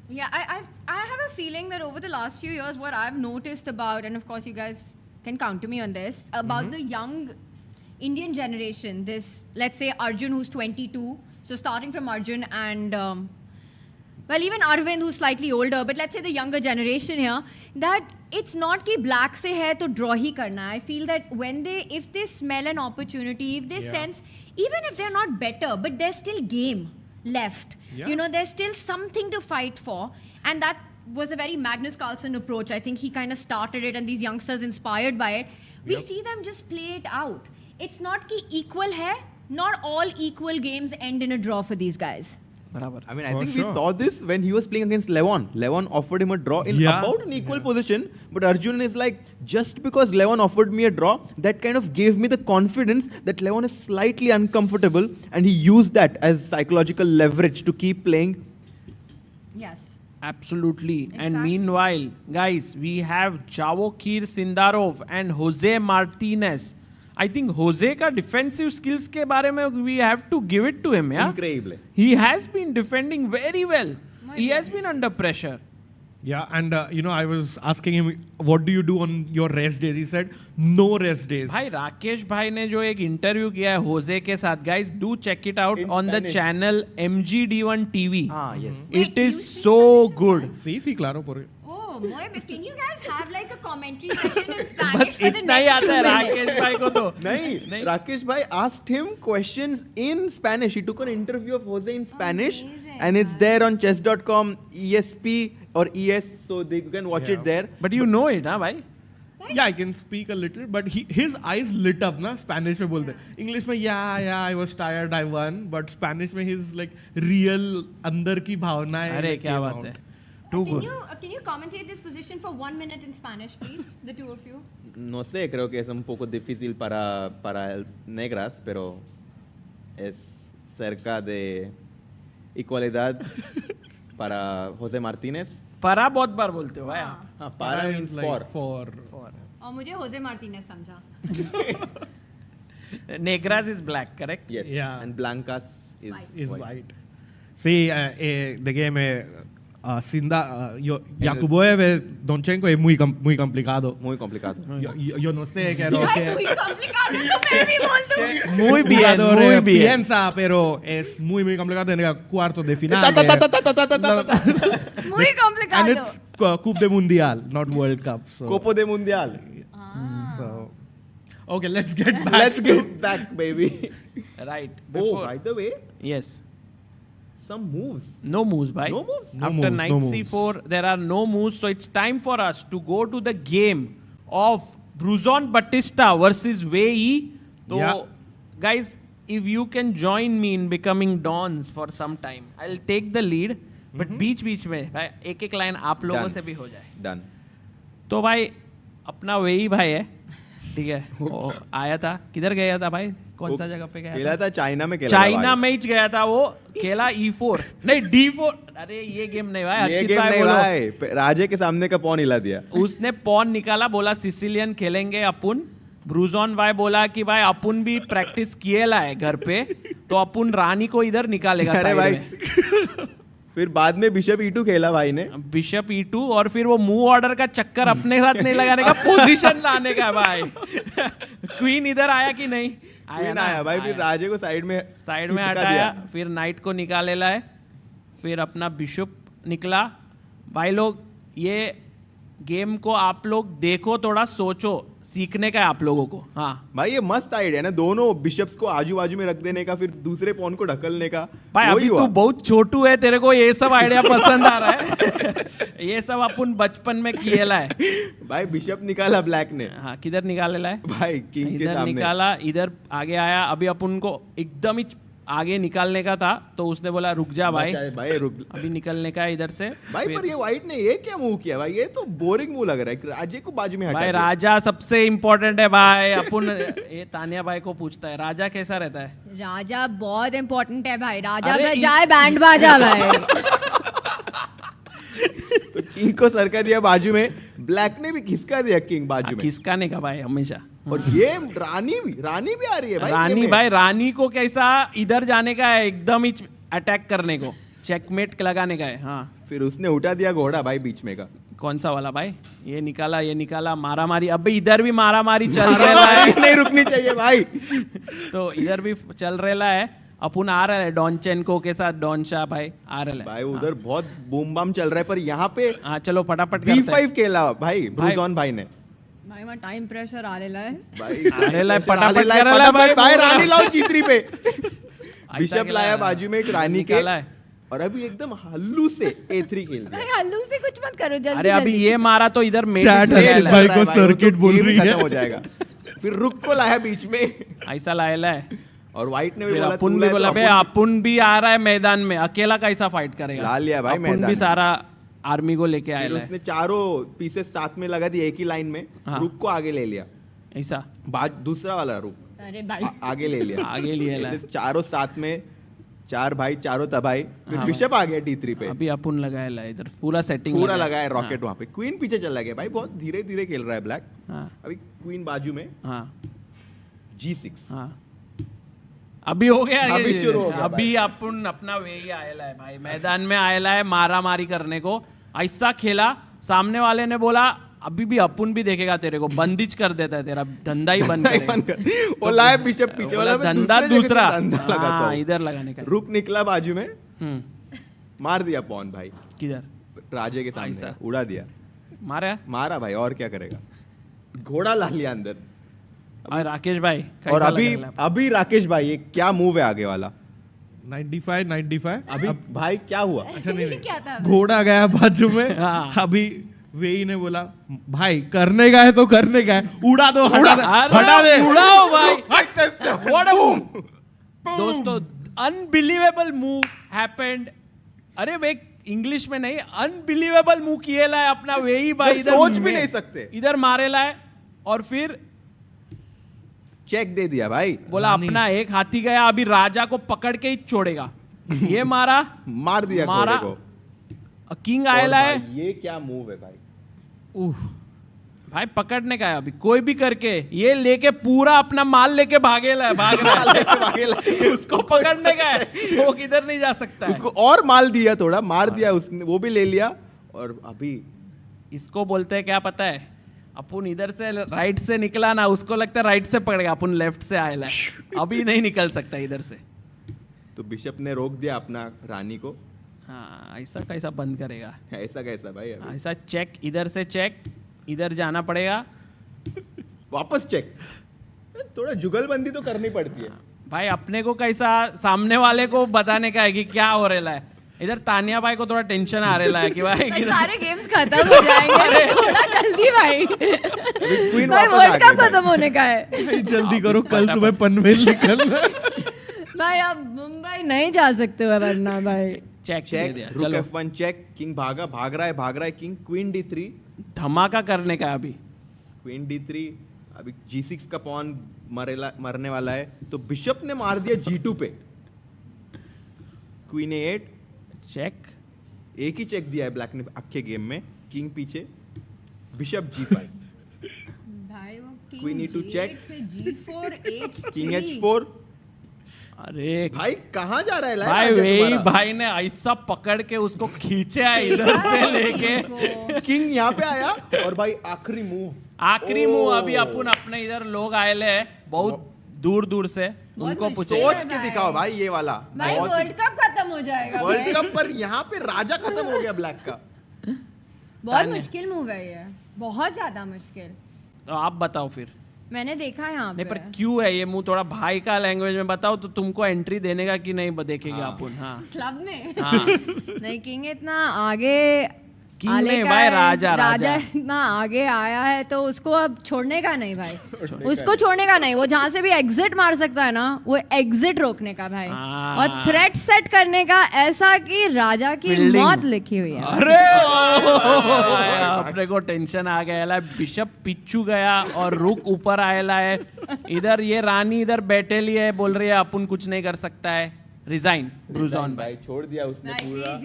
Yeah, I have a feeling that over the last few years, what I've noticed about, and of course you guys can counter me on this, about the young Indian generation, this, let's say Arjun who's 22, so starting from Arjun and, well, even Arvind who's slightly older, but let's say the younger generation here, that it's not कि black से है तो draw ही करना. I feel that if they smell an opportunity, if they sense, even if they're not better, but there's still game left. Yeah. There's still something to fight for. And that was a very Magnus Carlsen approach. I think he kind of started it and these youngsters inspired by it. We see them just play it out. It's not ki equal hai. Not all equal games end in a draw for these guys. I mean, I think we saw this when he was playing against Levon. Levon offered him a draw in about an equal position, but Arjun is like, just because Levon offered me a draw, that kind of gave me the confidence that Levon is slightly uncomfortable, and he used that as psychological leverage to keep playing. Yes. Absolutely. And meanwhile, guys, we have Javokir Sindarov and Jose Martinez. I think Jose का defensive skills के बारे में we have to give it to him, yeah? Incredible. He has been defending very well. He has been under pressure. Yeah, and I was asking him, what do you do on your rest days? He said, no rest days. भाई राकेश भाई ने जो एक interview किया है Jose के साथ, guys, do check it out on the channel MGD1 TV. Yes. It is so good. Sí, claro, por Oh, but can you guys have like a commentary session in Spanish for the इतना ही next 2 आता है minutes? Rakesh भाई को तो. नहीं, Rakesh bhai asked him questions in Spanish. He took an interview of Jose in Spanish, and it's there on chess.com, ESP or ES, so you can watch it there. But you know it, huh, bhai? Yeah, I can speak a little, but his eyes lit up, na? Spanish में बोलते. English में yeah, I was tired, I won, but Spanish में his like real अंदर की भावनाएं. अरे क्या बात है. Too good. Can you commentate this position for 1 minute in Spanish, please? The two of you. No sé, creo que es un poco difícil para negras, pero es cerca de igualdad para Jose Martinez. para बहुत बार बोलते हो भाई. हाँ, para means for. और मुझे Jose Martinez समझा. Negras is black, correct? Yes. Yeah. And blancas is white. Sí, de game Yakuboev Donchenko es muy complicado. Muy complicado. Yo no sé qué lo que Muy complicado, tú me भी बोल दूँ. Muy bien, muy bien. Piensa, pero es muy complicado tener cuartos de final. Muy complicado. And it's Coupe de Mundial, not World Cup. So. Copa de Mundial. So. Okay, let's get back. Let's get back, baby. Right. Oh, by the way. Yes. Some moves. No moves, bhai. No moves? After knight c4, there are no moves. So it's time for us to go to the game of Bruzon Batista versus Wei. So, Yeah. guys, if you can join me in becoming dons for some time, I'll take the lead. But बीच में भाई एक line आप लोगों से भी हो जाए. Done. तो भाई अपना वेई भाई है, ठीक है, वो आया था. किधर गया था भाई? कौन सा जगह पे गया खेला था चाइना में. चाइना में ही गया था वो. खेला E4 नहीं D4. अरे ये गेम नहीं भाई, हर्षित भाई बोलो. राजे के सामने का पॉन हिला दिया. उसने पॉन निकाला, बोला सिसिलियन खेलेंगे अपुन. ब्रूजॉन भाई बोला कि भाई अपुन भी प्रैक्टिस किएला है घर पे, तो अपुन रानी को इधर निकालेगा साइड में. फिर बाद में बिशप E2 खेला भाई ने. बिशप E2 और फिर वो मूव ऑर्डर का चक्कर अपने साथ नहीं लगाने का, पोजीशन लाने का भाई. क्वीन इधर आया कि नहीं? आया ना, आया भाई. फिर राजे को साइड में हटाया, फिर नाइट को निकालेला है, फिर अपना बिशप निकला. भाई लोग ये गेम को आप लोग देखो, थोड़ा सोचो, सीखने का है आप लोगों को. हाँ भाई ये मस्त आइडिया है ना, दोनों बिशप्स को आजू बाजू में रख देने का, फिर दूसरे पॉन को ढकलने का. भाई अभी तू बहुत छोटू है, तेरे को ये सब आइडिया पसंद आ रहा है. ये सब अपन बचपन में किएला है. भाई बिशप निकाला ब्लैक ने. हाँ किधर निकालेला है भाई? किंग के सामने निकाला, इधर आगे आया. अभी अपन को एकदम ही आगे निकालने का था, तो उसने बोला रुक जा भाई. भाई रुक, अभी निकलने का है इधर से. भाई पर ये व्हाइट ने ये क्या मूव किया भाई? ये तो बोरिंग मूव लग रहा है. राजे को बाजू में हटा भाई. दिया. राजा सबसे इम्पोर्टेंट है भाई. अपन ये तानिया भाई को पूछता है, राजा कैसा रहता है? राजा बहुत इम्पोर्टेंट है भाई. राजा अरे में जाए बैंड बाजा भाई. तो किंग को सरका दिया बाजू में, ब्लैक ने भी खिसका दिया किंग बाजू में. खिसकाने का भाई हमेशा. और ये रानी भी आ रही है भाई. रानी भाई, रानी को कैसा इधर जाने का है, एकदम ही अटैक करने को, चेकमेट लगाने का है. हाँ फिर उसने उठा दिया घोड़ा भाई बीच में का. कौन सा वाला भाई? ये निकाला, मारा मारी. अबे इधर भी मारा मारी चल रहा है. नहीं रुकनी चाहिए भाई. तो इधर भी चल रहा है. अपन आ रहा है डॉनचेनको के साथ, डॉन शाह भाई आ रहा है भाई. उधर बहुत बूम बाम चल रहा है, पर यहाँ पे हाँ चलो फटाफट B5 खेला भाई ब्रूजॉन भाई ने. भाई वहाँ टाइम प्रेशर आ रहा है भाई. आ रहा है फटाफट कर रहा है भाई. रानी लाओ चित्री पे. बिशप लाया बाजू में एक रानी के, और अभी एकदम हल्लू से A3 खेल दिया. भाई हल्लू से कुछ मत करो जल्दी. अरे अभी ये मारा तो इधर भाई को सर्किट बोल रही है. खत्म हो जाएगा. फिर रुक को लाया बीच में, ऐसा लाया है. और व्हाइट ने भी बोला अपुन भी बोला भाई अपुन भी आ रहा है मैदान में, अकेला कैसा फाइट करेगा? ला लिया भाई मैदान में. भी सारा आर्मी को लेके आया है. उसने चारों पीसेस साथ में लगा दिए एक ही लाइन में. हाँ. रुक को आगे ले लिया. ऐसा दूसरा वाला रुक. अरे भाई आगे ले लिया. आगे लिया. चारों साथ में, चार भाई चारों तबाही. फिर बिशप आ गया D3 पे. अभी अपुन लगाया इधर पूरा सेटिंग, पूरा लगाया रॉकेट. वहां पे क्वीन पीछे चला गया भाई. बहुत धीरे धीरे खेल रहा है ब्लैक. अभी क्वीन बाजू में. G6. अभी हो गया. अभी शुरू हो गया. अभी अपन अपना वे ही आयला है भाई, मैदान में आयला है मारा मारी करने को. ऐसा खेला, सामने वाले ने बोला अभी भी अपुन भी देखेगा तेरे को, बंदिश कर देता है, तेरा धंधा ही बंद करेगा. वो लाया बिशप पीछे वाला धंधा दूसरा. इधर लगाने का. रुक निकला बाजू में, मार दिया पॉन भाई. किधर? राजे के सामने उड़ा दिया. मारा भाई, और क्या करेगा? घोड़ा ला लिया अंदर. राकेश भाई और अभी राकेश भाई ये क्या मूव है आगे वाला? 95. अभी भाई क्या हुआ? अच्छा नहीं, घोड़ा गया बाजू में. अभी वेई ने बोला भाई करने का है तो करने का है, उड़ा दो, हटा दे. उड़ाओ भाई. What a move. दोस्तों अनबिलीवेबल मूव हैपेंड. अरे भाई इंग्लिश में नहीं, अनबिलीवेबल मूव किएला है अपना वेई भाई. इधर सोच भी नहीं सकते. इधर मारेला है और फिर चेक दे दिया भाई. बोला अपना एक हाथी गया, अभी राजा को पकड़ के ही छोड़ेगा. ये मार दिया मारा को. किंग आयला है. ये क्या मूव है भाई? भाई पकड़ने का है अभी कोई भी करके. ये लेके पूरा अपना माल लेके भाग रहा है. उसको पकड़ने का है, वो किधर नहीं जा सकता है. उसको और माल दिया, थोड़ा मार दिया उसने, वो भी ले लिया. और अभी इसको बोलते हैं क्या पता है? अपन इधर से राइट से निकला ना, उसको लगता है राइट से पकड़ेगा, अपन लेफ्ट से आयला है. अभी नहीं निकल सकता इधर से. तो बिशप ने रोक दिया अपना रानी को. हाँ ऐसा कैसा बंद करेगा? ऐसा कैसा भाई? ऐसा चेक, इधर से चेक, इधर जाना पड़ेगा, वापस चेक. थोड़ा जुगलबंदी तो करनी पड़ती है भाई. अपने को कैसा सामने वाले को बताने का है कि क्या हो रहा है. इधर तानिया भाई को थोड़ा टेंशन आ रहा है कि भाई सारे गेम्स खत्म हो जाएंगे थोड़ा जल्दी भाई भाई वर्ल्ड कप खत्म होने का है जल्दी करो कल सुबह पनवेल निकलना भाई आप मुंबई नहीं जा सकते हो वरना भाई चेक रुक F1 चेक किंग भाग रहा है किंग क्वीन D3 धमाका करने का अभी क्वीन D3 अभी G6 का पॉन मरने वाला है तो बिशप ने मार दिया G2 पे क्वीन A8 चेक एक ही चेक दिया है ब्लैक ने अच्छे गेम में किंग पीछे बिशप G5 भाई वो queen E2 check G4 H3 king H4 अरे भाई कहाँ जा रहा है भाई वही भाई ने ऐसा पकड़ के उसको खींचा है इधर से लेके किंग यहाँ पे आया और भाई आखिरी मूव अभी अपन अपने इधर लोग आए ले बहुत दूर दूर से उनको पूछे सोच के दिखाओ भाई ये वाला भाई वर्ल्ड कप खत्म हो जाएगा वर्ल्ड कप पर यहाँ पे राजा खत्म हो गया ब्लैक का बहुत मुश्किल मूव है ये बहुत ज्यादा मुश्किल तो आप बताओ फिर मैंने देखा है यहाँ नहीं पे पर क्यों है ये मुंह थोड़ा भाई का लैंग्वेज में बताओ तो तुमको एंट्री देने का कि नहीं देखेंगे अपन हाँ क्लब में हाँ नहीं किंग इतना आगे किंग नहीं भाई राजा इतना आगे आया है तो उसको अब छोड़ने का नहीं भाई उसको छोड़ने का नहीं वो जहाँ से भी एग्जिट मार सकता है ना वो एग्जिट रोकने का भाई और थ्रेट सेट करने का ऐसा कि राजा की मौत लिखी हुई है अरे अपने को टेंशन आ गया बिशप पिच्चू गया और रुक ऊपर आएला है इधर ये रानी इधर बैठे ली है बोल रही है अपन कुछ नहीं कर सकता है रिजाइन ब्रूजॉन भाई छोड़ दिया उसने पूरा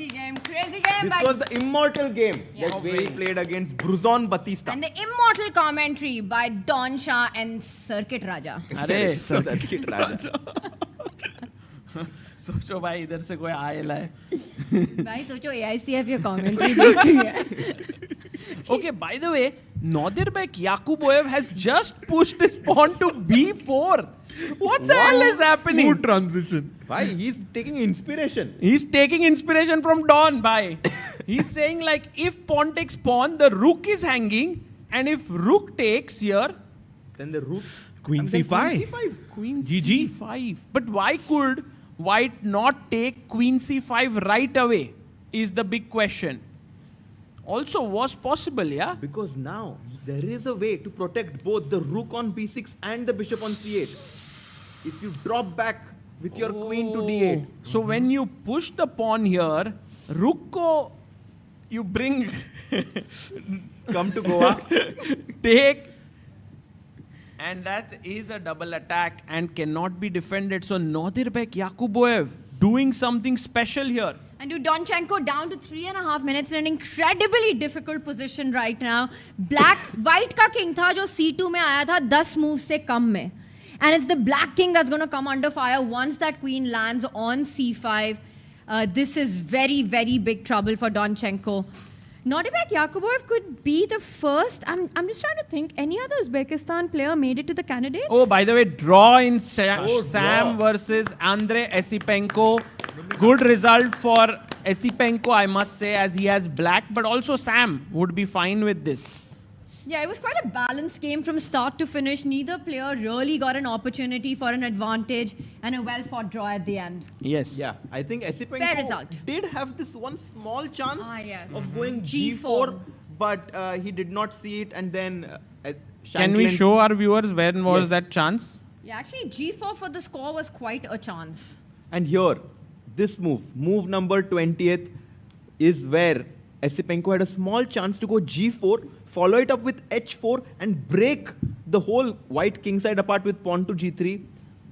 crazy game This was the immortal game that Wei played against Bruzon Batista and the immortal commentary by Don Shah and Circuit Raja अरे Circuit Raja सोचो भाई इधर से कोई आएला है भाई सोचो AICF ये commentary देख रही है okay by the way Nodirbek Yakuboev has just pushed his pawn to B4 what the hell is happening smooth transition bhai he's taking inspiration from Don bhai he's saying like if pawn takes pawn the rook is hanging and if rook takes here then the rook queen c5 queen GG. c5 but why could white not take queen c5 right away is the big question also was possible yeah because now there is a way to protect both the rook on b6 and the bishop on c8 if you drop back with your queen to d8 so when you push the pawn here rook ko you bring come to Goa take and that is a double attack and cannot be defended so Nodirbek Yakuboev doing something special here and Donchenko down to 3.5 minutes in an incredibly difficult position right now white का king था जो c2 में आया था 10 moves से कम में and it's the black king that's going to come under fire once that queen lands on c5 this is very very big trouble for Donchenko Nodirbek Yakuboev could be the first I'm just trying to think any other Uzbekistan player made it to the candidates oh by the way draw in Sam versus Andrei Esipenko good result for Esipenko I must say as he has black but also Sam would be fine with this yeah it was quite a balanced game from start to finish neither player really got an opportunity for an advantage and a well fought draw at the end yes yeah I think Esipenko fair result did have this one small chance yes. of going G4 but he did not see it and then can we show our viewers when was that chance yeah actually G4 for the score was quite a chance and here this move number 20th is where Esipenko had a small chance to go G4 follow it up with H4 and break the whole white king side apart with pawn to G3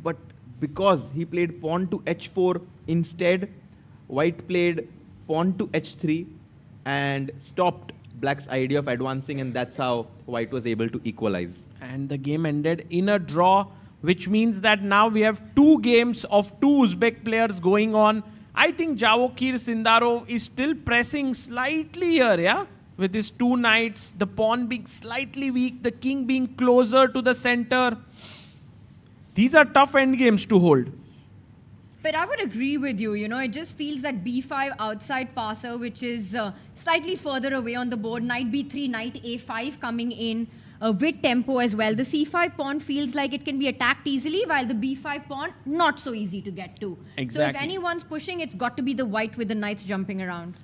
but because he played pawn to H4 instead white played pawn to H3 and stopped black's idea of advancing and that's how white was able to equalize and the game ended in a draw which means that now we have 2 games of 2 Uzbek players going on I think Javokir Sindarov is still pressing slightly here yeah with his 2 knights, the pawn being slightly weak, the king being closer to the center. These are tough endgames to hold. But I would agree with you. You know, it just feels that b5 outside passer, which is slightly further away on the board. Knight b3, knight a5 coming in with tempo as well. The c5 pawn feels like it can be attacked easily, while the b5 pawn not so easy to get to. Exactly. So if anyone's pushing, it's got to be the white with the knights jumping around.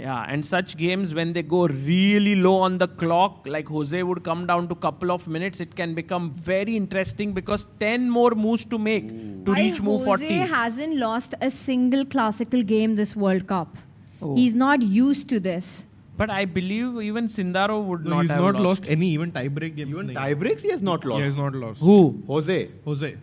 Yeah, and such games, when they go really low on the clock, like Jose would come down to couple of minutes, it can become very interesting because 10 more moves to make to reach move 40. Jose hasn't lost a single classical game this World Cup. Oh. He's not used to this. But I believe even Sindaro would not he's have not lost any even tie-break games. Even tie-breaks he has not lost. He has not lost. Who? Jose.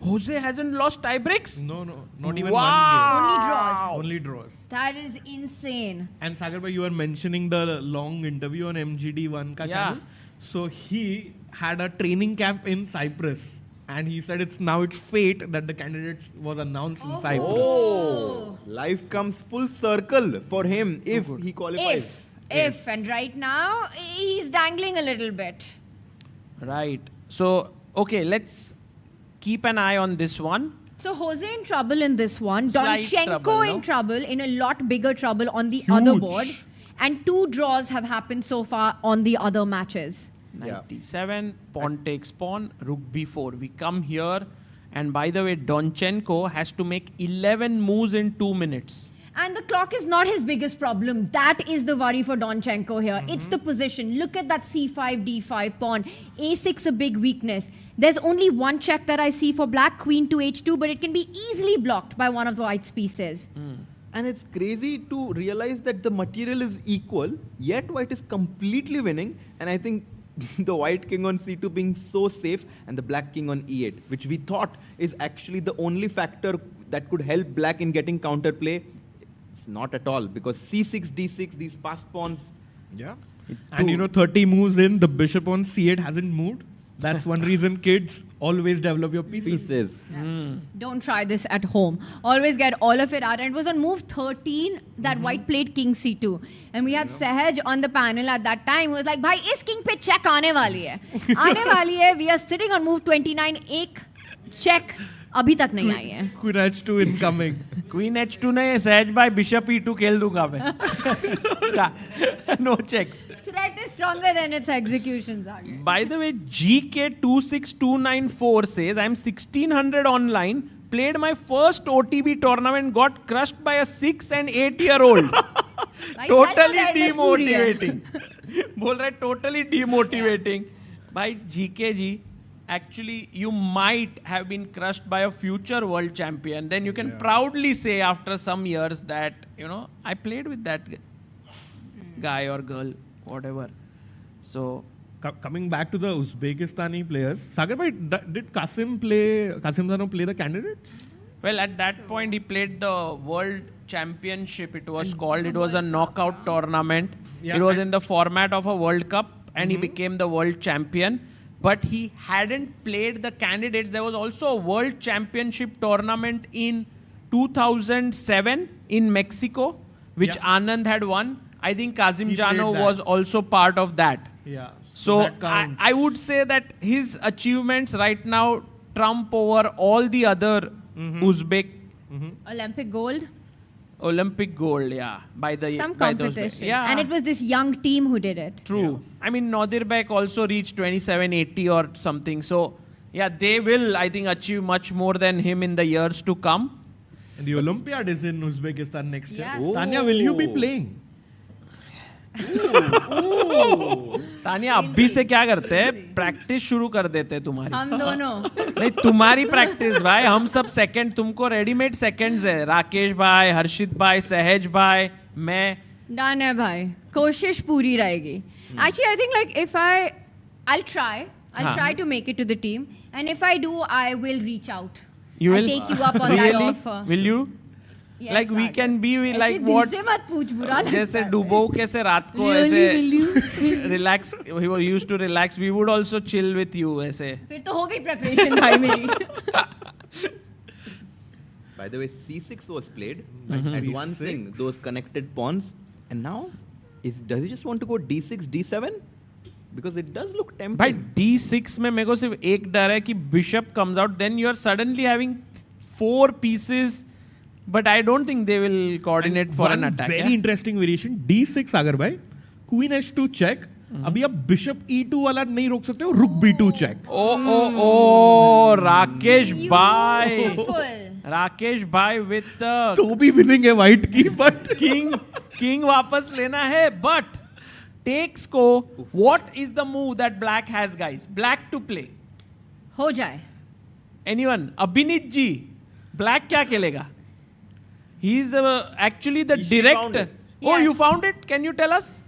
Jose hasn't lost tie-breaks? No, not even Wow. Only one draws. game. Only draws. That is insane. And Sagar bhai, you were mentioning the long interview on MGD1 ka channel. So he had a training camp in Cyprus. And he said it's fate that the candidate was announced in Cyprus. Oh, life comes full circle for him if he qualifies. If, and right now, he's dangling a little bit. Right. So, okay, let's keep an eye on this one. So Jose in trouble in this one. Slight Donchenko trouble, in no? trouble, in a lot bigger trouble on the other board. And 2 draws have happened so far on the other matches. 97, pawn takes pawn, rook b4. We come here, and by the way, Donchenko has to make 11 moves in 2 minutes. And the clock is not his biggest problem. That is the worry for Donchenko here. It's the position. Look at that c5, d5 pawn. a6 a big weakness. There's only one check that I see for black, queen to h2, but it can be easily blocked by one of the white's pieces. And it's crazy to realize that the material is equal, yet white is completely winning. And I think the white king on c2 being so safe and the black king on e8, which we thought is actually the only factor that could help black in getting counterplay. It's not at all, because c6, d6, these passed pawns. Yeah. And 30 moves in, the bishop on c8 hasn't moved. That's one reason kids always develop your pieces. Don't try this at home. Always get all of it out. And it was on move 13 that white played king c2. And we had Sahaj on the panel at that time who was like, bhai, is king pe check aane wali hai. Aane wali hai. We are sitting on move 29. Ek check अभी तक नहीं आई है. Queen h2 incoming. Queen h2 नहीं, सहज भाई bishop e2 खेल दूंगा मैं. No checks. Threat is stronger than its executions are. By the way, GK26294 says, I'm 1600 online, played my first OTB tournament, got crushed by a 6 and 8-year-old. Totally demotivating. बोल रहा है totally demotivating. By GK ji, actually you might have been crushed by a future world champion. Then you can proudly say after some years that, I played with that guy or girl, whatever. So, coming back to the Uzbekistani players, Sagar bhai, did Qasim Zano play the candidates? Well, at that point he played the World Championship, it was called. It was a knockout tournament. Yeah, it was in the format of a World Cup, and he became the world champion. But he hadn't played the candidates. There was also a World Championship tournament in 2007 in Mexico, which Anand had won. I think Qasim Jano was also part of that. Yeah. So I would say that his achievements right now trump over all the other Uzbek. Olympic gold. Olympic gold, yeah. By the Some by those competition. yeah. And it was this young team who did it. True. I mean, Nadirbek also reached 2780 or something. So, yeah, they will, I think, achieve much more than him in the years to come. And the Olympiad is in Uzbekistan next year. Yes. Tanya, will you be playing? Tania अभी से क्या करते हैं, practice शुरू कर देते हैं तुम्हारी. हम दोनों. नहीं, तुम्हारी प्रैक्टिस भाई, हम सब सेकंड, तुमको रेडीमेड सेकंड्स है. राकेश भाई, हर्षित भाई, सहज भाई, मैं. डन है भाई, कोशिश पूरी रहेगी. Actually, I think like if I'll try to make it to the team, and if I do, I will reach out. You will take you up on that offer. Will you? Yes, like we can be like ऐसे what? दिल से मत पूछ, बुरा लगता जैसे है. डुबो कैसे रात को ऐसे relax, he used to relax. We would also chill with you ऐसे. फिर तो हो गई preparation भाई मेरी. By the way, c6 was played, advancing those connected pawns, and now does he just want to go d6, d7? Because it does look tempting. भाई d6 में मेरे को सिर्फ एक डर है कि bishop comes out, then you are suddenly having 4 pieces But I don't think they will coordinate for an attack. Very interesting variation. D6 अगर भाई, Queen H2 check. अभी आप Bishop E2 वाला नहीं रोक सकते हो. Rook B2 check. Oh, Rakesh Bhai. Rakesh Bhai with the. तो भी winning है white की, but king वापस लेना है, but takes को. What is the move that black has, guys? Black to play. हो जाए. Anyone? Abhinit ji. Black क्या खेलेगा? He's actually the director. Oh, you found it? Can you tell us?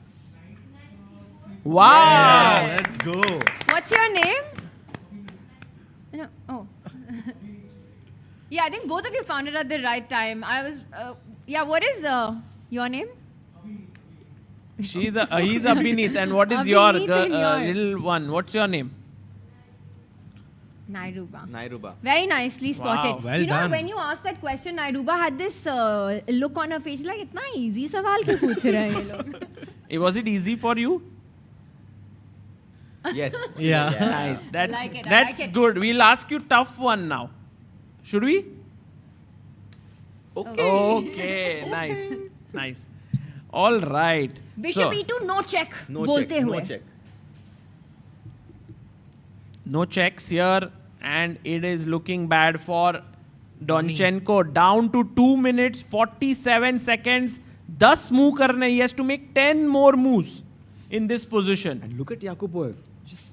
Wow. Yeah, let's go. What's your name? No. Oh. Yeah, I think both of you found it at the right time. I was. Yeah. What is your name? He's Abhinit, and what is Abhinit your and your- little one? What's your name? Nairuba. Very nicely spotted. Wow, well you know, done. when you asked that question, Nairuba had this look on her face like, इतना easy सवाल क्यों पूछ रहे हैं ये लोग? Was it easy for you? Yes. Yeah. Nice. That's I like it, I that's like it. good. We'll ask you tough one now. Should we? Okay. Nice. Nice. All right. Bishop So, E2 no check. No बोलते check. हुए. No check. no checks here, and it is looking bad for Donchenko. Down to 2 minutes 47 seconds. 10 move करने. He has to make 10 more moves in this position. And look at Yakuboev just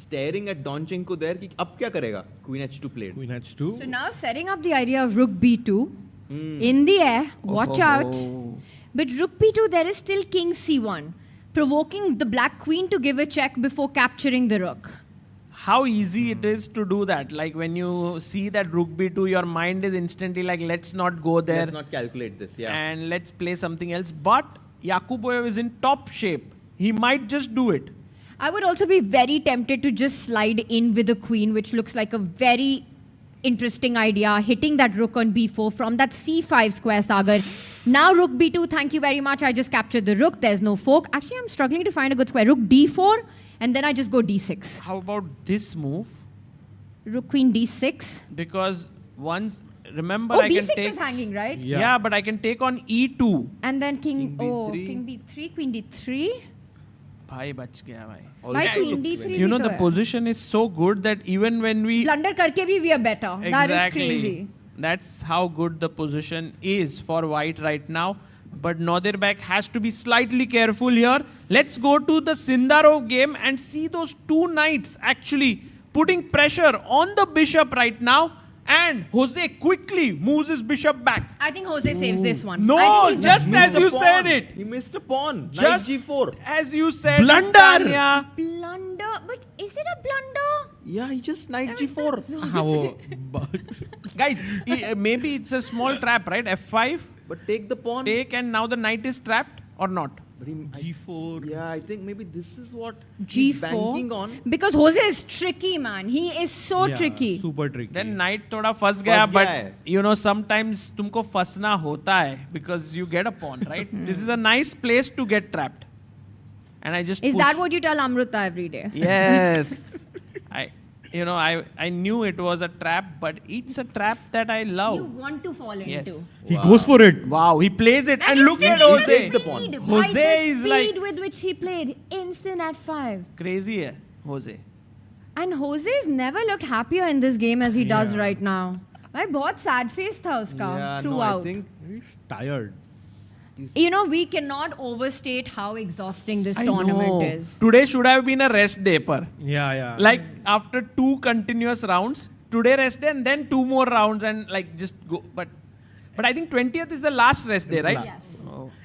staring at Donchenko there. कि अब क्या करेगा? Queen H2 played. Queen H2. So now setting up the idea of Rook B2 in the air. Watch out. But Rook B2, there is still King C1, provoking the black queen to give a check before capturing the rook. How easy it is to do that. Like when you see that Rook B2, your mind is instantly like, let's not go there. Let's not calculate this. Yeah. And let's play something else. But Yakuboev is in top shape. He might just do it. I would also be very tempted to just slide in with a queen, which looks like a very interesting idea, hitting that rook on b4 from that c5 square, Sagar. Now rook b2, thank you very much. I just captured the rook. There's no fork. Actually, I'm struggling to find a good square. Rook d4, and then I just go d6. How about this move? Rook queen d6. Because once, remember, Oh, I b6 can take... is hanging, right? Yeah, but I can take on e2. And then king b3, queen d3. Bhai bach gaya, bhai. Why queen d3 You know, bhi the to hai. position is so good that even when we... Blunder karke bhi we are better. That is crazy. That's how good the position is for white right now. But Nodirbek has to be slightly careful here. Let's go to the Sindarov game and see those two knights actually putting pressure on the bishop right now. And Jose quickly moves his bishop back. I think Jose saves this one. No, I think he's just as you said it. He missed a pawn. Just Knight g4. as you said. Blunder! Tanya. Blunder? But is it a blunder? Yeah, he just knight g4. Guys, maybe it's a small trap, right? F5. But take the pawn. Take, and now the knight is trapped or not? But G4. Yeah, I think maybe this is what he's banking on. G4. Because Jose is tricky, man. He is so tricky. Super tricky. Then knight thoda फंस गया, गया but है. you know sometimes तुमको फंसना होता है because you get a pawn, right? This is a nice place to get trapped. And I just Is push. that what you tell Amruta every day? Yes. I knew it was a trap, but it's a trap that I love. You want to fall into. Yes. He goes for it. Wow, he plays it, and he look at still Jose. takes the pawn. By Jose the is speed like with which he played. Instant F5. crazy, hai, Jose. And Jose's never looked happier in this game as he does right now. भाई बहुत sad face था उसका Yeah, throughout. no, I think He's tired. You know, we cannot overstate how exhausting this I tournament know. is. Today should have been a rest day, per. Yeah. Like after 2 continuous rounds, today rest day and then 2 more rounds and like just go. But I think 20th is the last rest day, right? Yes.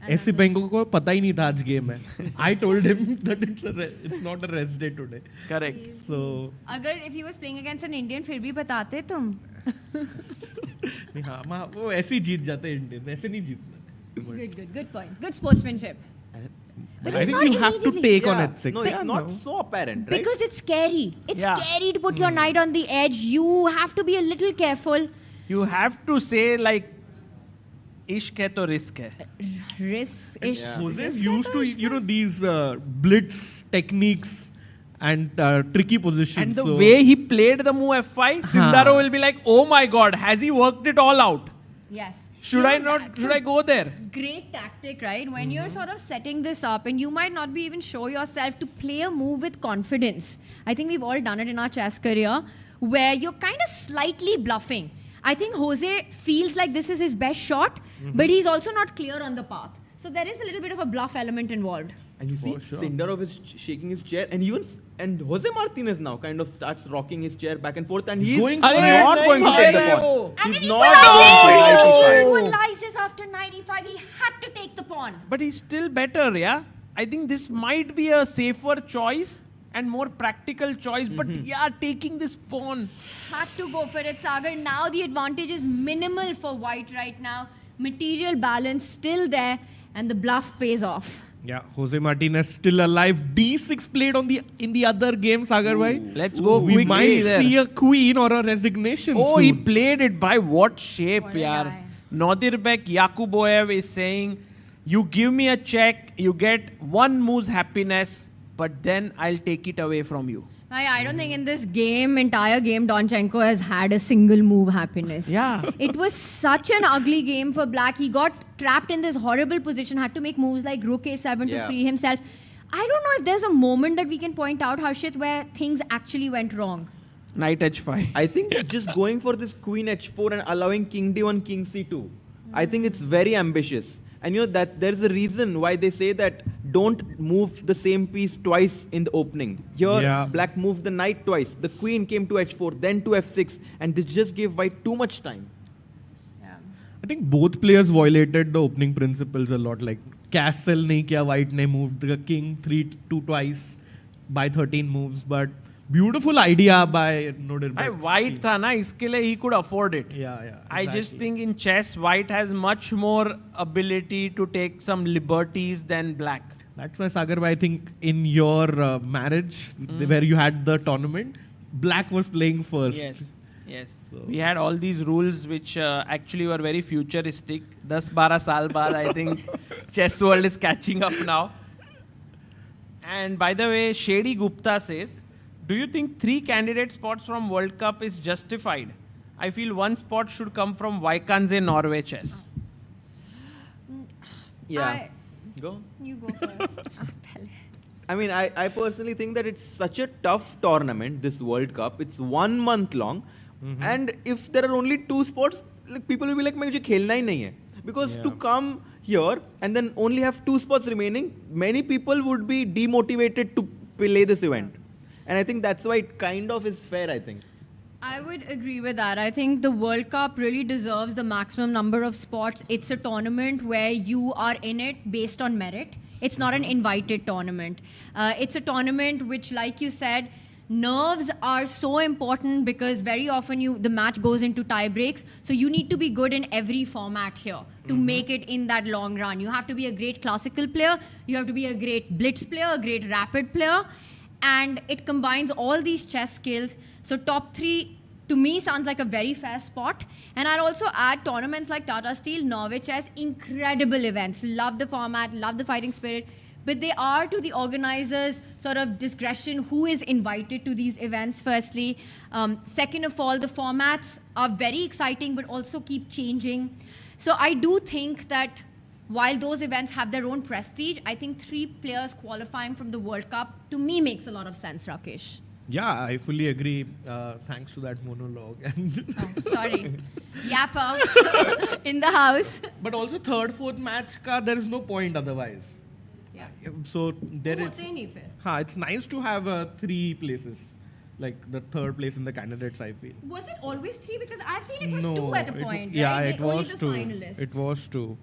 ऐसे बैंकों को पता ही नहीं था आज game है. I told him that it's not a rest day today. Correct. So अगर if he was playing against an Indian फिर भी बताते तुम. हाँ, वो ऐसे ही जीत जाते हैं इंडियन. ऐसे नहीं जीतना. Good point. Good sportsmanship. But I it's think not you have to immediately. take on yeah. h6. No, it's not so apparent, right? Because it's scary. It's Yeah. scary to put your knight on the edge. You have to be a little careful. You have to say like, ishq hai to risk hai. Risk-ish. Jose's used to, these blitz techniques and tricky positions. And the so way he played the move F5, Sindaro will be like, oh my god, has he worked it all out? Yes. Should I go there? Great tactic, right? When you're sort of setting this up and you might not be even sure yourself to play a move with confidence. I think we've all done it in our chess career where you're kind of slightly bluffing. I think Jose feels like this is his best shot, but he's also not clear on the path. So there is a little bit of a bluff element involved. And you see, Sindarov is shaking his chair, and Jose Martinez now kind of starts rocking his chair back and forth, and he's not going to take the pawn. He's not going to Equalizes after 95. He had to take the pawn. But he's still better, yeah? I think this might be a safer choice and more practical choice, but taking this pawn. Had to go for it, Sagar. Now the advantage is minimal for white right now. Material balance still there, and the bluff pays off. Yeah, Jose Martinez still alive. D6 played in the other game, Sagar bhai. Let's go We quickly might there. see a queen or a resignation soon. He played it by what shape, yaar? Nodirbek Yakuboev is saying, you give me a check, you get one move's happiness, but then I'll take it away from you. I don't think in this entire game, Donchenko has had a single move happiness. Yeah. It was such an ugly game for Black. He got trapped in this horrible position, had to make moves like Rook A7 to free himself. I don't know if there's a moment that we can point out, Harshit, where things actually went wrong. Knight H5. I think just going for this Queen H4 and allowing King D1, King C2, I think it's very ambitious. And you know that there's a reason why they say that don't move the same piece twice in the opening. Here, Black moved the knight twice. The queen came to H4, then to F6, and this just gave white too much time. I think both players violated the opening principles a lot. Like castle nahi kiya, white ne moved the king 3-2 twice by 13 moves, but beautiful idea by Nodirbek. White tha na, iske liye he could afford it. Yeah. I just think in chess, white has much more ability to take some liberties than black. That's why, Sagar, I think in your marriage, where you had the tournament, black was playing first. Yes. So. We had all these rules which actually were very futuristic. 10-12 saal baad, I think chess world is catching up now. And by the way, Shady Gupta says, do you think 3 candidate spots from World Cup is justified? I feel 1 spot should come from Vaikanze Norway chess. Go. You go first. I mean, I personally think that it's such a tough tournament, this World Cup. It's 1 month long. And if there are only 2 spots, like, people will be like, "Mujhe khelna hi nahi hai." Because to come here and then only have 2 spots remaining, many people would be demotivated to play this event. And I think that's why it kind of is fair, I think. I would agree with that. I think the World Cup really deserves the maximum number of spots. It's a tournament where you are in it based on merit. It's not an invited tournament. It's a tournament which, like you said, nerves are so important because very often the match goes into tie breaks. So you need to be good in every format here to make it in that long run. You have to be a great classical player. You have to be a great blitz player, a great rapid player. And it combines all these chess skills. So top 3, to me, sounds like a very fair spot. And I'll also add tournaments like Tata Steel, Norway Chess, incredible events. Love the format, love the fighting spirit. But they are, to the organizers' sort of discretion, who is invited to these events, firstly. Second of all, the formats are very exciting, but also keep changing. So I do think that while those events have their own prestige, I think 3 players qualifying from the World Cup, to me, makes a lot of sense, Rakesh. Yeah, I fully agree. Thanks to that monologue. Sorry. Yappa in the house. But also 3rd, 4th match, there is no point otherwise. Yeah. So there is. It's nice to have 3 places. Like the 3rd place in the candidates, I feel. Was it always 3? Because I feel it was 2 at a point. It was 2. It was 2.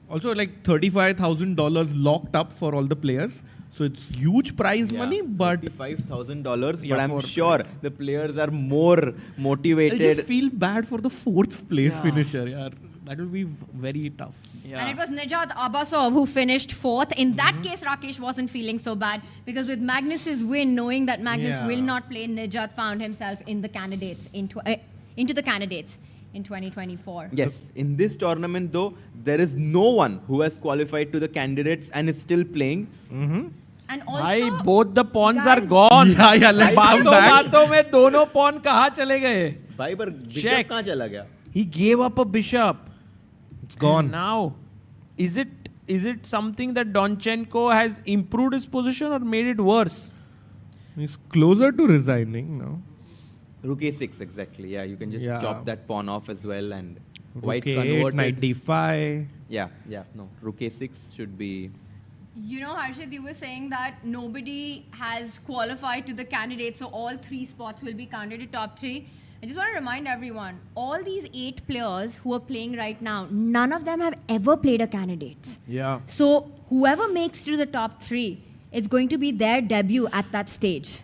Also, like $35,000 locked up for all the players. So it's huge prize money, but $35,000. But I'm sure the players are more motivated. I just feel bad for the 4th place finisher. Yeah, that will be very tough. And it was Nejat Abbasov who finished 4th. In that case, Rakesh wasn't feeling so bad because with Magnus's win, knowing that Magnus will not play, Nejat found himself in the candidates into the candidates in 2024. Yes, in this tournament though, there is no one who has qualified to the candidates and is still playing. And also, both the pawns are gone. Let's come back. बातों में दोनों pawn कहाँ चले गए? भाई पर bishop कहाँ चला गया? He gave up a bishop. It's gone. And now, is it something that Donchenko has improved his position or made it worse? He's closer to resigning now. Rook a6, exactly. Yeah, you can just Yeah. chop that pawn off as well, and Rook white a8, converted. knight d5. Yeah. No, Rook a6 should be. You know, Harshit, you were saying that nobody has qualified to the candidates, so all 3 spots will be counted to top 3. I just want to remind everyone, all these 8 players who are playing right now, none of them have ever played a candidate. Yeah. So whoever makes it to the top 3, it's going to be their debut at that stage.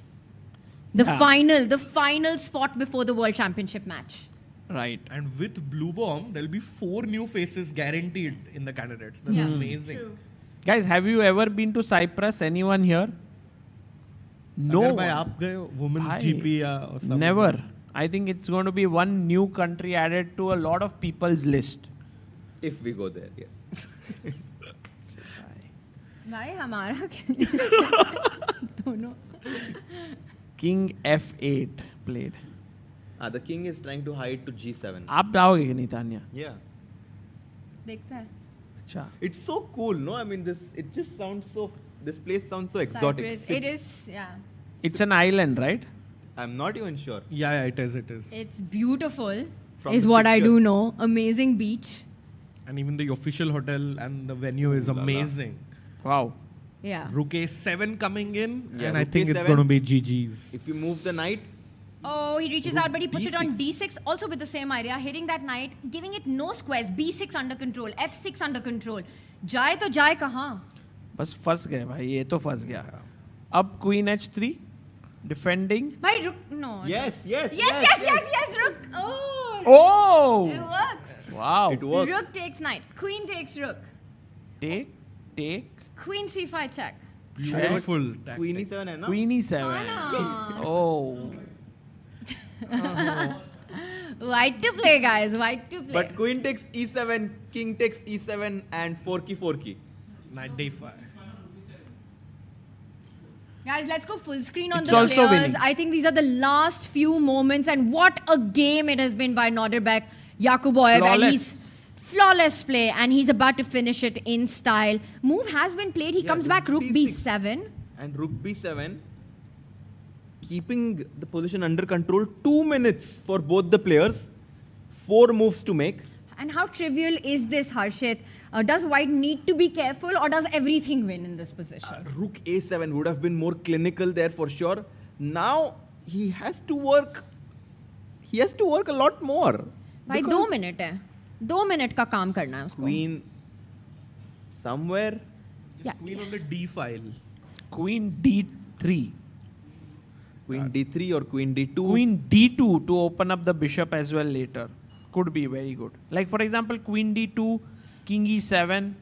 The final spot before the World Championship match. Right. And with Blue Bomb, there'll be 4 new faces guaranteed in the candidates. That's amazing. True. Guys, have you ever been to Cyprus? Anyone here? No. Agar bhai aap gaye ho, women's GP or something. Never. I think it's going to be one new country added to a lot of people's list. If we go there, yes. भाई हमारा दोनों. King F8 played. The king is trying to hide to g7. आप जाओगे कि नहीं Tanya? Yeah. देखते हैं. अच्छा. It's so cool, no? I mean, it just sounds so. This place sounds so exotic. Cyprus. It is, yeah. It's an island, right? I'm not even sure. Yeah, it is. It's beautiful, From is the what I picture. do know. Amazing beach. And even the official hotel and the venue is amazing. Wow. Yeah. Rook a7 coming in, Yeah, and I Rook think it's a7. going to be GG's. If you move the knight, Oh, he reaches Rook out, but he puts it on D6. D6, also with the same idea, hitting that knight, giving it no squares, B6 under control, F6 under control. जाए तो जाए कहाँ? बस फंस गए भाई, ये तो फंस गया. अब Queen H3, defending. भाई रुक, no. Yes, Yes, Rook. Oh! It works. Wow. It works. Rook takes knight. Queen takes rook. Take. Queen C5 check. Beautiful. Queen e7 है ना? Queen E7. Anna. Oh. White to play, guys. White to play. But queen takes e7, king takes e7, and 4 key. Knight d5. Guys, let's go full screen on It's the also players. winning. I think these are the last few moments, and what a game it has been by Norderbeck Yakuboyev. And he's flawless play, and he's about to finish it in style. Move has been played. He comes back rook b7. And rook b7, keeping the position under control. 2 minutes for both the players. 4 moves to make. And how trivial is this, Harshit? Does white need to be careful, or does everything win in this position? Rook a7 would have been more clinical there for sure. Now he has to work. He has to work a lot more. भाई 2 minute है. 2 minute का काम करना है उसको. Queen somewhere. Yeah. Queen on the d file. Queen D3. Queen d3 or queen d2. Queen D2 to open up the bishop as well later. Could be very good. Like for example, Queen D2, King E7.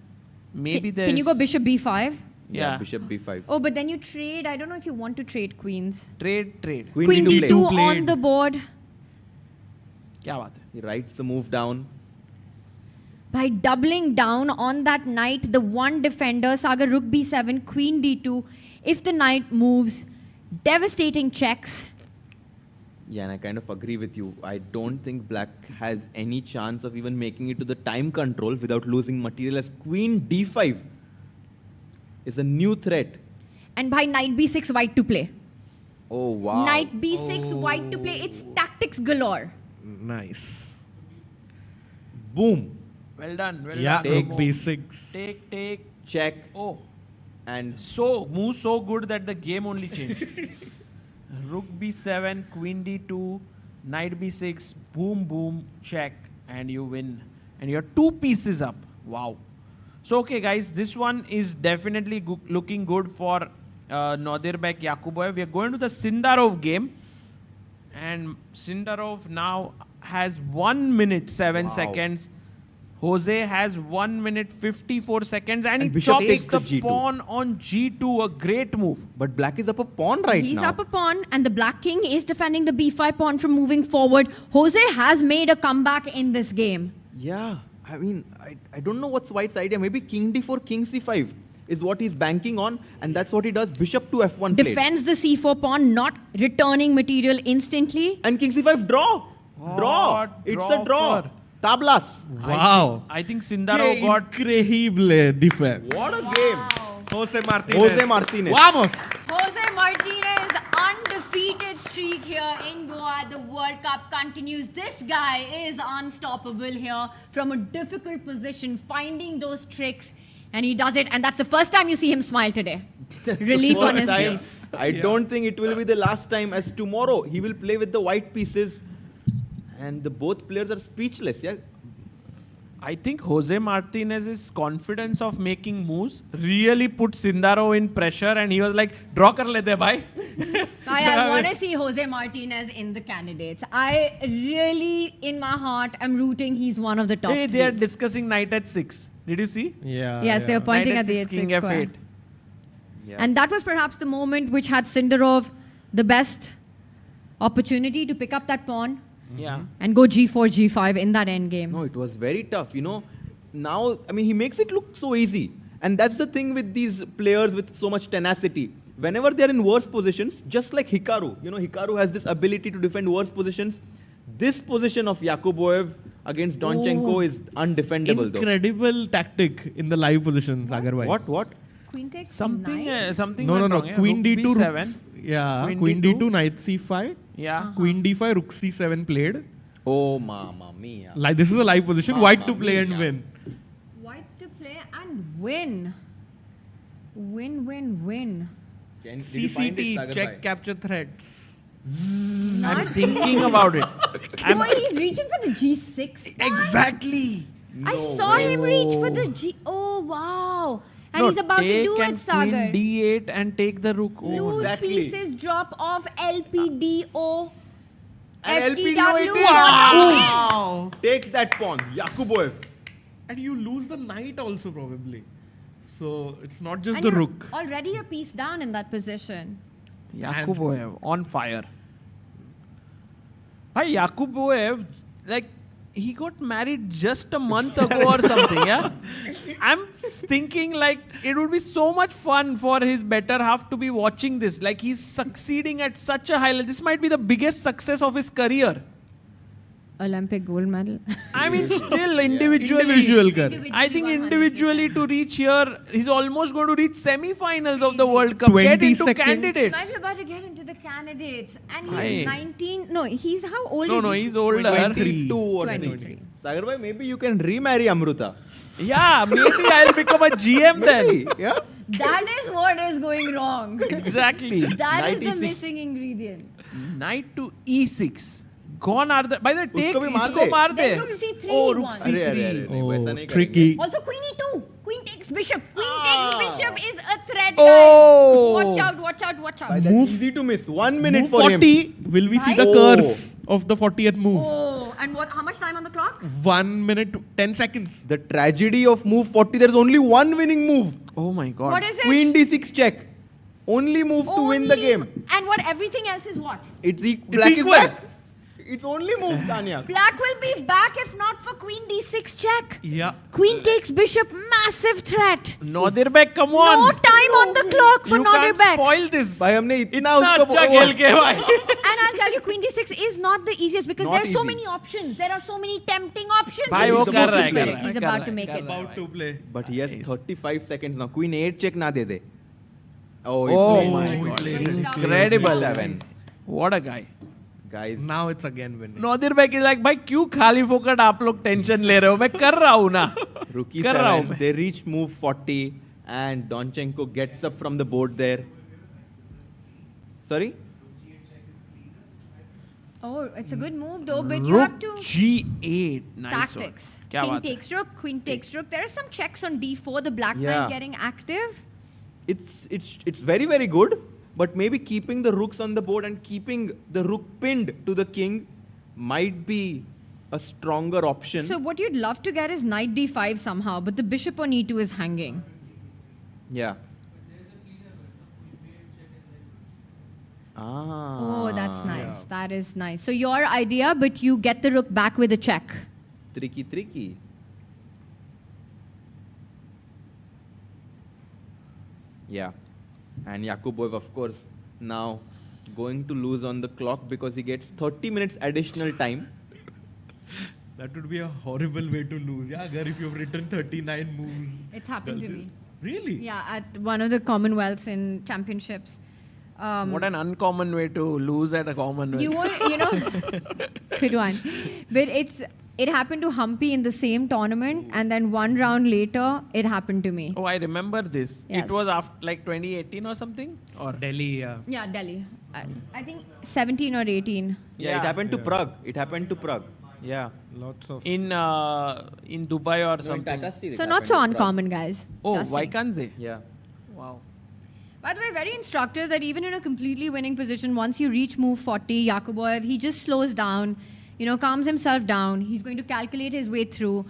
Maybe there's... Can you go bishop b5? Yeah. Bishop b5. Oh, but then you trade. I don't know if you want to trade queens. Trade. Queen d2 on the board. क्या बात है? He writes the move down. By doubling down on that knight, the one defender, Sagar rook b7, queen d2. If the knight moves, devastating checks. Yeah, and I kind of agree with you. I don't think black has any chance of even making it to the time control without losing material, as queen d5 is a new threat. And by knight b6, white to play. Oh, wow. Knight b6, white to play. It's tactics galore. Nice. Boom. Well done. Yeah, Take rook b6. Take. Check. Oh. And so, move so good that the game only changed. Rook b7, queen d2, knight b6, boom, check, and you win. And you're 2 pieces up. Wow. So, okay, guys, this one is definitely looking good for Norderbeck Yakuboyev. We are going to the Sindarov game. And Sindarov now has 1 minute 7 seconds. Jose has 1 minute 54 seconds, and he bishop chops takes the the G2. pawn on G2. A great move. But black is up a pawn right He's now. up a pawn, and the black king is defending the b5 pawn from moving forward. Jose has made a comeback in this game. Yeah. I mean, I don't know what's white's idea. Maybe king d4, king c5 is what he's banking on, and that's what he does. Bishop to f1 played. Defends the c4 pawn, not returning material instantly. And king c5 draw. Draw. It's a draw. Tablas. Wow. I think Sindaro got incredible defense. What a game. Jose Martinez. Jose Martinez. Vamos. Jose Martinez undefeated streak here in Goa. The World Cup continues. This guy is unstoppable here from a difficult position, finding those tricks, and he does it. And that's the first time you see him smile today. Relief on his face. I don't think it will be the last time, as tomorrow he will play with the white pieces, and both players are speechless. Yeah. I think Jose Martinez's confidence of making moves really put Sindaro in pressure, and he was like, "Draw kar lete bhai." I want to see Jose Martinez in the candidates. I really, in my heart, am rooting he's one of the top Hey, three. they are discussing night at 6. Did you see? Yeah. Yes, they were pointing Night at the 6, 8-6 King square. F8. And that was perhaps the moment which had Sindarov the best opportunity to pick up that pawn Yeah. and go G4, G5 in that endgame. No, it was very tough. Now, I mean, he makes it look so easy. And that's the thing with these players with so much tenacity. Whenever they're in worse positions, just like Hikaru, Hikaru has this ability to defend worse positions. This position of Yakuboev against Donchenko is undefendable, Incredible tactic in the live position, Sagar bhai. What? Queen takes Something No. went wrong, yeah. Queen Rook D2, B7. Yeah. Queen Queen D2. D2, Knight C5. Yeah. Queen D5, Rook C7 played. Oh, mamma mia. Like this is a live position. White to play and mia. win. White to play and win. Win. CCT, check capture threats. I'm thinking about it. Oh, he's reaching for the G6. Exactly. I saw him reach for the G. Oh, wow. And No, he's about to take do and it, Sagar. Queen D8 and take the rook. Oh, Loose pieces drop off LPDO. And FTW. LPDO Wow. takes that pawn. Yakuboev. And you lose the knight also probably. So it's not just And the you're rook. already a piece down in that position. Yakuboev on fire. By Yakuboev, like he got married just a month ago or something, yeah? I'm thinking like it would be so much fun for his better half to be watching this. Like he's succeeding at such a high level. This might be the biggest success of his career. Olympic gold medal. I mean, still individually. Individual career. I think individually to reach here, he's almost going to reach semi-finals of the World Cup. Get 20 into seconds. candidates. Might be about to get into the candidates. And Aye. he's 19. No, he's how old No, is no, he? he's older. 22 or 23. Sagar bhai, maybe you can remarry Amruta. Yeah, maybe I'll become a GM Maybe, then. yeah. That is what is going wrong. Exactly. That is Knight the E6. missing ingredient. Knight to E6. Gone are the. By the way, take Usko bhi maar isko de. maar de. Then rook C3 Oh, he rook wants. अरे अरे अरे C3. नहीं, वैसा नहीं tricky. Also, Queen E2. Queen takes bishop. Queen takes bishop is a threat, Oh. guys. Watch out. करेंगे. That's easy to miss. 1 minute Move for 40. him. Will we see the Oh. curse of the 40th move? Oh, and what? How much time on the clock? 1 minute, 10 seconds. The tragedy of move 40. There's only one winning move. Oh my god. What is it? Queen D6 check. Only move to win the Only- game. And what? Everything else is what? Black equal. is back. It's only move, Tanya. Black will be back if not for Queen D6 check. Yeah. Queen takes bishop, massive threat. Nodirbek, come on. No time on the clock for You can't Nodirbek. spoil this. भाई हमने इतना इतना उसको अच्छा खेल के भाई. And I'll tell you, Queen D6 is not the easiest because Not there are so easy. many options. There are so many tempting options. भाई He's वो about कर to रहा है, win कर it. रहा है, He's कर about रहा to है, make कर it. रहा है. About to play. But he has 35 seconds now. Queen 8 check ना दे दे. Oh, Oh he my plays. god. Incredible. 7. What a guy. Guys. Now it's again winning. Nodirbek is like, भाई क्यों खाली फोकट आप लोग टेंशन ले रहे हो? मैं कर रहा हूँ ना. Rookie कर रहा हूँ 7. मैं. They reach move 40 and Donchenko gets up from the board there. Sorry? Oh, it's a good move though, but you have Rook to G8. Nice tactics. one. क्या King बात है? takes rook, queen takes rook. There are some checks on D4. The black Yeah. knight getting active. It's very, very good. But maybe keeping the rooks on the board and keeping the rook pinned to the king might be a stronger option. So what you'd love to get is knight D5 somehow, but the bishop on E2 is hanging. Yeah. Ah. Oh, that's nice. That is nice. So your idea, but you get the rook back with a check. Tricky. Yeah. And Yakuboev, of course, now going to lose on the clock because he gets 30 minutes additional time. That would be a horrible way to lose. Yeah, agar if you've written 39 moves. It's happened to me. Really? Yeah, at one of the Commonwealths in championships. What an uncommon way to lose at a Commonwealth. You were, you know, Ft.Arun. But it happened to Humpy in the same tournament, and then one round later, it happened to me. Oh, I remember this. Yes. It was after like 2018 or something? Or Delhi, yeah. Yeah, Delhi. I think 17 or 18. Yeah, it happened to Prague. It happened to Prague. Yeah. Lots of. in Dubai or something. So not so uncommon, guys. Oh, Just saying. Vaikanze. Yeah. Wow. By the way, very instructive that even in a completely winning position, once you reach move 40, Yakuboyev, he just slows down, you know, calms himself down. He's going to calculate his way through.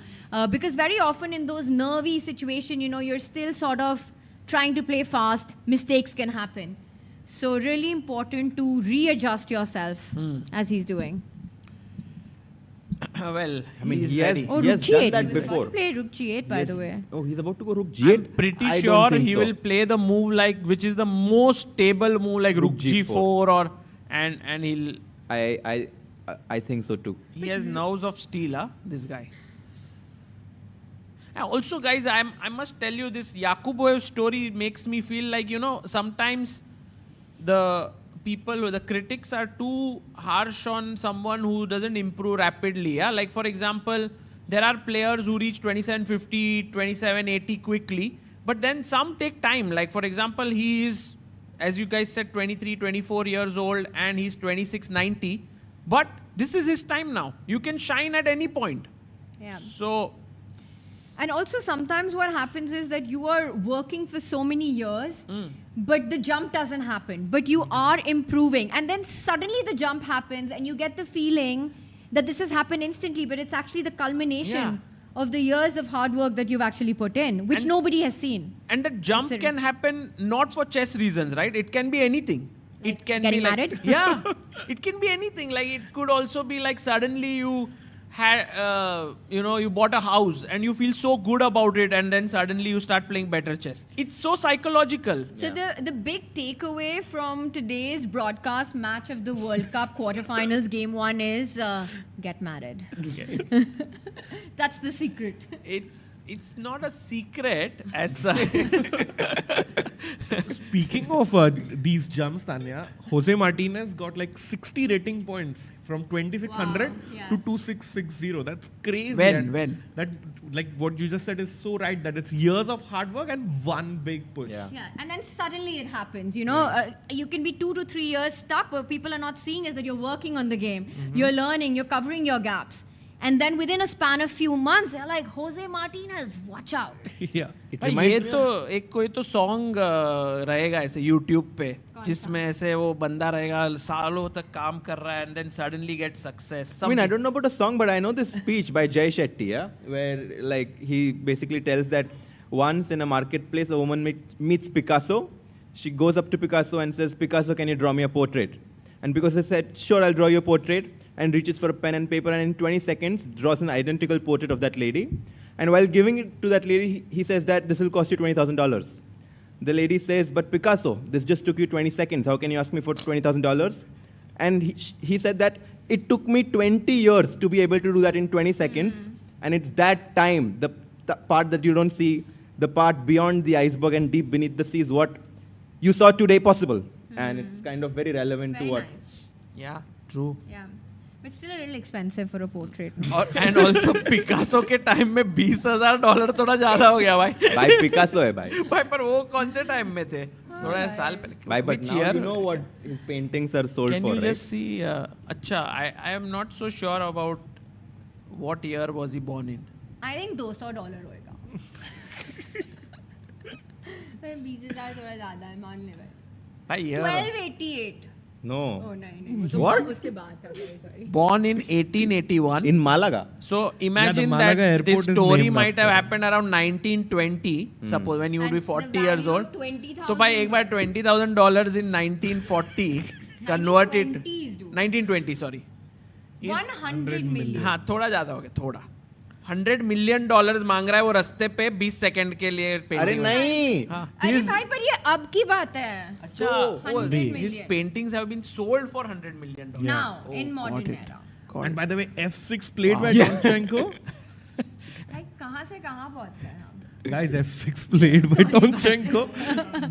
Because very often in those nervy situations, you know, you're still sort of trying to play fast. Mistakes can happen. So really important to readjust yourself as he's doing. Well, I mean, he's he has, ready. Oh, he has Rook done G8. that He's about before. to play Rook G8, by the way. Oh, he's about to go Rook G8? I'm pretty I sure don't think he so. will play the move like which is the most stable move like Rook G4 or and he'll I think so too. he has nerves of steel, huh? This guy. And also, guys, I must tell you this Yakuboyev story makes me feel like, you know, sometimes the people, the critics are too harsh on someone who doesn't improve rapidly. Yeah? Like, for example, there are players who reach 2750, 2780 quickly, but then some take time. Like, for example, he is, as you guys said, 23, 24 years old and he's 2690. But this is his time now. You can shine at any point. Yeah. So... And also sometimes what happens is that you are working for so many years, but the jump doesn't happen. But you are improving. And then suddenly the jump happens and you get the feeling that this has happened instantly, but it's actually the culmination of the years of hard work that you've actually put in, which nobody has seen. And the jump can happen not for chess reasons, right? It can be anything. Like it can getting be like, married? Yeah. It can be anything. Like it could also be like suddenly you had, you know, you bought a house and you feel so good about it and then suddenly you start playing better chess. It's so psychological. So the big takeaway from today's broadcast match of the World Cup quarterfinals game 1 is get married. That's the secret. It's not a secret as Speaking of these jumps, Tanya, Jose Martinez got like 60 rating points from 2600 to 2660. That's crazy. When? That, like what you just said is so right, that it's years of hard work and one big push. Yeah, and then suddenly it happens. You know, you can be 2 to 3 years stuck. What people are not seeing is that you're working on the game. You're learning. You're covering your gaps. And then within a span of few months, they're like, Jose Martinez, watch out. Yeah. ये तो एक कोई तो song रहेगा ऐसे YouTube पे जिसमें ऐसे वो बंदा रहेगा सालों तक काम कर रहा है and then suddenly get success. I mean, I don't know about a song, but I know this speech by Jay Shetty, yeah, where like he basically tells that once in a marketplace, a woman meets Picasso. She goes up to Picasso and says, "Picasso, can you draw me a portrait?" And Picasso said, "Sure, I'll draw you a portrait." And reaches for a pen and paper and in 20 seconds draws an identical portrait of that lady. And while giving it to that lady, he says that this will cost you $20,000. The lady says, "But Picasso, this just took you 20 seconds. How can you ask me for $20,000? And he said that it took me 20 years to be able to do that in 20 seconds. And it's that time, the part that you don't see, the part beyond the iceberg and deep beneath the sea is what you saw today possible. And it's kind of very relevant to what... Nice. Yeah, true. Yeah. But still a little expensive for a portrait. And also Picasso के time में $20,000 थोड़ा ज़्यादा हो गया भाई. भाई Picasso है भाई. भाई पर वो कौन से टाइम में थे? थोड़ा साल पहले. Bhai, but now you know what his paintings are sold Can for, you right? just see? अच्छा, I am not so sure about what year was he born in. I think $200 होएगा. 20,000 थोड़ा ज़्यादा है, मान ले भाई. भाई year. 1288. No. Oh, नहीं. What? उसके बाद था, sorry. Born in 1881. In Malaga. So imagine Malaga that airport this is story named might have after happened around 1920. Suppose when you would be 40 years old. 20,000. तो भाई एक बार $20,000 in 1940 convert it. 1920 sorry. 100 million. हाँ थोड़ा ज़्यादा हो गया थोड़ा. $100 million मांग रहा है वो रास्ते पे 20 सेकंड के लिए पेंटिंग. अरे नहीं. अरे भाई पर ये अब की बात है. अच्छा, his paintings have been sold for $100 million. Now, in modern era. god. And by the way, F6 played Wow. by Yeah. Donchenko. Like, कहाँ से कहाँ पहुँच गए हम? Guys, F6 played by Donchenko.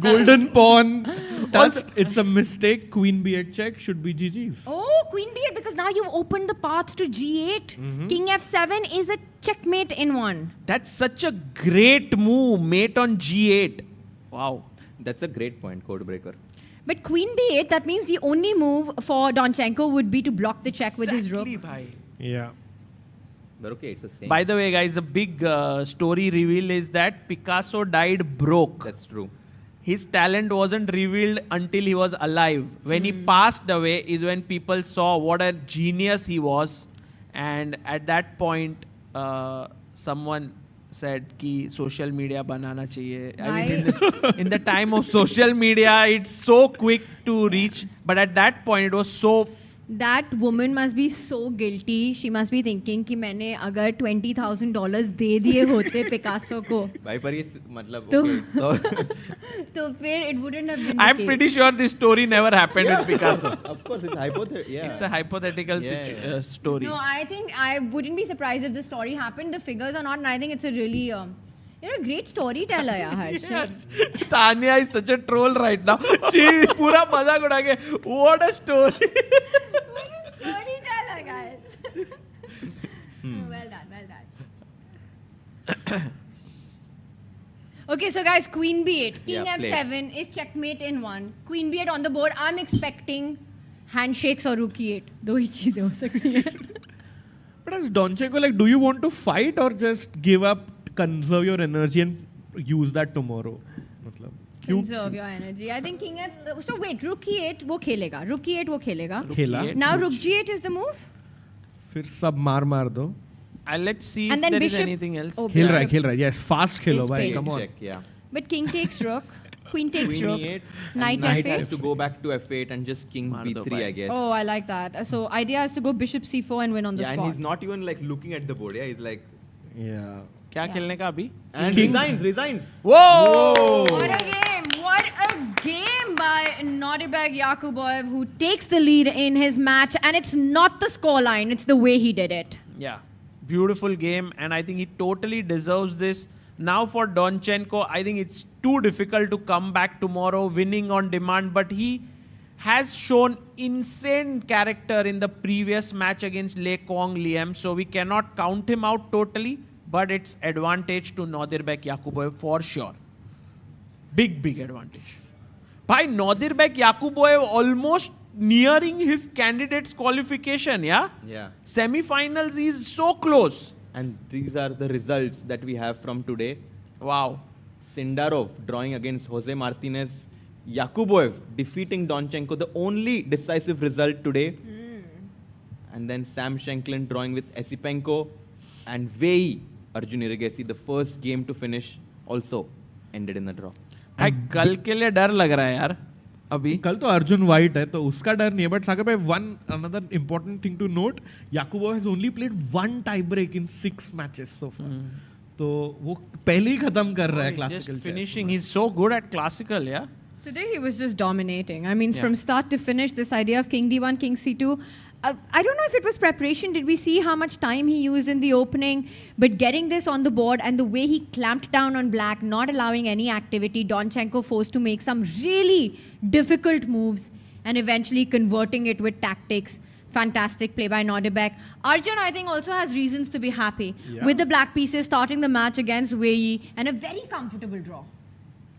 Golden pawn. Touched. It's a mistake. Queen B8 check should be GG's. Oh, Queen B8, because now you've opened the path to G8. Mhm. King F7 is a checkmate in one. That's such a great move, mate on G8. Wow. That's a great point, Codebreaker. But Queen B8, that means the only move for Donchenko would be to block the check with his rook. Yeah. But okay, it's the same. By the way, guys, a big story reveal is that Picasso died broke. That's true. His talent wasn't revealed until he was alive. When he passed away is when people saw what a genius he was. And at that point, someone said कि social media बनाना चाहिए. I mean, in the time of social media, it's so quick to reach. But at that point, it was so... That woman must be so guilty. She must be thinking कि मैंने अगर $20,000 दे दिए होते Picasso को भाई पर ये मतलब तो okay, so तो फिर it wouldn't have been. I'm pretty sure this story never happened with Picasso. Of course, it's hypothetical. Yeah. It's a hypothetical story. No, I think I wouldn't be surprised if the story happened. The figures are not, and I think it's a really you're a great storyteller, yaar. Yes. Tanya is such a troll right now. She pura mazak uda ke. What a story. Storyteller, guys. Well done, well done. Okay, so guys, Queen B8, King Yeah, play. F7 is checkmate in one. Queen B8 on the board. I'm expecting handshakes or rook E8. दो ही चीजें हो सकती हैं. But as Donchenko, like, do you want to fight or just give up, conserve your energy and use that tomorrow? मतलब, क्यों? Conserve your energy. I think King F. So wait, rook E8 वो खेलेगा. Rook E8 वो खेलेगा. खेला. Now rook G8 is the move. फिर सब मार दो. Let's see And if then there is bishop- anything else. Oh, खेल bishop. रहा है. Yes, fast खेलो Is भाई. played. Come on. Check, yeah. But king takes rook. Queen takes Queen rook. E8. Knight Knight F8. has to go back to F8 and just king B3, I guess. Oh, I like that. So idea is to go bishop C4 and win on the Yeah, and spot. he's not even like looking at the board. Yeah, he's like. Yeah. क्या खेलने का अभी? And King. resigns. Whoa! What a game! What a game by Nodirbek Yakuboev, who takes the lead in his match, and it's not the scoreline; it's the way he did it. Yeah, beautiful game, and I think he totally deserves this. Now for Donchenko, I think it's too difficult to come back tomorrow winning on demand, but he has shown insane character in the previous match against Le Kong Liam, so we cannot count him out totally, but it's advantage to Nodirbek Yakuboev for sure. Big advantage. By Nodirbek Yakuboev almost nearing his candidate's qualification, yeah? Yeah. Semi-finals is so close. And these are the results that we have from today. Wow. Sindarov drawing against Jose Martinez. Yakuboev defeating Donchenko, the only decisive result today. And then Sam Shankland drawing with Esipenko. And Vei, Arjun Erigaisi, the first game to finish, also ended in a draw. भाई कल के लिए डर लग रहा है यार अभी. कल तो अर्जुन वाइट है तो उसका डर नहीं है. बट सागर भाई, one another important thing to note, Yakuboev has only played one tie break in 6 matches so far. तो वो पहले ही खत्म कर रहा है classical Just chess. finishing. He's so good at classical, yeah. Today he was just dominating. I mean, Yeah. from start to finish, this idea of King D1, King C2. I don't know if it was preparation. Did we see how much time he used in the opening? But getting this on the board and the way he clamped down on black, not allowing any activity, Donchenko forced to make some really difficult moves and eventually converting it with tactics. Fantastic play by Nodirbek. Arjun, I think, also has reasons to be happy with the black pieces starting the match against Wei and a very comfortable draw.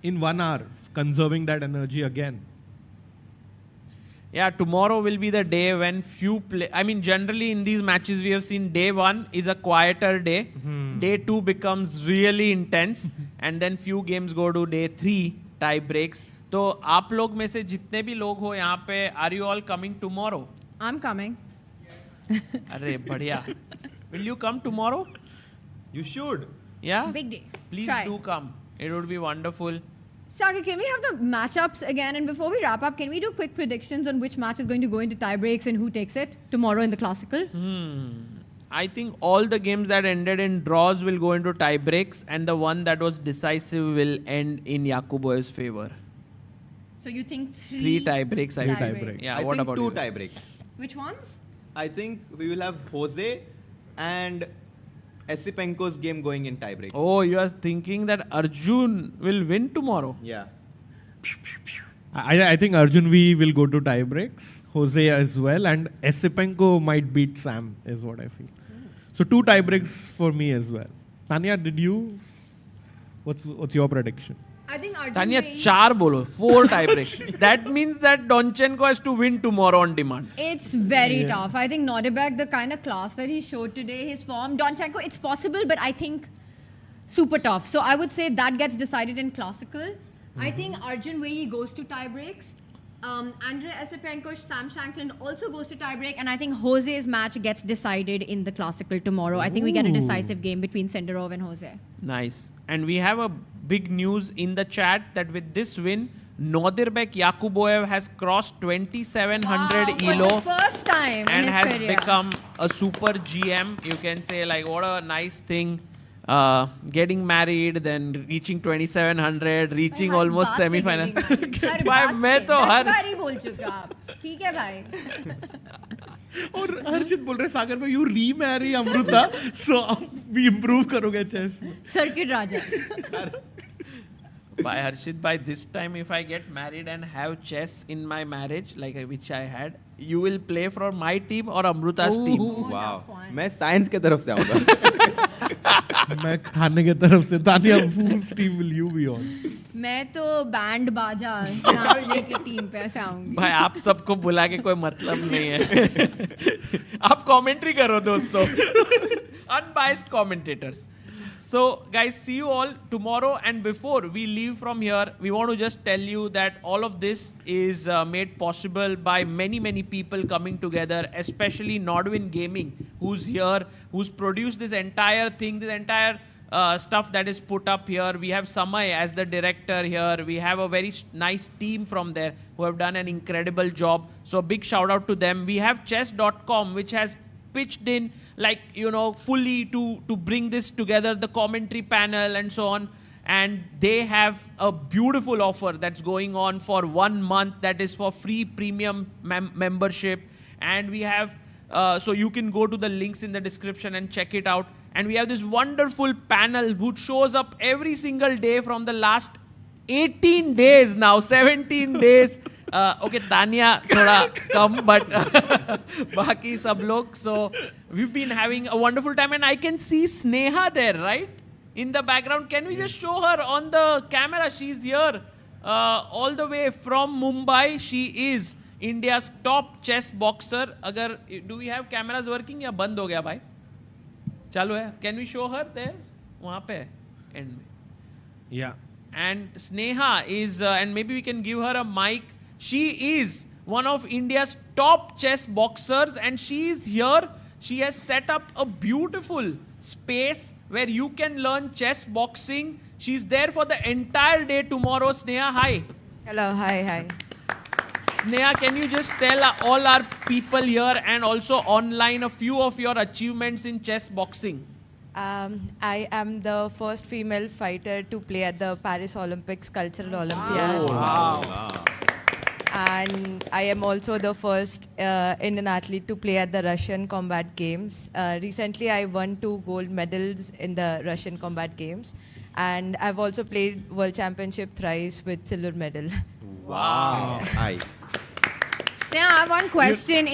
In 1 hour, conserving that energy again. Yeah, tomorrow will be the day when few play. I mean, generally in these matches we have seen day 1 is a quieter day. Day 2 becomes really intense, and then few games go to day 3 tie breaks. तो आप लोग में से जितने भी लोग हो यहाँ पे, are you all coming tomorrow? I'm coming. अरे बढ़िया. Will you come tomorrow? You should. Yeah. Big day. Please Try. do come. It would be wonderful. Sagar, can we have the matchups again? And before we wrap up, can we do quick predictions on which match is going to go into tie breaks and who takes it tomorrow in the Classical? I think all the games that ended in draws will go into tie breaks, and the one that was decisive will end in Yakuboev's favor. So you think 3 tie breaks, I tie think. breaks. Yeah, I what think about 2 you? tie breaks. Which ones? I think we will have Jose and Esipenko's game going in tie breaks. Oh, you are thinking that Arjun will win tomorrow? Yeah. I think Arjun V will go to tie breaks, Jose as well, and Esipenko might beat Sam, is what I feel. So 2 tie breaks for me as well. Tanya, did you? What's your prediction? I think Arjun Tanya, Wei- 4 bolo, 4 tie breaks. That means that Donchenko has to win tomorrow on demand. It's very tough. I think Nordebek, the kind of class that he showed today, his form, Donchenko, it's possible, but I think super tough. So I would say that gets decided in classical. I think Arjun Wei goes to tie breaks. Andrei Esipenko, Sam Shankland also goes to tie break, and I think Jose's match gets decided in the classical tomorrow. I think we get a decisive game between Senderov and Jose. Nice. And we have a big news in the chat that with this win, Nodirbek Yakuboev has crossed 2700 For ELO the first time and in his has career. become a super GM. You can say, like, what a nice thing. Getting married, then reaching 2700, reaching almost semi-final. भाई मैं तो 10 बार ही बोल चुका आप. ठीक है भाई. और हर्षित बोल रहे सागर भाई, you remarry Amruta, so we improve करोगे chess में. Circuit Raja. By Harshit, by this time, if I get married and have chess in my marriage, like which I had, you will play for my team or Amruta's team. Wow. मैं science के तरफ से आऊँगा. मैं खाने के तरफ से. Tanya, whose team will you be on? मैं तो बैंड बाजा नाचने की टीम पे ऐसे आऊंगी. भाई आप सबको बुला के कोई मतलब नहीं है. आप कमेंट्री करो दोस्तों. Unbiased commentators. So guys, see you all tomorrow, and before we leave from here, we want to just tell you that all of this is made possible by many people coming together, especially Nordwin Gaming, who's here, who's produced this entire thing, this entire stuff that is put up here. We have Samay as the director here. We have a very nice team from there who have done an incredible job. So big shout out to them. We have chess.com, which has pitched in, like, you know, fully to bring this together, the commentary panel and so on. And they have a beautiful offer that's going on for 1 month that is for free premium membership. And we have, so you can go to the links in the description and check it out. And we have this wonderful panel who shows up every single day from the last 18 days now, 17 days. Okay, Tanya thoda kam, but baki sab log. So we've been having a wonderful time, and I can see Sneha there, right? In the background. Can we just show her on the camera? She's here all the way from Mumbai. She is India's top chess boxer. Do we have cameras working या बंद हो गया भाई? चालू है. Can we show her there? वहाँ पे end में. Yeah. And Sneha is, and maybe we can give her a mic. She is one of India's top chess boxers, and she is here. She has set up a beautiful space where you can learn chess boxing. She's there for the entire day tomorrow. Sneha, hi. Hello, hi. Sneha, can you just tell all our people here and also online a few of your achievements in chess boxing? I am the first female fighter to play at the Paris Olympics Cultural Olympiad. Wow. And I am also the first Indian athlete to play at the Russian Combat Games. Recently, I won 2 gold medals in the Russian Combat Games. And I've also played World Championship thrice with silver medal. Wow. Hi. Yeah, I have one question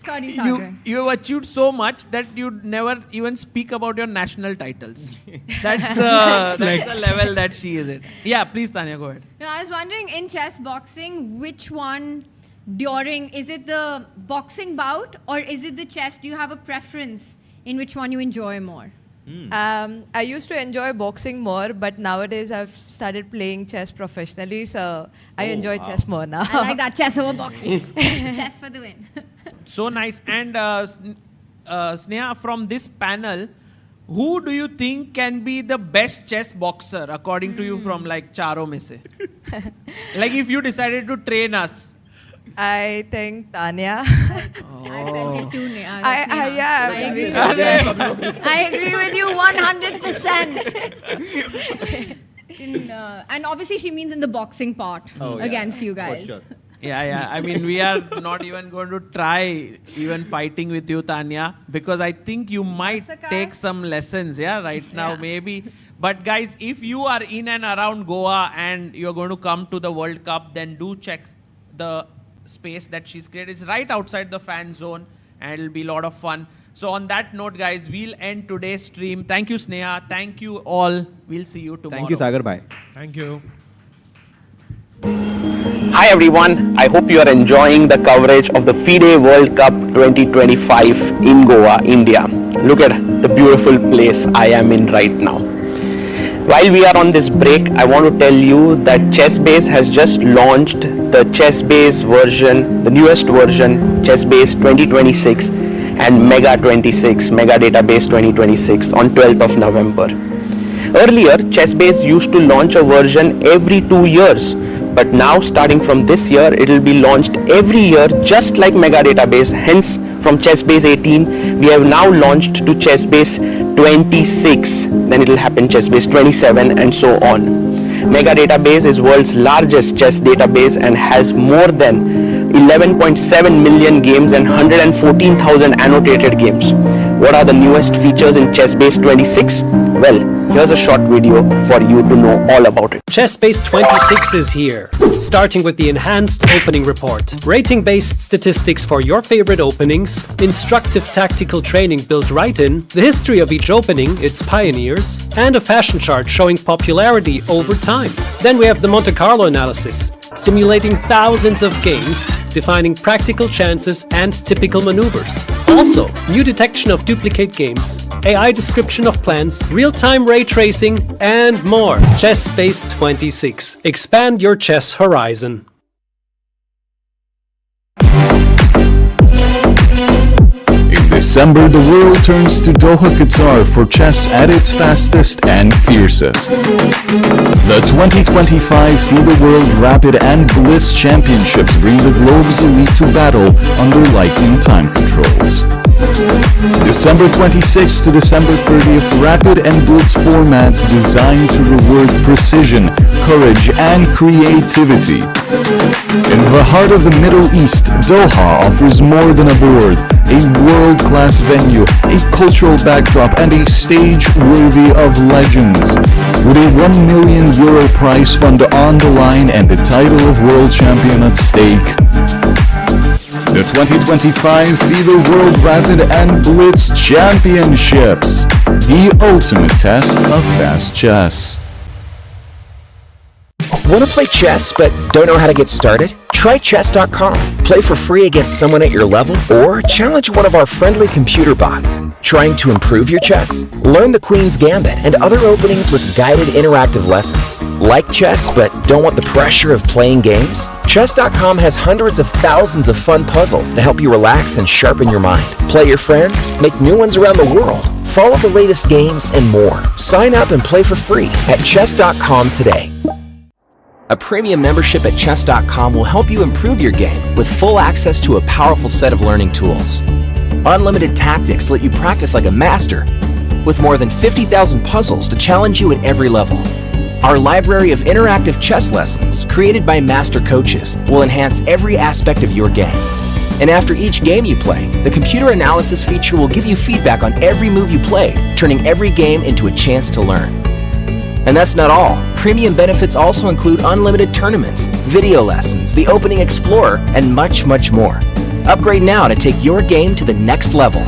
Sorry, Sagar. You have achieved so much that you never even speak about your national titles. That's the level that she is at. Yeah, please, Tanya, go ahead. No, I was wondering, in chess boxing, which one is it the boxing bout or is it the chess? Do you have a preference in which one you enjoy more? I used to enjoy boxing more, but nowadays I've started playing chess professionally, so I enjoy chess more now. I like that, chess over boxing. Chess for the win. So nice. And Sneha, from this panel, who do you think can be the best chess boxer according to you from like charo mein se? Like if you decided to train us. I think Tanya. I felt it too, Neha. I agree with you 100%. And obviously she means in the boxing part against you guys. For sure. Yeah. I mean, we are not even going to try even fighting with you, Tanya, because I think you might take some lessons, right now, maybe. But guys, if you are in and around Goa and you're going to come to the World Cup, then do check the space that she's created. It's right outside the fan zone and it'll be a lot of fun. So on that note, guys, we'll end today's stream. Thank you, Sneha. Thank you all. We'll see you tomorrow. Thank you, Sagar. Bye. Thank you. Hi everyone, I hope you are enjoying the coverage of the FIDE World Cup 2025 in Goa, India. Look at the beautiful place I am in right now. While we are on this break, I want to tell you that ChessBase has just launched the ChessBase version, the newest version, ChessBase 2026 and Mega 26, Mega Database 2026 on 12th of November. Earlier, ChessBase used to launch a version every 2 years. But now, starting from this year, it will be launched every year, just like Mega Database. Hence, from ChessBase 18, we have now launched to ChessBase 26. Then it will happen ChessBase 27 and so on. Mega Database is world's largest chess database and has more than 11.7 million games and 114,000 annotated games. What are the newest features in ChessBase 26? Well, here's a short video for you to know all about it. ChessBase 26 is here, starting with the enhanced opening report, rating-based statistics for your favorite openings, instructive tactical training built right in, the history of each opening, its pioneers, and a fashion chart showing popularity over time. Then we have the Monte Carlo analysis, simulating thousands of games, defining practical chances and typical maneuvers. Also, new detection of duplicate games, AI description of plans, real-time ray tracing, and more. ChessBase 26. Expand your chess horizon. In December, the world turns to Doha, Qatar for chess at its fastest and fiercest. The 2025 FIDE World Rapid and Blitz Championships bring the globe's elite to battle under lightning time controls. December 26th to December 30th, Rapid and Blitz formats designed to reward precision, courage, and creativity. In the heart of the Middle East, Doha offers more than a board, a world-class venue, a cultural backdrop, and a stage worthy of legends. With a €1 million prize fund on the line and the title of world champion at stake. The 2025 FIDE World Rapid and Blitz Championships, the ultimate test of fast chess. Want to play chess but don't know how to get started? Try Chess.com. Play for free against someone at your level or challenge one of our friendly computer bots. Trying to improve your chess? Learn the Queen's Gambit and other openings with guided interactive lessons. Like chess but don't want the pressure of playing games? Chess.com has hundreds of thousands of fun puzzles to help you relax and sharpen your mind. Play your friends, make new ones around the world, follow the latest games, and more. Sign up and play for free at Chess.com today. A premium membership at Chess.com will help you improve your game with full access to a powerful set of learning tools. Unlimited tactics let you practice like a master, with more than 50,000 puzzles to challenge you at every level. Our library of interactive chess lessons, created by master coaches, will enhance every aspect of your game. And after each game you play, the computer analysis feature will give you feedback on every move you play, turning every game into a chance to learn. And that's not all. Premium benefits also include unlimited tournaments, video lessons, the Opening Explorer, and much, much more. Upgrade now to take your game to the next level.